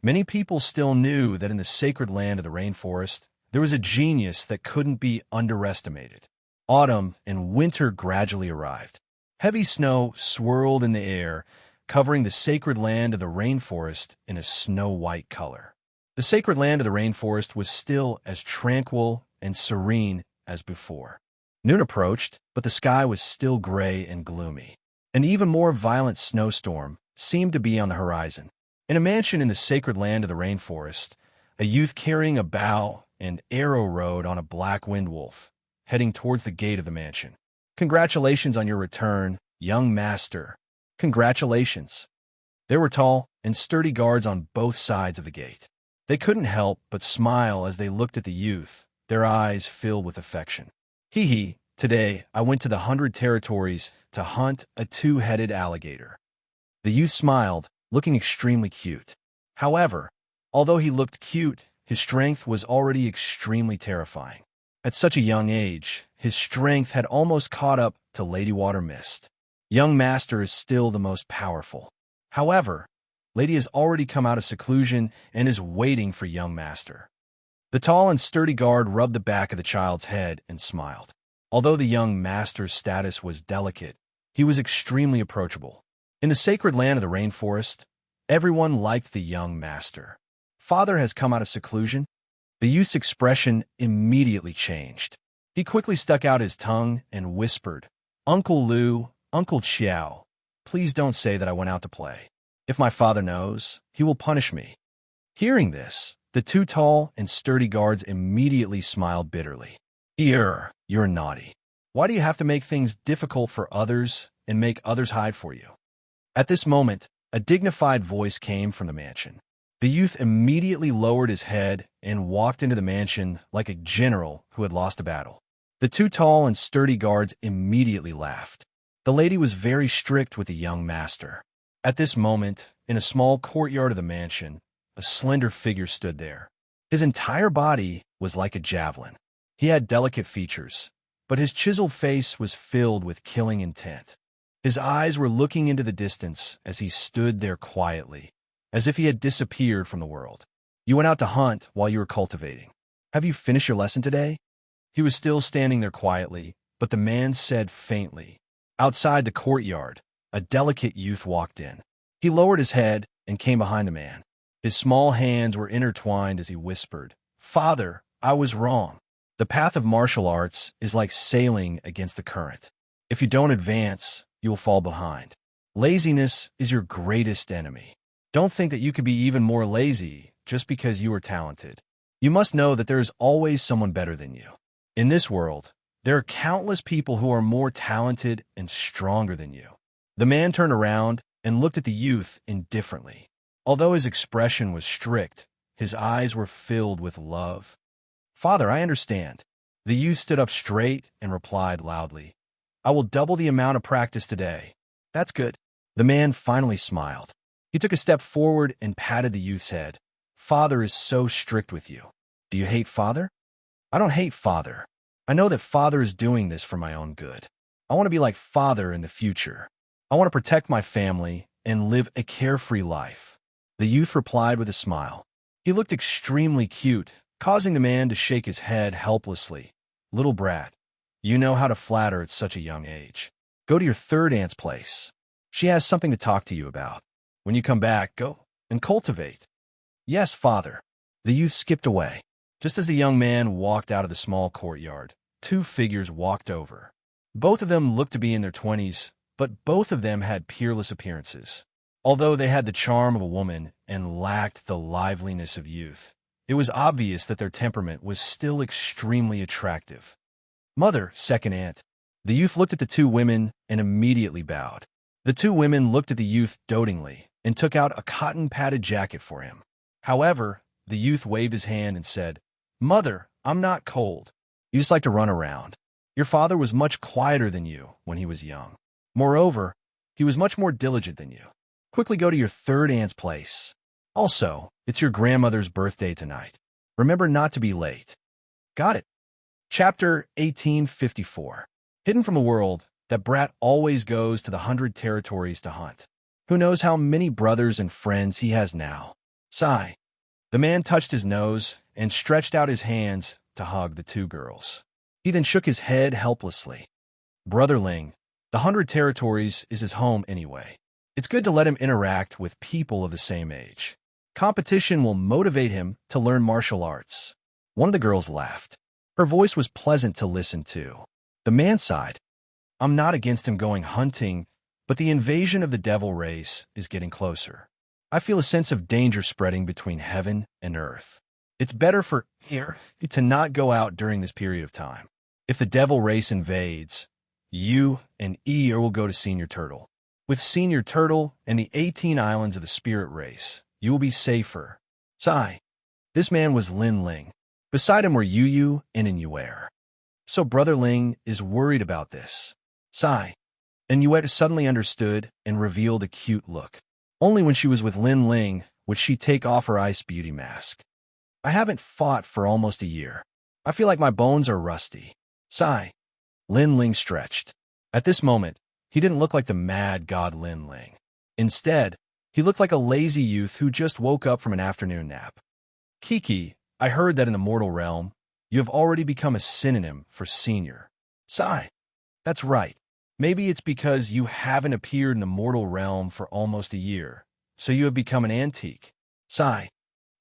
many people still knew that in the sacred land of the rainforest, there was a genius that couldn't be underestimated. Autumn and winter gradually arrived. Heavy snow swirled in the air, covering the sacred land of the rainforest in a snow-white color. The sacred land of the rainforest was still as tranquil and serene as before. Noon approached, but the sky was still gray and gloomy. An even more violent snowstorm seemed to be on the horizon. In a mansion in the sacred land of the rainforest, a youth carrying a bow and arrow rode on a black wind wolf, heading towards the gate of the mansion. Congratulations on your return, young master. Congratulations. There were tall and sturdy guards on both sides of the gate. They couldn't help but smile as they looked at the youth, their eyes filled with affection. Hee hee, today I went to the 100 territories to hunt a 2-headed alligator. The youth smiled, looking extremely cute. However, although he looked cute, his strength was already extremely terrifying. At such a young age, his strength had almost caught up to Lady Water Mist. Young Master is still the most powerful. However, Lady has already come out of seclusion and is waiting for Young Master. The tall and sturdy guard rubbed the back of the child's head and smiled. Although the Young Master's status was delicate, he was extremely approachable. In the sacred land of the rainforest, everyone liked the Young Master. Father has come out of seclusion. The youth's expression immediately changed. He quickly stuck out his tongue and whispered, "Uncle Lu, Uncle Xiao, please don't say that I went out to play. If my father knows, he will punish me." Hearing this, the 2 tall and sturdy guards immediately smiled bitterly. "You're naughty. Why do you have to make things difficult for others and make others hide for you?" At this moment, A dignified voice came from the mansion. The youth immediately lowered his head and walked into the mansion like a general who had lost a battle. The two tall and sturdy guards immediately laughed. The lady was very strict with the young master. At this moment, in a small courtyard of the mansion, a slender figure stood there. His entire body was like a javelin. He had delicate features, but his chiseled face was filled with killing intent. His eyes were looking into the distance as he stood there quietly, as if he had disappeared from the world. You went out to hunt while you were cultivating. Have you finished your lesson today? He was still standing there quietly, but the man said faintly. Outside the courtyard, a delicate youth walked in. He lowered his head and came behind the man. His small hands were intertwined as he whispered, "Father, I was wrong. The path of martial arts is like sailing against the current. If you don't advance, you will fall behind. Laziness is your greatest enemy. Don't think that you could be even more lazy just because you are talented. You must know that there is always someone better than you. In this world, there are countless people who are more talented and stronger than you." The man turned around and looked at the youth indifferently. Although his expression was strict, his eyes were filled with love. "Father, I understand." The youth stood up straight and replied loudly, "I will double the amount of practice today." "That's good." The man finally smiled. He took a step forward and patted the youth's head. "Father is so strict with you. Do you hate Father?" "I don't hate Father. I know that Father is doing this for my own good. I want to be like Father in the future. I want to protect my family and live a carefree life." The youth replied with a smile. He looked extremely cute, causing the man to shake his head helplessly. "Little brat, you know how to flatter at such a young age. Go to your third aunt's place. She has something to talk to you about. When you come back, go and cultivate." "Yes, Father." The youth skipped away. Just as the young man walked out of the small courtyard, two figures walked over. Both of them looked to be in their 20s, but both of them had peerless appearances. Although they had the charm of a woman and lacked the liveliness of youth, it was obvious that their temperament was still extremely attractive. "Mother, second aunt." The youth looked at the two women and immediately bowed. The two women looked at the youth dotingly and took out a cotton-padded jacket for him. However, the youth waved his hand and said, "Mother, I'm not cold. You just like to run around. Your father was much quieter than you when he was young. Moreover, he was much more diligent than you. Quickly go to your third aunt's place. Also, it's your grandmother's birthday tonight. Remember not to be late." "Got it." Chapter 1854. Hidden from the world, that brat always goes to the 100 territories to hunt. Who knows how many brothers and friends he has now? Sigh. The man touched his nose and stretched out his hands to hug the two girls. He then shook his head helplessly. "Brotherling, the 100 territories is his home anyway. It's good to let him interact with people of the same age. Competition will motivate him to learn martial arts." One of the girls laughed. Her voice was pleasant to listen to. The man sighed. "I'm not against him going hunting, but the invasion of the devil race is getting closer. I feel a sense of danger spreading between heaven and earth. It's better for here to not go out during this period of time. If the devil race invades, you and Eeyore will go to Senior Turtle. With Senior Turtle and the 18 islands of the spirit race, you will be safer." Sigh. This man was Lin Ling. Beside him were Yu and Inuere. So Brother Ling is worried about this. Sigh. Inuere suddenly understood and revealed a cute look. Only when she was with Lin Ling would she take off her ice beauty mask. "I haven't fought for almost a year. I feel like my bones are rusty." Sigh. Lin Ling stretched. At this moment, he didn't look like the mad god Lin Ling. Instead, he looked like a lazy youth who just woke up from an afternoon nap. "Kiki, I heard that in the mortal realm, you have already become a synonym for senior." Sigh. "That's right. Maybe it's because you haven't appeared in the mortal realm for almost a year, so you have become an antique." Sigh.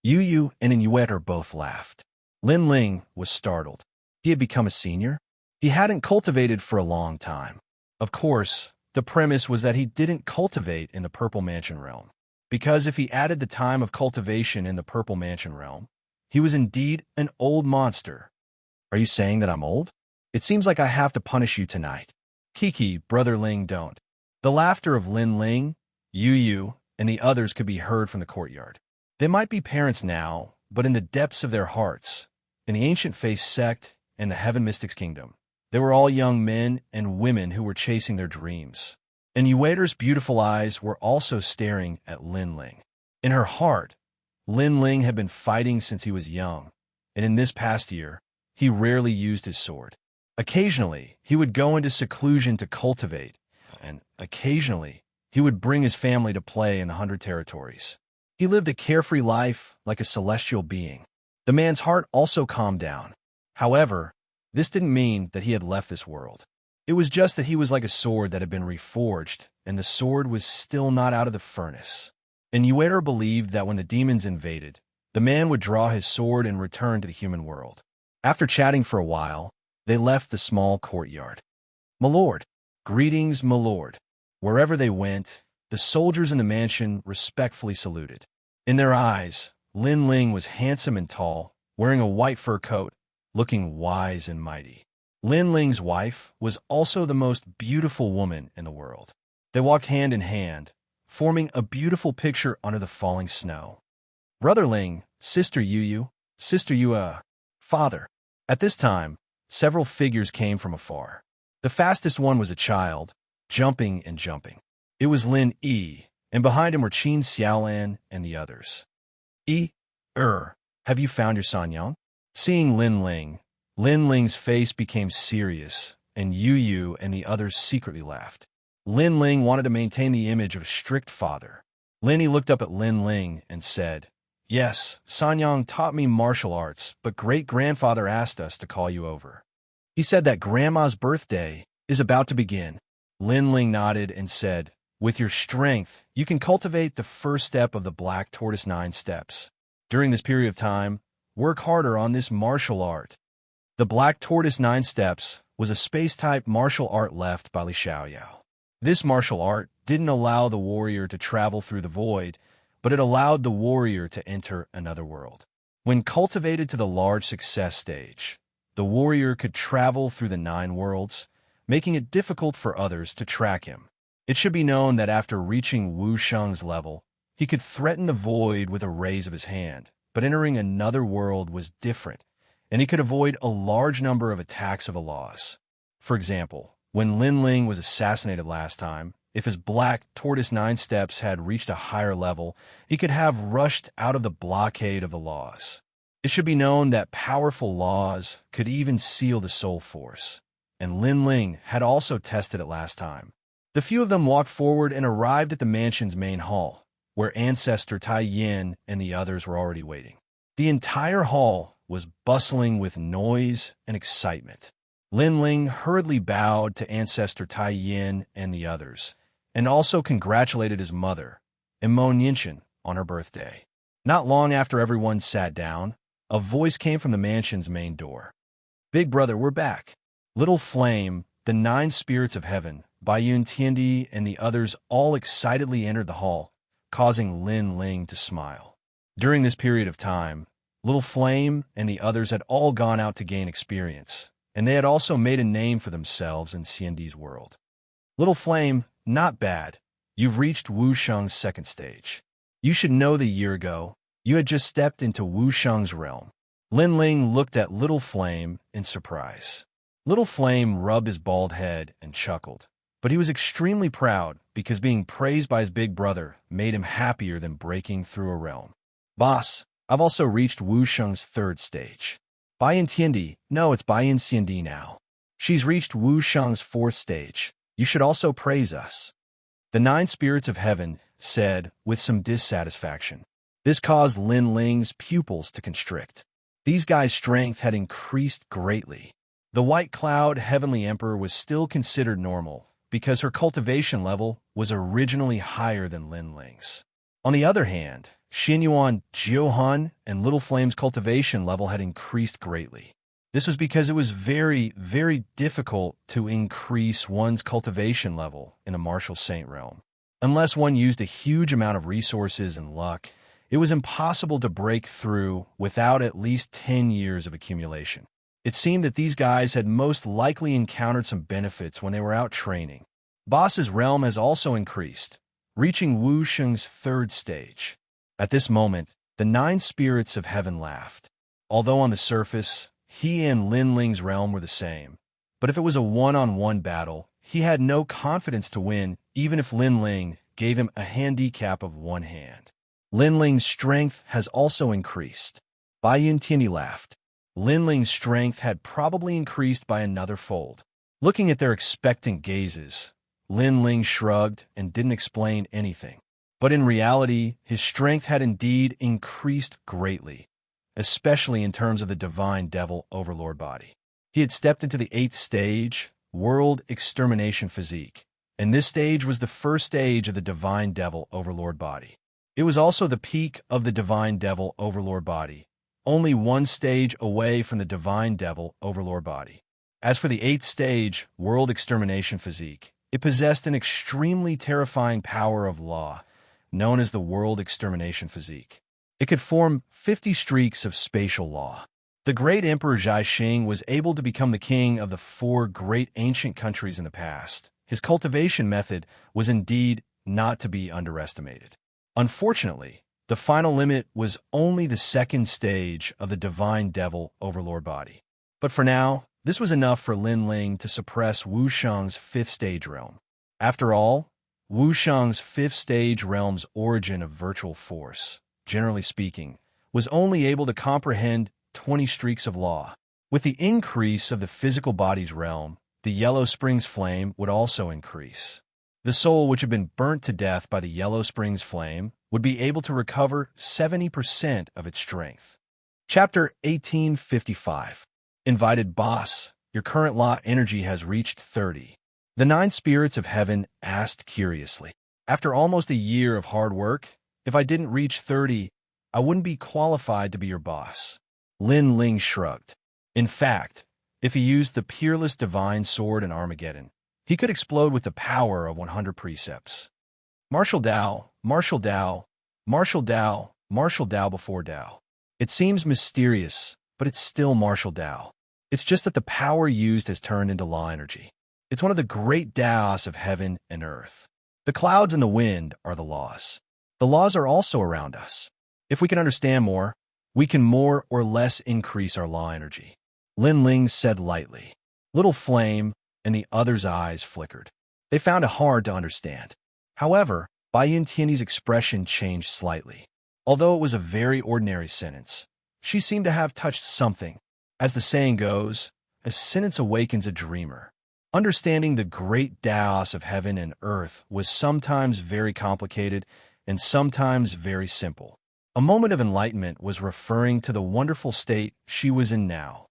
Yu and Inuet both laughed. Lin Ling was startled. He had become a senior? He hadn't cultivated for a long time. Of course, the premise was that he didn't cultivate in the Purple Mansion realm, because if he added the time of cultivation in the Purple Mansion realm, he was indeed an old monster. "Are you saying that I'm old? It seems like I have to punish you tonight." "Kiki, Brother Ling, don't." The laughter of Lin Ling, Yu and the others could be heard from the courtyard. They might be parents now, but in the depths of their hearts, in the ancient face sect and the Heaven Mystics Kingdom, they were all young men and women who were chasing their dreams. And Yueter's beautiful eyes were also staring at Lin Ling. In her heart, Lin Ling had been fighting since he was young, and in this past year, he rarely used his sword. Occasionally, he would go into seclusion to cultivate, and occasionally, he would bring his family to play in the 100 territories. He lived a carefree life like a celestial being. The man's heart also calmed down. However, this didn't mean that he had left this world. It was just that he was like a sword that had been reforged, and the sword was still not out of the furnace. And Yueter believed that when the demons invaded, the man would draw his sword and return to the human world. After chatting for a while, they left the small courtyard. "My lord." "Greetings, my lord." Wherever they went, the soldiers in the mansion respectfully saluted. In their eyes, Lin Ling was handsome and tall, wearing a white fur coat, looking wise and mighty. Lin Ling's wife was also the most beautiful woman in the world. They walked hand in hand, forming a beautiful picture under the falling snow. "Brother Ling, Sister Yu, Sister Yua, Father." At this time, several figures came from afar. The fastest one was a child, jumping and jumping. It was Lin Yi, and behind him were Qin Xiaolan and the others. Have you found your Sanyang?" Seeing Lin Ling's face became serious, and Yu and the others secretly laughed. Lin Ling wanted to maintain the image of a strict father. Lin Yi looked up at Lin Ling and said, "Yes, Sanyang taught me martial arts, but great-grandfather asked us to call you over. He said that Grandma's birthday is about to begin." Lin Ling nodded and said, "With your strength, you can cultivate the first step of the Black Tortoise 9 steps. During this period of time, work harder on this martial art." The Black Tortoise 9 steps was a space-type martial art left by Li Xiaoyao. This martial art didn't allow the warrior to travel through the void, but it allowed the warrior to enter another world. When cultivated to the large success stage, the warrior could travel through the 9 worlds, making it difficult for others to track him. It should be known that after reaching Wu Sheng's level, he could threaten the void with a raise of his hand, but entering another world was different, and he could avoid a large number of attacks of the laws. For example, when Lin Ling was assassinated last time, if his Black Tortoise 9 steps had reached a higher level, he could have rushed out of the blockade of the laws. It should be known that powerful laws could even seal the soul force, and Lin Ling had also tested it last time. The few of them walked forward and arrived at the mansion's main hall, where Ancestor Tai Yin and the others were already waiting. The entire hall was bustling with noise and excitement. Lin Ling hurriedly bowed to Ancestor Tai Yin and the others, and also congratulated his mother, Imo Ninshin, on her birthday. Not long after everyone sat down, a voice came from the mansion's main door. "Big brother, we're back." Little Flame, the 9 spirits of heaven, Baiyun Tiandi, and the others all excitedly entered the hall, causing Lin Ling to smile. During this period of time, Little Flame and the others had all gone out to gain experience, and they had also made a name for themselves in Xiandi's world. "Little Flame, not bad. You've reached Wu Sheng's 2nd stage. You should know the year ago, you had just stepped into Wu Sheng's realm." Lin Ling looked at Little Flame in surprise. Little Flame rubbed his bald head and chuckled, but he was extremely proud because being praised by his big brother made him happier than breaking through a realm. "Boss, I've also reached Wu Sheng's 3rd stage. Baiyun Tiandi, no, it's Baiyun Xiandi now. She's reached Wu Sheng's 4th stage. You should also praise us." The 9 spirits of heaven said with some dissatisfaction. This caused Lin Ling's pupils to constrict. These guys' strength had increased greatly. The White Cloud Heavenly Emperor was still considered normal because her cultivation level was originally higher than Lin Ling's. On the other hand, Xinyuan, Jiuhan, and Little Flame's cultivation level had increased greatly. This was because it was very, very difficult to increase one's cultivation level in the Martial Saint realm. Unless one used a huge amount of resources and luck, it was impossible to break through without at least 10 years of accumulation. It seemed that these guys had most likely encountered some benefits when they were out training. Boss's realm has also increased. reaching Wuxia's third stage. At this moment, the 9 spirits of heaven laughed. Although on the surface, he and Lin Ling's realm were the same, but if it was a one-on-one battle, he had no confidence to win, even if Lin Ling gave him a handicap of 1 hand. Lin Ling's strength has also increased. Bai Yuntianyi laughed. Lin Ling's strength had probably increased by another fold. Looking at their expectant gazes, Lin Ling shrugged and didn't explain anything. But in reality, his strength had indeed increased greatly, especially in terms of the divine devil overlord body. He had stepped into the 8th stage, World Extermination Physique, and this stage was the first stage of the divine devil overlord body. It was also the peak of the divine devil overlord body, only 1 stage away from the divine devil overlord body. As for the 8th stage, World Extermination Physique, it possessed an extremely terrifying power of law, known as the World Extermination Physique. It could form 50 streaks of spatial law. The great Emperor Xianxia was able to become the king of the 4 great ancient countries in the past. His cultivation method was indeed not to be underestimated. Unfortunately, the final limit was only the 2nd stage of the divine devil overlord body. But for now, this was enough for Lin Ling to suppress Wuxia's 5th stage realm. After all, Wuxia's 5th stage realm's origin of virtual force, generally speaking, was only able to comprehend 20 streaks of law. With the increase of the physical body's realm, the Yellow Springs flame would also increase. The soul which had been burnt to death by the Yellow Springs flame would be able to recover 70% of its strength. Chapter 1855. Invited boss, your current law energy has reached 30. The 9 spirits of heaven asked curiously. After almost a year of hard work, if I didn't reach 30, I wouldn't be qualified to be your boss. Lin Ling shrugged. In fact, if he used the peerless divine sword in Armageddon, he could explode with the power of 100 precepts. Martial Dao, Martial Dao, Martial Dao, Martial Dao before Dao. It seems mysterious, but it's still Martial Dao. It's just that the power used has turned into law energy. It's one of the great Daos of heaven and earth. The clouds and the wind are the laws. The laws are also around us. If we can understand more, we can more or less increase our law energy. Lin Ling said lightly. Little Flame and the other's eyes flickered. They found it hard to understand. However, Bai Yuntianyi's expression changed slightly. Although it was a very ordinary sentence, she seemed to have touched something. As the saying goes, a sentence awakens a dreamer. Understanding the great Daos of heaven and earth was sometimes very complicated and sometimes very simple. A moment of enlightenment was referring to the wonderful state she was in now.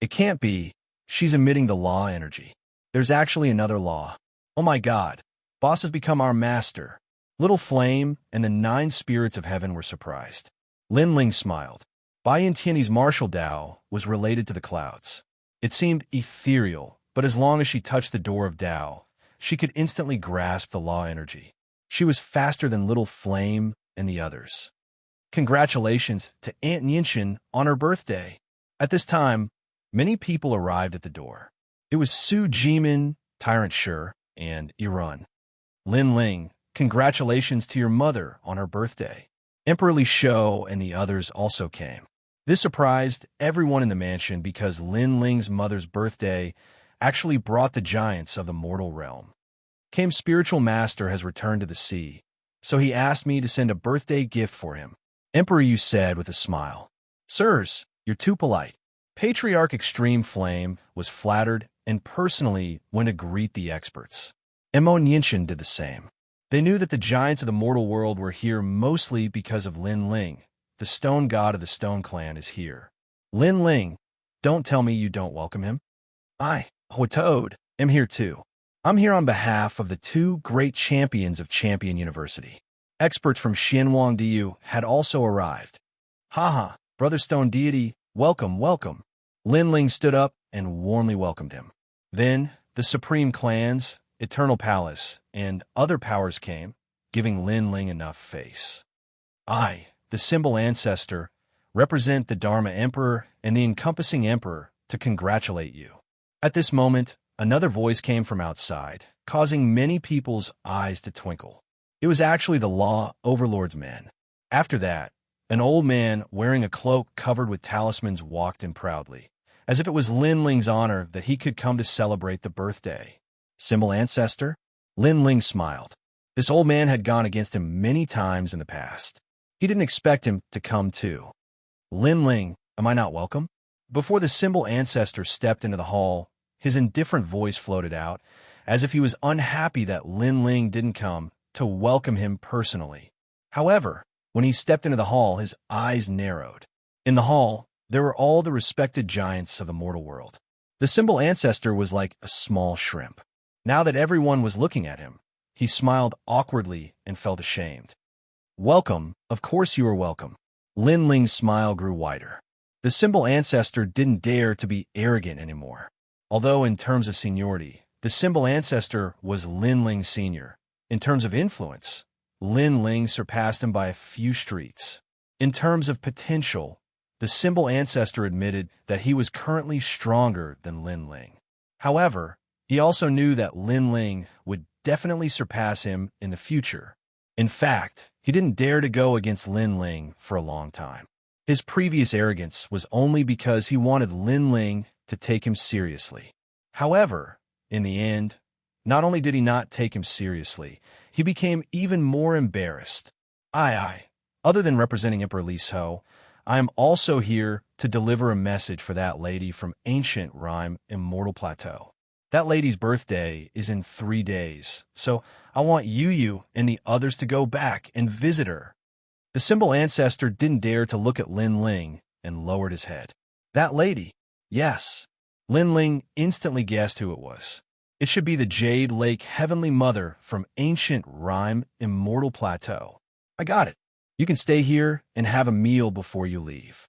It can't be. She's emitting the law energy. There's actually another law. Oh my God. Boss has become our master. Little Flame and the 9 spirits of heaven were surprised. Lin Ling smiled. Bai Yuntianyi's martial Dao was related to the clouds. It seemed ethereal, but as long as she touched the door of Dao, she could instantly grasp the law energy. She was faster than Little Flame and the others. Congratulations to Aunt Nianchen on her birthday. At this time, many people arrived at the door. It was Su Jimin, Tyrant Shi, and Irun. Lin Ling, congratulations to your mother on her birthday. Emperor Li Shou and the others also came. This surprised everyone in the mansion because Lin Ling's mother's birthday actually brought the giants of the mortal realm. Kame's spiritual master has returned to the sea, so he asked me to send a birthday gift for him. Emperor Yu said with a smile. Sirs, you're too polite. Patriarch Extreme Flame was flattered and personally went to greet the experts. Mo Nianchen did the same. They knew that the giants of the mortal world were here mostly because of Lin Ling. The stone god of the stone clan is here. Lin Ling, don't tell me you don't welcome him. I, Toad, am here too. I'm here on behalf of the 2 great champions of Champion University. Experts from Xianwang Diyu had also arrived. Haha, Brother Stone Deity, welcome, welcome. Lin Ling stood up and warmly welcomed him. Then, the Supreme Clans, Eternal Palace, and other powers came, giving Lin Ling enough face. I, the symbol ancestor, represent the Dharma Emperor and the encompassing Emperor to congratulate you. At this moment, another voice came from outside, causing many people's eyes to twinkle. It was actually the law overlord's men. After that, an old man wearing a cloak covered with talismans walked in proudly, as if it was Lin Ling's honor that he could come to celebrate the birthday. Symbol ancestor? Lin Ling smiled. This old man had gone against him many times in the past. He didn't expect him to come too. Lin Ling, am I not welcome? Before the symbol ancestor stepped into the hall, his indifferent voice floated out, as if he was unhappy that Lin Ling didn't come to welcome him personally. However, when he stepped into the hall, his eyes narrowed. In the hall, there were all the respected giants of the mortal world. The symbol ancestor was like a small shrimp. Now that everyone was looking at him, he smiled awkwardly and felt ashamed. Welcome, of course you are welcome. Lin Ling's smile grew wider. The symbol ancestor didn't dare to be arrogant anymore. Although in terms of seniority, the symbol ancestor was Lin Ling Sr. In terms of influence, Lin Ling surpassed him by a few streets. In terms of potential, the symbol ancestor admitted that he was currently stronger than Lin Ling. However, he also knew that Lin Ling would definitely surpass him in the future. In fact, he didn't dare to go against Lin Ling for a long time. His previous arrogance was only because he wanted Lin Ling to take him seriously. However, in the end, not only did he not take him seriously, he became even more embarrassed. Other than representing Emperor Li Shou, I am also here to deliver a message for that lady from ancient rhyme Immortal Plateau. That lady's birthday is in 3 days, so I want you and the others to go back and visit her. The symbol ancestor didn't dare to look at Lin Ling and lowered his head. That lady? Yes. Lin Ling instantly guessed who it was. It should be the Jade Lake Heavenly Mother from ancient rhyme Immortal Plateau. I got it. You can stay here and have a meal before you leave.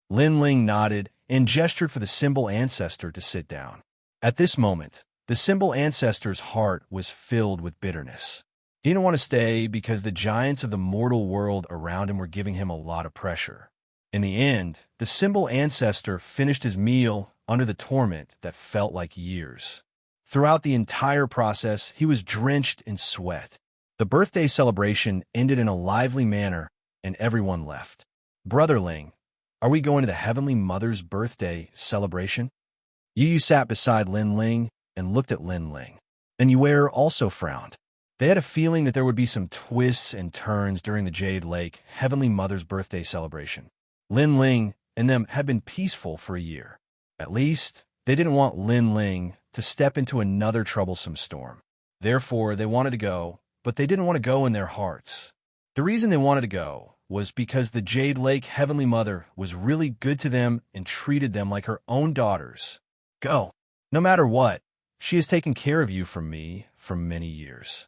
Lin Ling nodded and gestured for the symbol ancestor to sit down. At this moment, the symbol ancestor's heart was filled with bitterness. He didn't want to stay because the giants of the mortal world around him were giving him a lot of pressure. In the end, the symbol ancestor finished his meal under the torment that felt like years. Throughout the entire process, he was drenched in sweat. The birthday celebration ended in a lively manner, and everyone left. Brother Ling, are we going to the Heavenly Mother's birthday celebration? Yu sat beside Lin Ling and looked at Lin Ling. And Yue also frowned. They had a feeling that there would be some twists and turns during the Jade Lake Heavenly Mother's birthday celebration. Lin Ling and them had been peaceful for a year. At least, they didn't want Lin Ling to step into another troublesome storm. Therefore, they wanted to go, but they didn't want to go in their hearts. The reason they wanted to go was because the Jade Lake Heavenly Mother was really good to them and treated them like her own daughters. Go. No matter what, she has taken care of you from me for many years.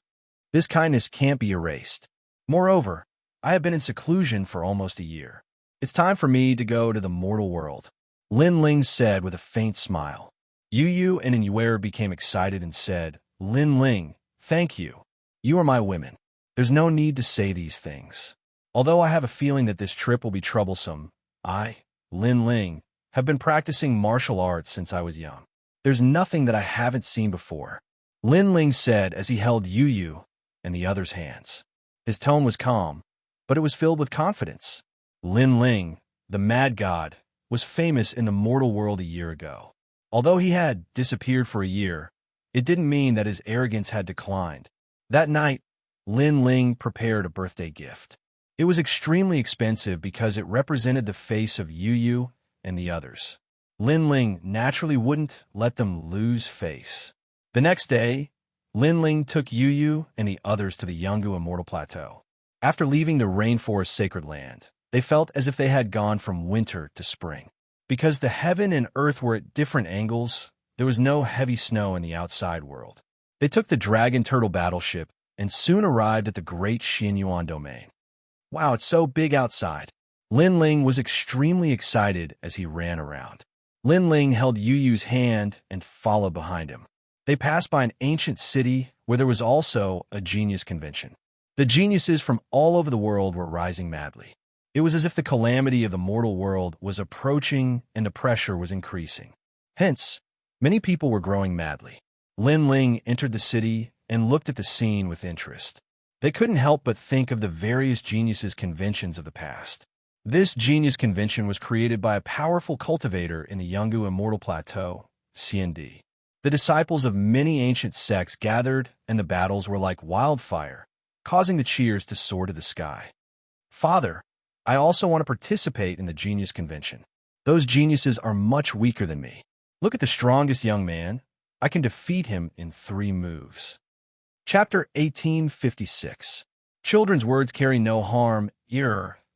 This kindness can't be erased. Moreover, I have been in seclusion for almost a year. It's time for me to go to the mortal world. Lin Ling said with a faint smile. Yu and Yue became excited and said, Lin Ling, thank you. You are my women. There's no need to say these things. Although I have a feeling that this trip will be troublesome, I, Lin Ling, have been practicing martial arts since I was young. There's nothing that I haven't seen before. Lin Ling said as he held Yu and the others' hands. His tone was calm, but it was filled with confidence. Lin Ling, the mad god, was famous in the mortal world a year ago. Although he had disappeared for a year, it didn't mean that his arrogance had declined. That night, Lin Ling prepared a birthday gift. It was extremely expensive because it represented the face of Yu and the others. Lin Ling naturally wouldn't let them lose face. The next day, Lin Ling took Yu and the others to the Yanggu Immortal Plateau. After leaving the rainforest sacred land, they felt as if they had gone from winter to spring. Because the heaven and earth were at different angles, there was no heavy snow in the outside world. They took the Dragon Turtle battleship and soon arrived at the great Xianyuan domain. Wow, it's so big outside. Lin Ling was extremely excited as he ran around. Lin Ling held Yu's hand and followed behind him. They passed by an ancient city where there was also a genius convention. The geniuses from all over the world were rising madly. It was as if the calamity of the mortal world was approaching and the pressure was increasing. Hence, many people were growing madly. Lin Ling entered the city and looked at the scene with interest. They couldn't help but think of the various geniuses' conventions of the past. This genius convention was created by a powerful cultivator in the Yungu Immortal Plateau, CND. The disciples of many ancient sects gathered, and the battles were like wildfire, causing the cheers to soar to the sky. Father, I also want to participate in the genius convention. Those geniuses are much weaker than me. Look at the strongest young man. I can defeat him in 3 moves. Chapter 1856. Children's words carry no harm.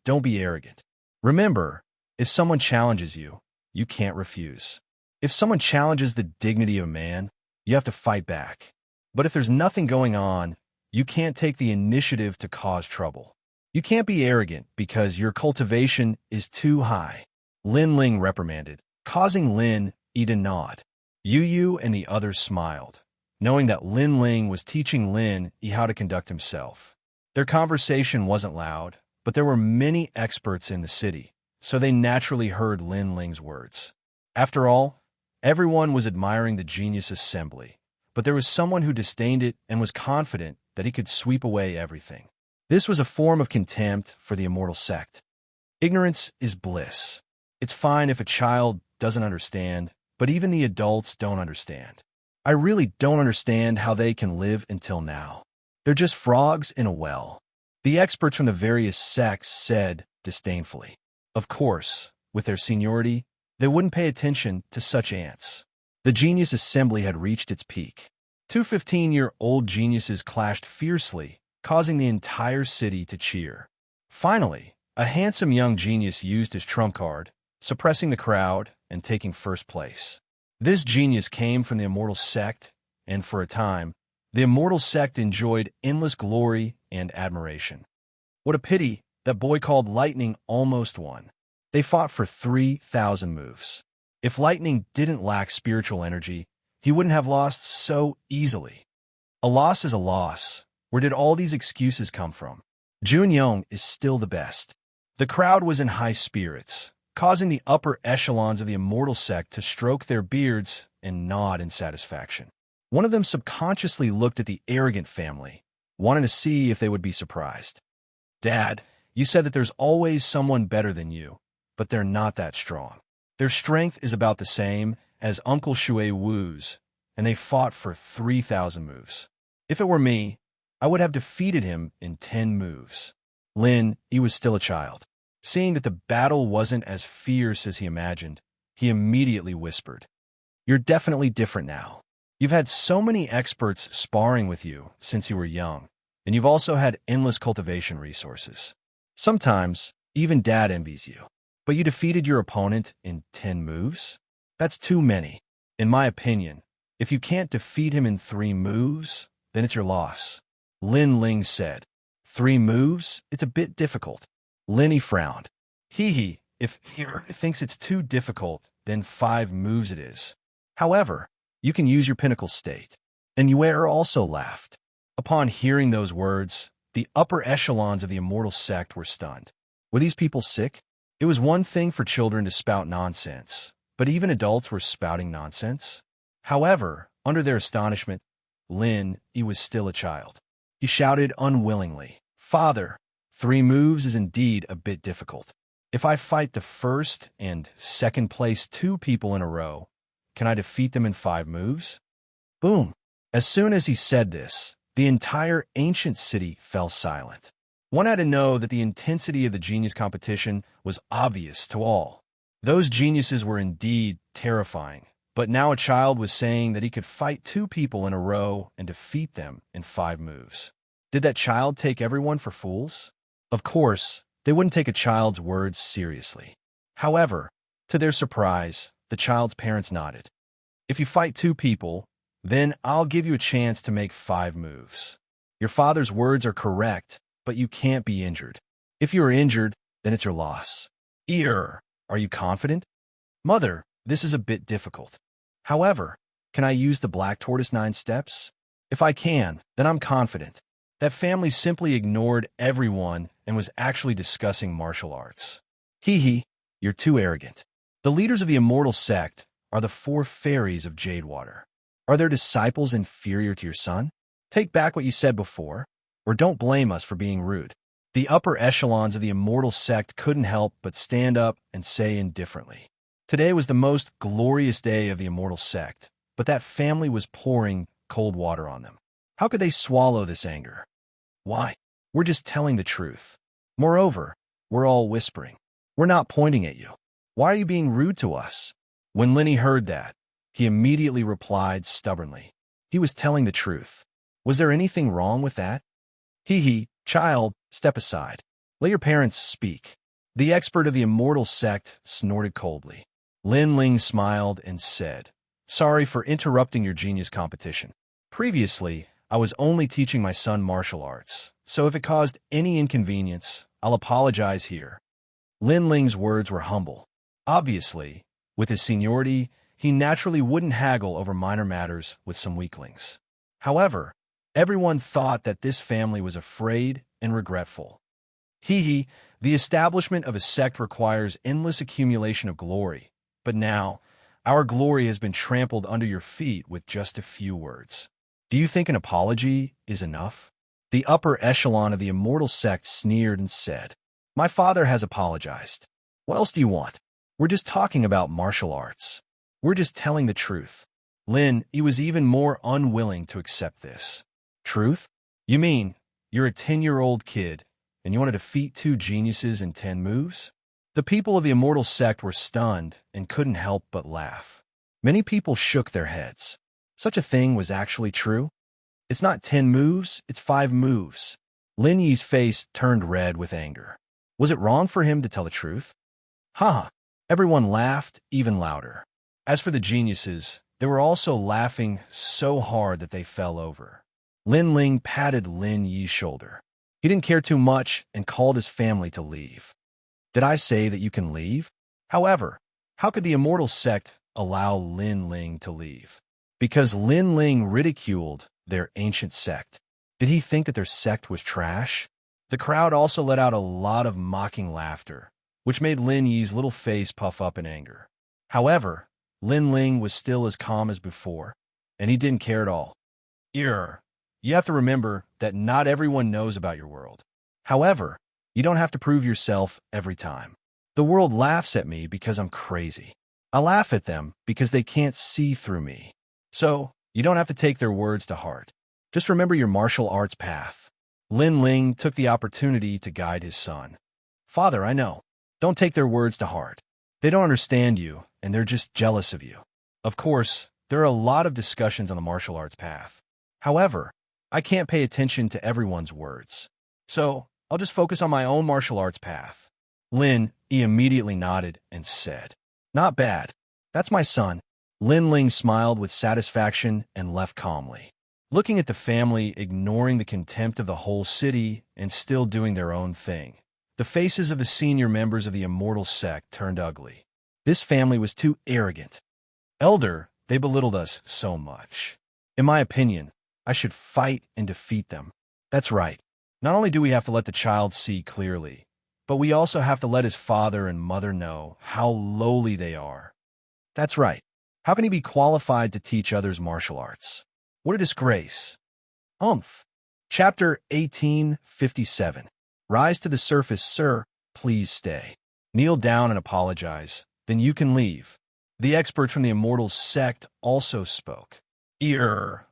Don't be arrogant. Remember, if someone challenges you, you can't refuse. If someone challenges the dignity of a man, you have to fight back. But if there's nothing going on, you can't take the initiative to cause trouble. You can't be arrogant because your cultivation is too high. Lin Ling reprimanded, causing Lin Yi to nod. Yu and the others smiled, knowing that Lin Ling was teaching Lin Yi how to conduct himself. Their conversation wasn't loud, but there were many experts in the city, so they naturally heard Lin Ling's words. After all, everyone was admiring the genius assembly, but there was someone who disdained it and was confident that he could sweep away everything. This was a form of contempt for the immortal sect. Ignorance is bliss. It's fine if a child doesn't understand, but even the adults don't understand. I really don't understand how they can live until now. They're just frogs in a well. The experts from the various sects said disdainfully. Of course, with their seniority, they wouldn't pay attention to such ants. The genius assembly had reached its peak. 2 15-year-old geniuses clashed fiercely, causing the entire city to cheer. Finally, a handsome young genius used his trump card, suppressing the crowd and taking first place. This genius came from the immortal sect, and for a time, the immortal sect enjoyed endless glory and admiration. What a pity that boy called Lightning almost won. They fought for 3,000 moves. If Lightning didn't lack spiritual energy, he wouldn't have lost so easily. A loss is a loss. Where did all these excuses come from? Junyong is still the best. The crowd was in high spirits, causing the upper echelons of the immortal sect to stroke their beards and nod in satisfaction. One of them subconsciously looked at the arrogant family, wanting to see if they would be surprised. Dad, you said that there's always someone better than you, but they're not that strong. Their strength is about the same as Uncle Shui Wu's, and they fought for 3,000 moves. If it were me, I would have defeated him in 10 moves. Lin, he was still a child. Seeing that the battle wasn't as fierce as he imagined, he immediately whispered, "You're definitely different now. You've had so many experts sparring with you since you were young, and you've also had endless cultivation resources. Sometimes, even Dad envies you. But you defeated your opponent in 10 moves? That's too many. In my opinion, if you can't defeat him in 3 moves, then it's your loss." Lin Ling said. 3 moves? It's a bit difficult. Linny frowned. If he thinks it's too difficult, then 5 moves it is. However, you can use your pinnacle state. And Yuer also laughed. Upon hearing those words, the upper echelons of the immortal sect were stunned. Were these people sick? It was one thing for children to spout nonsense, but even adults were spouting nonsense. However, under their astonishment, Lin, he was still a child. He shouted unwillingly, "Father, 3 moves is indeed a bit difficult. If I fight the first and second place 2 people in a row, can I defeat them in 5 moves?" Boom! As soon as he said this, the entire ancient city fell silent. One had to know that the intensity of the genius competition was obvious to all. Those geniuses were indeed terrifying, but now a child was saying that he could fight 2 people in a row and defeat them in 5 moves. Did that child take everyone for fools? Of course, they wouldn't take a child's words seriously. However, to their surprise, the child's parents nodded. "If you fight 2 people, then I'll give you a chance to make 5 moves. Your father's words are correct, but you can't be injured. If you are injured, then it's your loss." Are you confident? "Mother, this is a bit difficult. However, can I use the black tortoise 9 steps? If I can, then I'm confident." That family simply ignored everyone and was actually discussing martial arts. You're too arrogant. The leaders of the immortal sect are the 4 fairies of Jadewater. Are their disciples inferior to your son? Take back what you said before. or don't blame us for being rude. The upper echelons of the immortal sect couldn't help but stand up and say indifferently. Today was the most glorious day of the immortal sect, but that family was pouring cold water on them. How could they swallow this anger? Why? We're just telling the truth. Moreover, we're all whispering. We're not pointing at you. Why are you being rude to us? When Lenny heard that, he immediately replied stubbornly. He was telling the truth. Was there anything wrong with that? Child, step aside. Let your parents speak. The expert of the immortal sect snorted coldly. Lin Ling smiled and said, Sorry for interrupting your genius competition. Previously, I was only teaching my son martial arts, so if it caused any inconvenience, I'll apologize here. Lin Ling's words were humble. Obviously, with his seniority, he naturally wouldn't haggle over minor matters with some weaklings. However, everyone thought that this family was afraid and regretful. The establishment of a sect requires endless accumulation of glory, but now, our glory has been trampled under your feet with just a few words. Do you think an apology is enough? The upper echelon of the immortal sect sneered and said, My father has apologized. What else do you want? We're just talking about martial arts. We're just telling the truth. Lin, he was even more unwilling to accept this. Truth? You mean, you're a 10-year-old kid, and you want to defeat two geniuses in 10 moves? The people of the immortal sect were stunned and couldn't help but laugh. Many people shook their heads. Such a thing was actually true? It's not 10 moves, it's 5 moves. Lin Yi's face turned red with anger. Was it wrong for him to tell the truth? Ha! Everyone laughed even louder. As for the geniuses, they were also laughing so hard that they fell over. Lin Ling patted Lin Yi's shoulder. He didn't care too much and called his family to leave. Did I say that you can leave? However, how could the immortal sect allow Lin Ling to leave? Because Lin Ling ridiculed their ancient sect. Did he think that their sect was trash? The crowd also let out a lot of mocking laughter, which made Lin Yi's little face puff up in anger. However, Lin Ling was still as calm as before, and he didn't care at all. You have to remember that not everyone knows about your world. However, you don't have to prove yourself every time. The world laughs at me because I'm crazy. I laugh at them because they can't see through me. So, you don't have to take their words to heart. Just remember your martial arts path. Lin Ling took the opportunity to guide his son. Father, I know. Don't take their words to heart. They don't understand you, and they're just jealous of you. Of course, there are a lot of discussions on the martial arts path. However, I can't pay attention to everyone's words. So, I'll just focus on my own martial arts path. Lin Yi immediately nodded and said, Not bad. That's my son. Lin Ling smiled with satisfaction and left calmly. Looking at the family, ignoring the contempt of the whole city, and still doing their own thing. The faces of the senior members of the immortal sect turned ugly. This family was too arrogant. Elder, they belittled us so much. In my opinion, I should fight and defeat them. That's right. Not only do we have to let the child see clearly, but we also have to let his father and mother know how lowly they are. That's right. How can he be qualified to teach others martial arts? What a disgrace. Chapter 1857. Rise to the surface, sir. Please stay. Kneel down and apologize. Then you can leave. The expert from the immortal sect also spoke.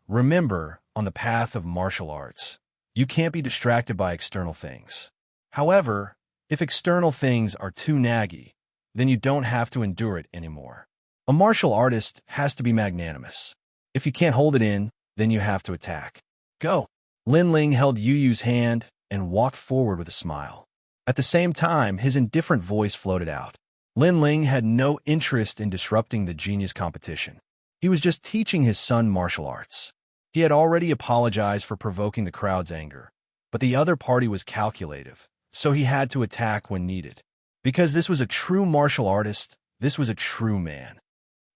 Remember, on the path of martial arts, you can't be distracted by external things. However, if external things are too naggy, then you don't have to endure it anymore. A martial artist has to be magnanimous. If you can't hold it in, then you have to attack. Go. Lin Ling held Yu Yu's hand and walked forward with a smile. At the same time, his indifferent voice floated out. Lin Ling had no interest in disrupting the genius competition. He was just teaching his son martial arts. He had already apologized for provoking the crowd's anger, but the other party was calculative, so he had to attack when needed. Because this was a true martial artist, this was a true man.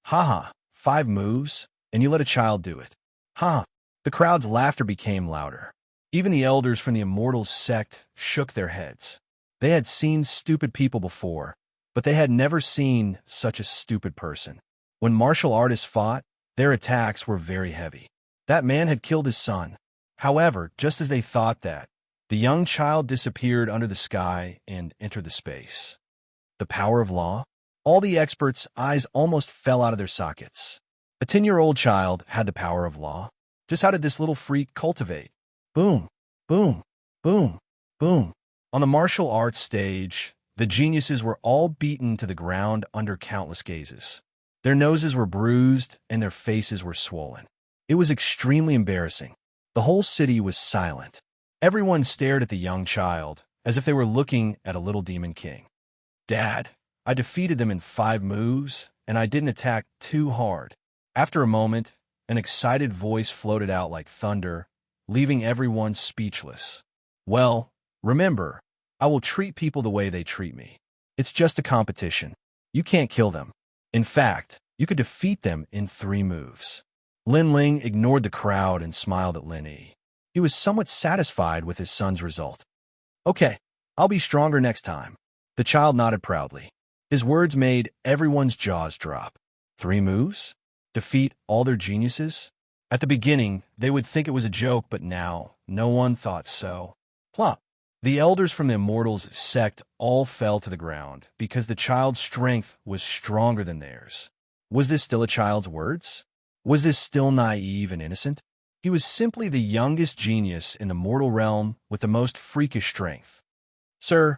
Haha, 5 moves, and you let a child do it. Ha! The crowd's laughter became louder. Even the elders from the immortal sect shook their heads. They had seen stupid people before, but they had never seen such a stupid person. When martial artists fought, their attacks were very heavy. That man had killed his son. However, just as they thought that, the young child disappeared under the sky and entered the space. The power of law? All the experts' eyes almost fell out of their sockets. A 10-year-old child had the power of law. Just how did this little freak cultivate? Boom, boom, boom, boom. On the martial arts stage, the geniuses were all beaten to the ground under countless gazes. Their noses were bruised and their faces were swollen. It was extremely embarrassing. The whole city was silent. Everyone stared at the young child as if they were looking at a little demon king. Dad, I defeated them in 5 moves, and I didn't attack too hard. After a moment, an excited voice floated out like thunder, leaving everyone speechless. Well, remember, I will treat people the way they treat me. It's just a competition. You can't kill them. In fact, you could defeat them in 3 moves. Lin Ling ignored the crowd and smiled at Lin Yi. He was somewhat satisfied with his son's result. Okay, I'll be stronger next time. The child nodded proudly. His words made everyone's jaws drop. 3 moves? Defeat all their geniuses? At the beginning, they would think it was a joke, but now, no one thought so. Plop. The elders from the Immortals sect all fell to the ground because the child's strength was stronger than theirs. Was this still a child's words? Was this still naive and innocent? He was simply the youngest genius in the mortal realm with the most freakish strength. Sir,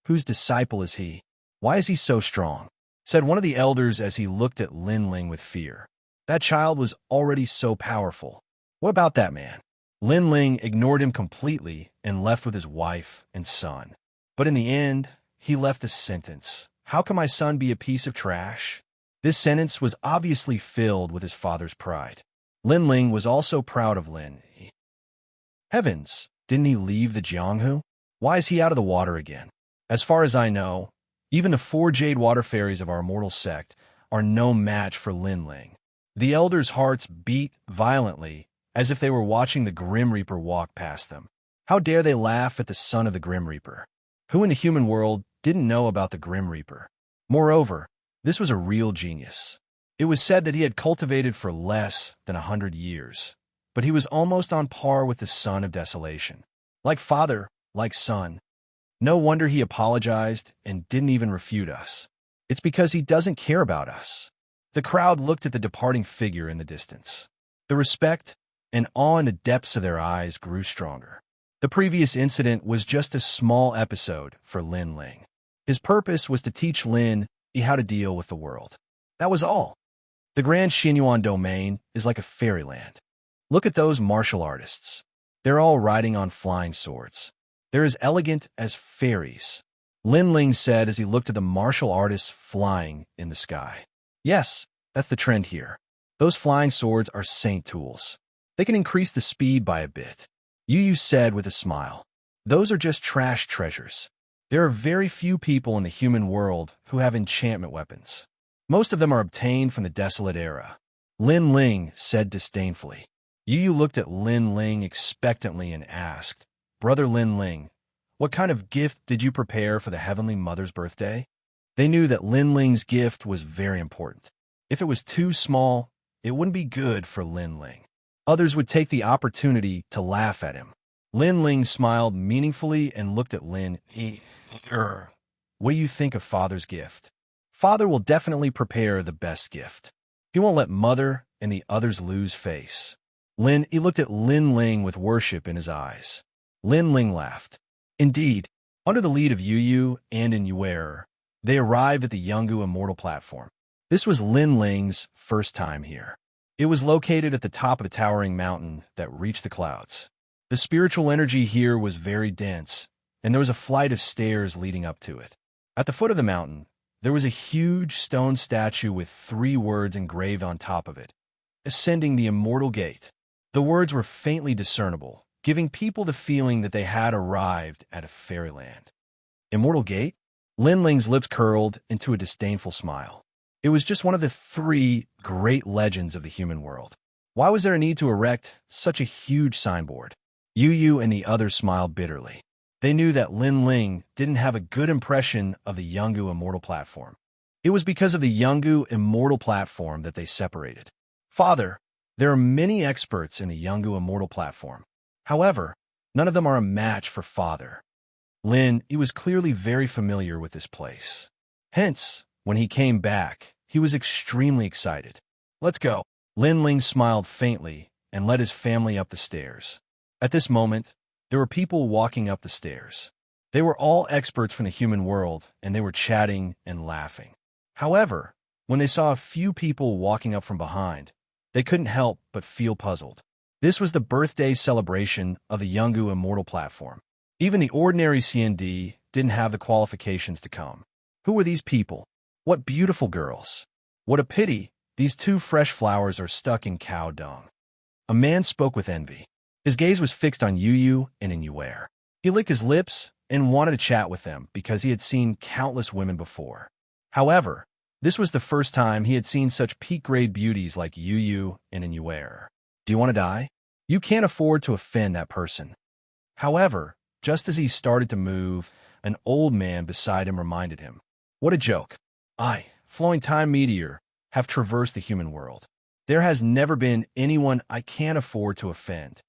whose disciple is he? Why is he so strong? Said one of the elders as he looked at Lin Ling with fear. That child was already so powerful. What about that man? Lin Ling ignored him completely and left with his wife and son. But in the end, he left a sentence. How can my son be a piece of trash? This sentence was obviously filled with his father's pride. Lin Ling was also proud of Lin Yi. Heavens, didn't he leave the Jianghu? Why is he out of the water again? As far as I know, even the 4 jade water fairies of our immortal sect are no match for Lin Ling. The elders' hearts beat violently as if they were watching the Grim Reaper walk past them. How dare they laugh at the son of the Grim Reaper? Who in the human world didn't know about the Grim Reaper? Moreover, this was a real genius. It was said that he had cultivated for less than 100 years, but he was almost on par with the son of desolation. Like father, like son. No wonder he apologized and didn't even refute us. It's because he doesn't care about us. The crowd looked at the departing figure in the distance. The respect and awe in the depths of their eyes grew stronger. The previous incident was just a small episode for Lin Ling. His purpose was to teach Lin Yi how to deal with the world. That was all. The Grand Xinyuan domain is like a fairyland. Look at those martial artists. They're all riding on flying swords. They're as elegant as fairies. Lin Ling said as he looked at the martial artists flying in the sky. Yes, that's the trend here. Those flying swords are saint tools. They can increase the speed by a bit. Yu said with a smile. Those are just trash treasures. There are very few people in the human world who have enchantment weapons. Most of them are obtained from the desolate era. Lin Ling said disdainfully. Yu looked at Lin Ling expectantly and asked, Brother Lin Ling, what kind of gift did you prepare for the Heavenly Mother's birthday? They knew that Lin Ling's gift was very important. If it was too small, it wouldn't be good for Lin Ling. Others would take the opportunity to laugh at him. Lin Ling smiled meaningfully and looked at Lin Yi. What do you think of Father's gift? Father will definitely prepare the best gift. He won't let Mother and the others lose face. Lin Yi looked at Lin Ling with worship in his eyes. Lin Ling laughed. Indeed, under the lead of Yu and in Yuer, they arrived at the Yungu Immortal platform. This was Lin Ling's first time here. It was located at the top of a towering mountain that reached the clouds. The spiritual energy here was very dense, and there was a flight of stairs leading up to it. At the foot of the mountain, there was a huge stone statue with 3 words engraved on top of it. Ascending the Immortal Gate. The words were faintly discernible, giving people the feeling that they had arrived at a fairyland. Immortal Gate? Lin Ling's lips curled into a disdainful smile. It was just one of the 3 great legends of the human world. Why was there a need to erect such a huge signboard? Yu and the others smiled bitterly. They knew that Lin Ling didn't have a good impression of the Yungu Immortal platform. It was because of the Yungu Immortal platform that they separated. Father, There are many experts in the Yungu Immortal platform. However, none of them are a match for Father Lin. He was clearly very familiar with this place. Hence, when he came back, he was extremely excited. Let's go. Lin Ling smiled faintly and led his family up the stairs. At this moment, there were people walking up the stairs. They were all experts from the human world, and they were chatting and laughing. However, when they saw a few people walking up from behind, they couldn't help but feel puzzled. This was the birthday celebration of the Yungu Immortal platform. Even the ordinary CND didn't have the qualifications to come. Who were these people? What beautiful girls. What a pity, these two fresh flowers are stuck in cow dung. A man spoke with envy. His gaze was fixed on Yu and Inuere. He licked his lips and wanted to chat with them because he had seen countless women before. However, this was the first time he had seen such peak-grade beauties like Yu and Inuere. Do you want to die? You can't afford to offend that person. However, just as he started to move, an old man beside him reminded him. What a joke. I, flowing time meteor, have traversed the human world. There has never been anyone I can't afford to offend.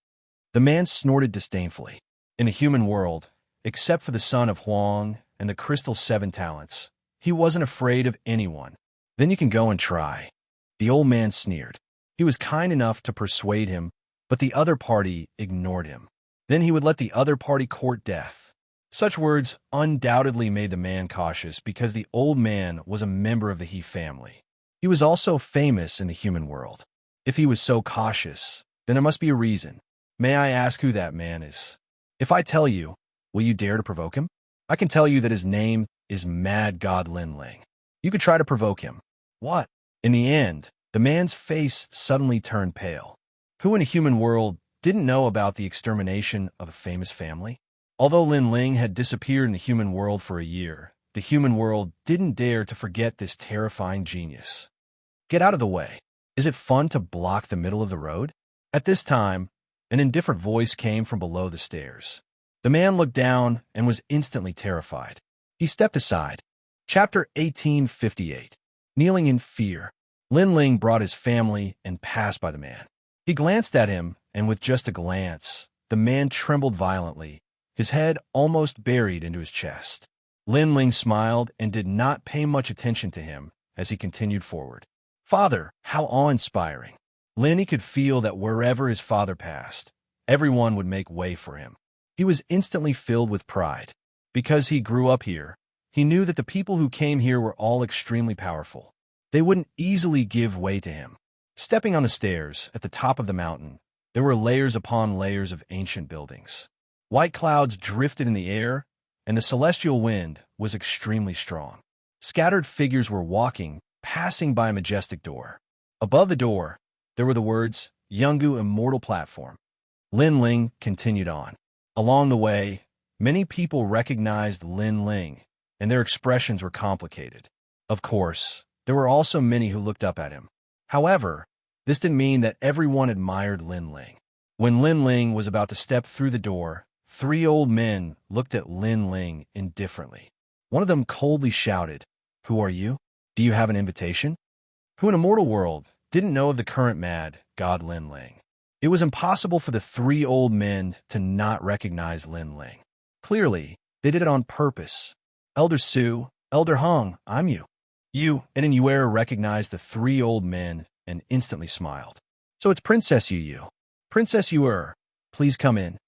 The man snorted disdainfully. In the human world, except for the son of Huang and the Crystal 7 talents, he wasn't afraid of anyone. Then you can go and try. The old man sneered. He was kind enough to persuade him, but the other party ignored him. Then he would let the other party court death. Such words undoubtedly made the man cautious because the old man was a member of the He family. He was also famous in the human world. If he was so cautious, then there must be a reason. May I ask who that man is? If I tell you, will you dare to provoke him? I can tell you that his name is Mad God Lin Ling. You could try to provoke him. What? In the end, the man's face suddenly turned pale. Who in a human world didn't know about the extermination of a famous family? Although Lin Ling had disappeared in the human world for a year, the human world didn't dare to forget this terrifying genius. Get out of the way. Is it fun to block the middle of the road? At this time, an indifferent voice came from below the stairs. The man looked down and was instantly terrified. He stepped aside. Chapter 1858. Kneeling in fear. Lin Ling brought his family and passed by the man. He glanced at him, and with just a glance, the man trembled violently, his head almost buried into his chest. Lin Ling smiled and did not pay much attention to him as he continued forward. Father, how awe-inspiring. Lin could feel that wherever his father passed, everyone would make way for him. He was instantly filled with pride. Because he grew up here, he knew that the people who came here were all extremely powerful. They wouldn't easily give way to him. Stepping on the stairs at the top of the mountain, there were layers upon layers of ancient buildings. White clouds drifted in the air, and the celestial wind was extremely strong. Scattered figures were walking, passing by a majestic door. Above the door, there were the words, Yungu Immortal Platform. Lin Ling continued on. Along the way, many people recognized Lin Ling, and their expressions were complicated. Of course, there were also many who looked up at him. However, this didn't mean that everyone admired Lin Ling. When Lin Ling was about to step through the door, 3 old men looked at Lin Ling indifferently. One of them coldly shouted, "Who are you? Do you have an invitation?" Who in a mortal world didn't know of the current mad God Lin Ling? It was impossible for the 3 old men to not recognize Lin Ling. Clearly, they did it on purpose. Elder Su, Elder Hung, I'm you. You and Inuere recognized the 3 old men and instantly smiled. So it's Princess Yu. Princess Yu, please come in.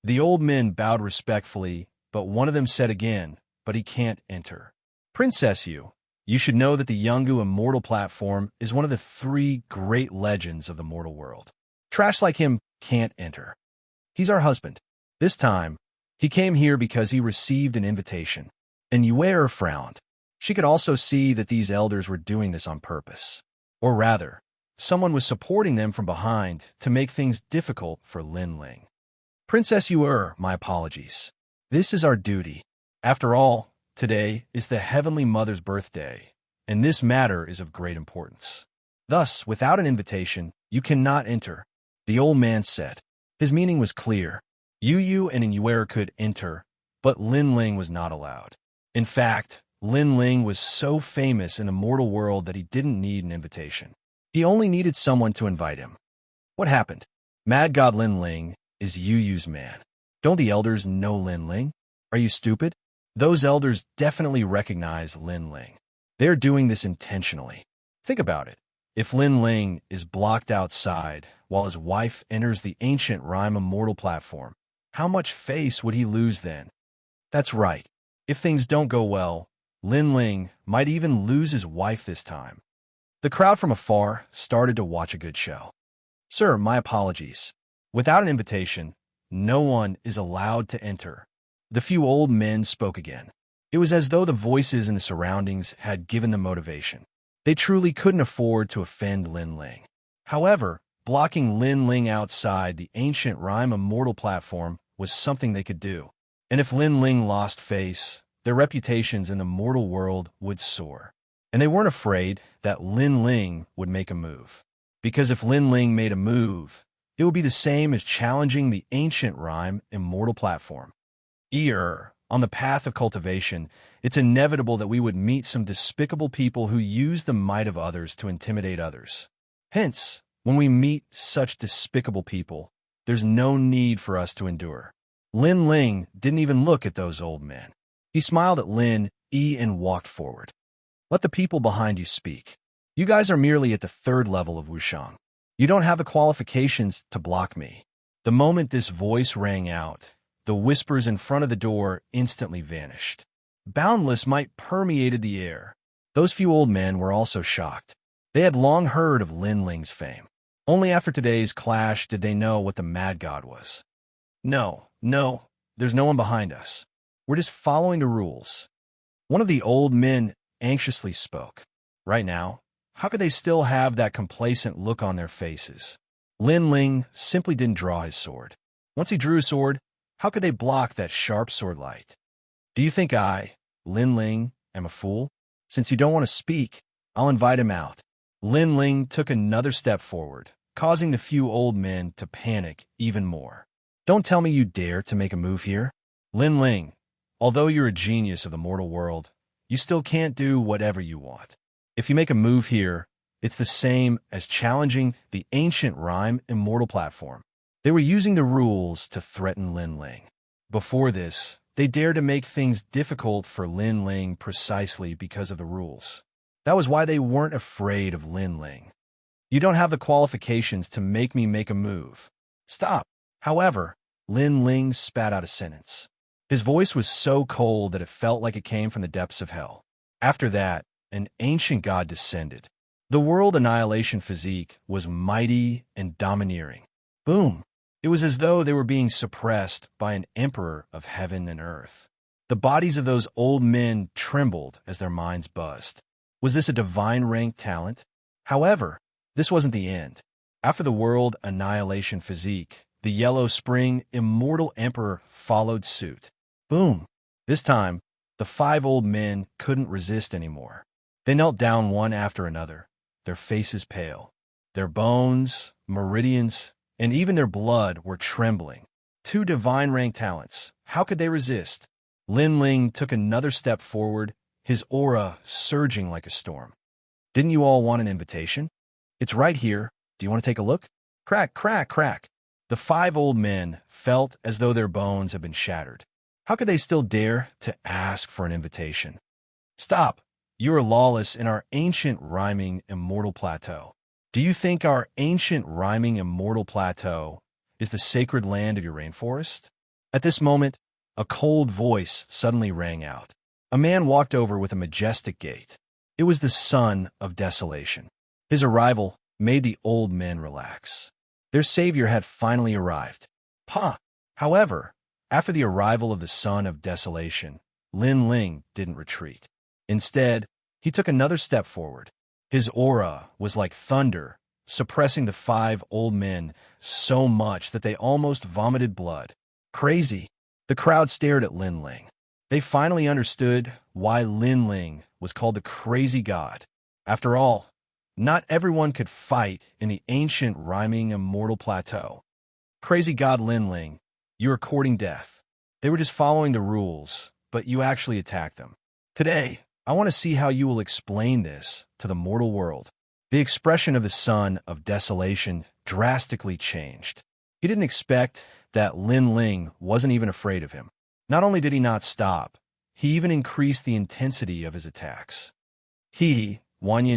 The old men bowed respectfully, but one of them said again, but he can't enter. Princess Yu, you should know that the Yungu Immortal Platform is one of the 3 great legends of the mortal world. Trash like him can't enter. He's our husband. This time, he came here because he received an invitation. And Inuere frowned. She could also see that these elders were doing this on purpose. Or rather, someone was supporting them from behind to make things difficult for Lin Ling. Princess Yu, my apologies. This is our duty. After all, today is the Heavenly Mother's birthday, and this matter is of great importance. Thus, without an invitation, you cannot enter, the old man said. His meaning was clear. Yu and Inuere could enter, but Lin Ling was not allowed. In fact, Lin Ling was so famous in the mortal world that he didn't need an invitation. He only needed someone to invite him. What happened? Mad God Lin Ling is Yu Yu's man. Don't the elders know Lin Ling? Are you stupid? Those elders definitely recognize Lin Ling. They're doing this intentionally. Think about it. If Lin Ling is blocked outside while his wife enters the ancient rhyme immortal platform, how much face would he lose then? That's right. If things don't go well, Lin Ling might even lose his wife this time. The crowd from afar started to watch a good show. Sir, my apologies. Without an invitation, no one is allowed to enter. The few old men spoke again. It was as though the voices in the surroundings had given them motivation. They truly couldn't afford to offend Lin Ling. However, blocking Lin Ling outside the ancient rhyme immortal platform was something they could do. And if Lin Ling lost face, their reputations in the mortal world would soar. And they weren't afraid that Lin Ling would make a move. Because if Lin Ling made a move, it would be the same as challenging the ancient rhyme immortal platform. On the path of cultivation, it's inevitable that we would meet some despicable people who use the might of others to intimidate others. Hence, when we meet such despicable people, there's no need for us to endure. Lin Ling didn't even look at those old men. He smiled at Lin Yi and walked forward. Let the people behind you speak. You guys are merely at the third level of Wuxiang. You don't have the qualifications to block me. The moment this voice rang out, the whispers in front of the door instantly vanished. Boundless might permeated the air. Those few old men were also shocked. They had long heard of Lin Ling's fame. Only after today's clash did they know what the Mad God was. No, there's no one behind us. We're just following the rules. One of the old men anxiously spoke. Right now, how could they still have that complacent look on their faces? Lin Ling simply didn't draw his sword. Once he drew his sword, how could they block that sharp sword light? Do you think I, Lin Ling, am a fool? Since you don't want to speak, I'll invite him out. Lin Ling took another step forward, causing the few old men to panic even more. Don't tell me you dare to make a move here. Lin Ling, although you're a genius of the mortal world, you still can't do whatever you want. If you make a move here, it's the same as challenging the ancient rhyme immortal platform. They were using the rules to threaten Lin Ling. Before this, they dared to make things difficult for Lin Ling precisely because of the rules. That was why they weren't afraid of Lin Ling. You don't have the qualifications to make me make a move. Stop. However, Lin Ling spat out a sentence. His voice was so cold that it felt like it came from the depths of hell. After that, an ancient god descended. The world annihilation physique was mighty and domineering. Boom! It was as though they were being suppressed by an emperor of heaven and earth. The bodies of those old men trembled as their minds buzzed. Was this a divine rank talent? However, this wasn't the end. After the world annihilation physique, the Yellow Spring Immortal Emperor followed suit. Boom! This time, the 5 old men couldn't resist anymore. They knelt down one after another, their faces pale. Their bones, meridians, and even their blood were trembling. 2 divine rank talents. How could they resist? Lin Ling took another step forward, his aura surging like a storm. Didn't you all want an invitation? It's right here. Do you want to take a look? Crack, crack, crack. The 5 old men felt as though their bones had been shattered. How could they still dare to ask for an invitation? Stop. You are lawless in our ancient rhyming immortal plateau. Do you think our ancient rhyming immortal plateau is the sacred land of your rainforest? At this moment, a cold voice suddenly rang out. A man walked over with a majestic gait. It was the son of desolation. His arrival made the old men relax. Their savior had finally arrived. However, after the arrival of the son of desolation, Lin Ling didn't retreat. Instead, he took another step forward. His aura was like thunder, suppressing the 5 old men so much that they almost vomited blood. Crazy. The crowd stared at Lin Ling. They finally understood why Lin Ling was called the crazy god. After all, not everyone could fight in the ancient rhyming immortal plateau. Crazy god Lin Ling, you are courting death. They were just following the rules, but you actually attacked them. Today, I want to see how you will explain this to the mortal world. The expression of the Son of Desolation drastically changed. He didn't expect that Lin Ling wasn't even afraid of him. Not only did he not stop, he even increased the intensity of his attacks. Wanyan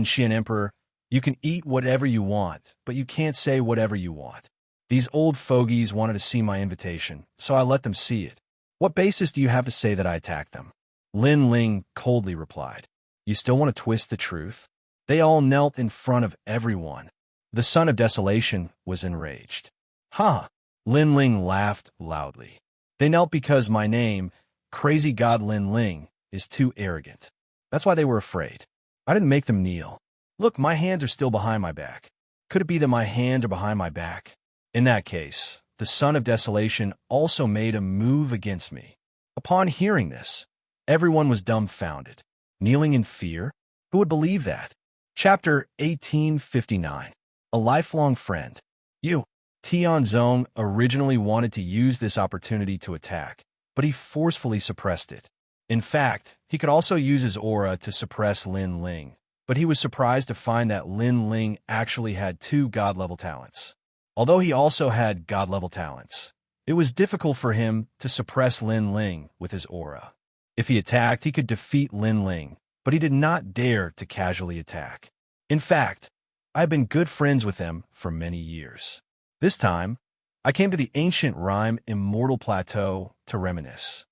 Xian Emperor, you can eat whatever you want, but you can't say whatever you want. These old fogies wanted to see my invitation, so I let them see it. What basis do you have to say that I attacked them? Lin Ling coldly replied. You still want to twist the truth? They all knelt in front of everyone. The Son of Desolation was enraged. Ha! Lin Ling laughed loudly. They knelt because my name, Crazy God Lin Ling, is too arrogant. That's why they were afraid. I didn't make them kneel. Look, my hands are still behind my back. Could it be that my hands are behind my back? In that case, the Son of Desolation also made a move against me. Upon hearing this, everyone was dumbfounded. Kneeling in fear? Who would believe that? Chapter 1859. A Lifelong Friend. Tianzong originally wanted to use this opportunity to attack, but he forcefully suppressed it. In fact, he could also use his aura to suppress Lin Ling, but he was surprised to find that Lin Ling actually had 2 God-level talents. Although he also had God-level talents, it was difficult for him to suppress Lin Ling with his aura. If he attacked, he could defeat Lin Ling, but he did not dare to casually attack. In fact, I've been good friends with him for many years. This time, I came to the ancient rhyme Immortal Plateau to reminisce.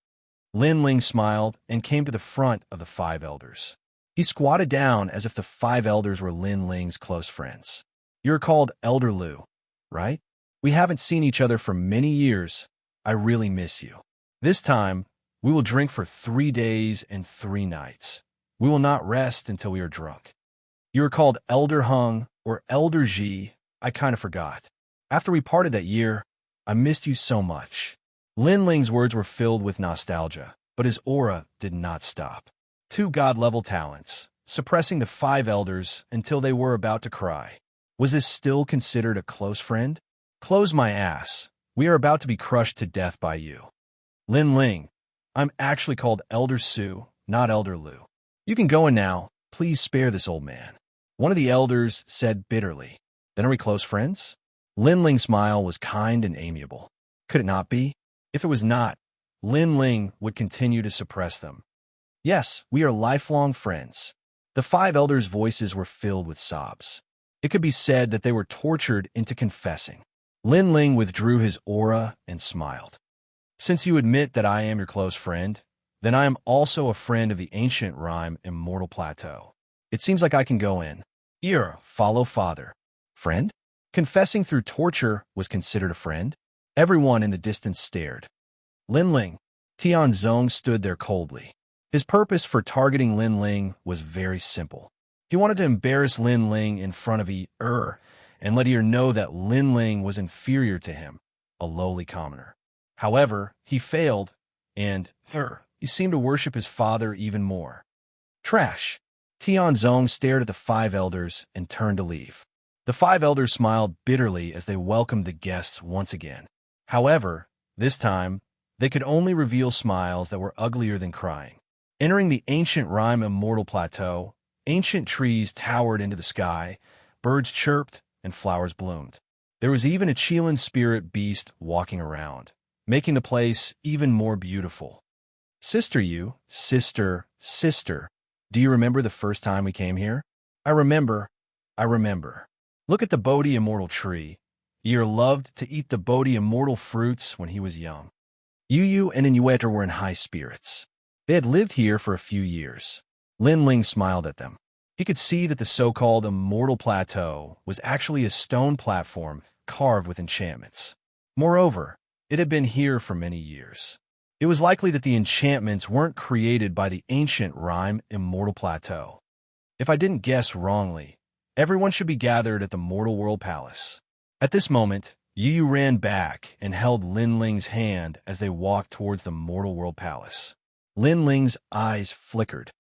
Lin Ling smiled and came to the front of the 5 elders. He squatted down as if the 5 elders were Lin Ling's close friends. You're called Elder Lu, right? We haven't seen each other for many years. I really miss you. This time, we will drink for 3 days and 3 nights. We will not rest until we are drunk. You are called Elder Hung or Elder Ji. I kind of forgot. After we parted that year, I missed you so much. Lin Ling's words were filled with nostalgia, but his aura did not stop. 2 God-level talents, suppressing the 5 elders until they were about to cry. Was this still considered a close friend? Close my ass. We are about to be crushed to death by you. Lin Ling, I'm actually called Elder Su, not Elder Lu. You can go in now. Please spare this old man. One of the elders said bitterly. Then are we close friends? Lin Ling's smile was kind and amiable. Could it not be? If it was not, Lin Ling would continue to suppress them. Yes, we are lifelong friends. The 5 elders' voices were filled with sobs. It could be said that they were tortured into confessing. Lin Ling withdrew his aura and smiled. Since you admit that I am your close friend, then I am also a friend of the ancient rhyme Immortal Plateau. It seems like I can go in. Follow father. Friend? Confessing through torture was considered a friend? Everyone in the distance stared. Lin Ling. Tianzong stood there coldly. His purpose for targeting Lin Ling was very simple. He wanted to embarrass Lin Ling in front of and let her know that Lin Ling was inferior to him, a lowly commoner. However, he failed, and he seemed to worship his father even more. Trash. Tianzong stared at the 5 elders and turned to leave. The 5 elders smiled bitterly as they welcomed the guests once again. However, this time, they could only reveal smiles that were uglier than crying. Entering the ancient rhyme Immortal Plateau, ancient trees towered into the sky, birds chirped, and flowers bloomed. There was even a Qilin spirit beast walking around, making the place even more beautiful. Sister, do you remember the first time we came here? I remember. Look at the Bodhi immortal tree. Yer loved to eat the Bodhi immortal fruits when he was young. Yu and Inueter were in high spirits. They had lived here for a few years. Lin Ling smiled at them. He could see that the so-called Immortal Plateau was actually a stone platform carved with enchantments. Moreover, it had been here for many years. It was likely that the enchantments weren't created by the ancient rhyme Immortal Plateau. If I didn't guess wrongly, everyone should be gathered at the Mortal World Palace. At this moment, Yu ran back and held Lin Ling's hand as they walked towards the Mortal World Palace. Lin Ling's eyes flickered.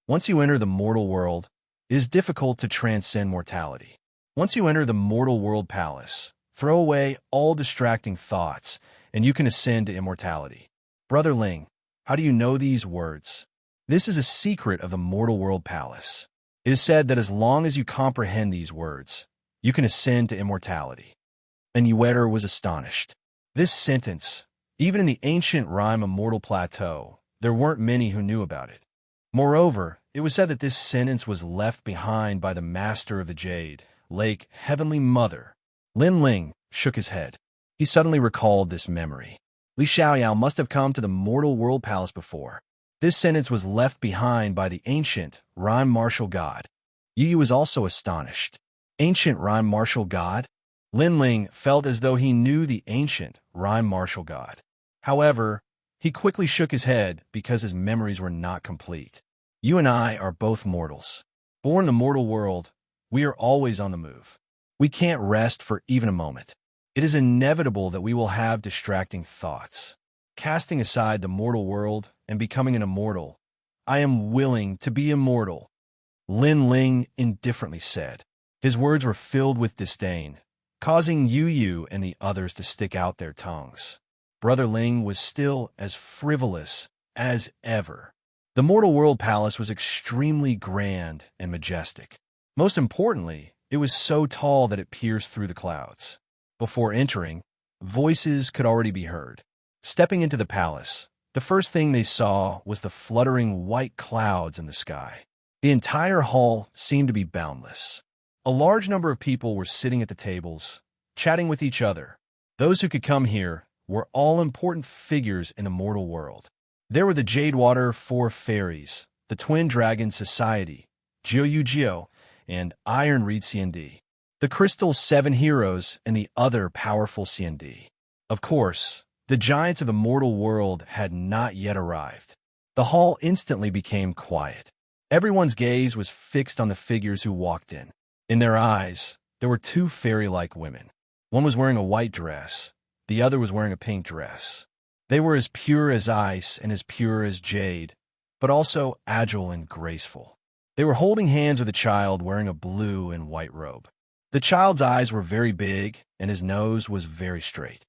Once you enter the mortal world, it is difficult to transcend mortality. Once you enter the Mortal World Palace, throw away all distracting thoughts, and you can ascend to immortality. Brother Ling, how do you know these words? This is a secret of the Mortal World Palace. It is said that as long as you comprehend these words, you can ascend to immortality. And Ueter was astonished. This sentence, even in the ancient rhyme Immortal Plateau, there weren't many who knew about it. Moreover, it was said that this sentence was left behind by the master of the Jade, Lake Heavenly Mother. Lin Ling shook his head. He suddenly recalled this memory. Li Xiaoyao must have come to the mortal world palace before. This sentence was left behind by the ancient rhyme martial god. Yu Yu was also astonished. Ancient rhyme martial god? Lin Ling felt as though he knew the ancient rhyme martial god. However, he quickly shook his head because his memories were not complete. You and I are both mortals. Born in the mortal world, we are always on the move. We can't rest for even a moment. It is inevitable that we will have distracting thoughts. Casting aside the mortal world and becoming an immortal, I am willing to be immortal, Lin Ling indifferently said. His words were filled with disdain, causing Yu Yu and the others to stick out their tongues. Brother Ling was still as frivolous as ever. The Mortal World Palace was extremely grand and majestic. Most importantly, it was so tall that it pierced through the clouds. Before entering, voices could already be heard. Stepping into the palace, the first thing they saw was the fluttering white clouds in the sky. The entire hall seemed to be boundless. A large number of people were sitting at the tables, chatting with each other. Those who could come here were all important figures in the mortal world. There were the Jadewater Four Fairies, the Twin Dragon Society, Jiu and Iron Reed CND, the Crystal Seven Heroes, and the other powerful CND. Of course, the giants of the mortal world had not yet arrived. The hall instantly became quiet. Everyone's gaze was fixed on the figures who walked in. In their eyes, there were two fairy-like women. One was wearing a white dress. The other was wearing a pink dress. They were as pure as ice and as pure as jade, but also agile and graceful. They were holding hands with a child wearing a blue and white robe. The child's eyes were very big, and his nose was very straight.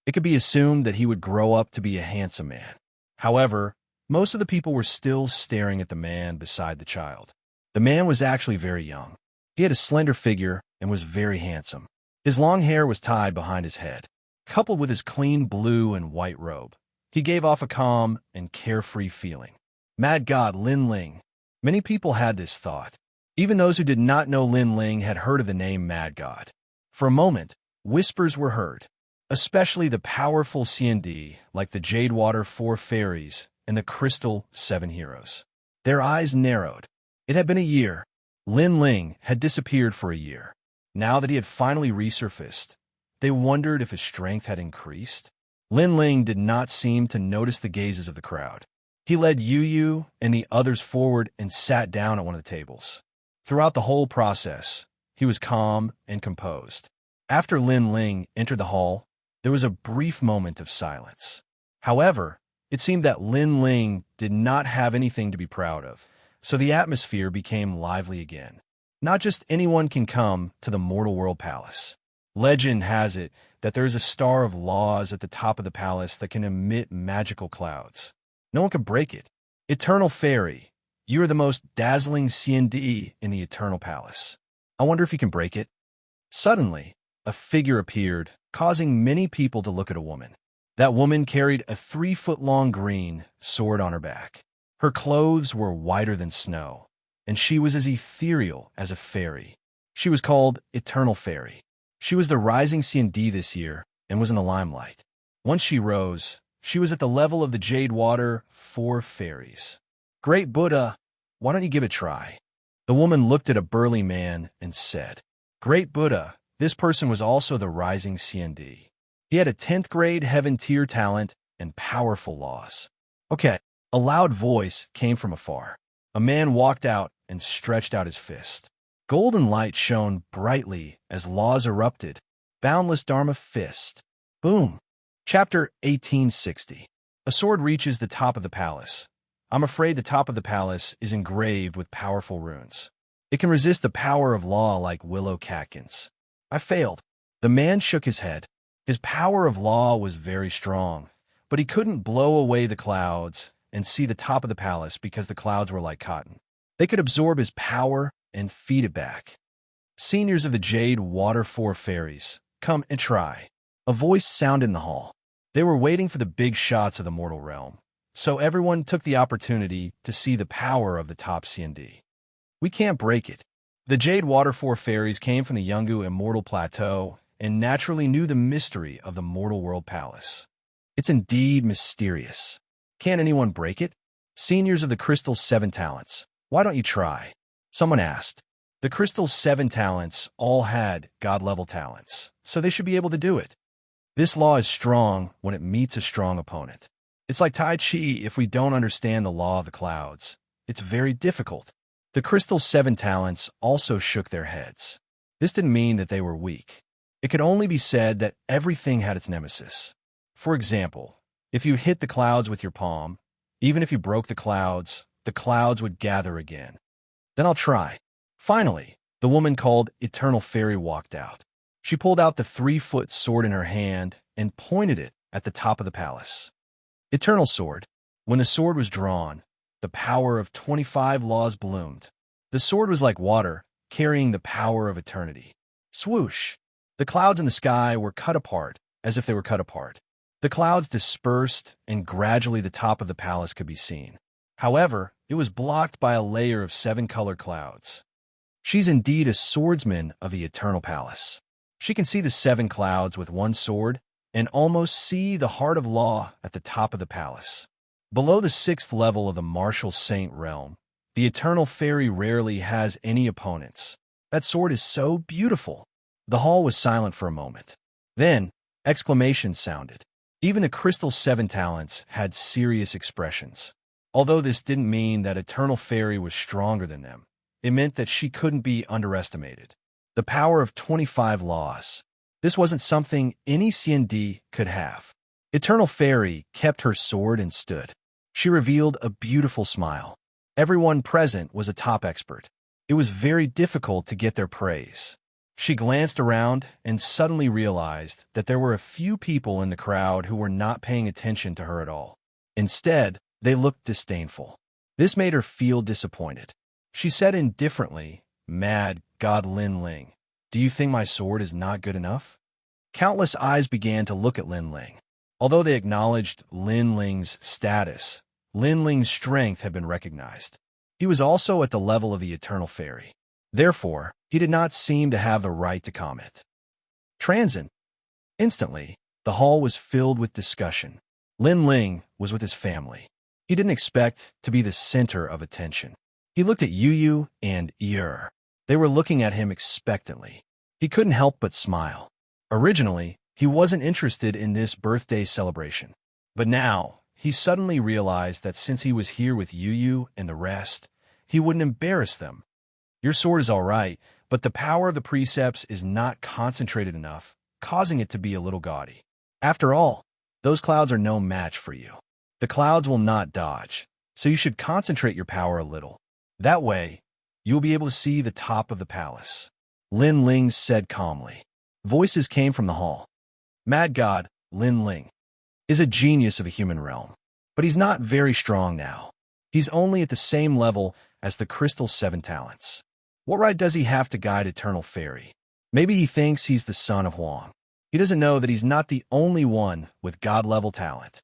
It could be assumed that he would grow up to be a handsome man. However, most of the people were still staring at the man beside the child. The man was actually very young. He had a slender figure and was very handsome. His long hair was tied behind his head. Coupled with his clean blue and white robe, he gave off a calm and carefree feeling. Mad God Lin Ling. Many people had this thought. Even those who did not know Lin Ling had heard of the name Mad God. For a moment, whispers were heard, especially the powerful CND like the Jadewater Four Fairies and the Crystal Seven Heroes. Their eyes narrowed. It had been a year. Lin Ling had disappeared for a year. Now that he had finally resurfaced, they wondered if his strength had increased. Lin Ling did not seem to notice the gazes of the crowd. He led Yu Yu and the others forward and sat down at one of the tables. Throughout the whole process, he was calm and composed. After Lin Ling entered the hall, there was a brief moment of silence. However, it seemed that Lin Ling did not have anything to be proud of, so the atmosphere became lively again. Not just anyone can come to the Mortal World Palace. Legend has it that there is a star of laws at the top of the palace that can emit magical clouds. No one can break it. Eternal Fairy, you are the most dazzling CND in the Eternal Palace. I wonder if you can break it. Suddenly, a figure appeared, causing many people to look at a woman. That woman carried a 3-foot-long green sword on her back. Her clothes were whiter than snow, and she was as ethereal as a fairy. She was called Eternal Fairy. She was the rising CND this year and was in the limelight. Once she rose, she was at the level of the Jadewater Four Fairies. Great Buddha, why don't you give it a try? The woman looked at a burly man and said, Great Buddha, this person was also the rising CND. He had a 10th grade heaven tier talent and powerful laws. Okay, a loud voice came from afar. A man walked out and stretched out his fist. Golden light shone brightly as laws erupted. Boundless Dharma fist. Boom. Chapter 1860. A sword reaches the top of the palace. I'm afraid the top of the palace is engraved with powerful runes. It can resist the power of law like willow catkins. I failed. The man shook his head. His power of law was very strong, but he couldn't blow away the clouds and see the top of the palace because the clouds were like cotton. They could absorb his power, and feed it back. Seniors of the Jade Water Four Fairies, come and try. A voice sounded in the hall. They were waiting for the big shots of the mortal realm, so everyone took the opportunity to see the power of the top C&D. We can't break it. The Jade Water Four Fairies came from the Yungu Immortal Plateau and naturally knew the mystery of the Mortal World Palace. It's indeed mysterious. Can't anyone break it? Seniors of the Crystal's 7 talents, why don't you try? Someone asked. The Crystal's 7 talents all had God-level talents, so they should be able to do it. This law is strong when it meets a strong opponent. It's like Tai Chi if we don't understand the law of the clouds. It's very difficult. The Crystal's 7 talents also shook their heads. This didn't mean that they were weak. It could only be said that everything had its nemesis. For example, if you hit the clouds with your palm, even if you broke the clouds would gather again. Then I'll try. Finally, the woman called Eternal Fairy walked out. She pulled out the 3-foot sword in her hand and pointed it at the top of the palace. Eternal Sword. When the sword was drawn, the power of 25 laws bloomed. The sword was like water, carrying the power of eternity. Swoosh! The clouds in the sky were cut apart, as if they were cut apart. The clouds dispersed, and gradually the top of the palace could be seen. However, it was blocked by a layer of 7-colored clouds. She's indeed a swordsman of the Eternal Palace. She can see the 7 clouds with one sword, and almost see the heart of law at the top of the palace. Below the 6th level of the Martial Saint realm, the Eternal Fairy rarely has any opponents. That sword is so beautiful. The hall was silent for a moment. Then, exclamations sounded. Even the Crystal 7 talents had serious expressions. Although this didn't mean that Eternal Fairy was stronger than them, it meant that she couldn't be underestimated. The power of 25 laws. This wasn't something any C&D could have. Eternal Fairy kept her sword and stood. She revealed a beautiful smile. Everyone present was a top expert. It was very difficult to get their praise. She glanced around and suddenly realized that there were a few people in the crowd who were not paying attention to her at all. Instead, they looked disdainful. This made her feel disappointed. She said indifferently, "Mad God Lin Ling, do you think my sword is not good enough?" Countless eyes began to look at Lin Ling. Although they acknowledged Lin Ling's status, Lin Ling's strength had been recognized. He was also at the level of the Eternal Fairy. Therefore, he did not seem to have the right to comment. Transient. Instantly, the hall was filled with discussion. Lin Ling was with his family. He didn't expect to be the center of attention. He looked at Yu and Yer. They were looking at him expectantly. He couldn't help but smile. Originally, he wasn't interested in this birthday celebration. But now, he suddenly realized that since he was here with Yu and the rest, he wouldn't embarrass them. Your sword is all right, but the power of the precepts is not concentrated enough, causing it to be a little gaudy. After all, those clouds are no match for you. The clouds will not dodge, so you should concentrate your power a little. That way, you will be able to see the top of the palace. Lin Ling said calmly. Voices came from the hall. Mad God, Lin Ling, is a genius of the human realm, but he's not very strong now. He's only at the same level as the Crystal 7 talents. What right does he have to guide Eternal Fairy? Maybe he thinks he's the son of Huang. He doesn't know that he's not the only one with God-level talent.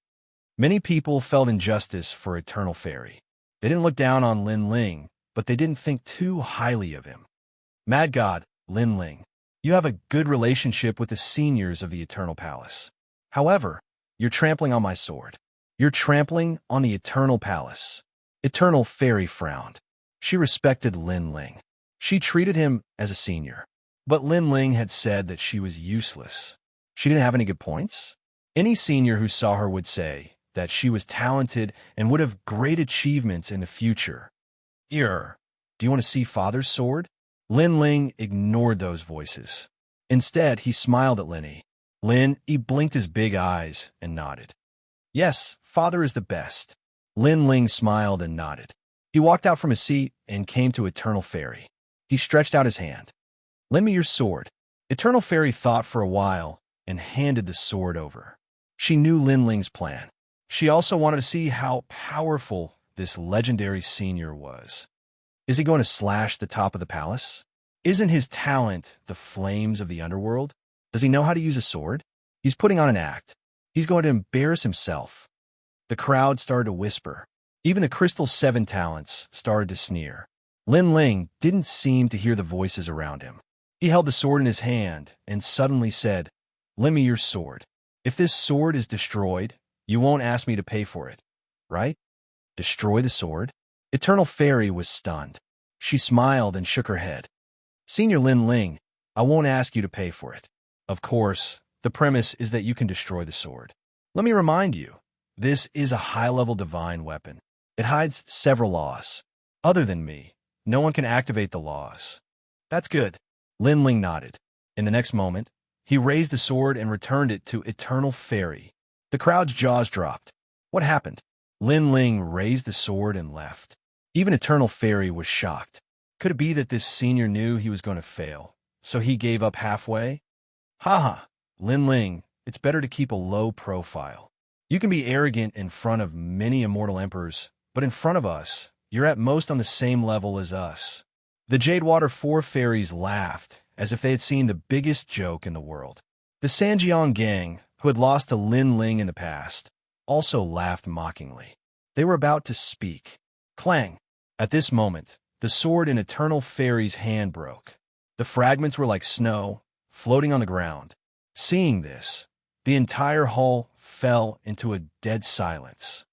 Many people felt injustice for Eternal Fairy. They didn't look down on Lin Ling, but they didn't think too highly of him. Mad God, Lin Ling, you have a good relationship with the seniors of the Eternal Palace. However, you're trampling on my sword. You're trampling on the Eternal Palace. Eternal Fairy frowned. She respected Lin Ling. She treated him as a senior. But Lin Ling had said that she was useless. She didn't have any good points. Any senior who saw her would say that she was talented and would have great achievements in the future. Do you want to see Father's sword? Lin Ling ignored those voices. Instead, he smiled at Linny. He blinked his big eyes and nodded. Yes, Father is the best. Lin Ling smiled and nodded. He walked out from his seat and came to Eternal Fairy. He stretched out his hand. Lend me your sword. Eternal Fairy thought for a while and handed the sword over. She knew Lin Ling's plan. She also wanted to see how powerful this legendary senior was. Is he going to slash the top of the palace? Isn't his talent the flames of the underworld? Does he know how to use a sword? He's putting on an act. He's going to embarrass himself. The crowd started to whisper. Even the Crystal Seven Talents started to sneer. Lin Ling didn't seem to hear the voices around him. He held the sword in his hand and suddenly said, "Lend me your sword. If this sword is destroyed, you won't ask me to pay for it, right?" Destroy the sword? Eternal Fairy was stunned. She smiled and shook her head. "Senior Lin Ling, I won't ask you to pay for it. Of course, the premise is that you can destroy the sword. Let me remind you, this is a high-level divine weapon. It hides several laws. Other than me, no one can activate the laws." "That's good." Lin Ling nodded. In the next moment, he raised the sword and returned it to Eternal Fairy. The crowd's jaws dropped. What happened? Lin Ling raised the sword and left. Even Eternal Fairy was shocked. Could it be that this senior knew he was going to fail, so he gave up halfway? Haha, Lin Ling, it's better to keep a low profile. You can be arrogant in front of many immortal emperors, but in front of us, you're at most on the same level as us. The Jadewater Four Fairies laughed, as if they had seen the biggest joke in the world. The Sanjiang gang, who had lost to Lin Ling in the past, also laughed mockingly. They were about to speak. Clang! At this moment, the sword in Eternal Fairy's hand broke. The fragments were like snow, floating on the ground. Seeing this, the entire hall fell into a dead silence.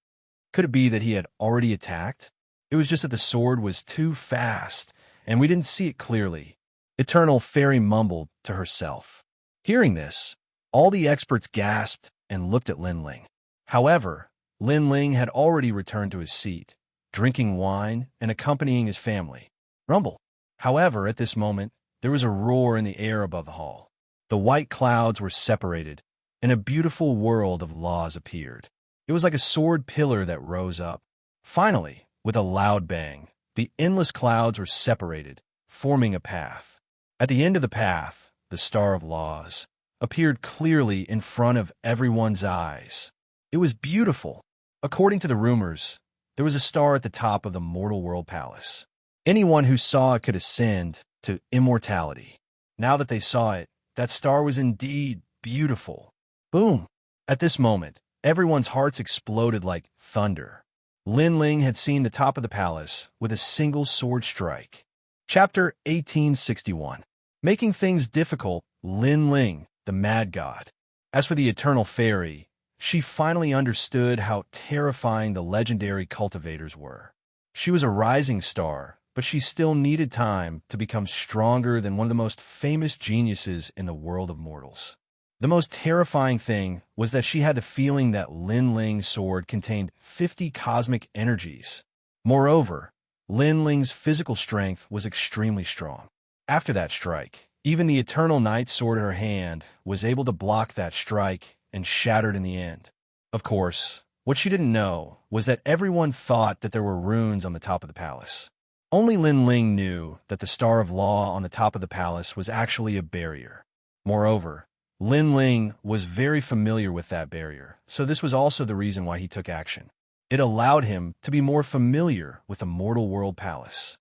Could it be that he had already attacked? It was just that the sword was too fast, and we didn't see it clearly. Eternal Fairy mumbled to herself. Hearing this, all the experts gasped and looked at Lin Ling. However, Lin Ling had already returned to his seat, drinking wine and accompanying his family. Rumble. However, at this moment, there was a roar in the air above the hall. The white clouds were separated, and a beautiful world of laws appeared. It was like a sword pillar that rose up. Finally, with a loud bang, the endless clouds were separated, forming a path. At the end of the path, the Star of Laws appeared clearly in front of everyone's eyes. It was beautiful. According to the rumors, there was a star at the top of the Mortal World Palace. Anyone who saw it could ascend to immortality. Now that they saw it, that star was indeed beautiful. Boom! At this moment, everyone's hearts exploded like thunder. Lin Ling had seen the top of the palace with a single sword strike. Chapter 1861. Making things difficult, Lin Ling, the Mad God. As for the Eternal Fairy, she finally understood how terrifying the legendary cultivators were. She was a rising star, but she still needed time to become stronger than one of the most famous geniuses in the world of mortals. The most terrifying thing was that she had the feeling that Lin Ling's sword contained 50 cosmic energies. Moreover, Lin Ling's physical strength was extremely strong. After that strike, even the Eternal Knight's sword in her hand was able to block that strike and shattered in the end. Of course, what she didn't know was that everyone thought that there were runes on the top of the palace. Only Lin Ling knew that the Star of Law on the top of the palace was actually a barrier. Moreover, Lin Ling was very familiar with that barrier, so this was also the reason why he took action. It allowed him to be more familiar with the Mortal World Palace.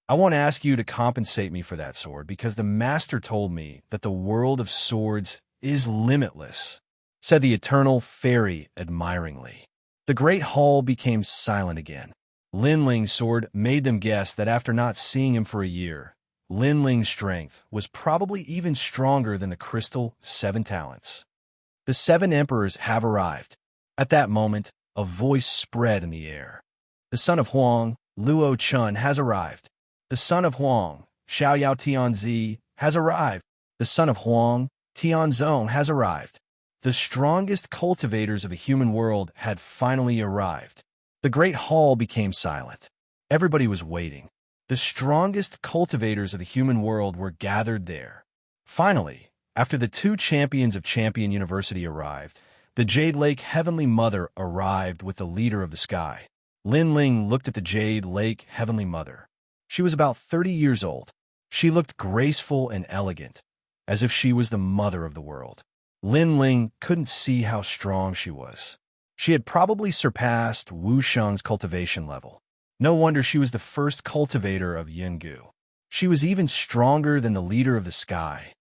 "I won't ask you to compensate me for that sword because the master told me that the world of swords is limitless," said the Eternal Fairy admiringly. The great hall became silent again. Lin Ling's sword made them guess that after not seeing him for a year, Lin Ling's strength was probably even stronger than the Crystal Seven Talents. "The Seven Emperors have arrived." At that moment, a voice spread in the air. "The son of Huang, Luo Chun, has arrived. The son of Huang, Xiao Tianzi, has arrived. The son of Huang, Tianzong, has arrived." The strongest cultivators of the human world had finally arrived. The great hall became silent. Everybody was waiting. The strongest cultivators of the human world were gathered there. Finally, after the two champions of Champion University arrived, the Jade Lake Heavenly Mother arrived with the leader of the sky. Lin Ling looked at the Jade Lake Heavenly Mother. She was about 30 years old. She looked graceful and elegant, as if she was the mother of the world. Lin Ling couldn't see how strong she was. She had probably surpassed Wuxia's cultivation level. No wonder she was the first cultivator of Yingu. She was even stronger than the leader of the sky.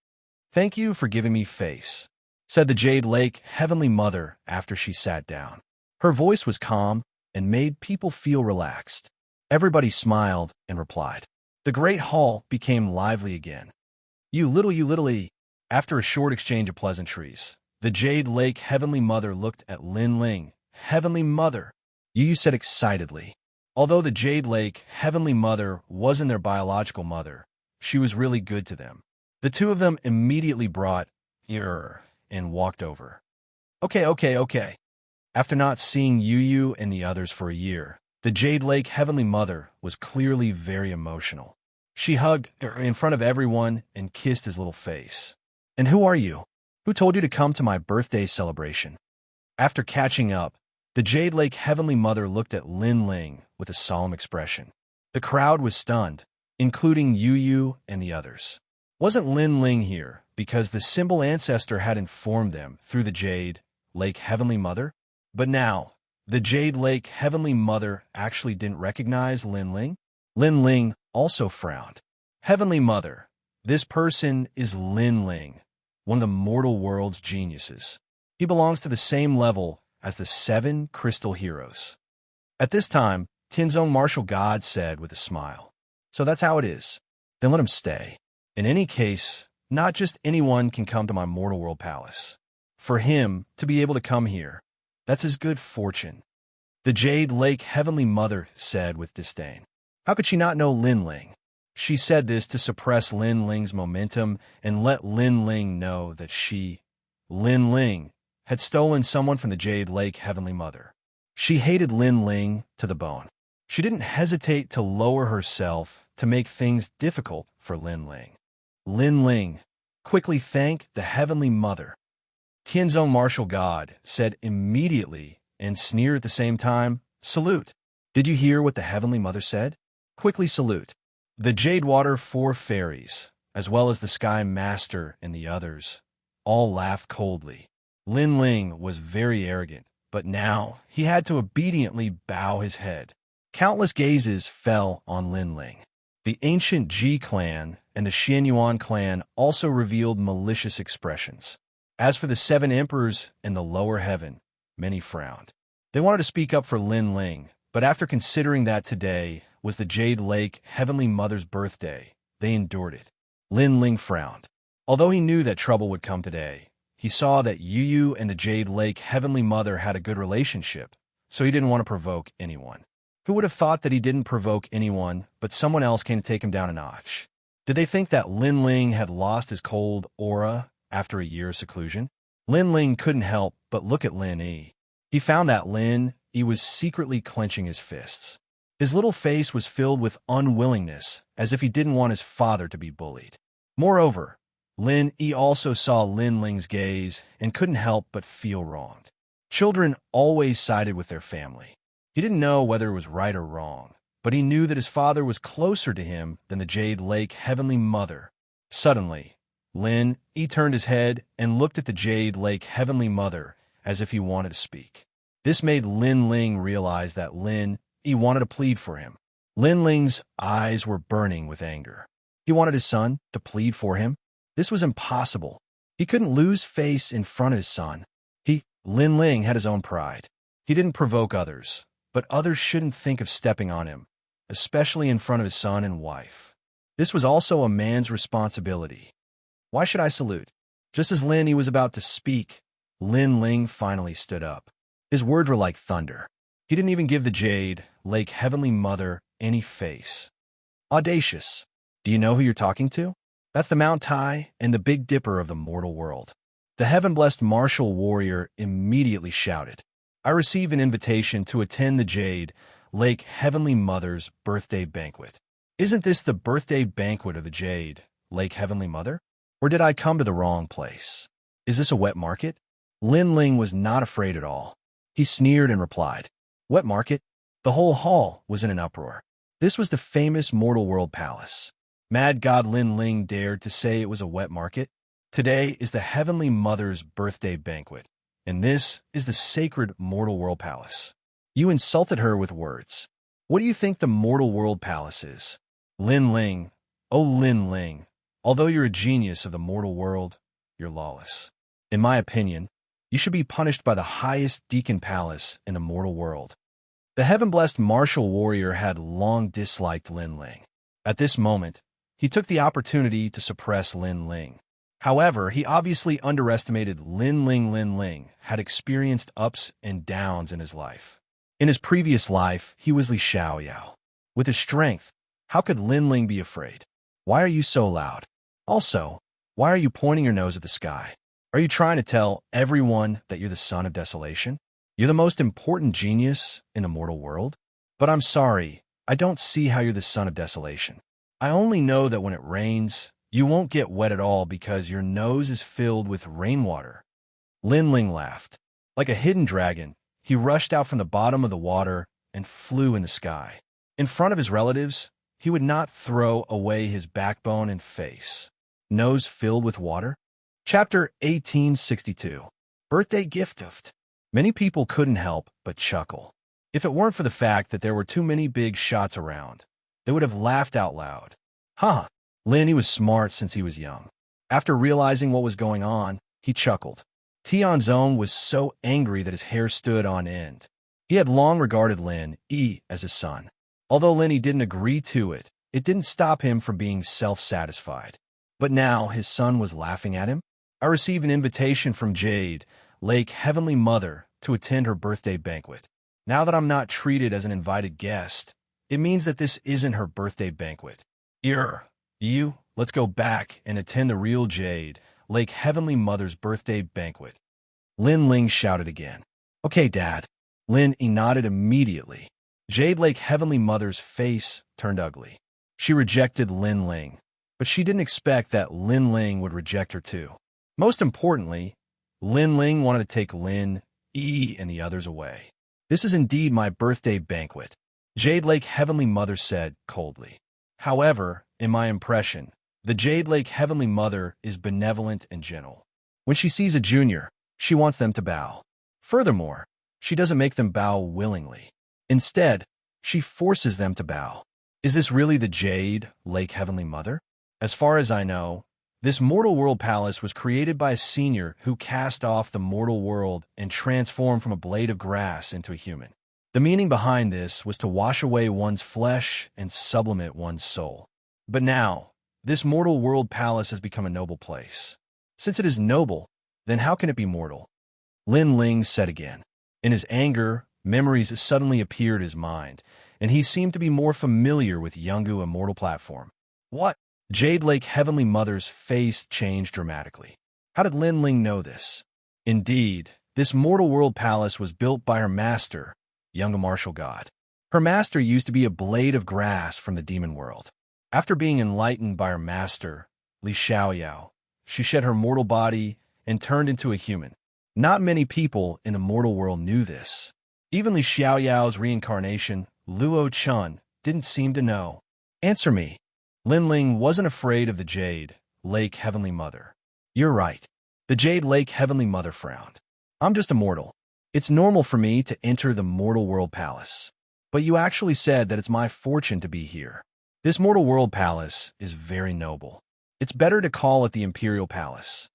"Thank you for giving me face," said the Jade Lake Heavenly Mother after she sat down. Her voice was calm and made people feel relaxed. Everybody smiled and replied. The great hall became lively again. You little. After a short exchange of pleasantries, the Jade Lake Heavenly Mother looked at Lin Ling. Heavenly Mother, Yu said excitedly. Although the Jade Lake Heavenly Mother wasn't their biological mother, she was really good to them. The two of them immediately brought and walked over. Okay. After not seeing Yu and the others for a year, the Jade Lake Heavenly Mother was clearly very emotional. She hugged in front of everyone and kissed his little face. And who are you? Who told you to come to my birthday celebration? After catching up, the Jade Lake Heavenly Mother looked at Lin Ling with a solemn expression. The crowd was stunned, including Yu and the others. Wasn't Lin Ling here because the symbol ancestor had informed them through the Jade Lake Heavenly Mother? But now, the Jade Lake Heavenly Mother actually didn't recognize Lin Ling? Lin Ling also frowned. Heavenly Mother, this person is Lin Ling, one of the mortal world's geniuses. He belongs to the same level as the 7 crystal heroes. At this time, Tianzong martial god said with a smile. So that's how it is. Then let him stay. In any case, not just anyone can come to my mortal world palace. For him to be able to come here, that's his good fortune. The Jade Lake Heavenly Mother said with disdain. How could she not know Lin Ling? She said this to suppress Lin Ling's momentum and let Lin Ling know that she, Lin Ling, had stolen someone from the Jade Lake Heavenly Mother. She hated Lin Ling to the bone. She didn't hesitate to lower herself to make things difficult for Lin Ling. Lin Ling quickly thanked the Heavenly Mother. Tianzong martial god said immediately and sneered at the same time, Salute. Did you hear what the Heavenly Mother said? Quickly salute. The Jade Water 4 fairies, as well as the Sky Master and the others, all laughed coldly. Lin Ling was very arrogant, but now he had to obediently bow his head. Countless gazes fell on Lin Ling. The ancient Ji clan and the Xianyuan clan also revealed malicious expressions. As for the 7 emperors in the lower heaven, many frowned. They wanted to speak up for Lin Ling, but after considering that today was the Jade Lake Heavenly Mother's birthday, they endured it. Lin Ling frowned. Although he knew that trouble would come today, he saw that Yu and the Jade Lake Heavenly Mother had a good relationship, so he didn't want to provoke anyone. Who would have thought that he didn't provoke anyone, but someone else came to take him down a notch? Did they think that Lin Ling had lost his cold aura after a year of seclusion? Lin Ling couldn't help but look at Lin Yi. He found that Lin Yi was secretly clenching his fists. His little face was filled with unwillingness, as if he didn't want his father to be bullied. Moreover, Lin Yi also saw Lin Ling's gaze and couldn't help but feel wronged. Children always sided with their family. He didn't know whether it was right or wrong, but he knew that his father was closer to him than the Jade Lake Heavenly Mother. Suddenly, Lin Yi turned his head and looked at the Jade Lake Heavenly Mother as if he wanted to speak. This made Lin Ling realize that Lin Yi wanted to plead for him. Lin Ling's eyes were burning with anger. He wanted his son to plead for him. This was impossible. He couldn't lose face in front of his son. Lin Ling had his own pride. He didn't provoke others, but others shouldn't think of stepping on him, especially in front of his son and wife. This was also a man's responsibility. Why should I salute? Just as Lin Yi was about to speak, Lin Ling finally stood up. His words were like thunder. He didn't even give the Jade Lake Heavenly Mother any face. Audacious. Do you know who you're talking to? That's the Mount Tai and the Big Dipper of the mortal world. The heaven-blessed martial warrior immediately shouted, I receive an invitation to attend the Jade Lake Heavenly Mother's birthday banquet. Isn't this the birthday banquet of the Jade Lake Heavenly Mother? Or did I come to the wrong place? Is this a wet market? Lin Ling was not afraid at all. He sneered and replied, Wet market? The whole hall was in an uproar. This was the famous Mortal World Palace. Mad God Lin Ling dared to say it was a wet market. Today is the Heavenly Mother's birthday banquet, and this is the sacred Mortal World Palace. You insulted her with words. What do you think the mortal world palace is? Lin Ling. Oh, Lin Ling. Although you're a genius of the mortal world, you're lawless. In my opinion, you should be punished by the highest deacon palace in the mortal world. The heaven-blessed martial warrior had long disliked Lin Ling. At this moment, he took the opportunity to suppress Lin Ling. However, he obviously underestimated Lin Ling. Lin Ling had experienced ups and downs in his life. In his previous life, he was Li Xiaoyao. With his strength, how could Lin Ling be afraid? Why are you so loud? Also, why are you pointing your nose at the sky? Are you trying to tell everyone that you're the son of desolation? You're the most important genius in the mortal world? But I'm sorry, I don't see how you're the son of desolation. I only know that when it rains, you won't get wet at all because your nose is filled with rainwater. Lin Ling laughed. Like a hidden dragon, he rushed out from the bottom of the water and flew in the sky. In front of his relatives, he would not throw away his backbone and face. Nose filled with water? Chapter 1862. Birthday Gift. Many people couldn't help but chuckle. If it weren't for the fact that there were too many big shots around, they would have laughed out loud. Huh. Lin, he was smart since he was young. After realizing what was going on, he chuckled. Tianzong was so angry that his hair stood on end. He had long regarded Lin Yi as his son. Although Lin Yi didn't agree to it, it didn't stop him from being self-satisfied. But now his son was laughing at him. I received an invitation from Jade, Lake Heavenly Mother, to attend her birthday banquet. Now that I'm not treated as an invited guest, it means that this isn't her birthday banquet. Let's go back and attend the real Jade, Lake Heavenly Mother's birthday banquet. Lin Ling shouted again. Okay, Dad. Lin Yi nodded immediately. Jade Lake Heavenly Mother's face turned ugly. She rejected Lin Ling, but she didn't expect that Lin Ling would reject her too. Most importantly, Lin Ling wanted to take Lin Yi and the others away. This is indeed my birthday banquet, Jade Lake Heavenly Mother said coldly. However, in my impression, the Jade Lake Heavenly Mother is benevolent and gentle. When she sees a junior, she wants them to bow. Furthermore, she doesn't make them bow willingly. Instead, she forces them to bow. Is this really the Jade Lake Heavenly Mother? As far as I know, this mortal world palace was created by a senior who cast off the mortal world and transformed from a blade of grass into a human. The meaning behind this was to wash away one's flesh and sublimate one's soul. But now, this mortal world palace has become a noble place. Since it is noble, then how can it be mortal? Lin Ling said again. In his anger, memories suddenly appeared in his mind, and he seemed to be more familiar with Yungu Immortal Platform. What? Jade Lake Heavenly Mother's face changed dramatically. How did Lin Ling know this? Indeed, this mortal world palace was built by her master, Yungu Martial God. Her master used to be a blade of grass from the demon world. After being enlightened by her master, Li Xiaoyao, she shed her mortal body and turned into a human. Not many people in the mortal world knew this. Even Li Xiaoyao's reincarnation, Luo Chun, didn't seem to know. Answer me. Lin Ling wasn't afraid of the Jade Lake Heavenly Mother. You're right. The Jade Lake Heavenly Mother frowned. I'm just a mortal. It's normal for me to enter the mortal world palace. But you actually said that it's my fortune to be here. This mortal world palace is very noble. It's better to call it the Imperial Palace.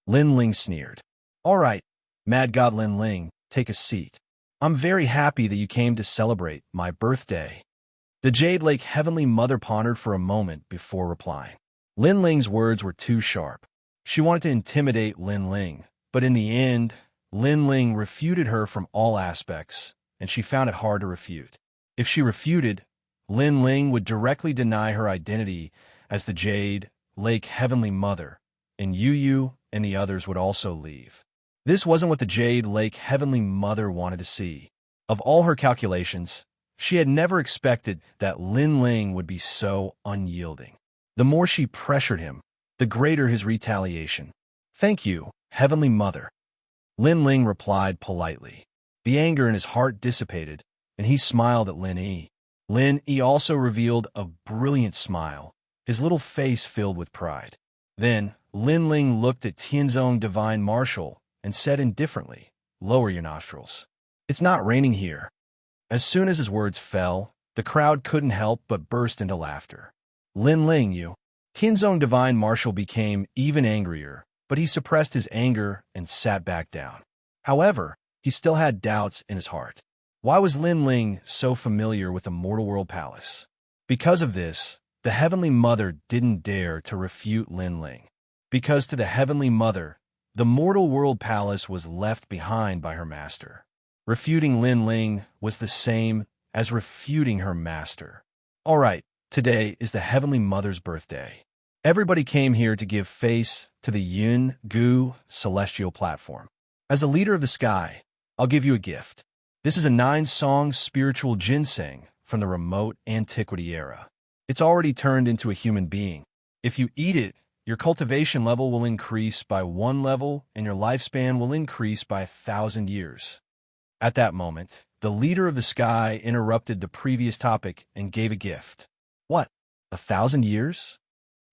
Lin Ling sneered. All right, Mad God Lin Ling, take a seat. I'm very happy that you came to celebrate my birthday. The Jade Lake Heavenly Mother pondered for a moment before replying. Lin Ling's words were too sharp. She wanted to intimidate Lin Ling, but in the end, Lin Ling refuted her from all aspects, and she found it hard to refute. If she refuted, Lin Ling would directly deny her identity as the Jade Lake Heavenly Mother, and Yu and the others would also leave. This wasn't what the Jade Lake Heavenly Mother wanted to see. Of all her calculations, she had never expected that Lin Ling would be so unyielding. The more she pressured him, the greater his retaliation. Thank you, Heavenly Mother. Lin Ling replied politely. The anger in his heart dissipated, and he smiled at Lin Yi. Lin Yi also revealed a brilliant smile, his little face filled with pride. Then, Lin Ling looked at Tianzong Divine Marshal and said indifferently, Lower your nostrils. It's not raining here. As soon as his words fell, The crowd couldn't help but burst into laughter. Lin Ling, you. Tianzong Divine Marshal became even angrier, but he suppressed his anger and sat back down. However, he still had doubts in his heart. Why was Lin Ling so familiar with the Mortal World Palace? Because of this, the Heavenly Mother didn't dare to refute Lin Ling. Because to the Heavenly Mother, the Mortal World Palace was left behind by her master. Refuting Lin Ling was the same as refuting her master. All right, today is the Heavenly Mother's birthday. Everybody came here to give face to the Yun Gu celestial platform. As a leader of the sky, I'll give you a gift. This is a 9-song spiritual ginseng from the remote antiquity era. It's already turned into a human being. If you eat it, your cultivation level will increase by 1 level and your lifespan will increase by 1,000 years. At that moment, the leader of the sky interrupted the previous topic and gave a gift. What? 1,000 years?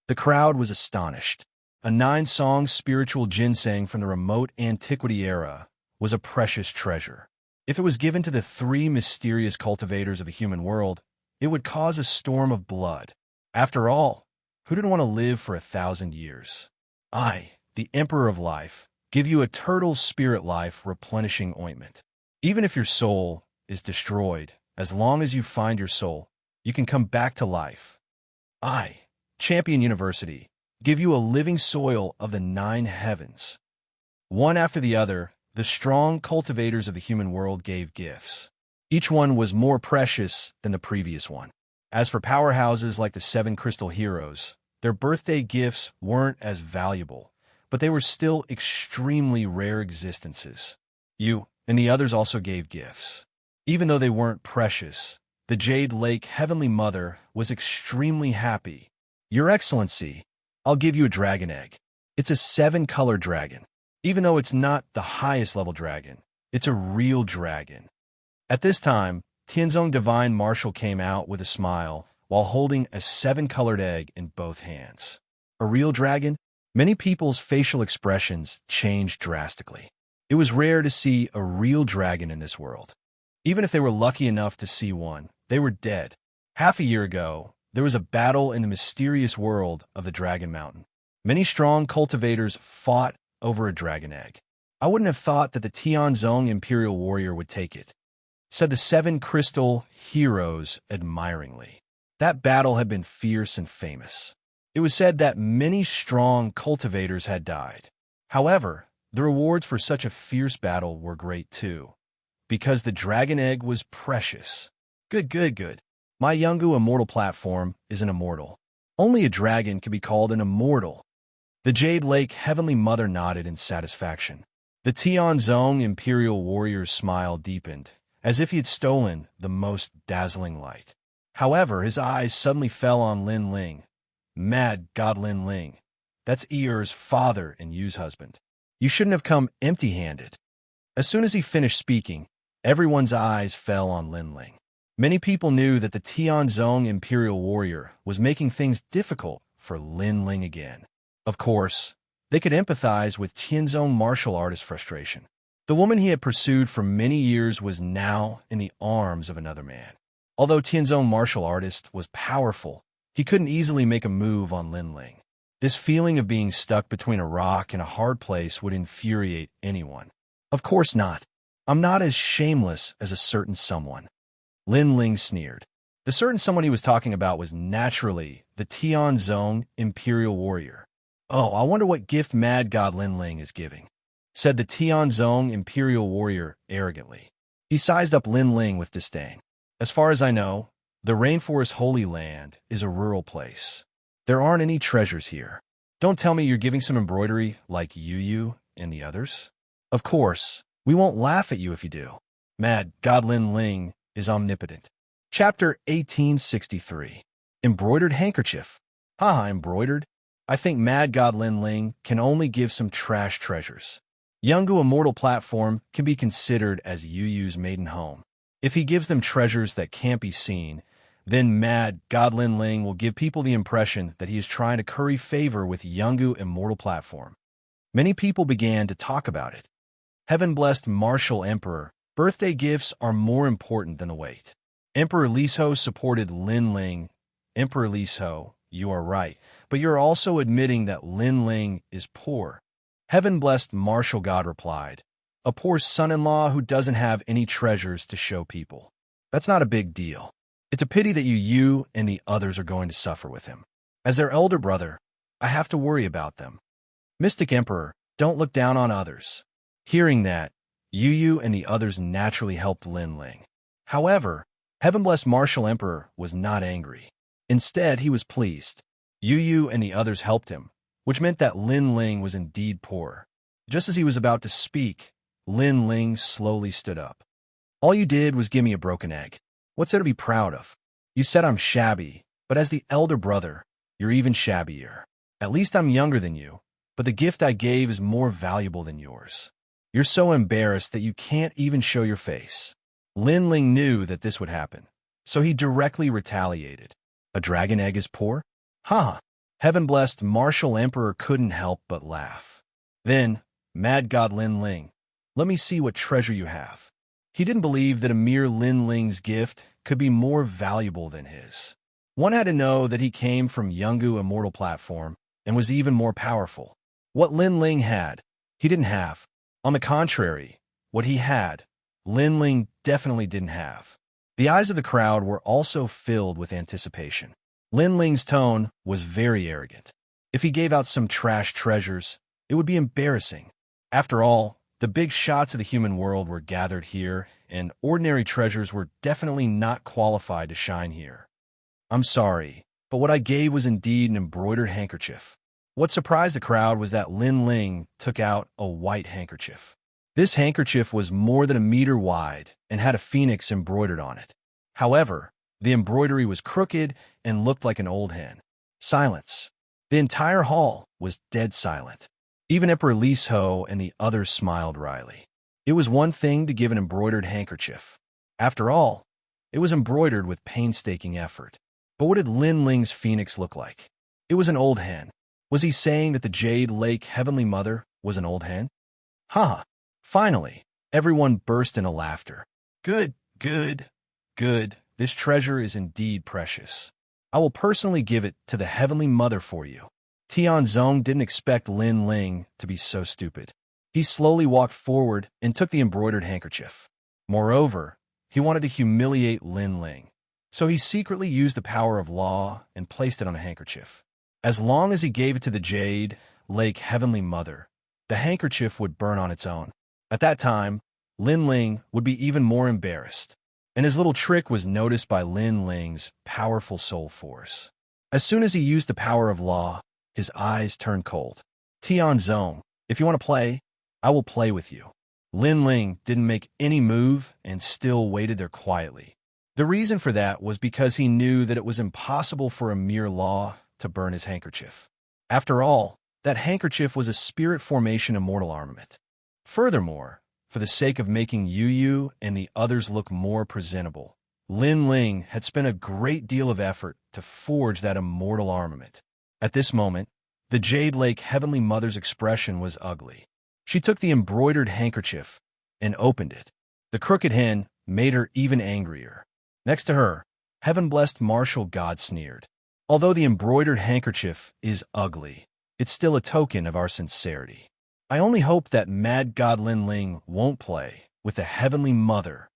The crowd was astonished. A 9-song spiritual ginseng from the remote antiquity era was a precious treasure. If it was given to the 3 mysterious cultivators of the human world, it would cause a storm of blood. After all, who didn't want to live for 1,000 years? I, the Emperor of Life, give you a turtle spirit life replenishing ointment. Even if your soul is destroyed, as long as you find your soul, you can come back to life. I, Champion University, give you a living soil of the 9 heavens. One after the other, the strong cultivators of the human world gave gifts. Each one was more precious than the previous one. As for powerhouses like the 7 crystal heroes, their birthday gifts weren't as valuable, but they were still extremely rare existences. You and the others also gave gifts. Even though they weren't precious, the Jade Lake Heavenly Mother was extremely happy. Your Excellency, I'll give you a dragon egg. It's a 7-color dragon. Even though it's not the highest level dragon, it's a real dragon. At this time, Tianzong Divine Marshal came out with a smile while holding a 7-colored egg in both hands. A real dragon? Many people's facial expressions changed drastically. It was rare to see a real dragon in this world. Even if they were lucky enough to see one, they were dead. Half a year ago, there was a battle in the mysterious world of the Dragon Mountain. Many strong cultivators fought over a dragon egg. I wouldn't have thought that the Tianzong Imperial Warrior would take it, said the 7 crystal heroes admiringly. That battle had been fierce and famous. It was said that many strong cultivators had died. However, the rewards for such a fierce battle were great too, because the dragon egg was precious. Good. My Yungu immortal platform is an immortal. Only a dragon can be called an immortal. The Jade Lake Heavenly Mother nodded in satisfaction. The Tianzong Imperial Warrior's smile deepened, as if he had stolen the most dazzling light. However, his eyes suddenly fell on Lin Ling. Mad God Lin Ling. That's Er's father and Yu's husband. You shouldn't have come empty-handed. As soon as he finished speaking, everyone's eyes fell on Lin Ling. Many people knew that the Tianzong Imperial Warrior was making things difficult for Lin Ling again. Of course, they could empathize with Tianzong martial artist frustration. The woman he had pursued for many years was now in the arms of another man. Although Tianzong martial artist was powerful, he couldn't easily make a move on Lin Ling. This feeling of being stuck between a rock and a hard place would infuriate anyone. Of course not. I'm not as shameless as a certain someone. Lin Ling sneered. The certain someone he was talking about was naturally the Tianzong Imperial Warrior. Oh, I wonder what gift Mad God Lin Ling is giving, said the Tianzong Imperial Warrior arrogantly. He sized up Lin Ling with disdain. As far as I know, the Rainforest Holy Land is a rural place. There aren't any treasures here. Don't tell me you're giving some embroidery like Yu and the others. Of course, we won't laugh at you if you do. Mad God Lin Ling is omnipotent. Chapter 1863. Embroidered handkerchief. Haha, embroidered? I think Mad God Lin Ling can only give some trash treasures. Yungu Immortal Platform can be considered as Yu's maiden home. If he gives them treasures that can't be seen, then Mad God Lin Ling will give people the impression that he is trying to curry favor with Yungu Immortal Platform. Many people began to talk about it. Heaven-blessed Martial Emperor, birthday gifts are more important than the weight. Emperor Liso supported Lin Ling. Emperor Liso, you are right, but you're also admitting that Lin Ling is poor. Heaven-blessed martial god replied, a poor son-in-law who doesn't have any treasures to show people. That's not a big deal. It's a pity that you and the others are going to suffer with him. As their elder brother, I have to worry about them. Mystic Emperor, don't look down on others. Hearing that, Yu and the others naturally helped Lin Ling. However, Heaven-blessed Martial Emperor was not angry. Instead, he was pleased. Yu and the others helped him, which meant that Lin Ling was indeed poor. Just as he was about to speak, Lin Ling slowly stood up. All you did was give me a broken egg. What's there to be proud of? You said I'm shabby, but as the elder brother, you're even shabbier. At least I'm younger than you, but the gift I gave is more valuable than yours. You're so embarrassed that you can't even show your face. Lin Ling knew that this would happen, so he directly retaliated. A dragon egg is poor? Ha! Heaven-blessed Martial Emperor couldn't help but laugh. Then, Mad God Lin Ling, let me see what treasure you have. He didn't believe that a mere Lin Ling's gift could be more valuable than his. One had to know that he came from Yungu Immortal Platform and was even more powerful. What Lin Ling had, he didn't have. On the contrary, what he had, Lin Ling definitely didn't have. The eyes of the crowd were also filled with anticipation. Lin Ling's tone was very arrogant. If he gave out some trash treasures, it would be embarrassing. After all, the big shots of the human world were gathered here, and ordinary treasures were definitely not qualified to shine here. I'm sorry, but what I gave was indeed an embroidered handkerchief. What surprised the crowd was that Lin Ling took out a white handkerchief. This handkerchief was more than a meter wide and had a phoenix embroidered on it. However, the embroidery was crooked and looked like an old hen. Silence. The entire hall was dead silent. Even Emperor Liso and the others smiled wryly. It was one thing to give an embroidered handkerchief. After all, it was embroidered with painstaking effort. But what did Lin Ling's phoenix look like? It was an old hen. Was he saying that the Jade Lake Heavenly Mother was an old hen? Ha! Finally, everyone burst into laughter. Good, good, good. This treasure is indeed precious. I will personally give it to the Heavenly Mother for you. Tianzong didn't expect Lin Ling to be so stupid. He slowly walked forward and took the embroidered handkerchief. Moreover, he wanted to humiliate Lin Ling. So he secretly used the power of law and placed it on a handkerchief. As long as he gave it to the Jade Lake Heavenly Mother, the handkerchief would burn on its own. At that time, Lin Ling would be even more embarrassed, and his little trick was noticed by Lin Ling's powerful soul force. As soon as he used the power of law, his eyes turned cold. Tianzong, if you want to play, I will play with you. Lin Ling didn't make any move and still waited there quietly. The reason for that was because he knew that it was impossible for a mere law to burn his handkerchief. After all, that handkerchief was a spirit formation immortal armament. Furthermore, for the sake of making Yu and the others look more presentable, Lin Ling had spent a great deal of effort to forge that immortal armament. At this moment, the Jade Lake Heavenly Mother's expression was ugly. She took the embroidered handkerchief and opened it. The crooked hen made her even angrier. Next to her, Heaven-blessed Martial God sneered. Although the embroidered handkerchief is ugly, it's still a token of our sincerity. I only hope that Mad God Lin Ling won't play with the Heavenly Mother.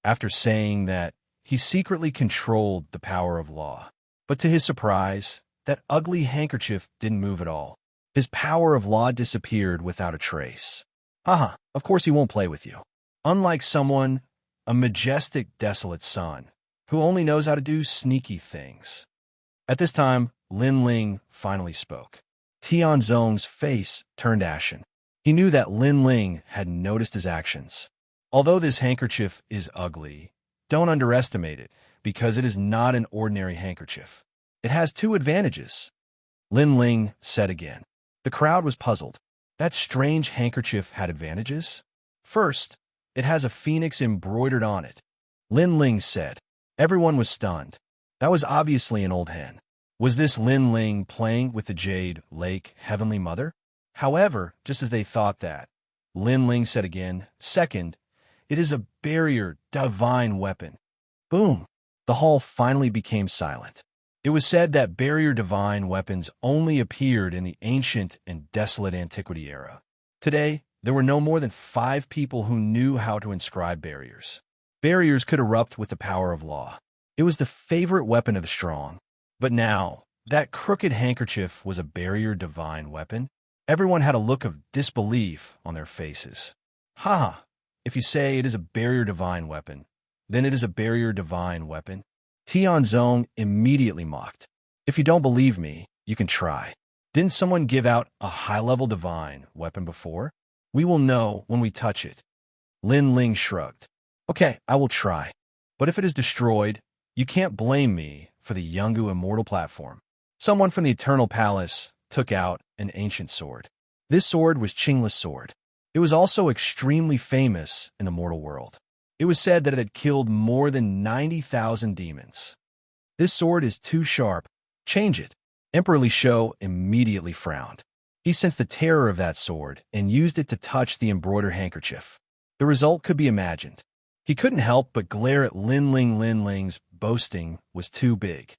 After saying that, he secretly controlled the power of law. But to his surprise, that ugly handkerchief didn't move at all. His power of law disappeared without a trace. Haha, of course he won't play with you. Unlike someone, a majestic, desolate son, who only knows how to do sneaky things. At this time, Lin Ling finally spoke. Tianzong's face turned ashen. He knew that Lin Ling had noticed his actions. Although this handkerchief is ugly, don't underestimate it, because it is not an ordinary handkerchief. It has two advantages. Lin Ling said again. The crowd was puzzled. That strange handkerchief had advantages? First, it has a phoenix embroidered on it. Lin Ling said. Everyone was stunned. That was obviously an old hen. Was this Lin Ling playing with the Jade Lake Heavenly Mother? However, just as they thought that, Lin Ling said again, second, it is a barrier divine weapon. Boom! The hall finally became silent. It was said that barrier divine weapons only appeared in the ancient and desolate antiquity era. Today, there were no more than 5 people who knew how to inscribe barriers. Barriers could erupt with the power of law. It was the favorite weapon of the strong. But now, that crooked handkerchief was a barrier divine weapon. Everyone had a look of disbelief on their faces. Ha! If you say it is a barrier divine weapon, then it is a barrier divine weapon. Tianzong immediately mocked. If you don't believe me, you can try. Didn't someone give out a high-level divine weapon before? We will know when we touch it. Lin Ling shrugged. Okay, I will try. But if it is destroyed, you can't blame me for the Yungu Immortal platform. Someone from the Eternal Palace took out an ancient sword. This sword was Qingla's sword. It was also extremely famous in the mortal world. It was said that it had killed more than 90,000 demons. This sword is too sharp. Change it. Emperor Li Shou immediately frowned. He sensed the terror of that sword and used it to touch the embroidered handkerchief. The result could be imagined. He couldn't help but glare at Lin Ling. Lin Ling's boasting was too big.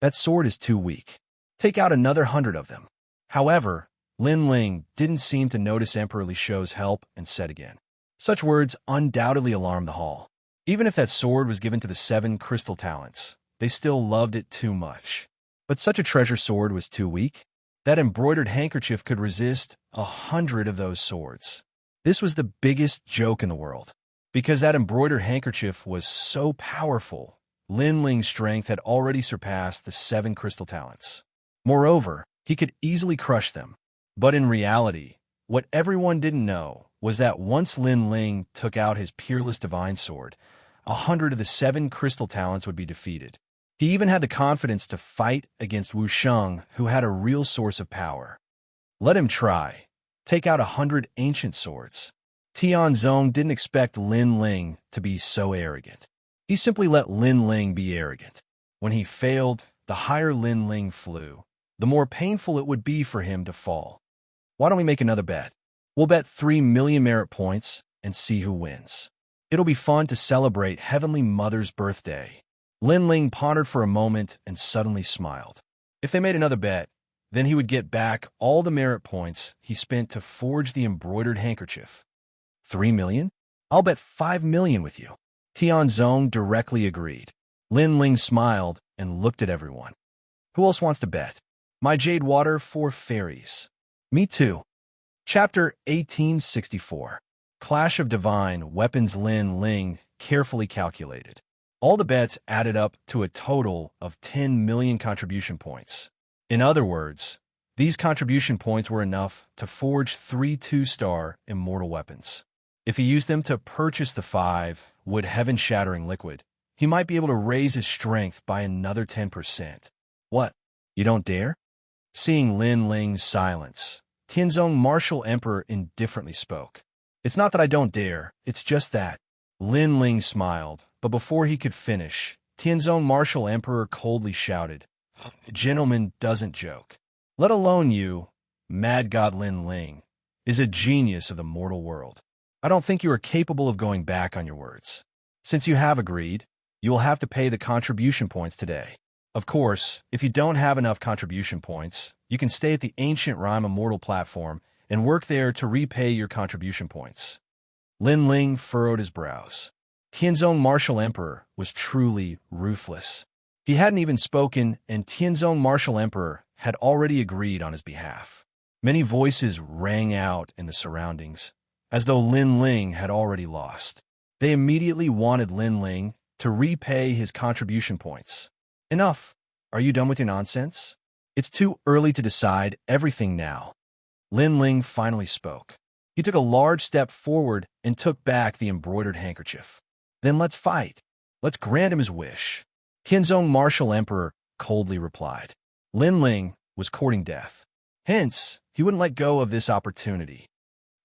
That sword is too weak. Take out another 100 of them. However, Lin Ling didn't seem to notice Emperor Li Shou's help and said again. Such words undoubtedly alarmed the hall. Even if that sword was given to the 7 crystal talents, they still loved it too much. But such a treasure sword was too weak. That embroidered handkerchief could resist 100 of those swords. This was the biggest joke in the world. Because that embroidered handkerchief was so powerful, Lin Ling's strength had already surpassed the 7 crystal talents. Moreover, he could easily crush them. But in reality, what everyone didn't know was that once Lin Ling took out his peerless divine sword, 100 of the 7 crystal talents would be defeated. He even had the confidence to fight against Wuxia, who had a real source of power. Let him try. Take out 100 ancient swords. Tianzong didn't expect Lin Ling to be so arrogant. He simply let Lin Ling be arrogant. When he failed, the higher Lin Ling flew, the more painful it would be for him to fall. Why don't we make another bet? We'll bet 3 million merit points and see who wins. It'll be fun to celebrate Heavenly Mother's birthday. Lin Ling pondered for a moment and suddenly smiled. If they made another bet, then he would get back all the merit points he spent to forge the embroidered handkerchief. 3 million? I'll bet 5 million with you. Tianzong directly agreed. Lin Ling smiled and looked at everyone. Who else wants to bet? My jade water for fairies. Me too. Chapter 1864. Clash of Divine Weapons. Lin Ling carefully calculated. All the bets added up to a total of 10 million contribution points. In other words, these contribution points were enough to forge 3 2-star immortal weapons. If he used them to purchase the 5-wood heaven-shattering liquid, he might be able to raise his strength by another 10%. What? You don't dare? Seeing Lin Ling's silence, Tianzong Martial Emperor indifferently spoke. It's not that I don't dare, it's just that. Lin Ling smiled, but before he could finish, Tianzong Martial Emperor coldly shouted, "A gentleman doesn't joke. Let alone you, Mad God Lin Ling, is a genius of the mortal world. I don't think you are capable of going back on your words. Since you have agreed, you will have to pay the contribution points today. Of course, if you don't have enough contribution points, you can stay at the Ancient Rhyme Immortal platform and work there to repay your contribution points." Lin Ling furrowed his brows. Tianzong Martial Emperor was truly ruthless. He hadn't even spoken, and Tianzong Martial Emperor had already agreed on his behalf. Many voices rang out in the surroundings, as though Lin Ling had already lost. They immediately wanted Lin Ling to repay his contribution points. Enough! Are you done with your nonsense? It's too early to decide everything now. Lin Ling finally spoke. He took a large step forward and took back the embroidered handkerchief. Then let's fight. Let's grant him his wish. Tianzong Martial Emperor coldly replied. Lin Ling was courting death. Hence, he wouldn't let go of this opportunity.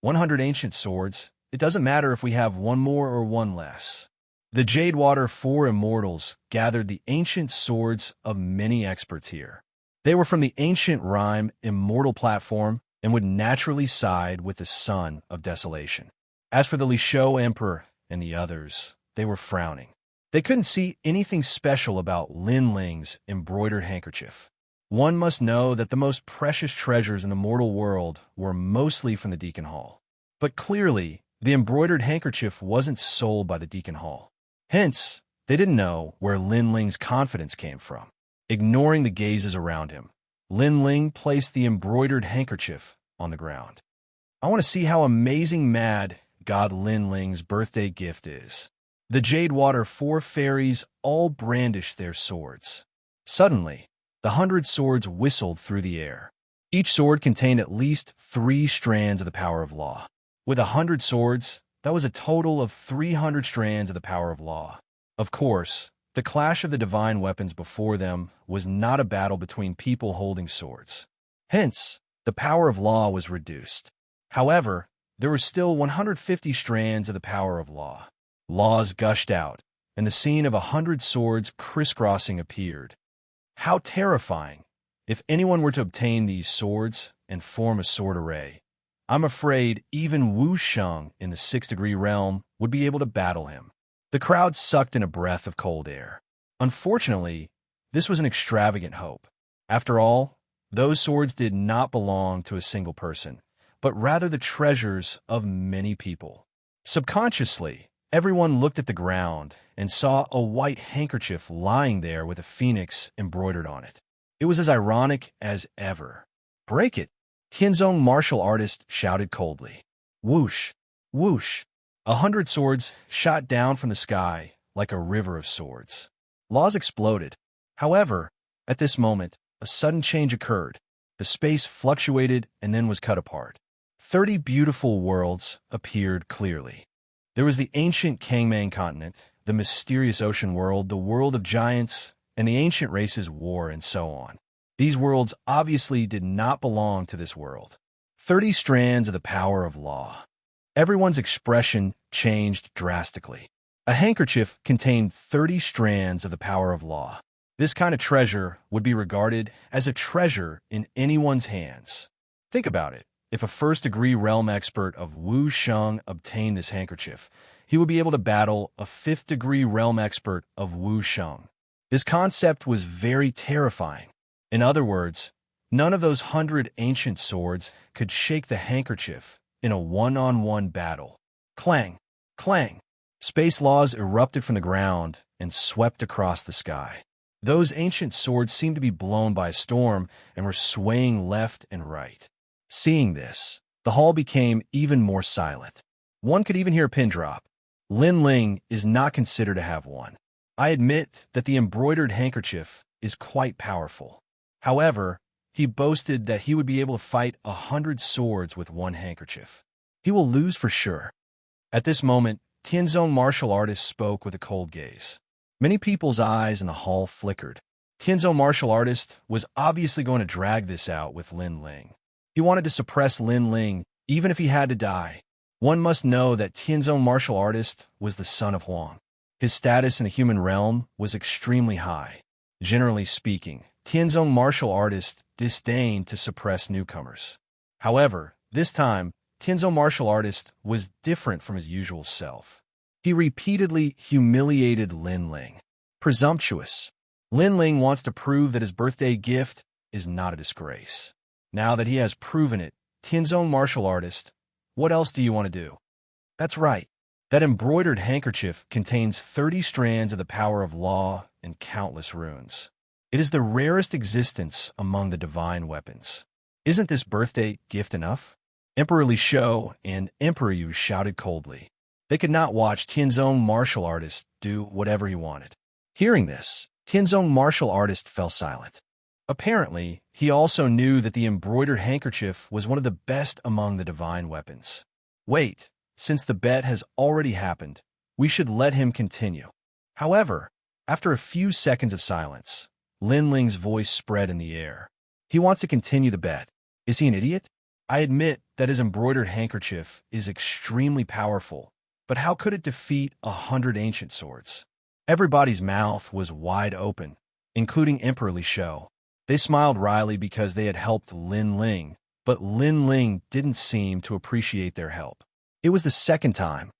100 ancient swords. It doesn't matter if we have one more or one less. The Jade Water 4 Immortals gathered the ancient swords of many experts here. They were from the Ancient Rhyme Immortal platform and would naturally side with the Son of Desolation. As for the Li Shou Emperor and the others, they were frowning. They couldn't see anything special about Lin Ling's embroidered handkerchief. One must know that the most precious treasures in the mortal world were mostly from the Deacon Hall. But clearly, the embroidered handkerchief wasn't sold by the Deacon Hall. Hence, they didn't know where Lin Ling's confidence came from. Ignoring the gazes around him, Lin Ling placed the embroidered handkerchief on the ground. I want to see how amazing mad God Lin Ling's birthday gift is. The Jade Water 4 fairies all brandished their swords. Suddenly, the 100 swords whistled through the air. Each sword contained at least 3 strands of the power of law. With 100 swords, that was a total of 300 strands of the power of law. Of course, the clash of the divine weapons before them was not a battle between people holding swords. Hence, the power of law was reduced. However, there were still 150 strands of the power of law. Laws gushed out, and the scene of 100 swords crisscrossing appeared. How terrifying! If anyone were to obtain these swords and form a sword array, I'm afraid even Wuxia in the 6th-degree realm would be able to battle him. The crowd sucked in a breath of cold air. Unfortunately, this was an extravagant hope. After all, those swords did not belong to a single person, but rather the treasures of many people. Subconsciously, everyone looked at the ground and saw a white handkerchief lying there with a phoenix embroidered on it. It was as ironic as ever. "Break it!" Tianzong martial artist shouted coldly. Whoosh! Whoosh! 100 swords shot down from the sky like a river of swords. Laws exploded. However, at this moment, a sudden change occurred. The space fluctuated and then was cut apart. 30 beautiful worlds appeared clearly. There was the ancient Kangmang continent, the mysterious ocean world, the world of giants, and the ancient races war, and so on. These worlds obviously did not belong to this world. 30 strands of the power of law. Everyone's expression changed drastically. A handkerchief contained 30 strands of the power of law. This kind of treasure would be regarded as a treasure in anyone's hands. Think about it. If a first-degree realm expert of Wuxia obtained this handkerchief, he would be able to battle a 5th-degree realm expert of Wuxia. This concept was very terrifying. In other words, none of those 100 ancient swords could shake the handkerchief in a one-on-one battle. Clang! Clang! Space laws erupted from the ground and swept across the sky. Those ancient swords seemed to be blown by a storm and were swaying left and right. Seeing this, the hall became even more silent. One could even hear a pin drop. Lin Ling is not considered to have one. I admit that the embroidered handkerchief is quite powerful. However, he boasted that he would be able to fight 100 swords with one handkerchief. He will lose for sure. At this moment, Tianzong martial artist spoke with a cold gaze. Many people's eyes in the hall flickered. Tianzong martial artist was obviously going to drag this out with Lin Ling. He wanted to suppress Lin Ling, even if he had to die. One must know that Tianzong martial artist was the son of Huang. His status in the human realm was extremely high. Generally speaking, Tianzong martial artist disdained to suppress newcomers. However, this time, Tianzong martial artist was different from his usual self. He repeatedly humiliated Lin Ling. Presumptuous. Lin Ling wants to prove that his birthday gift is not a disgrace. Now that he has proven it, Tianzong martial artist, what else do you want to do? That's right. That embroidered handkerchief contains 30 strands of the power of law and countless runes. It is the rarest existence among the divine weapons. Isn't this birthday gift enough? Emperor Li Shou and Emperor Yu shouted coldly. They could not watch Tianzong martial artist do whatever he wanted. Hearing this, Tianzong martial artist fell silent. Apparently, he also knew that the embroidered handkerchief was one of the best among the divine weapons. Wait, since the bet has already happened, we should let him continue. However, after a few seconds of silence, Lin Ling's voice spread in the air. He wants to continue the bet. Is he an idiot? I admit that his embroidered handkerchief is extremely powerful, but how could it defeat 100 ancient swords? Everybody's mouth was wide open, including Emperor Li Shou. They smiled wryly because they had helped Lin Ling, but Lin Ling didn't seem to appreciate their help. It was the second time.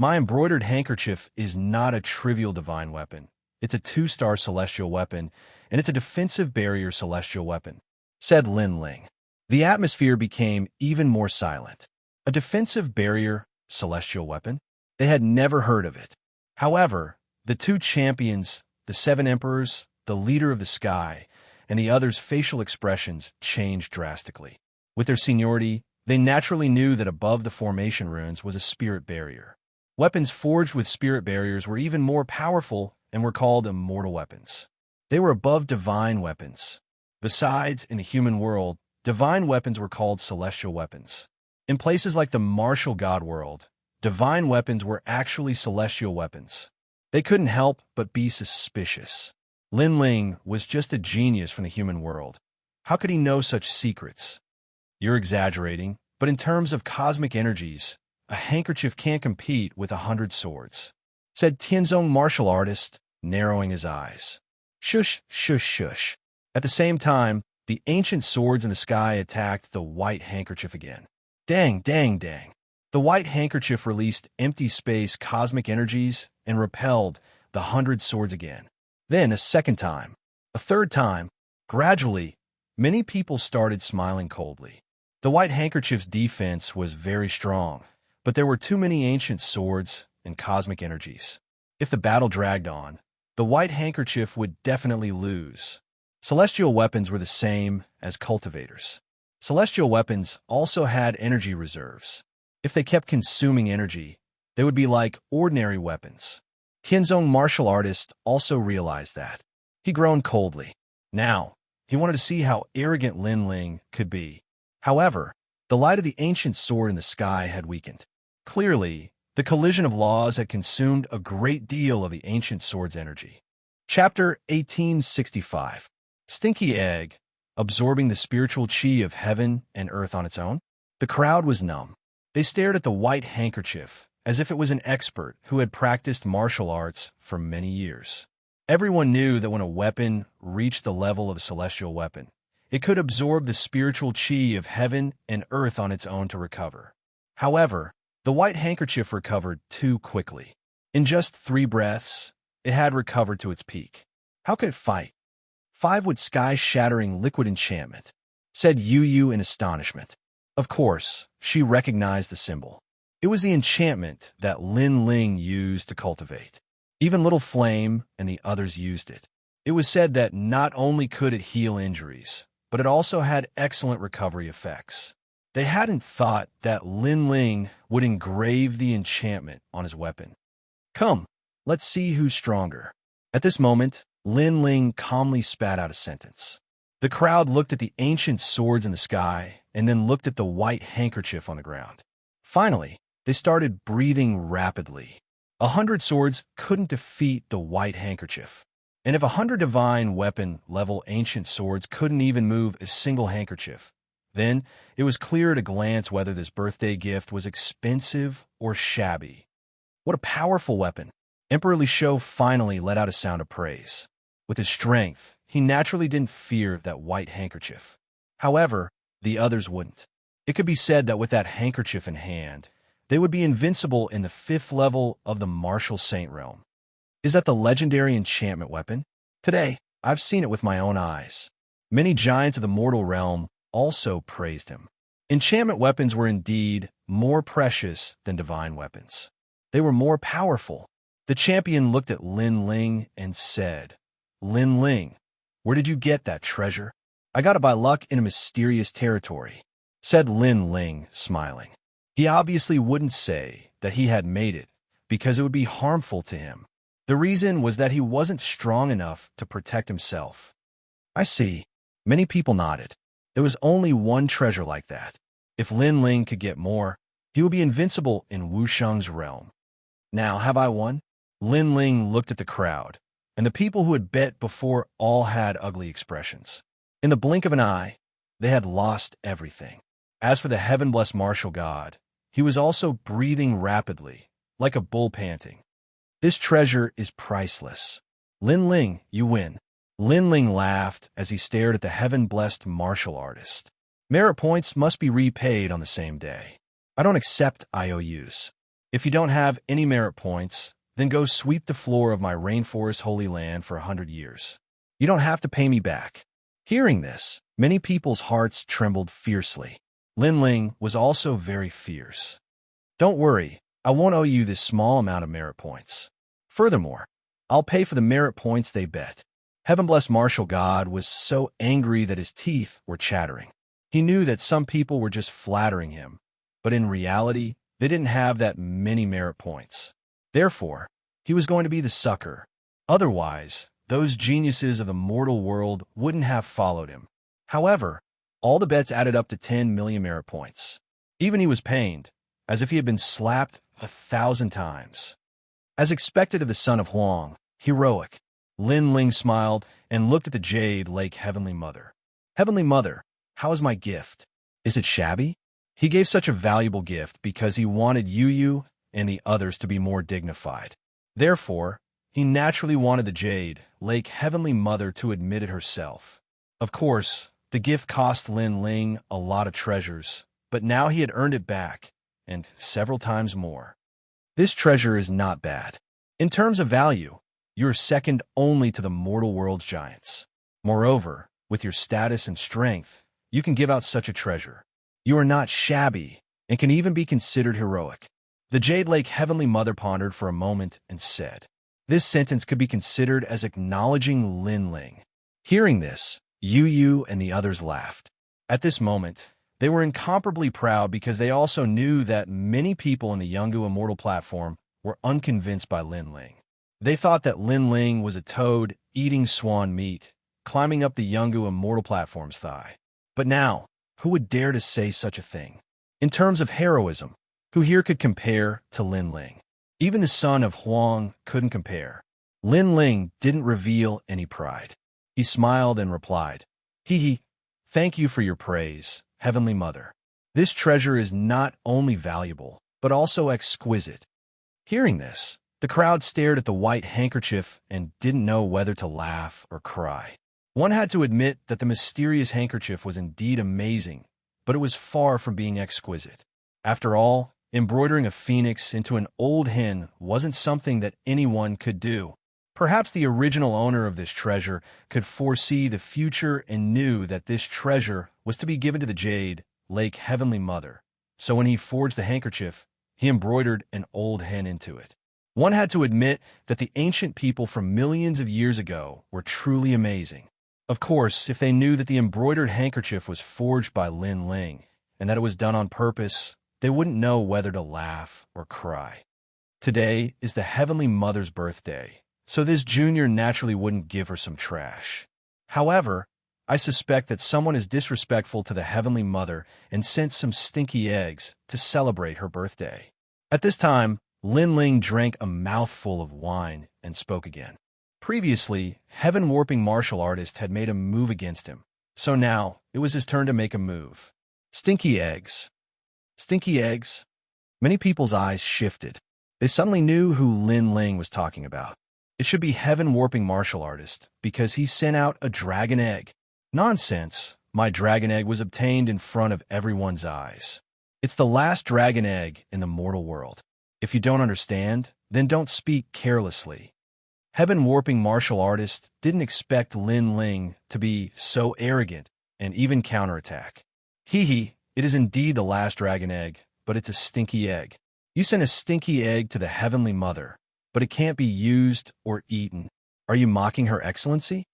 My embroidered handkerchief is not a trivial divine weapon. It's a 2-star celestial weapon, and it's a defensive barrier celestial weapon, said Lin Ling. The atmosphere became even more silent. A defensive barrier celestial weapon? They had never heard of it. However, the two champions, the 7 emperors, the leader of the sky, and the others' facial expressions changed drastically. With their seniority, they naturally knew that above the formation runes was a spirit barrier. Weapons forged with spirit barriers were even more powerful and were called immortal weapons. They were above divine weapons. Besides, in the human world, divine weapons were called celestial weapons. In places like the martial god world, divine weapons were actually celestial weapons. They couldn't help but be suspicious. Lin Ling was just a genius from the human world. How could he know such secrets? You're exaggerating, but in terms of cosmic energies, a handkerchief can't compete with 100 swords, said Tianzong martial artist, narrowing his eyes. Shush, shush, shush. At the same time, the ancient swords in the sky attacked the white handkerchief again. Dang, dang, dang. The white handkerchief released empty space cosmic energies and repelled the 100 swords again. Then a second time, a third time. Gradually, many people started smiling coldly. The white handkerchief's defense was very strong, but there were too many ancient swords and cosmic energies. If the battle dragged on, the white handkerchief would definitely lose. Celestial weapons were the same as cultivators. Celestial weapons also had energy reserves. If they kept consuming energy, they would be like ordinary weapons. Tianzong martial artist also realized that. He groaned coldly. Now, he wanted to see how arrogant Lin Ling could be. However, the light of the ancient sword in the sky had weakened. Clearly, the collision of laws had consumed a great deal of the ancient sword's energy. Chapter 1865. Stinky Egg, absorbing the spiritual chi of heaven and earth on its own? The crowd was numb. They stared at the white handkerchief as if it was an expert who had practiced martial arts for many years. Everyone knew that when a weapon reached the level of a celestial weapon, it could absorb the spiritual chi of heaven and earth on its own to recover. However, the white handkerchief recovered too quickly. In just 3 breaths, it had recovered to its peak. How could it fight? 5 with sky-shattering liquid enchantment, said Yu Yu in astonishment. Of course, she recognized the symbol. It was the enchantment that Lin Ling used to cultivate. Even Little Flame and the others used it. It was said that not only could it heal injuries, but it also had excellent recovery effects. They hadn't thought that Lin Ling would engrave the enchantment on his weapon. Come, let's see who's stronger. At this moment, Lin Ling calmly spat out a sentence. The crowd looked at the ancient swords in the sky and then looked at the white handkerchief on the ground. Finally, they started breathing rapidly. 100 swords couldn't defeat the white handkerchief. And if 100 divine weapon-level ancient swords couldn't even move a single handkerchief, then it was clear at a glance whether this birthday gift was expensive or shabby. What a powerful weapon! Emperor Li Shou finally let out a sound of praise. With his strength, he naturally didn't fear that white handkerchief. However, the others wouldn't. It could be said that with that handkerchief in hand, they would be invincible in the 5th level of the martial saint realm. Is that the legendary enchantment weapon? Today, I've seen it with my own eyes. Many giants of the mortal realm also praised him. Enchantment weapons were indeed more precious than divine weapons. They were more powerful. The champion looked at Lin Ling and said, Lin Ling, where did you get that treasure? I got it by luck in a mysterious territory, said Lin Ling, smiling. He obviously wouldn't say that he had made it because it would be harmful to him. The reason was that he wasn't strong enough to protect himself. I see. Many people nodded. There was only one treasure like that. If Lin Ling could get more, he would be invincible in Wuxia's realm. Now, have I won? Lin Ling looked at the crowd, and the people who had bet before all had ugly expressions. In the blink of an eye, they had lost everything. As for the heaven-blessed martial god, he was also breathing rapidly, like a bull panting. This treasure is priceless. Lin Ling, you win. Lin Ling laughed as he stared at the heaven-blessed martial artist. Merit points must be repaid on the same day. I don't accept IOUs. If you don't have any merit points, then go sweep the floor of my rainforest holy land for 100 years. You don't have to pay me back. Hearing this, many people's hearts trembled fiercely. Lin Ling was also very fierce. Don't worry, I won't owe you this small amount of merit points. Furthermore, I'll pay for the merit points they bet. Heaven-blessed martial god was so angry that his teeth were chattering. He knew that some people were just flattering him, but in reality, they didn't have that many merit points. Therefore, he was going to be the sucker. Otherwise, those geniuses of the mortal world wouldn't have followed him. However, all the bets added up to 10 million merit points. Even he was pained, as if he had been slapped 1,000 times. As expected of the son of Huang, heroic, Lin Ling smiled and looked at the Jade Lake Heavenly Mother. Heavenly Mother, how is my gift? Is it shabby? He gave such a valuable gift because he wanted Yu and the others to be more dignified. Therefore, he naturally wanted the Jade Lake Heavenly Mother to admit it herself. Of course, the gift cost Lin Ling a lot of treasures, but now he had earned it back, and several times more. This treasure is not bad. In terms of value, you are second only to the mortal world's giants. Moreover, with your status and strength, you can give out such a treasure. You are not shabby and can even be considered heroic. The Jade Lake Heavenly Mother pondered for a moment and said, this sentence could be considered as acknowledging Lin Ling. Hearing this, Yu and the others laughed. At this moment, they were incomparably proud because they also knew that many people in the Yungu Immortal platform were unconvinced by Lin Ling. They thought that Lin Ling was a toad eating swan meat, climbing up the Yungu Immortal platform's thigh. But now, who would dare to say such a thing? In terms of heroism, who here could compare to Lin Ling? Even the son of Huang couldn't compare. Lin Ling didn't reveal any pride. He smiled and replied, Hee, thank you for your praise, Heavenly Mother. This treasure is not only valuable, but also exquisite. Hearing this, the crowd stared at the white handkerchief and didn't know whether to laugh or cry. One had to admit that the mysterious handkerchief was indeed amazing, but it was far from being exquisite. After all, embroidering a phoenix into an old hen wasn't something that anyone could do. Perhaps the original owner of this treasure could foresee the future and knew that this treasure was to be given to the Jade Lake Heavenly Mother. So when he forged the handkerchief, he embroidered an old hen into it. One had to admit that the ancient people from millions of years ago were truly amazing. Of course, if they knew that the embroidered handkerchief was forged by Lin Ling and that it was done on purpose, they wouldn't know whether to laugh or cry. Today is the Heavenly Mother's birthday, so this junior naturally wouldn't give her some trash. However, I suspect that someone is disrespectful to the Heavenly Mother and sent some stinky eggs to celebrate her birthday. At this time, Lin Ling drank a mouthful of wine and spoke again. Previously, heaven-warping martial artist had made a move against him, so now it was his turn to make a move. Stinky eggs. Stinky eggs. Many people's eyes shifted. They suddenly knew who Lin Ling was talking about. It should be heaven-warping martial artist, because he sent out a dragon egg. Nonsense. My dragon egg was obtained in front of everyone's eyes. It's the last dragon egg in the mortal world. If you don't understand, then don't speak carelessly. Heaven-warping martial artist didn't expect Lin Ling to be so arrogant and even counterattack. Hee, it is indeed the last dragon egg, but it's a stinky egg. You sent a stinky egg to the Heavenly Mother, but it can't be used or eaten. Are you mocking Her Excellency?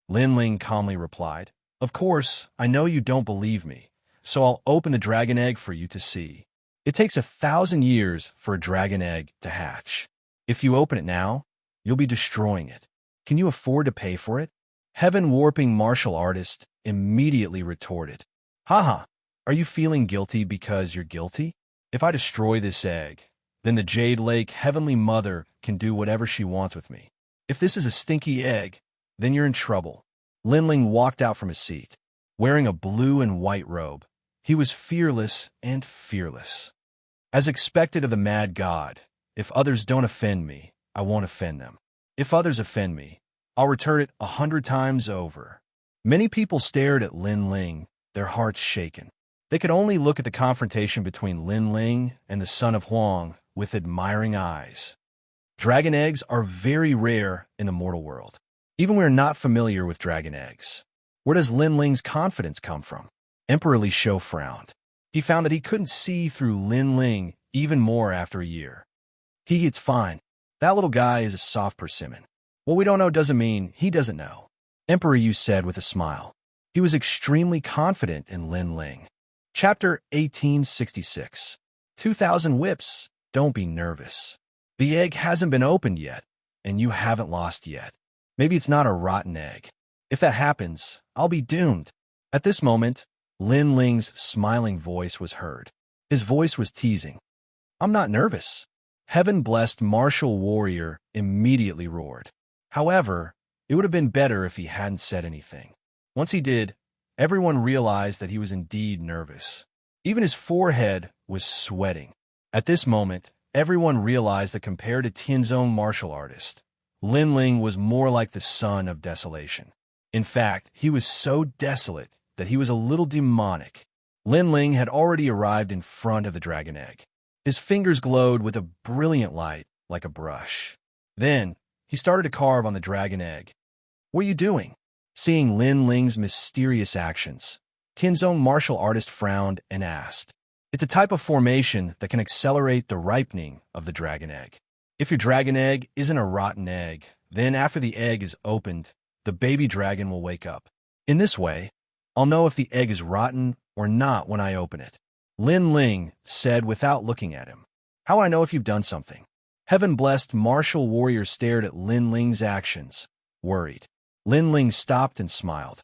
Lin Ling calmly replied, Of course, I know you don't believe me, so I'll open the dragon egg for you to see. It takes 1,000 years for a dragon egg to hatch. If you open it now, you'll be destroying it. Can you afford to pay for it? Heaven-warping martial artist immediately retorted, Haha, are you feeling guilty because you're guilty? If I destroy this egg, then the Jade Lake Heavenly Mother can do whatever she wants with me. If this is a stinky egg, then you're in trouble. Lin Ling walked out from his seat. Wearing a blue and white robe, he was fearless and fearless. As expected of the mad god, if others don't offend me, I won't offend them. If others offend me, I'll return it 100 times over. Many people stared at Lin Ling, their hearts shaken. They could only look at the confrontation between Lin Ling and the son of Huang, with admiring eyes. Dragon eggs are very rare in the mortal world. Even we are not familiar with dragon eggs. Where does Lin Ling's confidence come from? Emperor Li Shou frowned. He found that he couldn't see through Lin Ling even more after a year. It's fine. That little guy is a soft persimmon. What we don't know doesn't mean he doesn't know, Emperor Yu said with a smile. He was extremely confident in Lin Ling. Chapter 1866. 2,000 whips. Don't be nervous. The egg hasn't been opened yet, and you haven't lost yet. Maybe it's not a rotten egg. If that happens, I'll be doomed. At this moment, Lin Ling's smiling voice was heard. His voice was teasing. I'm not nervous. Heaven-blessed martial warrior immediately roared. However, it would have been better if he hadn't said anything. Once he did, everyone realized that he was indeed nervous. Even his forehead was sweating. At this moment, everyone realized that compared to Tianzong martial artist, Lin Ling was more like the son of desolation. In fact, he was so desolate that he was a little demonic. Lin Ling had already arrived in front of the dragon egg. His fingers glowed with a brilliant light like a brush. Then, he started to carve on the dragon egg. What are you doing? Seeing Lin Ling's mysterious actions, Tianzong martial artist frowned and asked. It's a type of formation that can accelerate the ripening of the dragon egg. If your dragon egg isn't a rotten egg, then after the egg is opened, the baby dragon will wake up. In this way, I'll know if the egg is rotten or not when I open it. Lin Ling said without looking at him. How I know if you've done something? Heaven-blessed martial warrior stared at Lin Ling's actions, worried. Lin Ling stopped and smiled.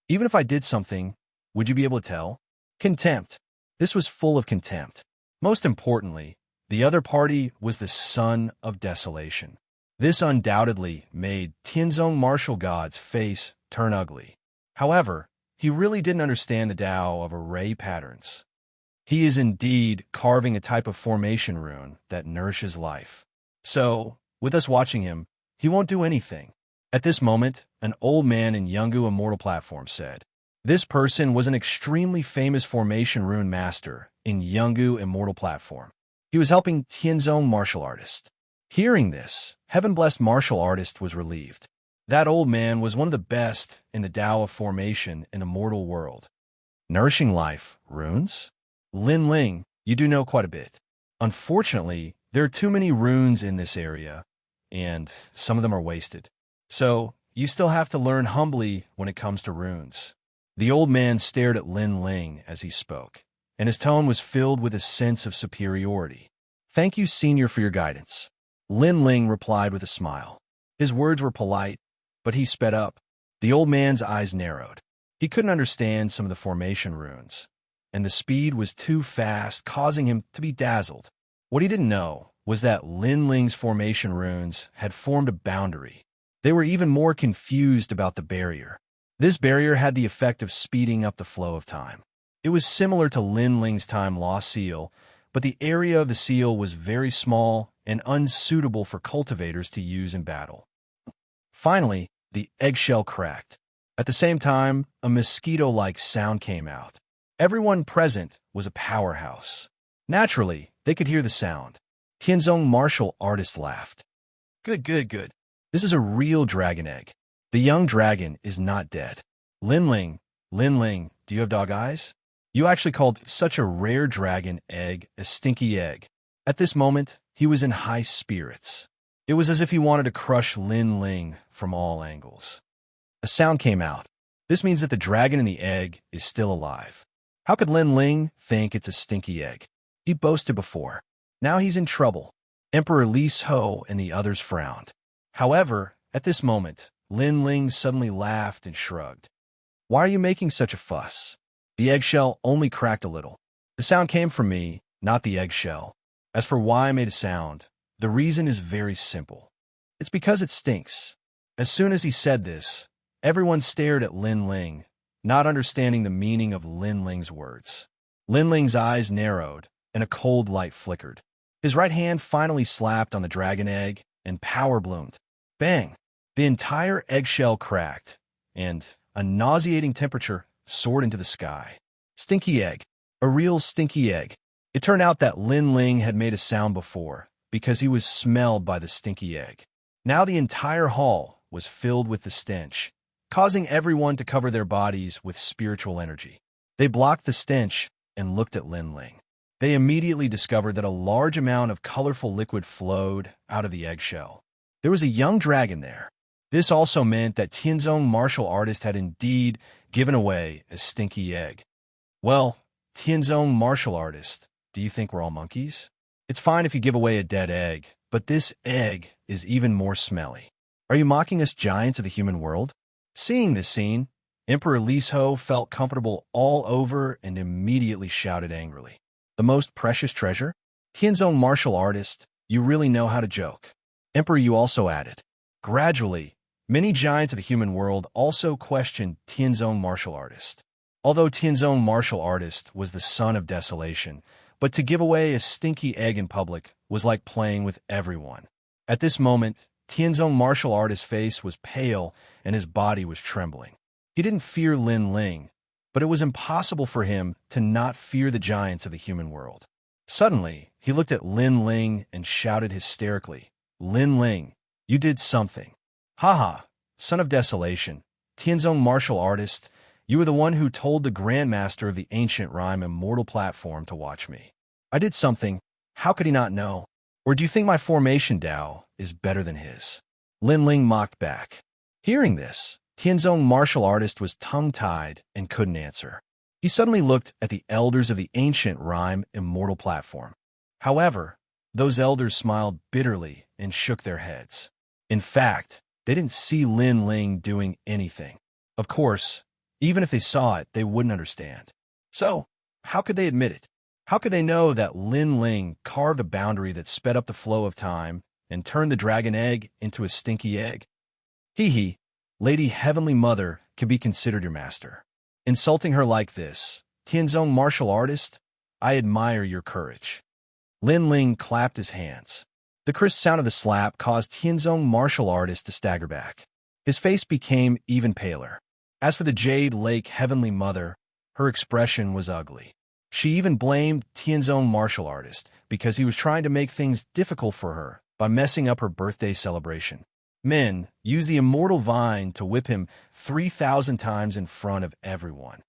Even if I did something, would you be able to tell? Contempt. This was full of contempt. Most importantly, the other party was the son of desolation. This undoubtedly made Tianzong martial god's face turn ugly. However, he really didn't understand the Tao of array patterns. He is indeed carving a type of formation rune that nourishes life. So, with us watching him, he won't do anything. At this moment, an old man in Yungu Immortal Platform said. This person was an extremely famous formation rune master in Yungu Immortal Platform. He was helping Tianzong martial artist. Hearing this, heaven-blessed martial artist was relieved. That old man was one of the best in the Tao of formation in the mortal world. Nourishing life, runes? Lin Ling, you do know quite a bit. Unfortunately, there are too many runes in this area, and some of them are wasted. So, you still have to learn humbly when it comes to runes. The old man stared at Lin Ling as he spoke, and his tone was filled with a sense of superiority. Thank you, senior, for your guidance. Lin Ling replied with a smile. His words were polite, but he sped up. The old man's eyes narrowed. He couldn't understand some of the formation runes, and the speed was too fast, causing him to be dazzled. What he didn't know was that Lin Ling's formation runes had formed a boundary. They were even more confused about the barrier. This barrier had the effect of speeding up the flow of time. It was similar to Lin Ling's time lost seal, but the area of the seal was very small and unsuitable for cultivators to use in battle. Finally, the eggshell cracked. At the same time, a mosquito-like sound came out. Everyone present was a powerhouse. Naturally, they could hear the sound. Tianzong martial artist laughed. Good, good, good. This is a real dragon egg. The young dragon is not dead. Lin Ling, do you have dog eyes? You actually called such a rare dragon egg a stinky egg. At this moment, he was in high spirits. It was as if he wanted to crush Lin Ling from all angles. A sound came out. This means that the dragon in the egg is still alive. How could Lin Ling think it's a stinky egg? He boasted before. Now he's in trouble. Emperor Li Shou and the others frowned. However, at this moment, Lin Ling suddenly laughed and shrugged. Why are you making such a fuss? The eggshell only cracked a little. The sound came from me, not the eggshell. As for why I made a sound, the reason is very simple. It's because it stinks. As soon as he said this, everyone stared at Lin Ling, not understanding the meaning of Lin Ling's words. Lin Ling's eyes narrowed, and a cold light flickered. His right hand finally slapped on the dragon egg, and power bloomed. Bang! The entire eggshell cracked, and a nauseating temperature soared into the sky. Stinky egg. A real stinky egg. It turned out that Lin Ling had made a sound before because he was smelled by the stinky egg. Now the entire hall was filled with the stench, causing everyone to cover their bodies with spiritual energy. They blocked the stench and looked at Lin Ling. They immediately discovered that a large amount of colorful liquid flowed out of the eggshell. There was a young dragon there. This also meant that Tianzong martial artist had indeed given away a stinky egg. Well, Tianzong martial artist, do you think we're all monkeys? It's fine if you give away a dead egg, but this egg is even more smelly. Are you mocking us giants of the human world? Seeing this scene, Emperor Li's felt comfortable all over and immediately shouted angrily. The most precious treasure? Tianzong martial artist, you really know how to joke. Emperor Yu also added. Gradually, many giants of the human world also questioned Tianzong martial artist. Although Tianzong martial artist was the son of desolation, but to give away a stinky egg in public was like playing with everyone. At this moment, Tianzong martial artist's face was pale and his body was trembling. He didn't fear Lin Ling, but it was impossible for him to not fear the giants of the human world. Suddenly, he looked at Lin Ling and shouted hysterically, Lin Ling, you did something. Haha, son of desolation, Tianzong martial artist, you were the one who told the grandmaster of the ancient rhyme Immortal Platform to watch me. I did something. How could he not know? Or do you think my formation Dao is better than his? Lin Ling mocked back. Hearing this, Tianzong martial artist was tongue-tied and couldn't answer. He suddenly looked at the elders of the ancient rhyme Immortal Platform. However, those elders smiled bitterly and shook their heads. In fact, they didn't see Lin Ling doing anything. Of course, even if they saw it, they wouldn't understand. So, how could they admit it? How could they know that Lin Ling carved a boundary that sped up the flow of time and turned the dragon egg into a stinky egg? Hee, Lady Heavenly Mother can be considered your master. Insulting her like this, Tianzong martial artist, I admire your courage. Lin Ling clapped his hands. The crisp sound of the slap caused Tianzong martial artist to stagger back. His face became even paler. As for the Jade Lake Heavenly Mother, her expression was ugly. She even blamed Tianzong martial artist because he was trying to make things difficult for her by messing up her birthday celebration. Men used the immortal vine to whip him 3,000 times in front of everyone.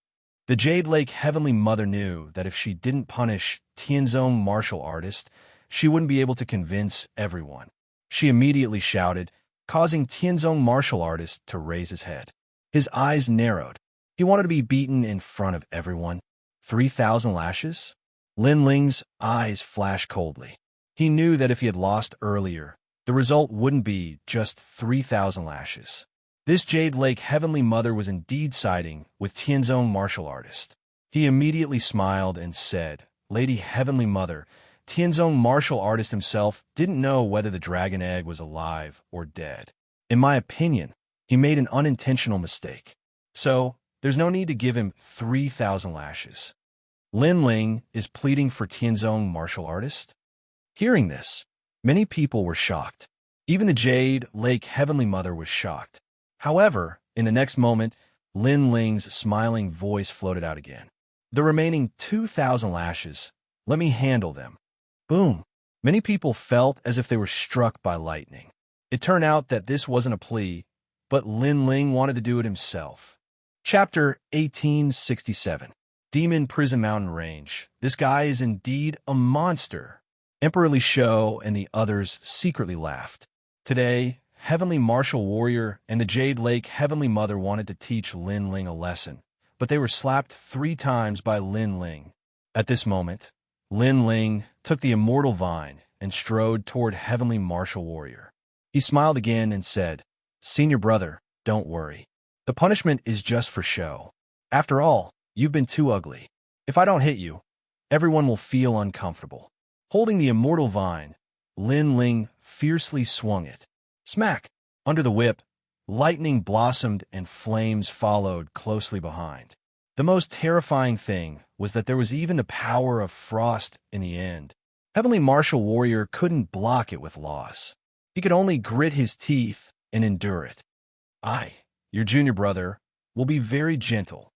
The Jade Lake Heavenly Mother knew that if she didn't punish Tianzong martial artist, she wouldn't be able to convince everyone. She immediately shouted, causing Tianzong martial artist to raise his head. His eyes narrowed. He wanted to be beaten in front of everyone. 3,000 lashes? Lin Ling's eyes flashed coldly. He knew that if he had lost earlier, the result wouldn't be just 3,000 lashes. This Jade Lake Heavenly Mother was indeed siding with Tianzong martial artist. He immediately smiled and said, Lady Heavenly Mother, Tianzong martial artist himself didn't know whether the dragon egg was alive or dead. In my opinion, he made an unintentional mistake. So, there's no need to give him 3,000 lashes. Lin Ling is pleading for Tianzong martial artist? Hearing this, many people were shocked. Even the Jade Lake Heavenly Mother was shocked. However, in the next moment, Lin Ling's smiling voice floated out again. The remaining 2,000 lashes, let me handle them. Boom! Many people felt as if they were struck by lightning. It turned out that this wasn't a plea, but Lin Ling wanted to do it himself. Chapter 1867. Demon Prison Mountain Range. This guy is indeed a monster. Emperor Li Shou and the others secretly laughed. Today, Heavenly Martial Warrior and the Jade Lake Heavenly Mother wanted to teach Lin Ling a lesson, but they were slapped 3 times by Lin Ling. At this moment, Lin Ling took the immortal vine and strode toward Heavenly Martial Warrior. He smiled again and said, Senior brother, don't worry. The punishment is just for show. After all, you've been too ugly. If I don't hit you, everyone will feel uncomfortable. Holding the immortal vine, Lin Ling fiercely swung it. Smack! Under the whip, lightning blossomed and flames followed closely behind. The most terrifying thing was that there was even the power of frost in the end. Heavenly Martial Warrior couldn't block it with loss. He could only grit his teeth and endure it. Your junior brother, will be very gentle.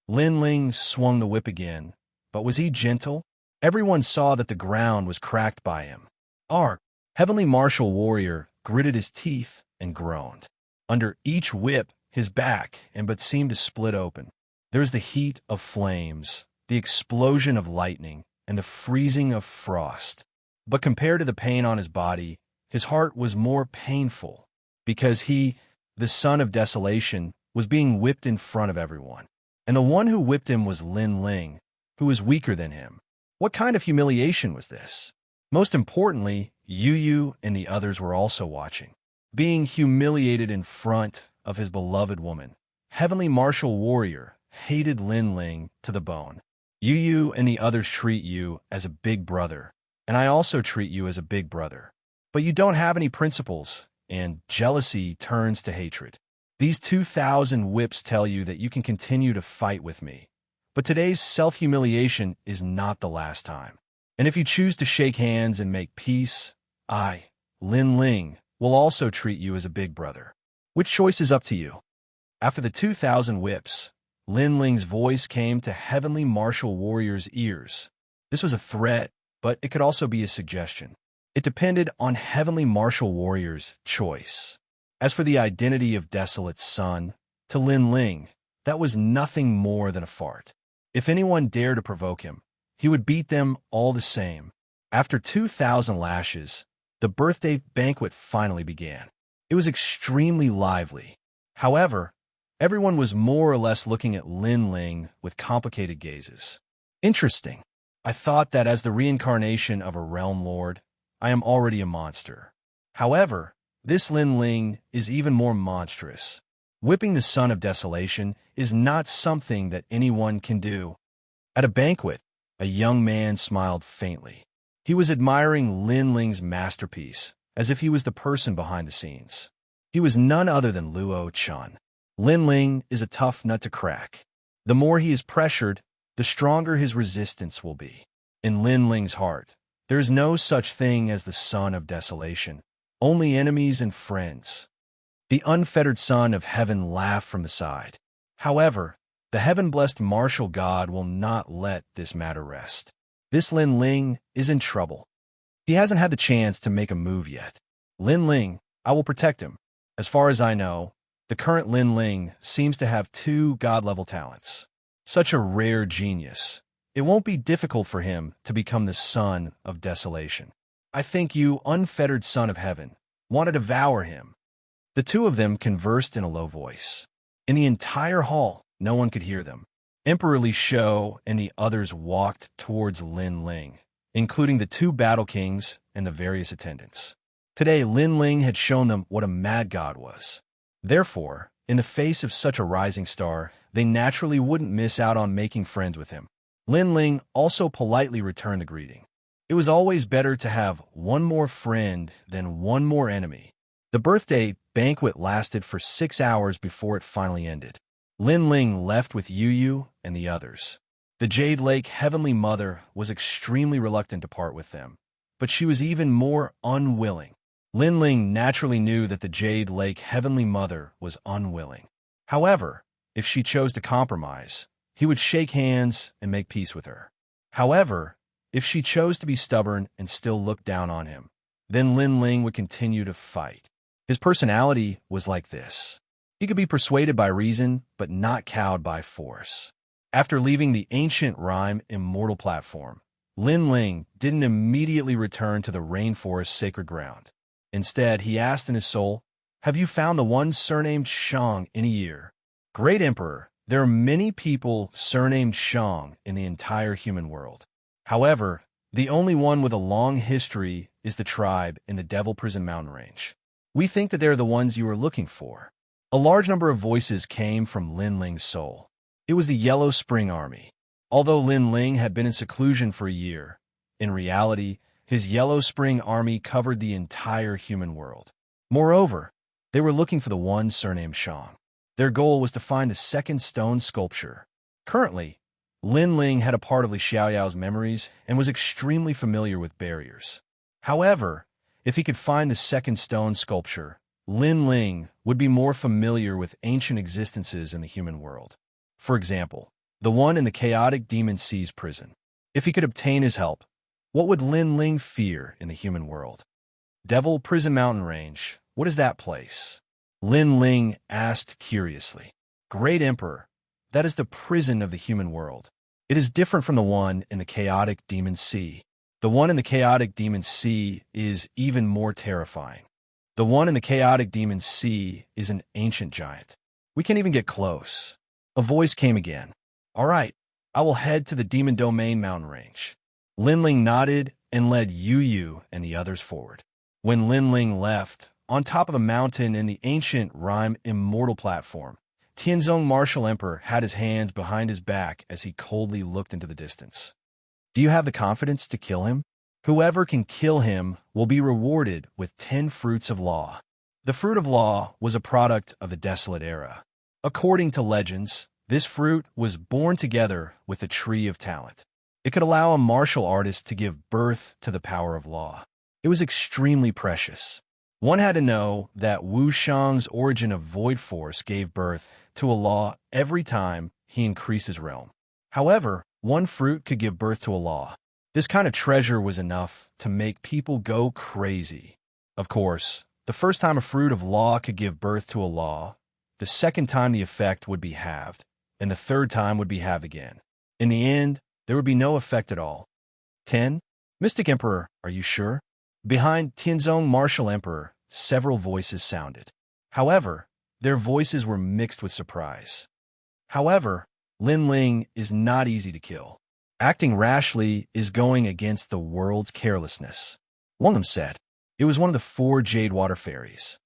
Lin Ling swung the whip again, but was he gentle? Everyone saw that the ground was cracked by him. Our heavenly martial warrior gritted his teeth and groaned. Under each whip, his back and but seemed to split open. There was the heat of flames, the explosion of lightning, and the freezing of frost. But compared to the pain on his body, his heart was more painful, because he, the son of desolation, was being whipped in front of everyone. And the one who whipped him was Lin Ling, who was weaker than him. What kind of humiliation was this? Most importantly, Yu Yu and the others were also watching. Being humiliated in front of his beloved woman, heavenly martial warrior hated Lin Ling to the bone. Yu Yu and the others treat you as a big brother, and I also treat you as a big brother. But you don't have any principles, and jealousy turns to hatred. These 2,000 whips tell you that you can continue to fight with me. But today's self-humiliation is not the last time. And if you choose to shake hands and make peace, I, Lin Ling, will also treat you as a big brother. Which choice is up to you? After the 2,000 whips, Lin Ling's voice came to heavenly martial warrior's ears. This was a threat, but it could also be a suggestion. It depended on heavenly martial warrior's choice. As for the identity of Desolate's son, to Lin Ling, that was nothing more than a fart. If anyone dared to provoke him, he would beat them all the same. After 2,000 lashes, the birthday banquet finally began. It was extremely lively. However, everyone was more or less looking at Lin Ling with complicated gazes. Interesting. I thought that as the reincarnation of a realm lord, I am already a monster. However, this Lin Ling is even more monstrous. Whipping the son of desolation is not something that anyone can do. At a banquet, a young man smiled faintly. He was admiring Lin Ling's masterpiece, as if he was the person behind the scenes. He was none other than Luo Chun. Lin Ling is a tough nut to crack. The more he is pressured, the stronger his resistance will be. In Lin Ling's heart, there is no such thing as the son of desolation, only enemies and friends. The unfettered son of heaven laughed from the side. However, the heaven-blessed martial god will not let this matter rest. This Lin Ling is in trouble. He hasn't had the chance to make a move yet. Lin Ling, I will protect him. As far as I know, the current Lin Ling seems to have 2 god-level talents. Such a rare genius. It won't be difficult for him to become the son of desolation. I think you, unfettered son of heaven, want to devour him. The two of them conversed in a low voice. In the entire hall, no one could hear them. Emperor Li Shou and the others walked towards Lin Ling, including the 2 battle kings and the various attendants. Today, Lin Ling had shown them what a mad god was. Therefore, in the face of such a rising star, they naturally wouldn't miss out on making friends with him. Lin Ling also politely returned the greeting. It was always better to have one more friend than one more enemy. The birthday banquet lasted for 6 hours before it finally ended. Lin Ling left with Yu Yu and the others. The Jade Lake Heavenly Mother was extremely reluctant to part with them, but she was even more unwilling. Lin Ling naturally knew that the Jade Lake Heavenly Mother was unwilling. However, if she chose to compromise, he would shake hands and make peace with her. However, if she chose to be stubborn and still look down on him, then Lin Ling would continue to fight. His personality was like this. He could be persuaded by reason, but not cowed by force. After leaving the ancient rhyme Immortal platform, Lin Ling didn't immediately return to the rainforest sacred ground. Instead, he asked in his soul, "Have you found the one surnamed Shang in a year?" Great Emperor, there are many people surnamed Shang in the entire human world. However, the only one with a long history is the tribe in the Devil Prison Mountain Range. We think that they're the ones you are looking for. A large number of voices came from Lin Ling's soul. It was the Yellow Spring Army. Although Lin Ling had been in seclusion for a year, in reality, his Yellow Spring Army covered the entire human world. Moreover, they were looking for the one surnamed Shang. Their goal was to find the second stone sculpture. Currently, Lin Ling had a part of Li Xiaoyao's memories and was extremely familiar with barriers. However, if he could find the second stone sculpture, Lin Ling would be more familiar with ancient existences in the human world. For example, the one in the chaotic Demon Sea's prison. If he could obtain his help, what would Lin Ling fear in the human world? Devil Prison Mountain Range, what is that place? Lin Ling asked curiously. Great Emperor, that is the prison of the human world. It is different from the one in the chaotic Demon Sea. The one in the chaotic Demon Sea is even more terrifying. The one in the chaotic Demon Sea is an ancient giant. We can't even get close. A voice came again. All right, I will head to the Demon Domain mountain range. Lin Ling nodded and led Yu Yu and the others forward. When Lin Ling left, on top of a mountain in the ancient rhyme Immortal platform, Tianzong Martial Emperor had his hands behind his back as he coldly looked into the distance. Do you have the confidence to kill him? Whoever can kill him will be rewarded with 10 fruits of law. The fruit of law was a product of the Desolate Era. According to legends, this fruit was born together with the Tree of Talent. It could allow a martial artist to give birth to the power of law. It was extremely precious. One had to know that Wu Shang's origin of Void Force gave birth to a law every time he increased his realm. However, one fruit could give birth to a law. This kind of treasure was enough to make people go crazy. Of course, the first time a fruit of law could give birth to a law, the second time the effect would be halved, and the third time would be halved again. In the end, there would be no effect at all. 10. Mystic Emperor, are you sure? Behind Tianzong Martial Emperor, several voices sounded. However, their voices were mixed with surprise. However, Lin Ling is not easy to kill. Acting rashly is going against the world's carelessness. One of them said, it was one of the 4 Jade Water Fairies.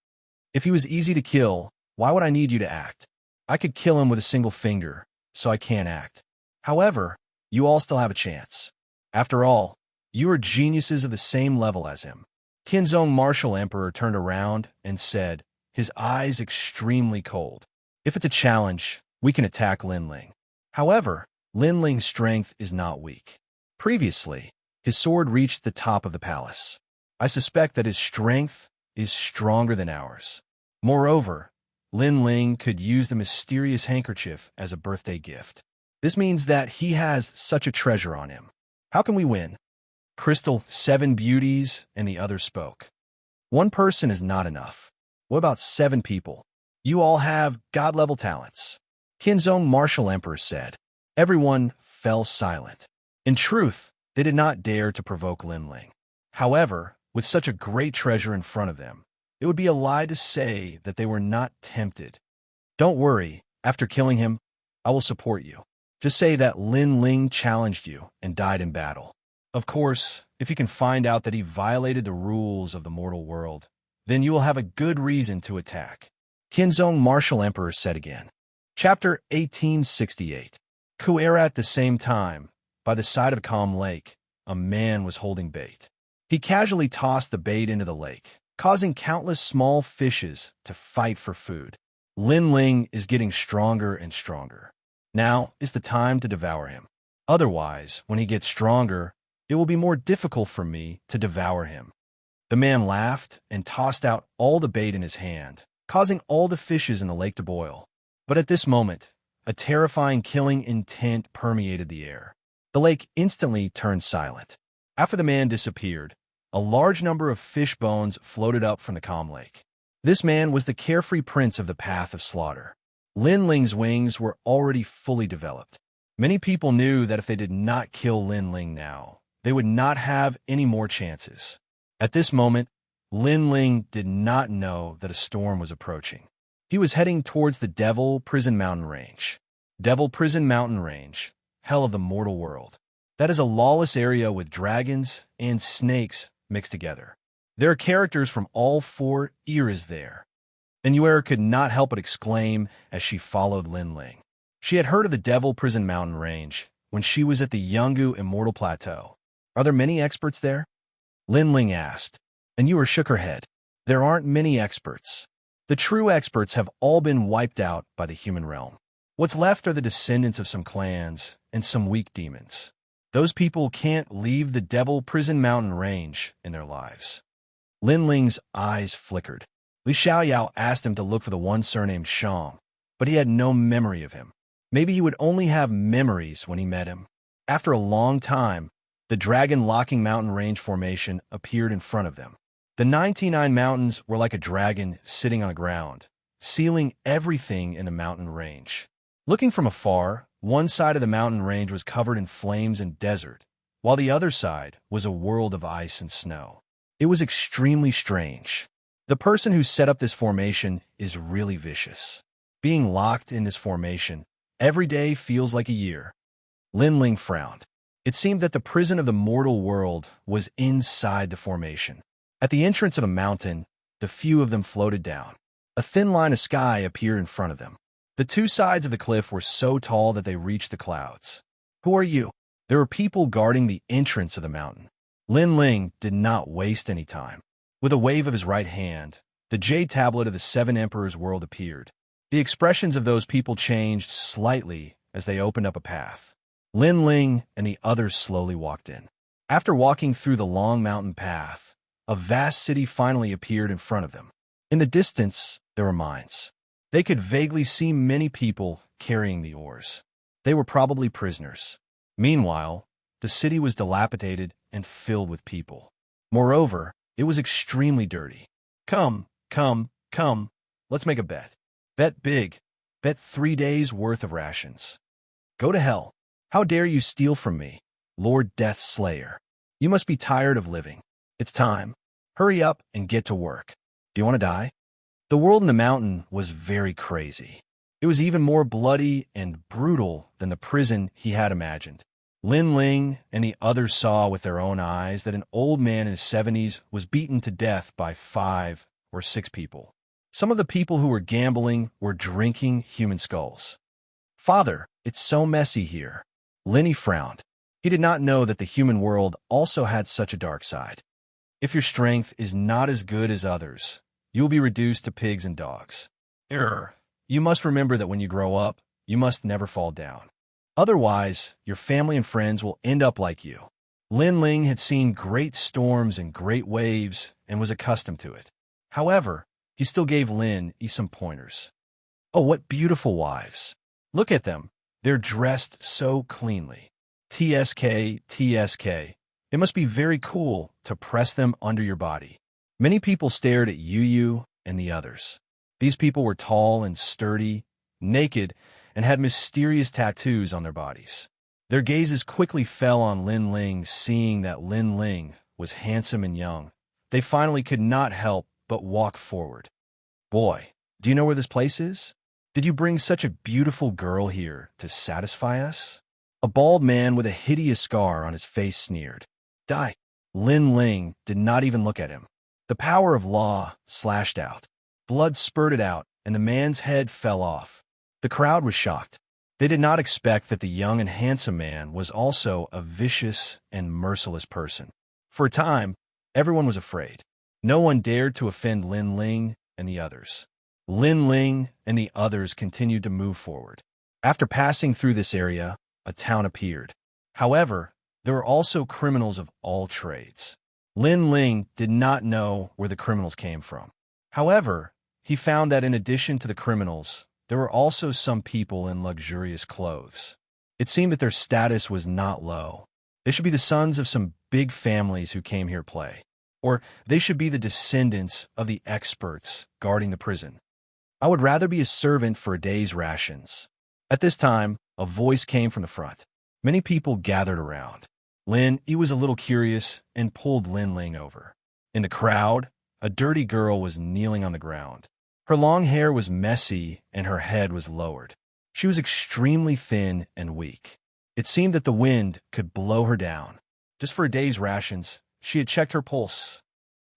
If he was easy to kill, why would I need you to act? I could kill him with a single finger, so I can't act. However, you all still have a chance. After all, you are geniuses of the same level as him. Tianzong Martial Emperor turned around and said, his eyes extremely cold. If it's a challenge, we can attack Lin Ling. However, Lin Ling's strength is not weak. Previously, his sword reached the top of the palace. I suspect that his strength is stronger than ours. Moreover, Lin Ling could use the mysterious handkerchief as a birthday gift. This means that he has such a treasure on him. How can we win? Crystal, 7 beauties, and the others spoke. One person is not enough. What about 7 people? You all have god-level talents. Tianzong Martial Emperor said. Everyone fell silent. In truth, they did not dare to provoke Lin Ling. However, with such a great treasure in front of them, it would be a lie to say that they were not tempted. Don't worry, after killing him, I will support you. Just say that Lin Ling challenged you and died in battle. Of course, if you can find out that he violated the rules of the mortal world, then you will have a good reason to attack. Tianzong Martial Emperor said again. Chapter 1868. Kuera at the same time, by the side of a calm lake, a man was holding bait. He casually tossed the bait into the lake, causing countless small fishes to fight for food. Lin Ling is getting stronger and stronger. Now is the time to devour him. Otherwise, when he gets stronger, it will be more difficult for me to devour him. The man laughed and tossed out all the bait in his hand, causing all the fishes in the lake to boil. But at this moment, a terrifying killing intent permeated the air. The lake instantly turned silent. After the man disappeared, a large number of fish bones floated up from the calm lake. This man was the carefree prince of the path of slaughter. Lin Ling's wings were already fully developed. Many people knew that if they did not kill Lin Ling now, they would not have any more chances. At this moment, Lin Ling did not know that a storm was approaching. He was heading towards the Devil Prison Mountain Range. Devil Prison Mountain Range, hell of the mortal world. That is a lawless area with dragons and snakes mixed together. There are characters from all 4 eras there. And Yuera could not help but exclaim as she followed Lin Ling. She had heard of the Devil Prison Mountain Range when she was at the Yungu Immortal Plateau. Are there many experts there? Lin Ling asked, and Yuera shook her head. There aren't many experts. The true experts have all been wiped out by the human realm. What's left are the descendants of some clans and some weak demons. Those people can't leave the Devil Prison Mountain Range in their lives. Lin Ling's eyes flickered. Li Xiaoyao asked him to look for the one surnamed Shang, but he had no memory of him. Maybe he would only have memories when he met him. After a long time, the dragon-locking mountain range formation appeared in front of them. The 99 mountains were like a dragon sitting on the ground, sealing everything in the mountain range. Looking from afar, one side of the mountain range was covered in flames and desert, while the other side was a world of ice and snow. It was extremely strange. The person who set up this formation is really vicious. Being locked in this formation, every day feels like a year. Lin Ling frowned. It seemed that the prison of the mortal world was inside the formation. At the entrance of a mountain, the few of them floated down. A thin line of sky appeared in front of them. The two sides of the cliff were so tall that they reached the clouds. Who are you? There were people guarding the entrance of the mountain. Lin Ling did not waste any time. With a wave of his right hand, the jade tablet of the Seven Emperors world appeared. The expressions of those people changed slightly as they opened up a path. Lin Ling and the others slowly walked in. After walking through the long mountain path, a vast city finally appeared in front of them. In the distance, there were mines. They could vaguely see many people carrying the ores. They were probably prisoners. Meanwhile, the city was dilapidated and filled with people. Moreover, it was extremely dirty. Come, let's make a bet. Bet big. Bet 3 days' worth of rations. Go to hell. How dare you steal from me, Lord Death Slayer? You must be tired of living. It's time. Hurry up and get to work. Do you want to die? The world in the mountain was very crazy. It was even more bloody and brutal than the prison he had imagined. Lin Ling and the others saw with their own eyes that an old man in his 70s was beaten to death by 5 or 6 people. Some of the people who were gambling were drinking human skulls. Father, it's so messy here. Linny frowned. He did not know that the human world also had such a dark side. If your strength is not as good as others, you will be reduced to pigs and dogs. You must remember that when you grow up, you must never fall down. Otherwise, your family and friends will end up like you. Lin Ling had seen great storms and great waves and was accustomed to it. However, he still gave Lin some pointers. Oh, what beautiful wives. Look at them. They're dressed so cleanly. TSK. It must be very cool to press them under your body. Many people stared at Yu and the others. These people were tall and sturdy, naked, and had mysterious tattoos on their bodies. Their gazes quickly fell on Lin Ling, seeing that Lin Ling was handsome and young. They finally could not help but walk forward. Boy, do you know where this place is? Did you bring such a beautiful girl here to satisfy us? A bald man with a hideous scar on his face sneered. Die. Lin Ling did not even look at him. The power of law slashed out. Blood spurted out, and the man's head fell off. The crowd was shocked. They did not expect that the young and handsome man was also a vicious and merciless person. For a time, everyone was afraid. No one dared to offend Lin Ling and the others. Lin Ling and the others continued to move forward. After passing through this area, a town appeared. However, there were also criminals of all trades. Lin Ling did not know where the criminals came from. However, he found that in addition to the criminals, there were also some people in luxurious clothes. It seemed that their status was not low. They should be the sons of some big families who came here to play. Or they should be the descendants of the experts guarding the prison. I would rather be a servant for a day's rations. At this time, a voice came from the front. Many people gathered around. He was a little curious and pulled Lin Ling over. In the crowd, a dirty girl was kneeling on the ground. Her long hair was messy and her head was lowered. She was extremely thin and weak. It seemed that the wind could blow her down. Just for a day's rations, she had checked her pulse.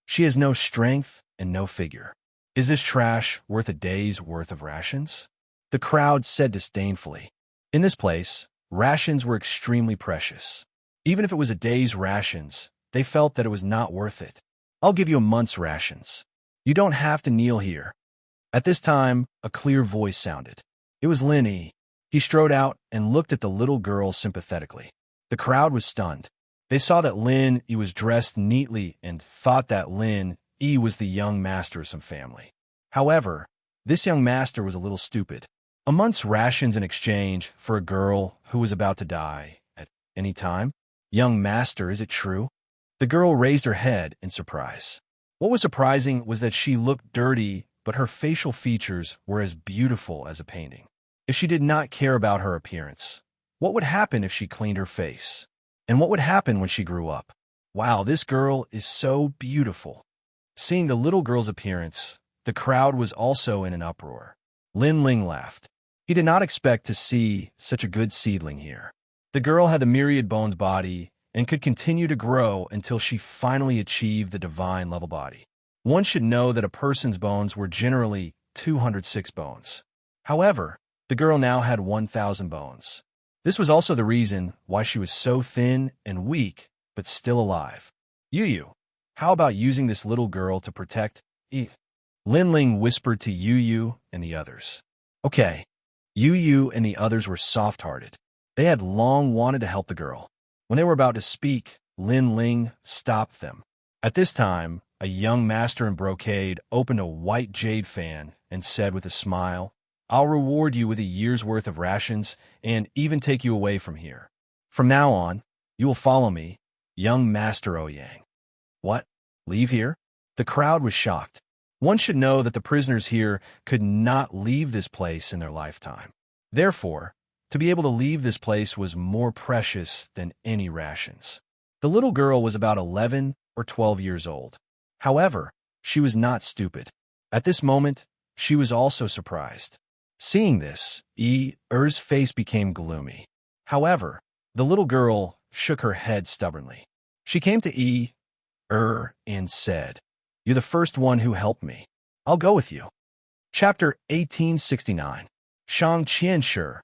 She has no strength and no figure. Is this trash worth a day's worth of rations? The crowd said disdainfully. In this place, rations were extremely precious. Even if it was a day's rations, they felt that it was not worth it. I'll give you a month's rations. You don't have to kneel here. At this time, a clear voice sounded. It was Lin. He strode out and looked at the little girl sympathetically. The crowd was stunned. They saw that Lin was dressed neatly and thought that Lin was the young master of some family. However, this young master was a little stupid. A month's rations in exchange for a girl who was about to die. Any time? Young master, is it true? The girl raised her head in surprise. What was surprising was that she looked dirty, but her facial features were as beautiful as a painting. If she did not care about her appearance, what would happen if she cleaned her face? And what would happen when she grew up? Wow, this girl is so beautiful. Seeing the little girl's appearance, the crowd was also in an uproar. Lin Ling laughed. He did not expect to see such a good seedling here. The girl had the myriad bones body and could continue to grow until she finally achieved the divine level body. One should know that a person's bones were generally 206 bones. However, the girl now had 1,000 bones. This was also the reason why she was so thin and weak, but still alive. Yu, how about using this little girl to protect Lin Ling whispered to Yu and the others. Okay. Yu and the others were soft-hearted. They had long wanted to help the girl. When they were about to speak, Lin Ling stopped them. At this time, a young master in brocade opened a white jade fan and said with a smile, I'll reward you with a year's worth of rations and even take you away from here. From now on, you will follow me, young Master Ouyang. What? Leave here? The crowd was shocked. One should know that the prisoners here could not leave this place in their lifetime. Therefore, to be able to leave this place was more precious than any rations. The little girl was about 11 or 12 years old. However, she was not stupid. At this moment, she was also surprised. Seeing this, Er's face became gloomy. However, the little girl shook her head stubbornly. She came to Er and said, You're the first one who helped me. I'll go with you. Chapter 1869. Xianxia.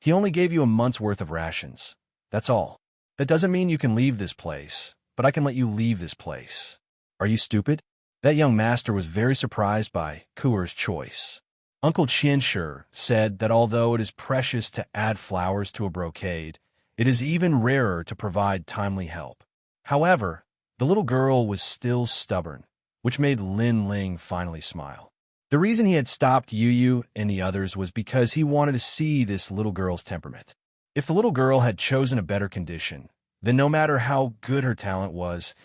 He only gave you a month's worth of rations. That's all. That doesn't mean you can leave this place, but I can let you leave this place. Are you stupid? That young master was very surprised by Kuer's choice. Uncle Xianxia said that although it is precious to add flowers to a brocade, it is even rarer to provide timely help. However, the little girl was still stubborn, which made Lin Ling finally smile. The reason he had stopped Yu and the others was because he wanted to see this little girl's temperament. If the little girl had chosen a better condition, then no matter how good her talent was,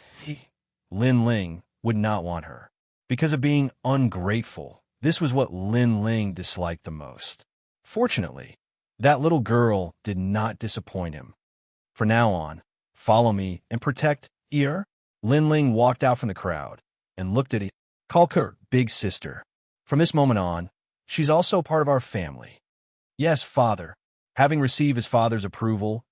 Lin Ling would not want her. Because of being ungrateful, this was what Lin Ling disliked the most. Fortunately, that little girl did not disappoint him. From now on, follow me and protect Lin Ling walked out from the crowd and looked at Call her big sister. From this moment on, she's also part of our family. Yes, father. Having received his father's approval,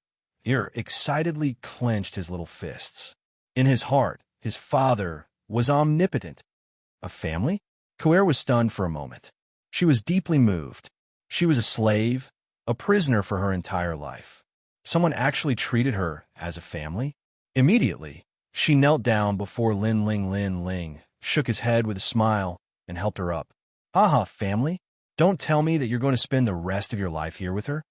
excitedly clenched his little fists. In his heart, his father was omnipotent. A family? Kuer was stunned for a moment. She was deeply moved. She was a slave, a prisoner for her entire life. Someone actually treated her as a family? Immediately, she knelt down before Lin Ling, shook his head with a smile, and helped her up. Aha, family? Don't tell me that you're going to spend the rest of your life here with her?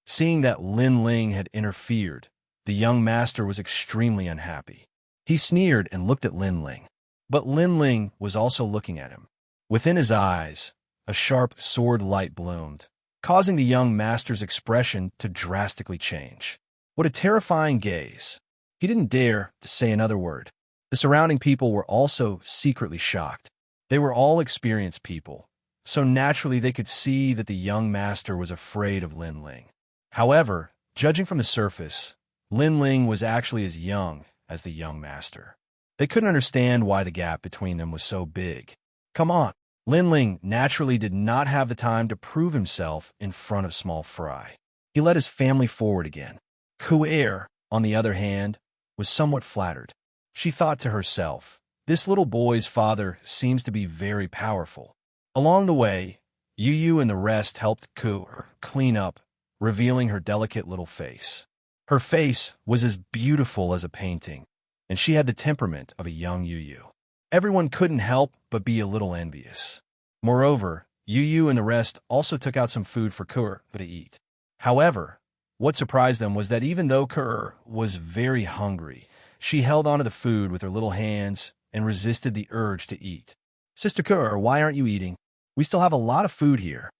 Seeing that Lin Ling had interfered, the young master was extremely unhappy. He sneered and looked at Lin Ling. But Lin Ling was also looking at him. Within his eyes, a sharp sword light bloomed, causing the young master's expression to drastically change. What a terrifying gaze. He didn't dare to say another word. The surrounding people were also secretly shocked. They were all experienced people, so naturally they could see that the young master was afraid of Lin Ling. However, judging from the surface, Lin Ling was actually as young as the young master. They couldn't understand why the gap between them was so big. Come on. Lin Ling naturally did not have the time to prove himself in front of small fry. He led his family forward again. Kuer, on the other hand, was somewhat flattered. She thought to herself, this little boy's father seems to be very powerful. Along the way, Yu and the rest helped Kuer clean up, revealing her delicate little face. Her face was as beautiful as a painting, and she had the temperament of a young Yu. Everyone couldn't help but be a little envious. Moreover, Yu and the rest also took out some food for Kuer to eat. However, what surprised them was that even though Kuer was very hungry, she held onto the food with her little hands and resisted the urge to eat. Sister Kuer, why aren't you eating? We still have a lot of food here.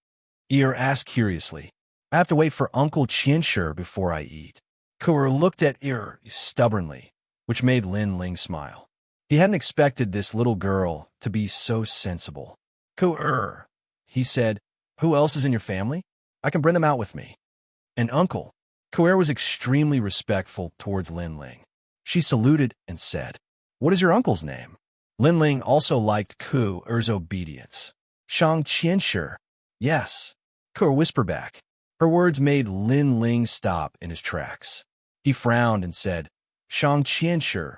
Asked curiously. I have to wait for Uncle Xianxia before I eat. Ku'er looked at Ir stubbornly, which made Lin Ling smile. He hadn't expected this little girl to be so sensible. Ku'er, he said, who else is in your family? I can bring them out with me. An uncle. Ku'er was extremely respectful towards Lin Ling. She saluted and said, what is your uncle's name? Lin Ling also liked Ku'er's obedience. Xianxia. Yes. Ku'er whispered back. Her words made Lin Ling stop in his tracks. He frowned and said, Xianxia,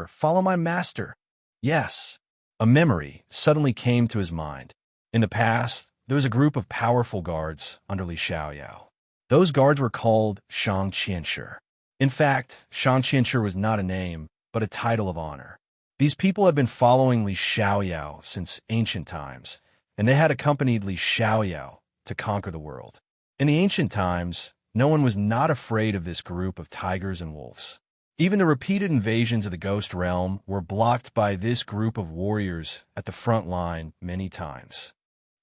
follow my master. Yes. A memory suddenly came to his mind. In the past, there was a group of powerful guards under Li Xiaoyao. Those guards were called Xianxia. In fact, Xianxia was not a name, but a title of honor. These people had been following Li Xiaoyao since ancient times, and they had accompanied Li Xiaoyao to conquer the world. In the ancient times, no one was not afraid of this group of tigers and wolves. Even the repeated invasions of the Ghost Realm were blocked by this group of warriors at the front line many times.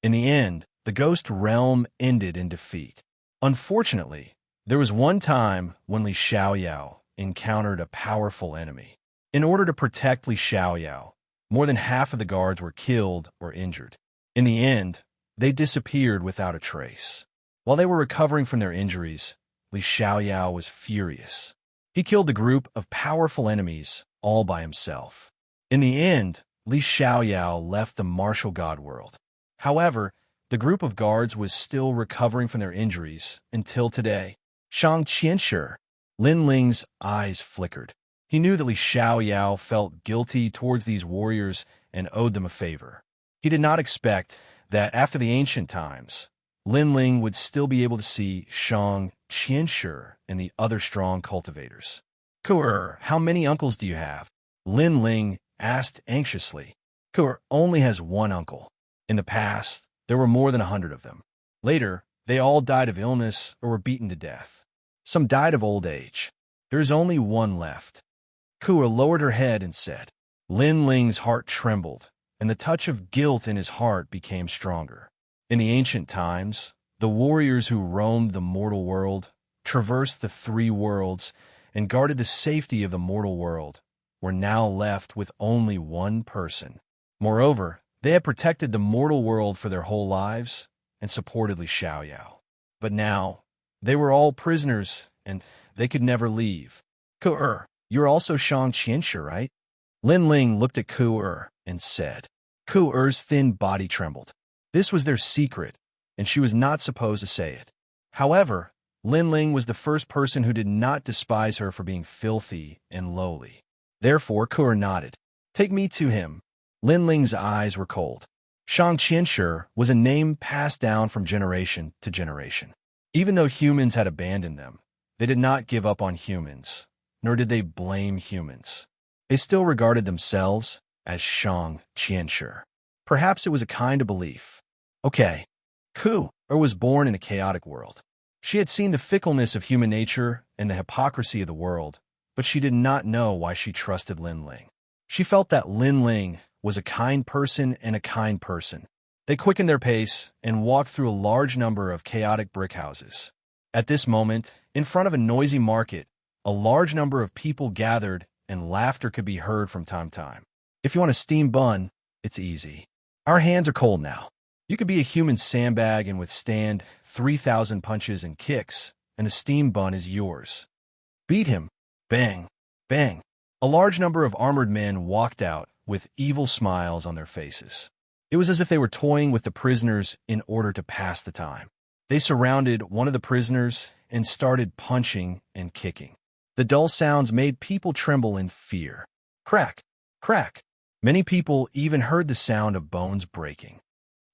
In the end, the Ghost Realm ended in defeat. Unfortunately, there was one time when Li Xiaoyao encountered a powerful enemy. In order to protect Li Xiaoyao, more than half of the guards were killed or injured. In the end, they disappeared without a trace. While they were recovering from their injuries, Li Xiaoyao was furious. He killed the group of powerful enemies all by himself. In the end, Li Xiaoyao left the martial god world. However, the group of guards was still recovering from their injuries until today. Xianxia. Lin Ling's eyes flickered. He knew that Li Xiaoyao felt guilty towards these warriors and owed them a favor. He did not expect that after the ancient times, Lin Ling would still be able to see Xianxia and the other strong cultivators. Ku'er, how many uncles do you have? Lin Ling asked anxiously. Ku'er only has one uncle. In the past, there were more than 100 of them. Later, they all died of illness or were beaten to death. Some died of old age. There is only one left. Ku'er lowered her head and said. Lin Ling's heart trembled, and the touch of guilt in his heart became stronger. In the ancient times, the warriors who roamed the mortal world, traversed the 3 worlds, and guarded the safety of the mortal world, were now left with only one person. Moreover, they had protected the mortal world for their whole lives and supported Li Xiaoyao. But now, they were all prisoners, and they could never leave. Ku'er, you're also Xianxia, right? Lin Ling looked at Ku'er and said. Ku'er's thin body trembled. This was their secret, and she was not supposed to say it. However, Lin Ling was the first person who did not despise her for being filthy and lowly. Therefore, Ku'er nodded. Take me to him. Lin Ling's eyes were cold. Xianxia was a name passed down from generation to generation. Even though humans had abandoned them, they did not give up on humans, nor did they blame humans. They still regarded themselves as Xianxia. Perhaps it was a kind of belief. Okay, Ku'er was born in a chaotic world. She had seen the fickleness of human nature and the hypocrisy of the world, but she did not know why she trusted Lin Ling. She felt that Lin Ling was a kind person and a kind person. They quickened their pace and walked through a large number of chaotic brick houses. At this moment, in front of a noisy market, a large number of people gathered and laughter could be heard from time to time. If you want a steamed bun, it's easy. Our hands are cold now. You could be a human sandbag and withstand 3,000 punches and kicks, and a steamed bun is yours. Beat him. Bang. Bang. A large number of armored men walked out with evil smiles on their faces. It was as if they were toying with the prisoners in order to pass the time. They surrounded one of the prisoners and started punching and kicking. The dull sounds made people tremble in fear. Crack. Crack. Many people even heard the sound of bones breaking.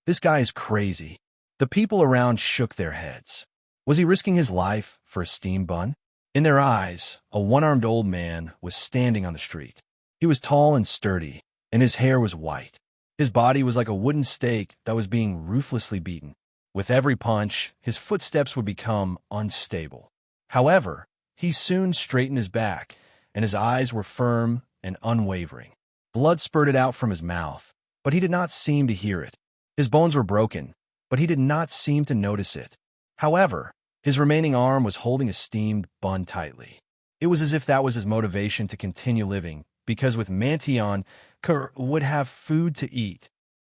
This guy is crazy. The people around shook their heads. Was he risking his life for a steamed bun? In their eyes, a one-armed old man was standing on the street. He was tall and sturdy, and his hair was white. His body was like a wooden stake that was being ruthlessly beaten. With every punch, his footsteps would become unstable. However, he soon straightened his back, and his eyes were firm and unwavering. Blood spurted out from his mouth, but he did not seem to hear it. His bones were broken, but he did not seem to notice it. However, His remaining arm was holding a steamed bun tightly. It was as if that was his motivation to continue living, because with Mantion, Kerr would have food to eat.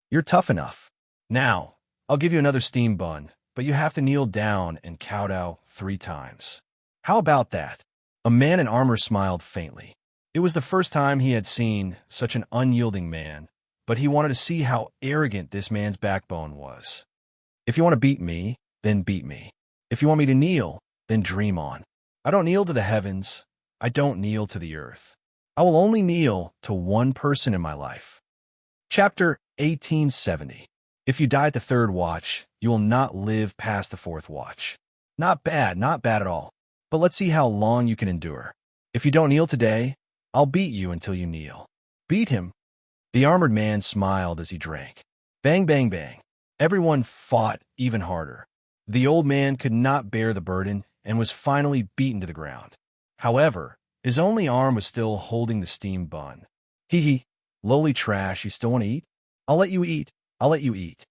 You're tough enough. Now, I'll give you another steamed bun, but you have to kneel down and kowtow 3 times. How about that? A man in armor smiled faintly. It was the first time he had seen such an unyielding man, but he wanted to see how arrogant this man's backbone was. If you want to beat me, then beat me. If you want me to kneel, then dream on. I don't kneel to the heavens. I don't kneel to the earth. I will only kneel to one person in my life. Chapter 1870. If you die at the 3rd watch, you will not live past the 4th watch. Not bad at all. But let's see how long you can endure. If you don't kneel today, I'll beat you until you kneel. Beat him? The armored man smiled as he drank. Bang, bang, bang. Everyone fought even harder. The old man could not bear the burden and was finally beaten to the ground. However, his only arm was still holding the steamed bun. Hee, lowly trash, you still want to eat? I'll let you eat. I'll let you eat.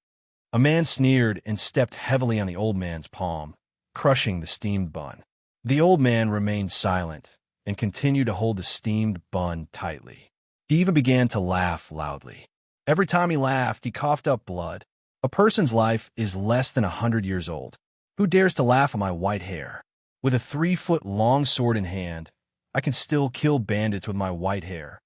A man sneered and stepped heavily on the old man's palm, crushing the steamed bun. The old man remained silent and continued to hold the steamed bun tightly. He even began to laugh loudly. Every time he laughed, he coughed up blood. A person's life is less than 100 years old. Who dares to laugh at my white hair? With a 3-foot-long sword in hand, I can still kill bandits with my white hair.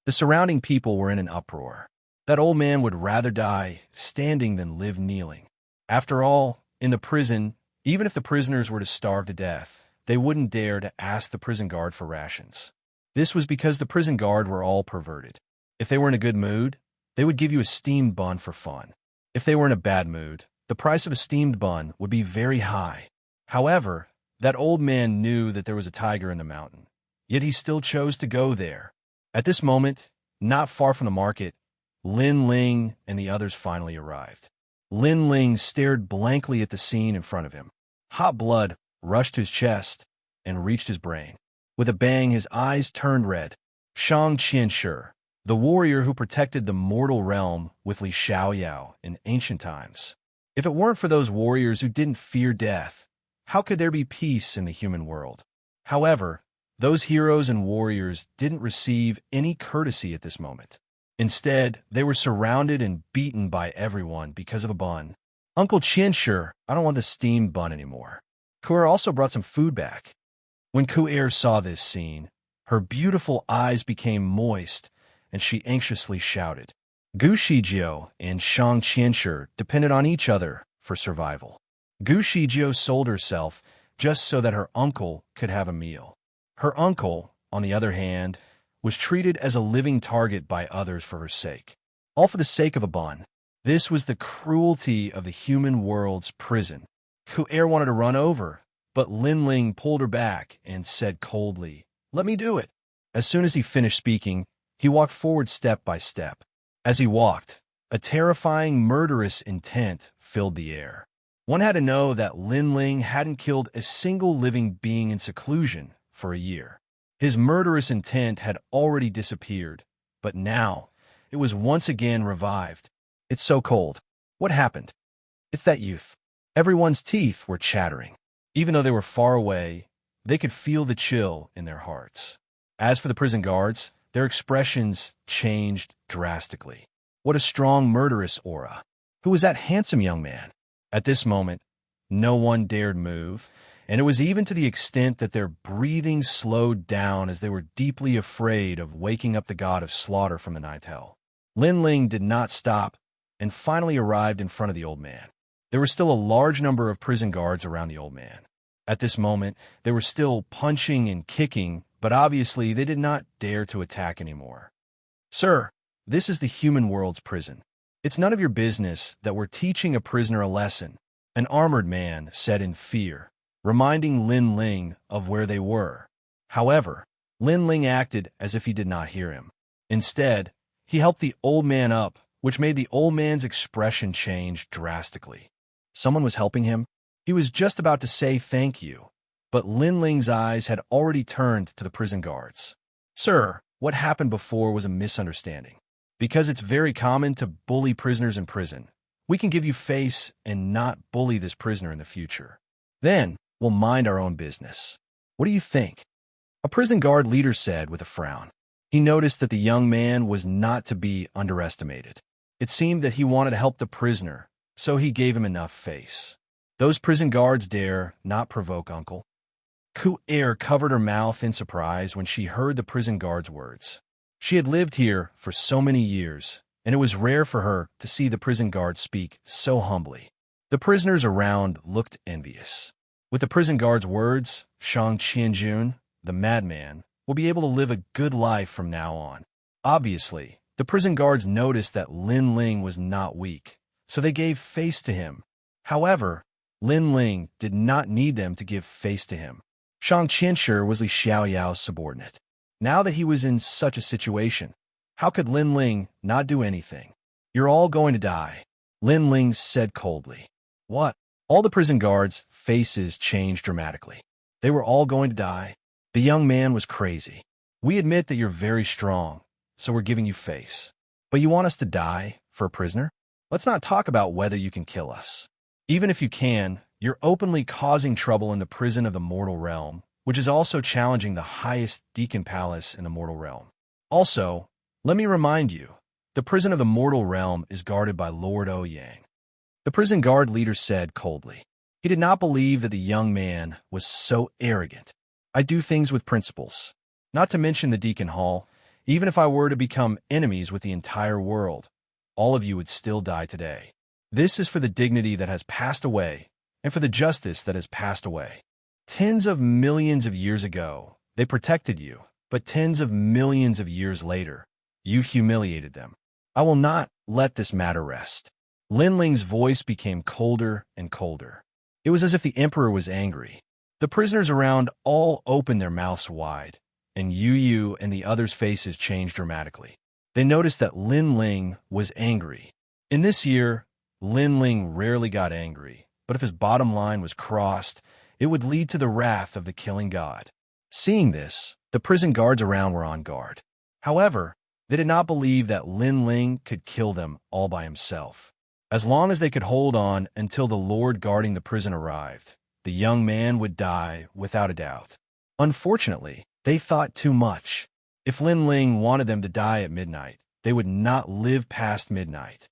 The surrounding people were in an uproar. That old man would rather die standing than live kneeling. After all, in the prison, even if the prisoners were to starve to death, they wouldn't dare to ask the prison guard for rations. This was because the prison guard were all perverted. If they were in a good mood, they would give you a steamed bun for fun. If they were in a bad mood, the price of a steamed bun would be very high. However, that old man knew that there was a tiger in the mountain, yet he still chose to go there. At this moment, not far from the market, Lin Ling and the others finally arrived. Lin Ling stared blankly at the scene in front of him. Hot blood rushed to his chest and reached his brain. With a bang, his eyes turned red. Xianxia, the warrior who protected the mortal realm with Xianxia in ancient times. If it weren't for those warriors who didn't fear death, how could there be peace in the human world? However, those heroes and warriors didn't receive any courtesy at this moment. Instead, they were surrounded and beaten by everyone because of a bun. Uncle Xianxia, I don't want the steamed bun anymore. Kuer also brought some food back. When Kuer saw this scene, her beautiful eyes became moist, and she anxiously shouted. Gu Shijio and Shang Qianshi depended on each other for survival. Gu Shijio sold herself just so that her uncle could have a meal. Her uncle, on the other hand, was treated as a living target by others for her sake. All for the sake of a bun. This was the cruelty of the human world's prison. Kuer wanted to run over, but Lin Ling pulled her back and said coldly, "Let me do it." As soon as he finished speaking, he walked forward step by step. As he walked, a terrifying, murderous intent filled the air. One had to know that Lin Ling hadn't killed a single living being in seclusion for a year. His murderous intent had already disappeared, but now it was once again revived. It's so cold. What happened? It's that youth. Everyone's teeth were chattering. Even though they were far away, they could feel the chill in their hearts. As for the prison guards, their expressions changed drastically. What a strong, murderous aura. Who was that handsome young man? At this moment, no one dared move, and it was even to the extent that their breathing slowed down as they were deeply afraid of waking up the god of slaughter from the ninth hell. Lin Ling did not stop and finally arrived in front of the old man. There were still a large number of prison guards around the old man. At this moment, they were still punching and kicking, but obviously they did not dare to attack anymore. "Sir, this is the human world's prison. It's none of your business that we're teaching a prisoner a lesson," an armored man said in fear, reminding Lin Ling of where they were. However, Lin Ling acted as if he did not hear him. Instead, he helped the old man up, which made the old man's expression change drastically. Someone was helping him. He was just about to say thank you, but Lin Ling's eyes had already turned to the prison guards. "Sir, what happened before was a misunderstanding. Because it's very common to bully prisoners in prison, we can give you face and not bully this prisoner in the future." Then, we'll mind our own business. What do you think?" A prison guard leader said with a frown. He noticed that the young man was not to be underestimated. It seemed that he wanted to help the prisoner, so he gave him enough face. "Those prison guards dare not provoke, uncle." Ku-air covered her mouth in surprise when she heard the prison guard's words. She had lived here for so many years, and it was rare for her to see the prison guard speak so humbly. The prisoners around looked envious. With the prison guard's words, Xianxia, the madman, will be able to live a good life from now on. Obviously, the prison guards noticed that Lin Ling was not weak, so they gave face to him. However, Lin Ling did not need them to give face to him. Xianxia was Li Xiaoyao's subordinate. Now that he was in such a situation, how could Lin Ling not do anything? "You're all going to die," Lin Ling said coldly. "What?" All the prison guards' faces changed dramatically. They were all going to die. The young man was crazy. "We admit that you're very strong, so we're giving you face. But you want us to die for a prisoner? Let's not talk about whether you can kill us. Even if you can, you're openly causing trouble in the prison of the mortal realm, which is also challenging the highest deacon palace in the mortal realm. Also, let me remind you, the prison of the mortal realm is guarded by Lord Ouyang." The prison guard leader said coldly. He did not believe that the young man was so arrogant. "I do things with principles. Not to mention the Deacon Hall. Even if I were to become enemies with the entire world, all of you would still die today. This is for the dignity that has passed away and for the justice that has passed away. Tens of millions of years ago, they protected you, but tens of millions of years later, you humiliated them. I will not let this matter rest." Lin Ling's voice became colder and colder. It was as if the emperor was angry. The prisoners around all opened their mouths wide, and Yu and the others' faces changed dramatically. They noticed that Lin Ling was angry. In this year, Lin Ling rarely got angry, but if his bottom line was crossed, it would lead to the wrath of the killing god. Seeing this, the prison guards around were on guard. However, they did not believe that Lin Ling could kill them all by himself. As long as they could hold on until the lord guarding the prison arrived, the young man would die without a doubt. Unfortunately, they thought too much. If Lin Ling wanted them to die at midnight, they would not live past midnight.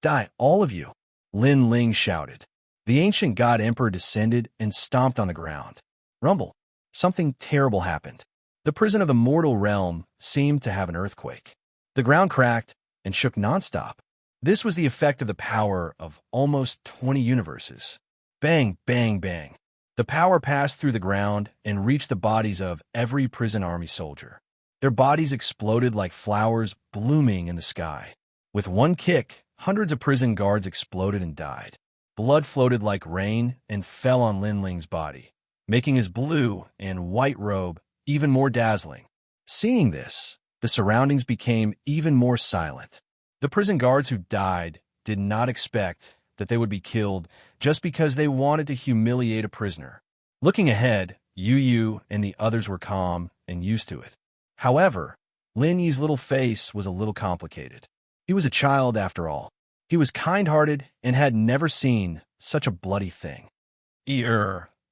"Die, all of you!" Lin Ling shouted. The ancient god emperor descended and stomped on the ground. Rumble. Something terrible happened. The prison of the mortal realm seemed to have an earthquake. The ground cracked and shook nonstop. This was the effect of the power of almost 20 universes. Bang, bang, bang. The power passed through the ground and reached the bodies of every prison army soldier. Their bodies exploded like flowers blooming in the sky. With one kick, hundreds of prison guards exploded and died. Blood floated like rain and fell on Lin Ling's body, making his blue and white robe even more dazzling. Seeing this, the surroundings became even more silent. The prison guards who died did not expect that they would be killed just because they wanted to humiliate a prisoner. Looking ahead, Yu and the others were calm and used to it. However, Lin Yi's little face was a little complicated. He was a child after all. He was kind-hearted and had never seen such a bloody thing.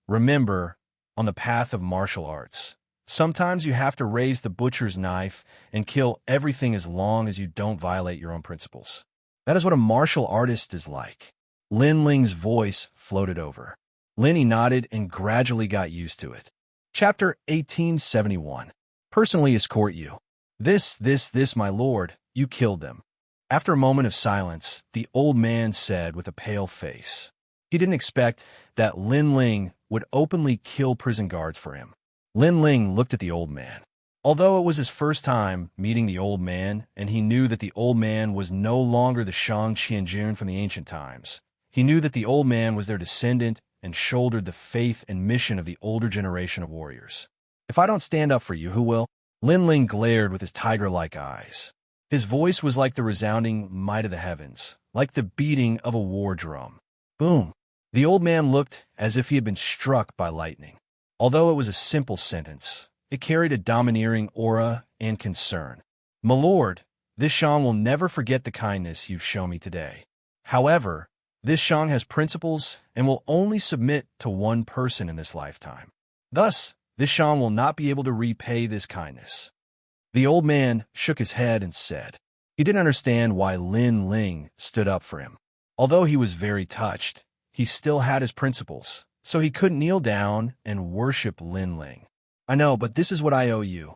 Remember, on the path of martial arts, sometimes you have to raise the butcher's knife and kill everything as long as you don't violate your own principles. That is what a martial artist is like. Lin Ling's voice floated over. Lin Yi nodded and gradually got used to it. Chapter 1871. Personally escort you. This, my lord, you killed them. After a moment of silence, the old man said with a pale face. He didn't expect that Lin Ling would openly kill prison guards for him. Lin Ling looked at the old man. Although it was his first time meeting the old man, and he knew that the old man was no longer the Xianxia from the ancient times, he knew that the old man was their descendant and shouldered the faith and mission of the older generation of warriors. If I don't stand up for you, who will? Lin Ling glared with his tiger-like eyes. His voice was like the resounding might of the heavens, like the beating of a war drum. Boom! The old man looked as if he had been struck by lightning. Although it was a simple sentence, it carried a domineering aura and concern. My lord, this Xian will never forget the kindness you've shown me today. However, This Shang has principles and will only submit to one person in this lifetime. Thus, this Shang will not be able to repay this kindness." The old man shook his head and said he didn't understand why Lin Ling stood up for him. Although he was very touched, he still had his principles, so he couldn't kneel down and worship Lin Ling. "I know, but this is what I owe you."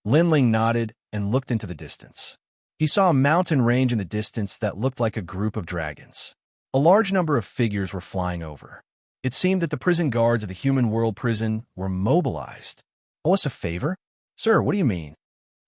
Lin Ling nodded and looked into the distance. He saw a mountain range in the distance that looked like a group of dragons. A large number of figures were flying over. It seemed that the prison guards of the human world prison were mobilized. "Oh, us a favor? Sir, what do you mean?"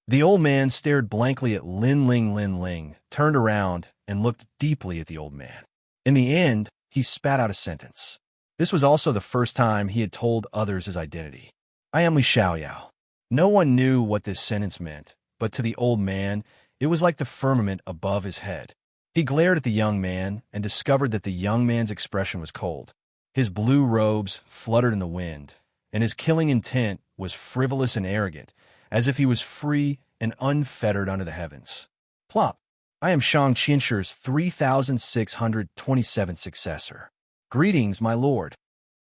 The old man stared blankly at Lin Ling, turned around, and looked deeply at the old man. In the end, he spat out a sentence. This was also the first time he had told others his identity. "I am Li Xiaoyao." No one knew what this sentence meant, but to the old man, it was like the firmament above his head. He glared at the young man and discovered that the young man's expression was cold. His blue robes fluttered in the wind, and his killing intent was frivolous and arrogant, as if he was free and unfettered under the heavens. Plop! "I am Xianxia's 3627th successor. Greetings, my lord."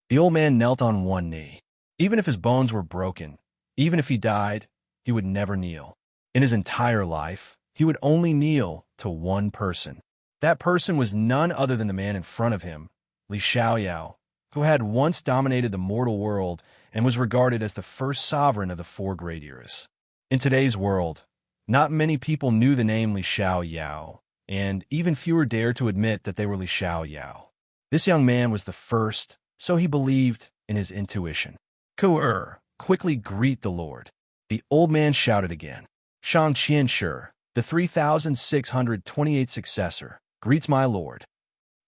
The old man knelt on one knee. Even if his bones were broken, even if he died, he would never kneel. In his entire life, he would only kneel to one person. That person was none other than the man in front of him, Li Xiaoyao, who had once dominated the mortal world and was regarded as the first sovereign of the four great eras. In today's world, not many people knew the name Li Xiaoyao, and even fewer dared to admit that they were Li Xiaoyao. This young man was the first, so he believed in his intuition. Quickly greet the Lord." The old man shouted again. "Xianxia, the 3628th successor, greets my lord."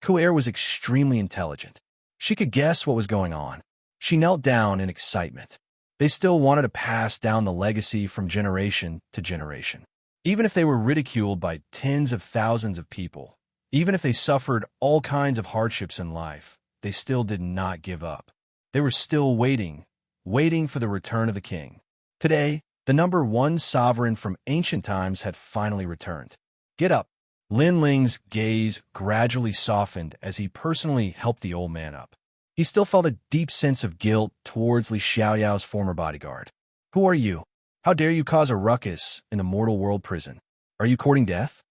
Ku'er was extremely intelligent. She could guess what was going on. She knelt down in excitement. They still wanted to pass down the legacy from generation to generation. Even if they were ridiculed by tens of thousands of people, even if they suffered all kinds of hardships in life, they still did not give up. They were still waiting for the return of the king. Today, the number one sovereign from ancient times had finally returned. "Get up." Lin Ling's gaze gradually softened as he personally helped the old man up. He still felt a deep sense of guilt towards Li Xiaoyao's former bodyguard. "Who are you? How dare you cause a ruckus in the mortal world prison? Are you courting death?"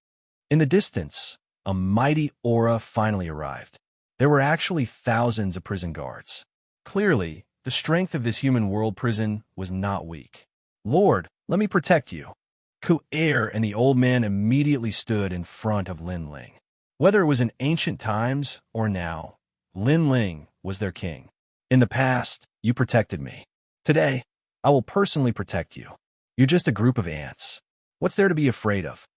In the distance, a mighty aura finally arrived. There were actually thousands of prison guards. Clearly, the strength of this human world prison was not weak. "Lord, let me protect you." Ku'er and the old man immediately stood in front of Lin Ling. Whether it was in ancient times or now, Lin Ling was their king. "In the past, you protected me. Today, I will personally protect you. You're just a group of ants. What's there to be afraid of?"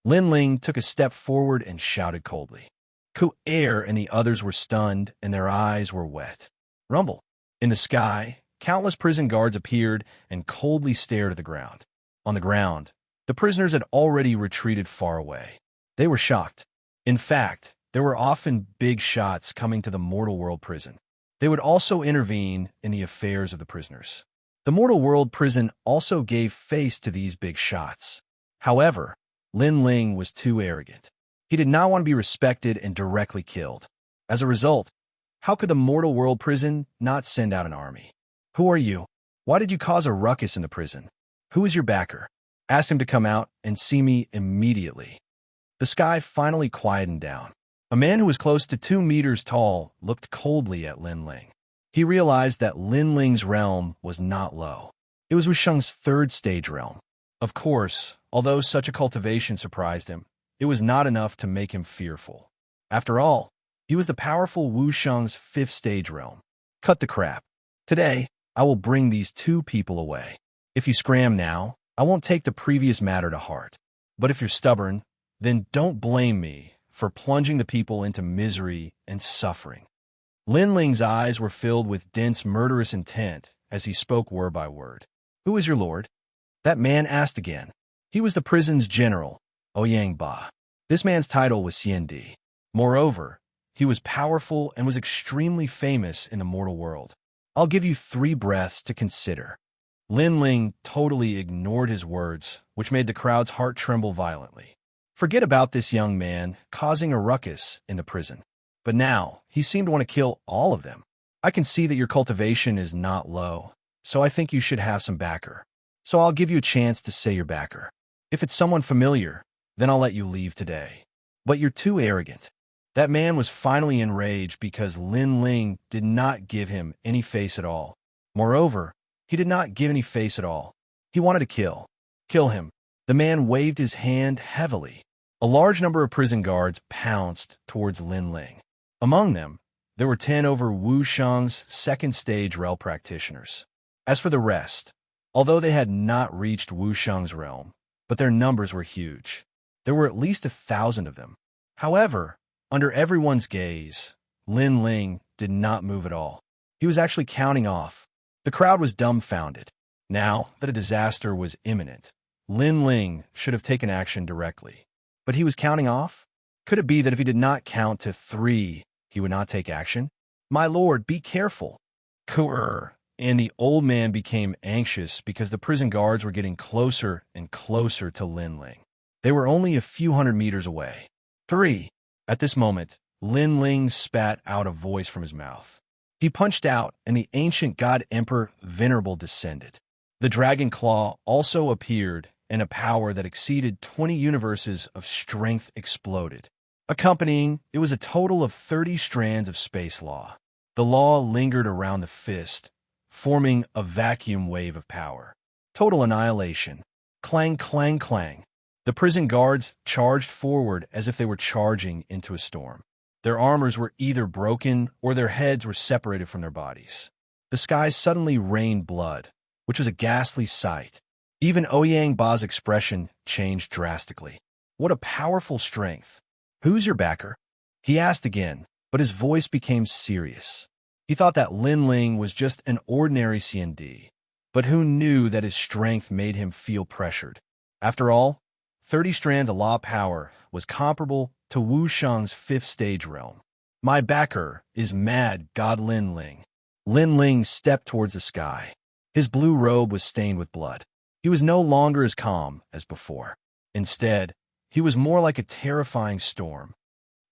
Lin Ling took a step forward and shouted coldly. Ku'er and the others were stunned, and their eyes were wet. Rumble. In the sky, countless prison guards appeared and coldly stared at the ground. On the ground, the prisoners had already retreated far away. They were shocked. In fact, there were often big shots coming to the mortal world prison. They would also intervene in the affairs of the prisoners. The mortal world prison also gave face to these big shots. However, Lin Ling was too arrogant. He did not want to be respected and directly killed. As a result, how could the mortal world prison not send out an army? "Who are you? Why did you cause a ruckus in the prison? Who is your backer? Ask him to come out and see me immediately." The sky finally quietened down. A man who was close to 2 meters tall looked coldly at Lin Ling. He realized that Lin Ling's realm was not low. It was Wuxia's third stage realm. Of course, although such a cultivation surprised him, it was not enough to make him fearful. After all, he was the powerful Wuxia's fifth stage realm. Cut the crap. Today, I will bring these two people away. If you scram now, I won't take the previous matter to heart. But if you're stubborn, then don't blame me for plunging the people into misery and suffering. Lin Ling's eyes were filled with dense murderous intent as he spoke word by word. "Who is your lord?" That man asked again. He was the prison's general, Ouyang Ba. This man's title was Xiandi. Moreover, he was powerful and was extremely famous in the mortal world. "I'll give you 3 breaths to consider." Lin Ling totally ignored his words, which made the crowd's heart tremble violently. Forget about this young man causing a ruckus in the prison. But now, he seemed to want to kill all of them. I can see that your cultivation is not low, so I think you should have some backer. So I'll give you a chance to say your backer. If it's someone familiar, then I'll let you leave today. But you're too arrogant. That man was finally enraged because Lin Ling did not give him any face at all. Moreover, he did not give any face at all. He wanted to kill. Kill him. The man waved his hand heavily. A large number of prison guards pounced towards Lin Ling. Among them, there were 10 over Wuxia's second-stage realm practitioners. As for the rest, although they had not reached Wuxia's realm, but their numbers were huge. There were at least 1,000 of them. However, under everyone's gaze, Lin Ling did not move at all. He was actually counting off. The crowd was dumbfounded. Now that a disaster was imminent, Lin Ling should have taken action directly. But he was counting off? Could it be that if he did not count to 3, he would not take action? My lord, be careful. Kurr. And the old man became anxious because the prison guards were getting closer and closer to Lin Ling. They were only a few hundred meters away. 3. At this moment, Lin Ling spat out a voice from his mouth. He punched out, and the ancient god emperor Venerable descended. The dragon claw also appeared, and a power that exceeded 20 universes of strength exploded. Accompanying, it was a total of 30 strands of space law. The law lingered around the fist, forming a vacuum wave of power. Total annihilation. Clang, clang, clang. The prison guards charged forward as if they were charging into a storm. Their armors were either broken or their heads were separated from their bodies. The sky suddenly rained blood, which was a ghastly sight. Even Ouyang Ba's expression changed drastically. What a powerful strength. Who's your backer? He asked again, but his voice became serious. He thought that Lin Ling was just an ordinary CND, but who knew that his strength made him feel pressured? After all, 30 strands of law power was comparable to Wuxia's 5th stage realm. My backer is mad god Lin Ling. Lin Ling stepped towards the sky. His blue robe was stained with blood. He was no longer as calm as before. Instead, he was more like a terrifying storm.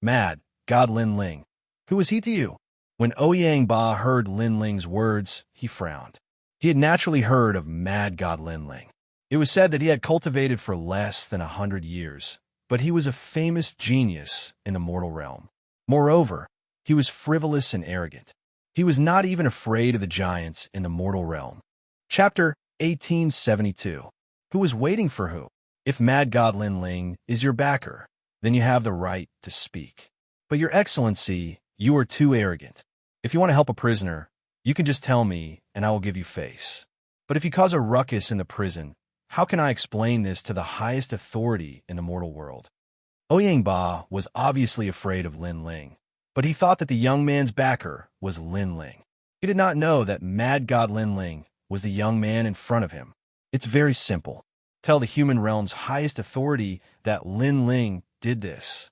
Mad god Lin Ling. Who was he to you? When Ouyang Ba heard Lin Ling's words, he frowned. He had naturally heard of mad god Lin Ling. It was said that he had cultivated for less than 100 years, but he was a famous genius in the mortal realm. Moreover, he was frivolous and arrogant. He was not even afraid of the giants in the mortal realm. Chapter 1872. Who is waiting for who? If mad god Lin Ling is your backer, then you have the right to speak. But your excellency, you are too arrogant. If you want to help a prisoner, you can just tell me, and I will give you face. But if you cause a ruckus in the prison, how can I explain this to the highest authority in the mortal world? Ouyang Ba was obviously afraid of Lin Ling, but he thought that the young man's backer was Lin Ling. He did not know that mad god Lin Ling was the young man in front of him. It's very simple. Tell the human realm's highest authority that Lin Ling did this.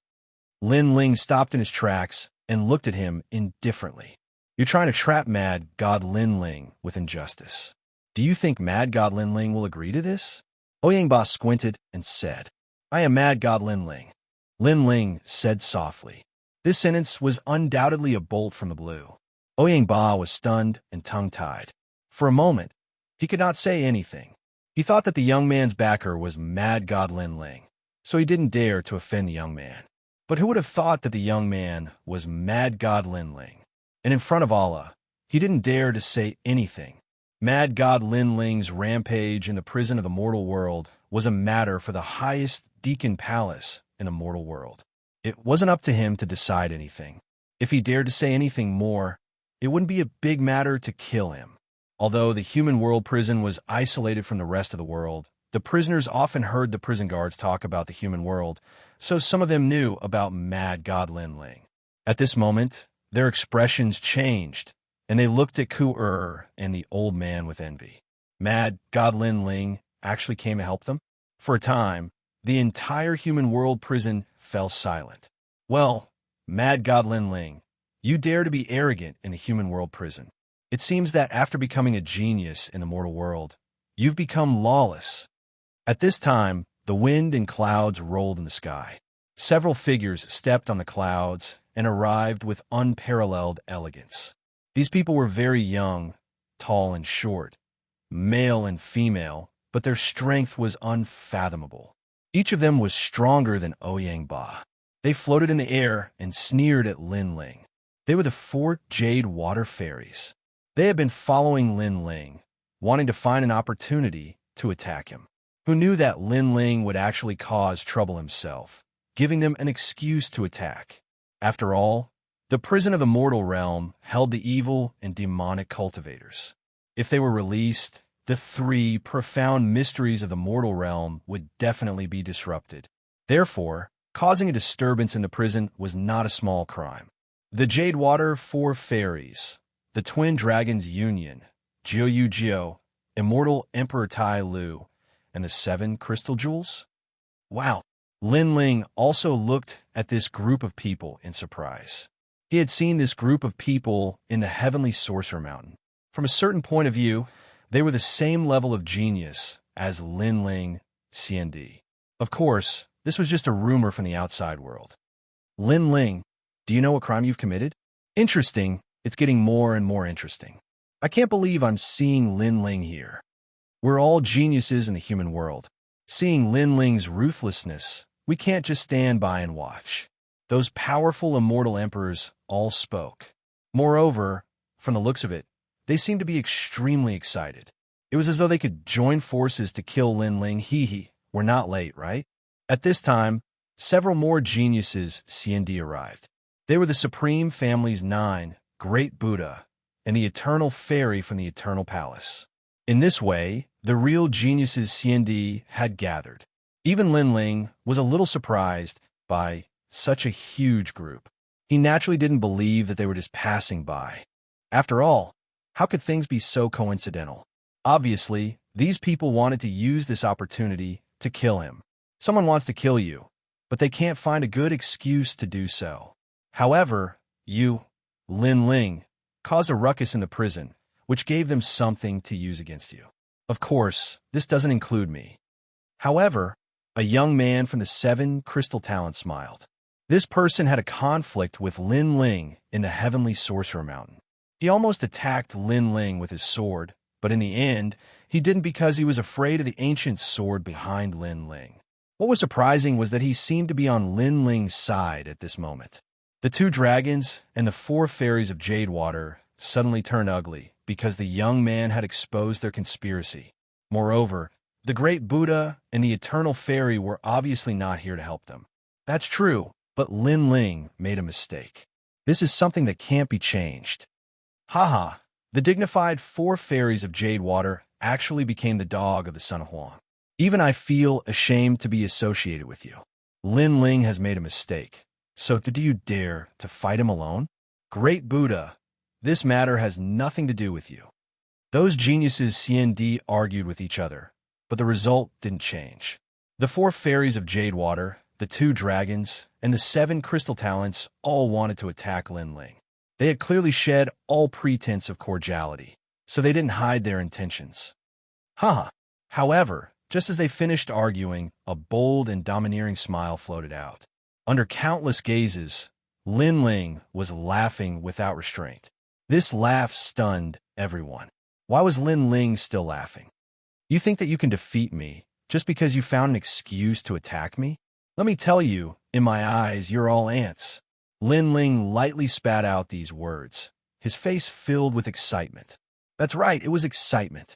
Lin Ling stopped in his tracks and looked at him indifferently. You're trying to trap mad god Lin Ling with injustice. Do you think mad god Lin Ling will agree to this? Ouyang Ba squinted and said, I am mad god Lin Ling. Lin Ling said softly. This sentence was undoubtedly a bolt from the blue. Ouyang Ba was stunned and tongue-tied. For a moment, he could not say anything. He thought that the young man's backer was mad god Lin Ling, so he didn't dare to offend the young man. But who would have thought that the young man was mad god Lin Ling? And in front of Allah, he didn't dare to say anything. Mad god Lin Ling's rampage in the prison of the mortal world was a matter for the highest deacon palace in the mortal world. It wasn't up to him to decide anything. If he dared to say anything more, it wouldn't be a big matter to kill him. Although the human world prison was isolated from the rest of the world, the prisoners often heard the prison guards talk about the human world, so some of them knew about mad god Lin Ling. At this moment, their expressions changed, and they looked at Ku-er and the old man with envy. Mad god Lin Ling actually came to help them? For a time, the entire human world prison fell silent. Well, mad god Lin Ling, you dare to be arrogant in the human world prison. It seems that after becoming a genius in the mortal world, you've become lawless. At this time, the wind and clouds rolled in the sky. Several figures stepped on the clouds, and arrived with unparalleled elegance. These people were very young, tall and short, male and female, but their strength was unfathomable. Each of them was stronger than Ouyang Ba. They floated in the air and sneered at Lin Ling. They were the 4 Jade Water Fairies. They had been following Lin Ling, wanting to find an opportunity to attack him. Who knew that Lin Ling would actually cause trouble himself, giving them an excuse to attack. After all, the prison of the mortal realm held the evil and demonic cultivators. If they were released, the 3 profound mysteries of the mortal realm would definitely be disrupted. Therefore, causing a disturbance in the prison was not a small crime. The Jade Water 4 Fairies, the Twin Dragons Union, Jiu Jiu, Immortal Emperor Tai Lu, and the 7 Crystal Jewels? Wow. Lin Ling also looked at this group of people in surprise. He had seen this group of people in the Heavenly Sorcerer Mountain. From a certain point of view, they were the same level of genius as Lin Ling CND. Of course, this was just a rumor from the outside world. Lin Ling, do you know what crime you've committed? Interesting, it's getting more and more interesting. I can't believe I'm seeing Lin Ling here. We're all geniuses in the human world. Seeing Lin Ling's ruthlessness, we can't just stand by and watch. Those powerful immortal emperors all spoke. Moreover, from the looks of it, they seemed to be extremely excited. It was as though they could join forces to kill Lin Ling. We're not late, right? At this time, several more geniuses CND arrived. They were the Supreme Family's 9, Great Buddha, and the Eternal Fairy from the Eternal Palace. In this way, the real geniuses CND had gathered. Even Lin Ling was a little surprised by such a huge group. He naturally didn't believe that they were just passing by. After all, how could things be so coincidental? Obviously, these people wanted to use this opportunity to kill him. Someone wants to kill you, but they can't find a good excuse to do so. However, you, Lin Ling, caused a ruckus in the prison, which gave them something to use against you. Of course, this doesn't include me. However, a young man from the 7 Crystal Talents smiled. This person had a conflict with Lin Ling in the Heavenly Sorcerer Mountain. He almost attacked Lin Ling with his sword, but in the end, he didn't because he was afraid of the ancient sword behind Lin Ling. What was surprising was that he seemed to be on Lin Ling's side at this moment. The 2 dragons and the 4 fairies of Jade Water suddenly turned ugly because the young man had exposed their conspiracy. Moreover, the Great Buddha and the Eternal Fairy were obviously not here to help them. That's true, but Lin Ling made a mistake. This is something that can't be changed. Haha, the dignified 4 fairies of Jade Water actually became the dog of the Son of Huang. Even I feel ashamed to be associated with you. Lin Ling has made a mistake. So do you dare to fight him alone? Great Buddha, this matter has nothing to do with you. Those geniuses CND argued with each other, but the result didn't change. The 4 fairies of Jade Water, the 2 dragons, and the 7 Crystal Talents all wanted to attack Lin Ling. They had clearly shed all pretense of cordiality, so they didn't hide their intentions. However, just as they finished arguing, a bold and domineering smile floated out. Under countless gazes, Lin Ling was laughing without restraint. This laugh stunned everyone. Why was Lin Ling still laughing? You think that you can defeat me just because you found an excuse to attack me? Let me tell you, in my eyes, you're all ants. Lin Ling lightly spat out these words, his face filled with excitement. That's right, it was excitement.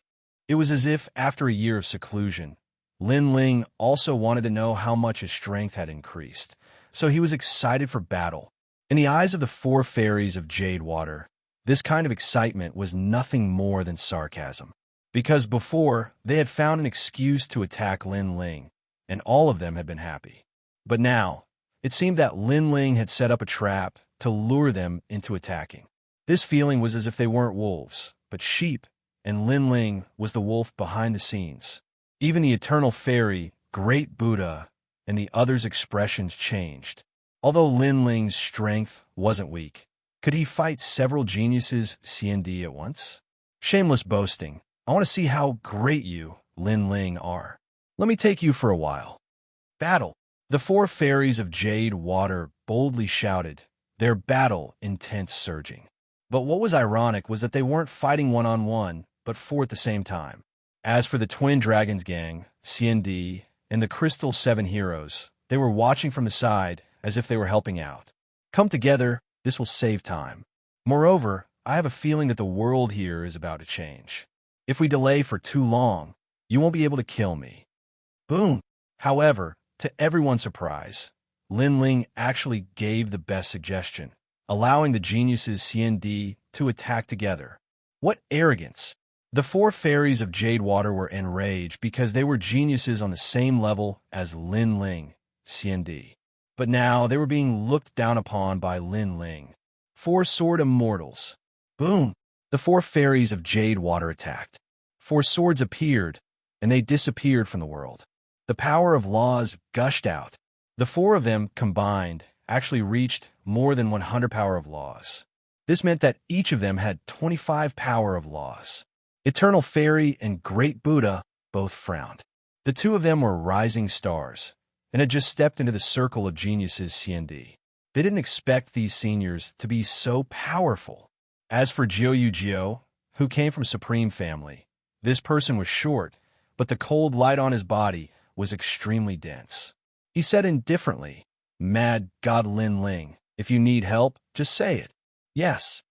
It was as if, after a year of seclusion, Lin Ling also wanted to know how much his strength had increased, so he was excited for battle. In the eyes of the 4 fairies of Jade Water, this kind of excitement was nothing more than sarcasm. Because before, they had found an excuse to attack Lin Ling, and all of them had been happy. But now, it seemed that Lin Ling had set up a trap to lure them into attacking. This feeling was as if they weren't wolves, but sheep, and Lin Ling was the wolf behind the scenes. Even the Eternal Fairy, Great Buddha, and the others' expressions changed. Although Lin Ling's strength wasn't weak, could he fight several geniuses CND at once? Shameless boasting. I want to see how great you, Lin Ling, are. Let me take you for a while. Battle. The 4 fairies of Jade Water boldly shouted, their battle intense surging. But what was ironic was that they weren't fighting one-on-one, but four at the same time. As for the Twin Dragons gang, CND, and the Crystal Seven Heroes, they were watching from the side as if they were helping out. Come together, this will save time. Moreover, I have a feeling that the world here is about to change. If we delay for too long, you won't be able to kill me. Boom! However, to everyone's surprise, Lin Ling actually gave the best suggestion, allowing the geniuses CND to attack together. What arrogance! The four fairies of Jade Water were enraged because they were geniuses on the same level as Lin Ling, CND. But now they were being looked down upon by Lin Ling. Four sword immortals. Boom! The four fairies of Jade Water attacked. Four swords appeared, and they disappeared from the world. The power of laws gushed out. The four of them combined actually reached more than 100 power of laws. This meant that each of them had 25 power of laws. Eternal Fairy and Great Buddha both frowned. The two of them were rising stars, and had just stepped into the circle of geniuses CND. They didn't expect these seniors to be so powerful. As for Jiu, who came from Supreme Family, this person was short, but the cold light on his body was extremely dense. He said indifferently, "Mad God Lin Ling, if you need help, just say it." Yes,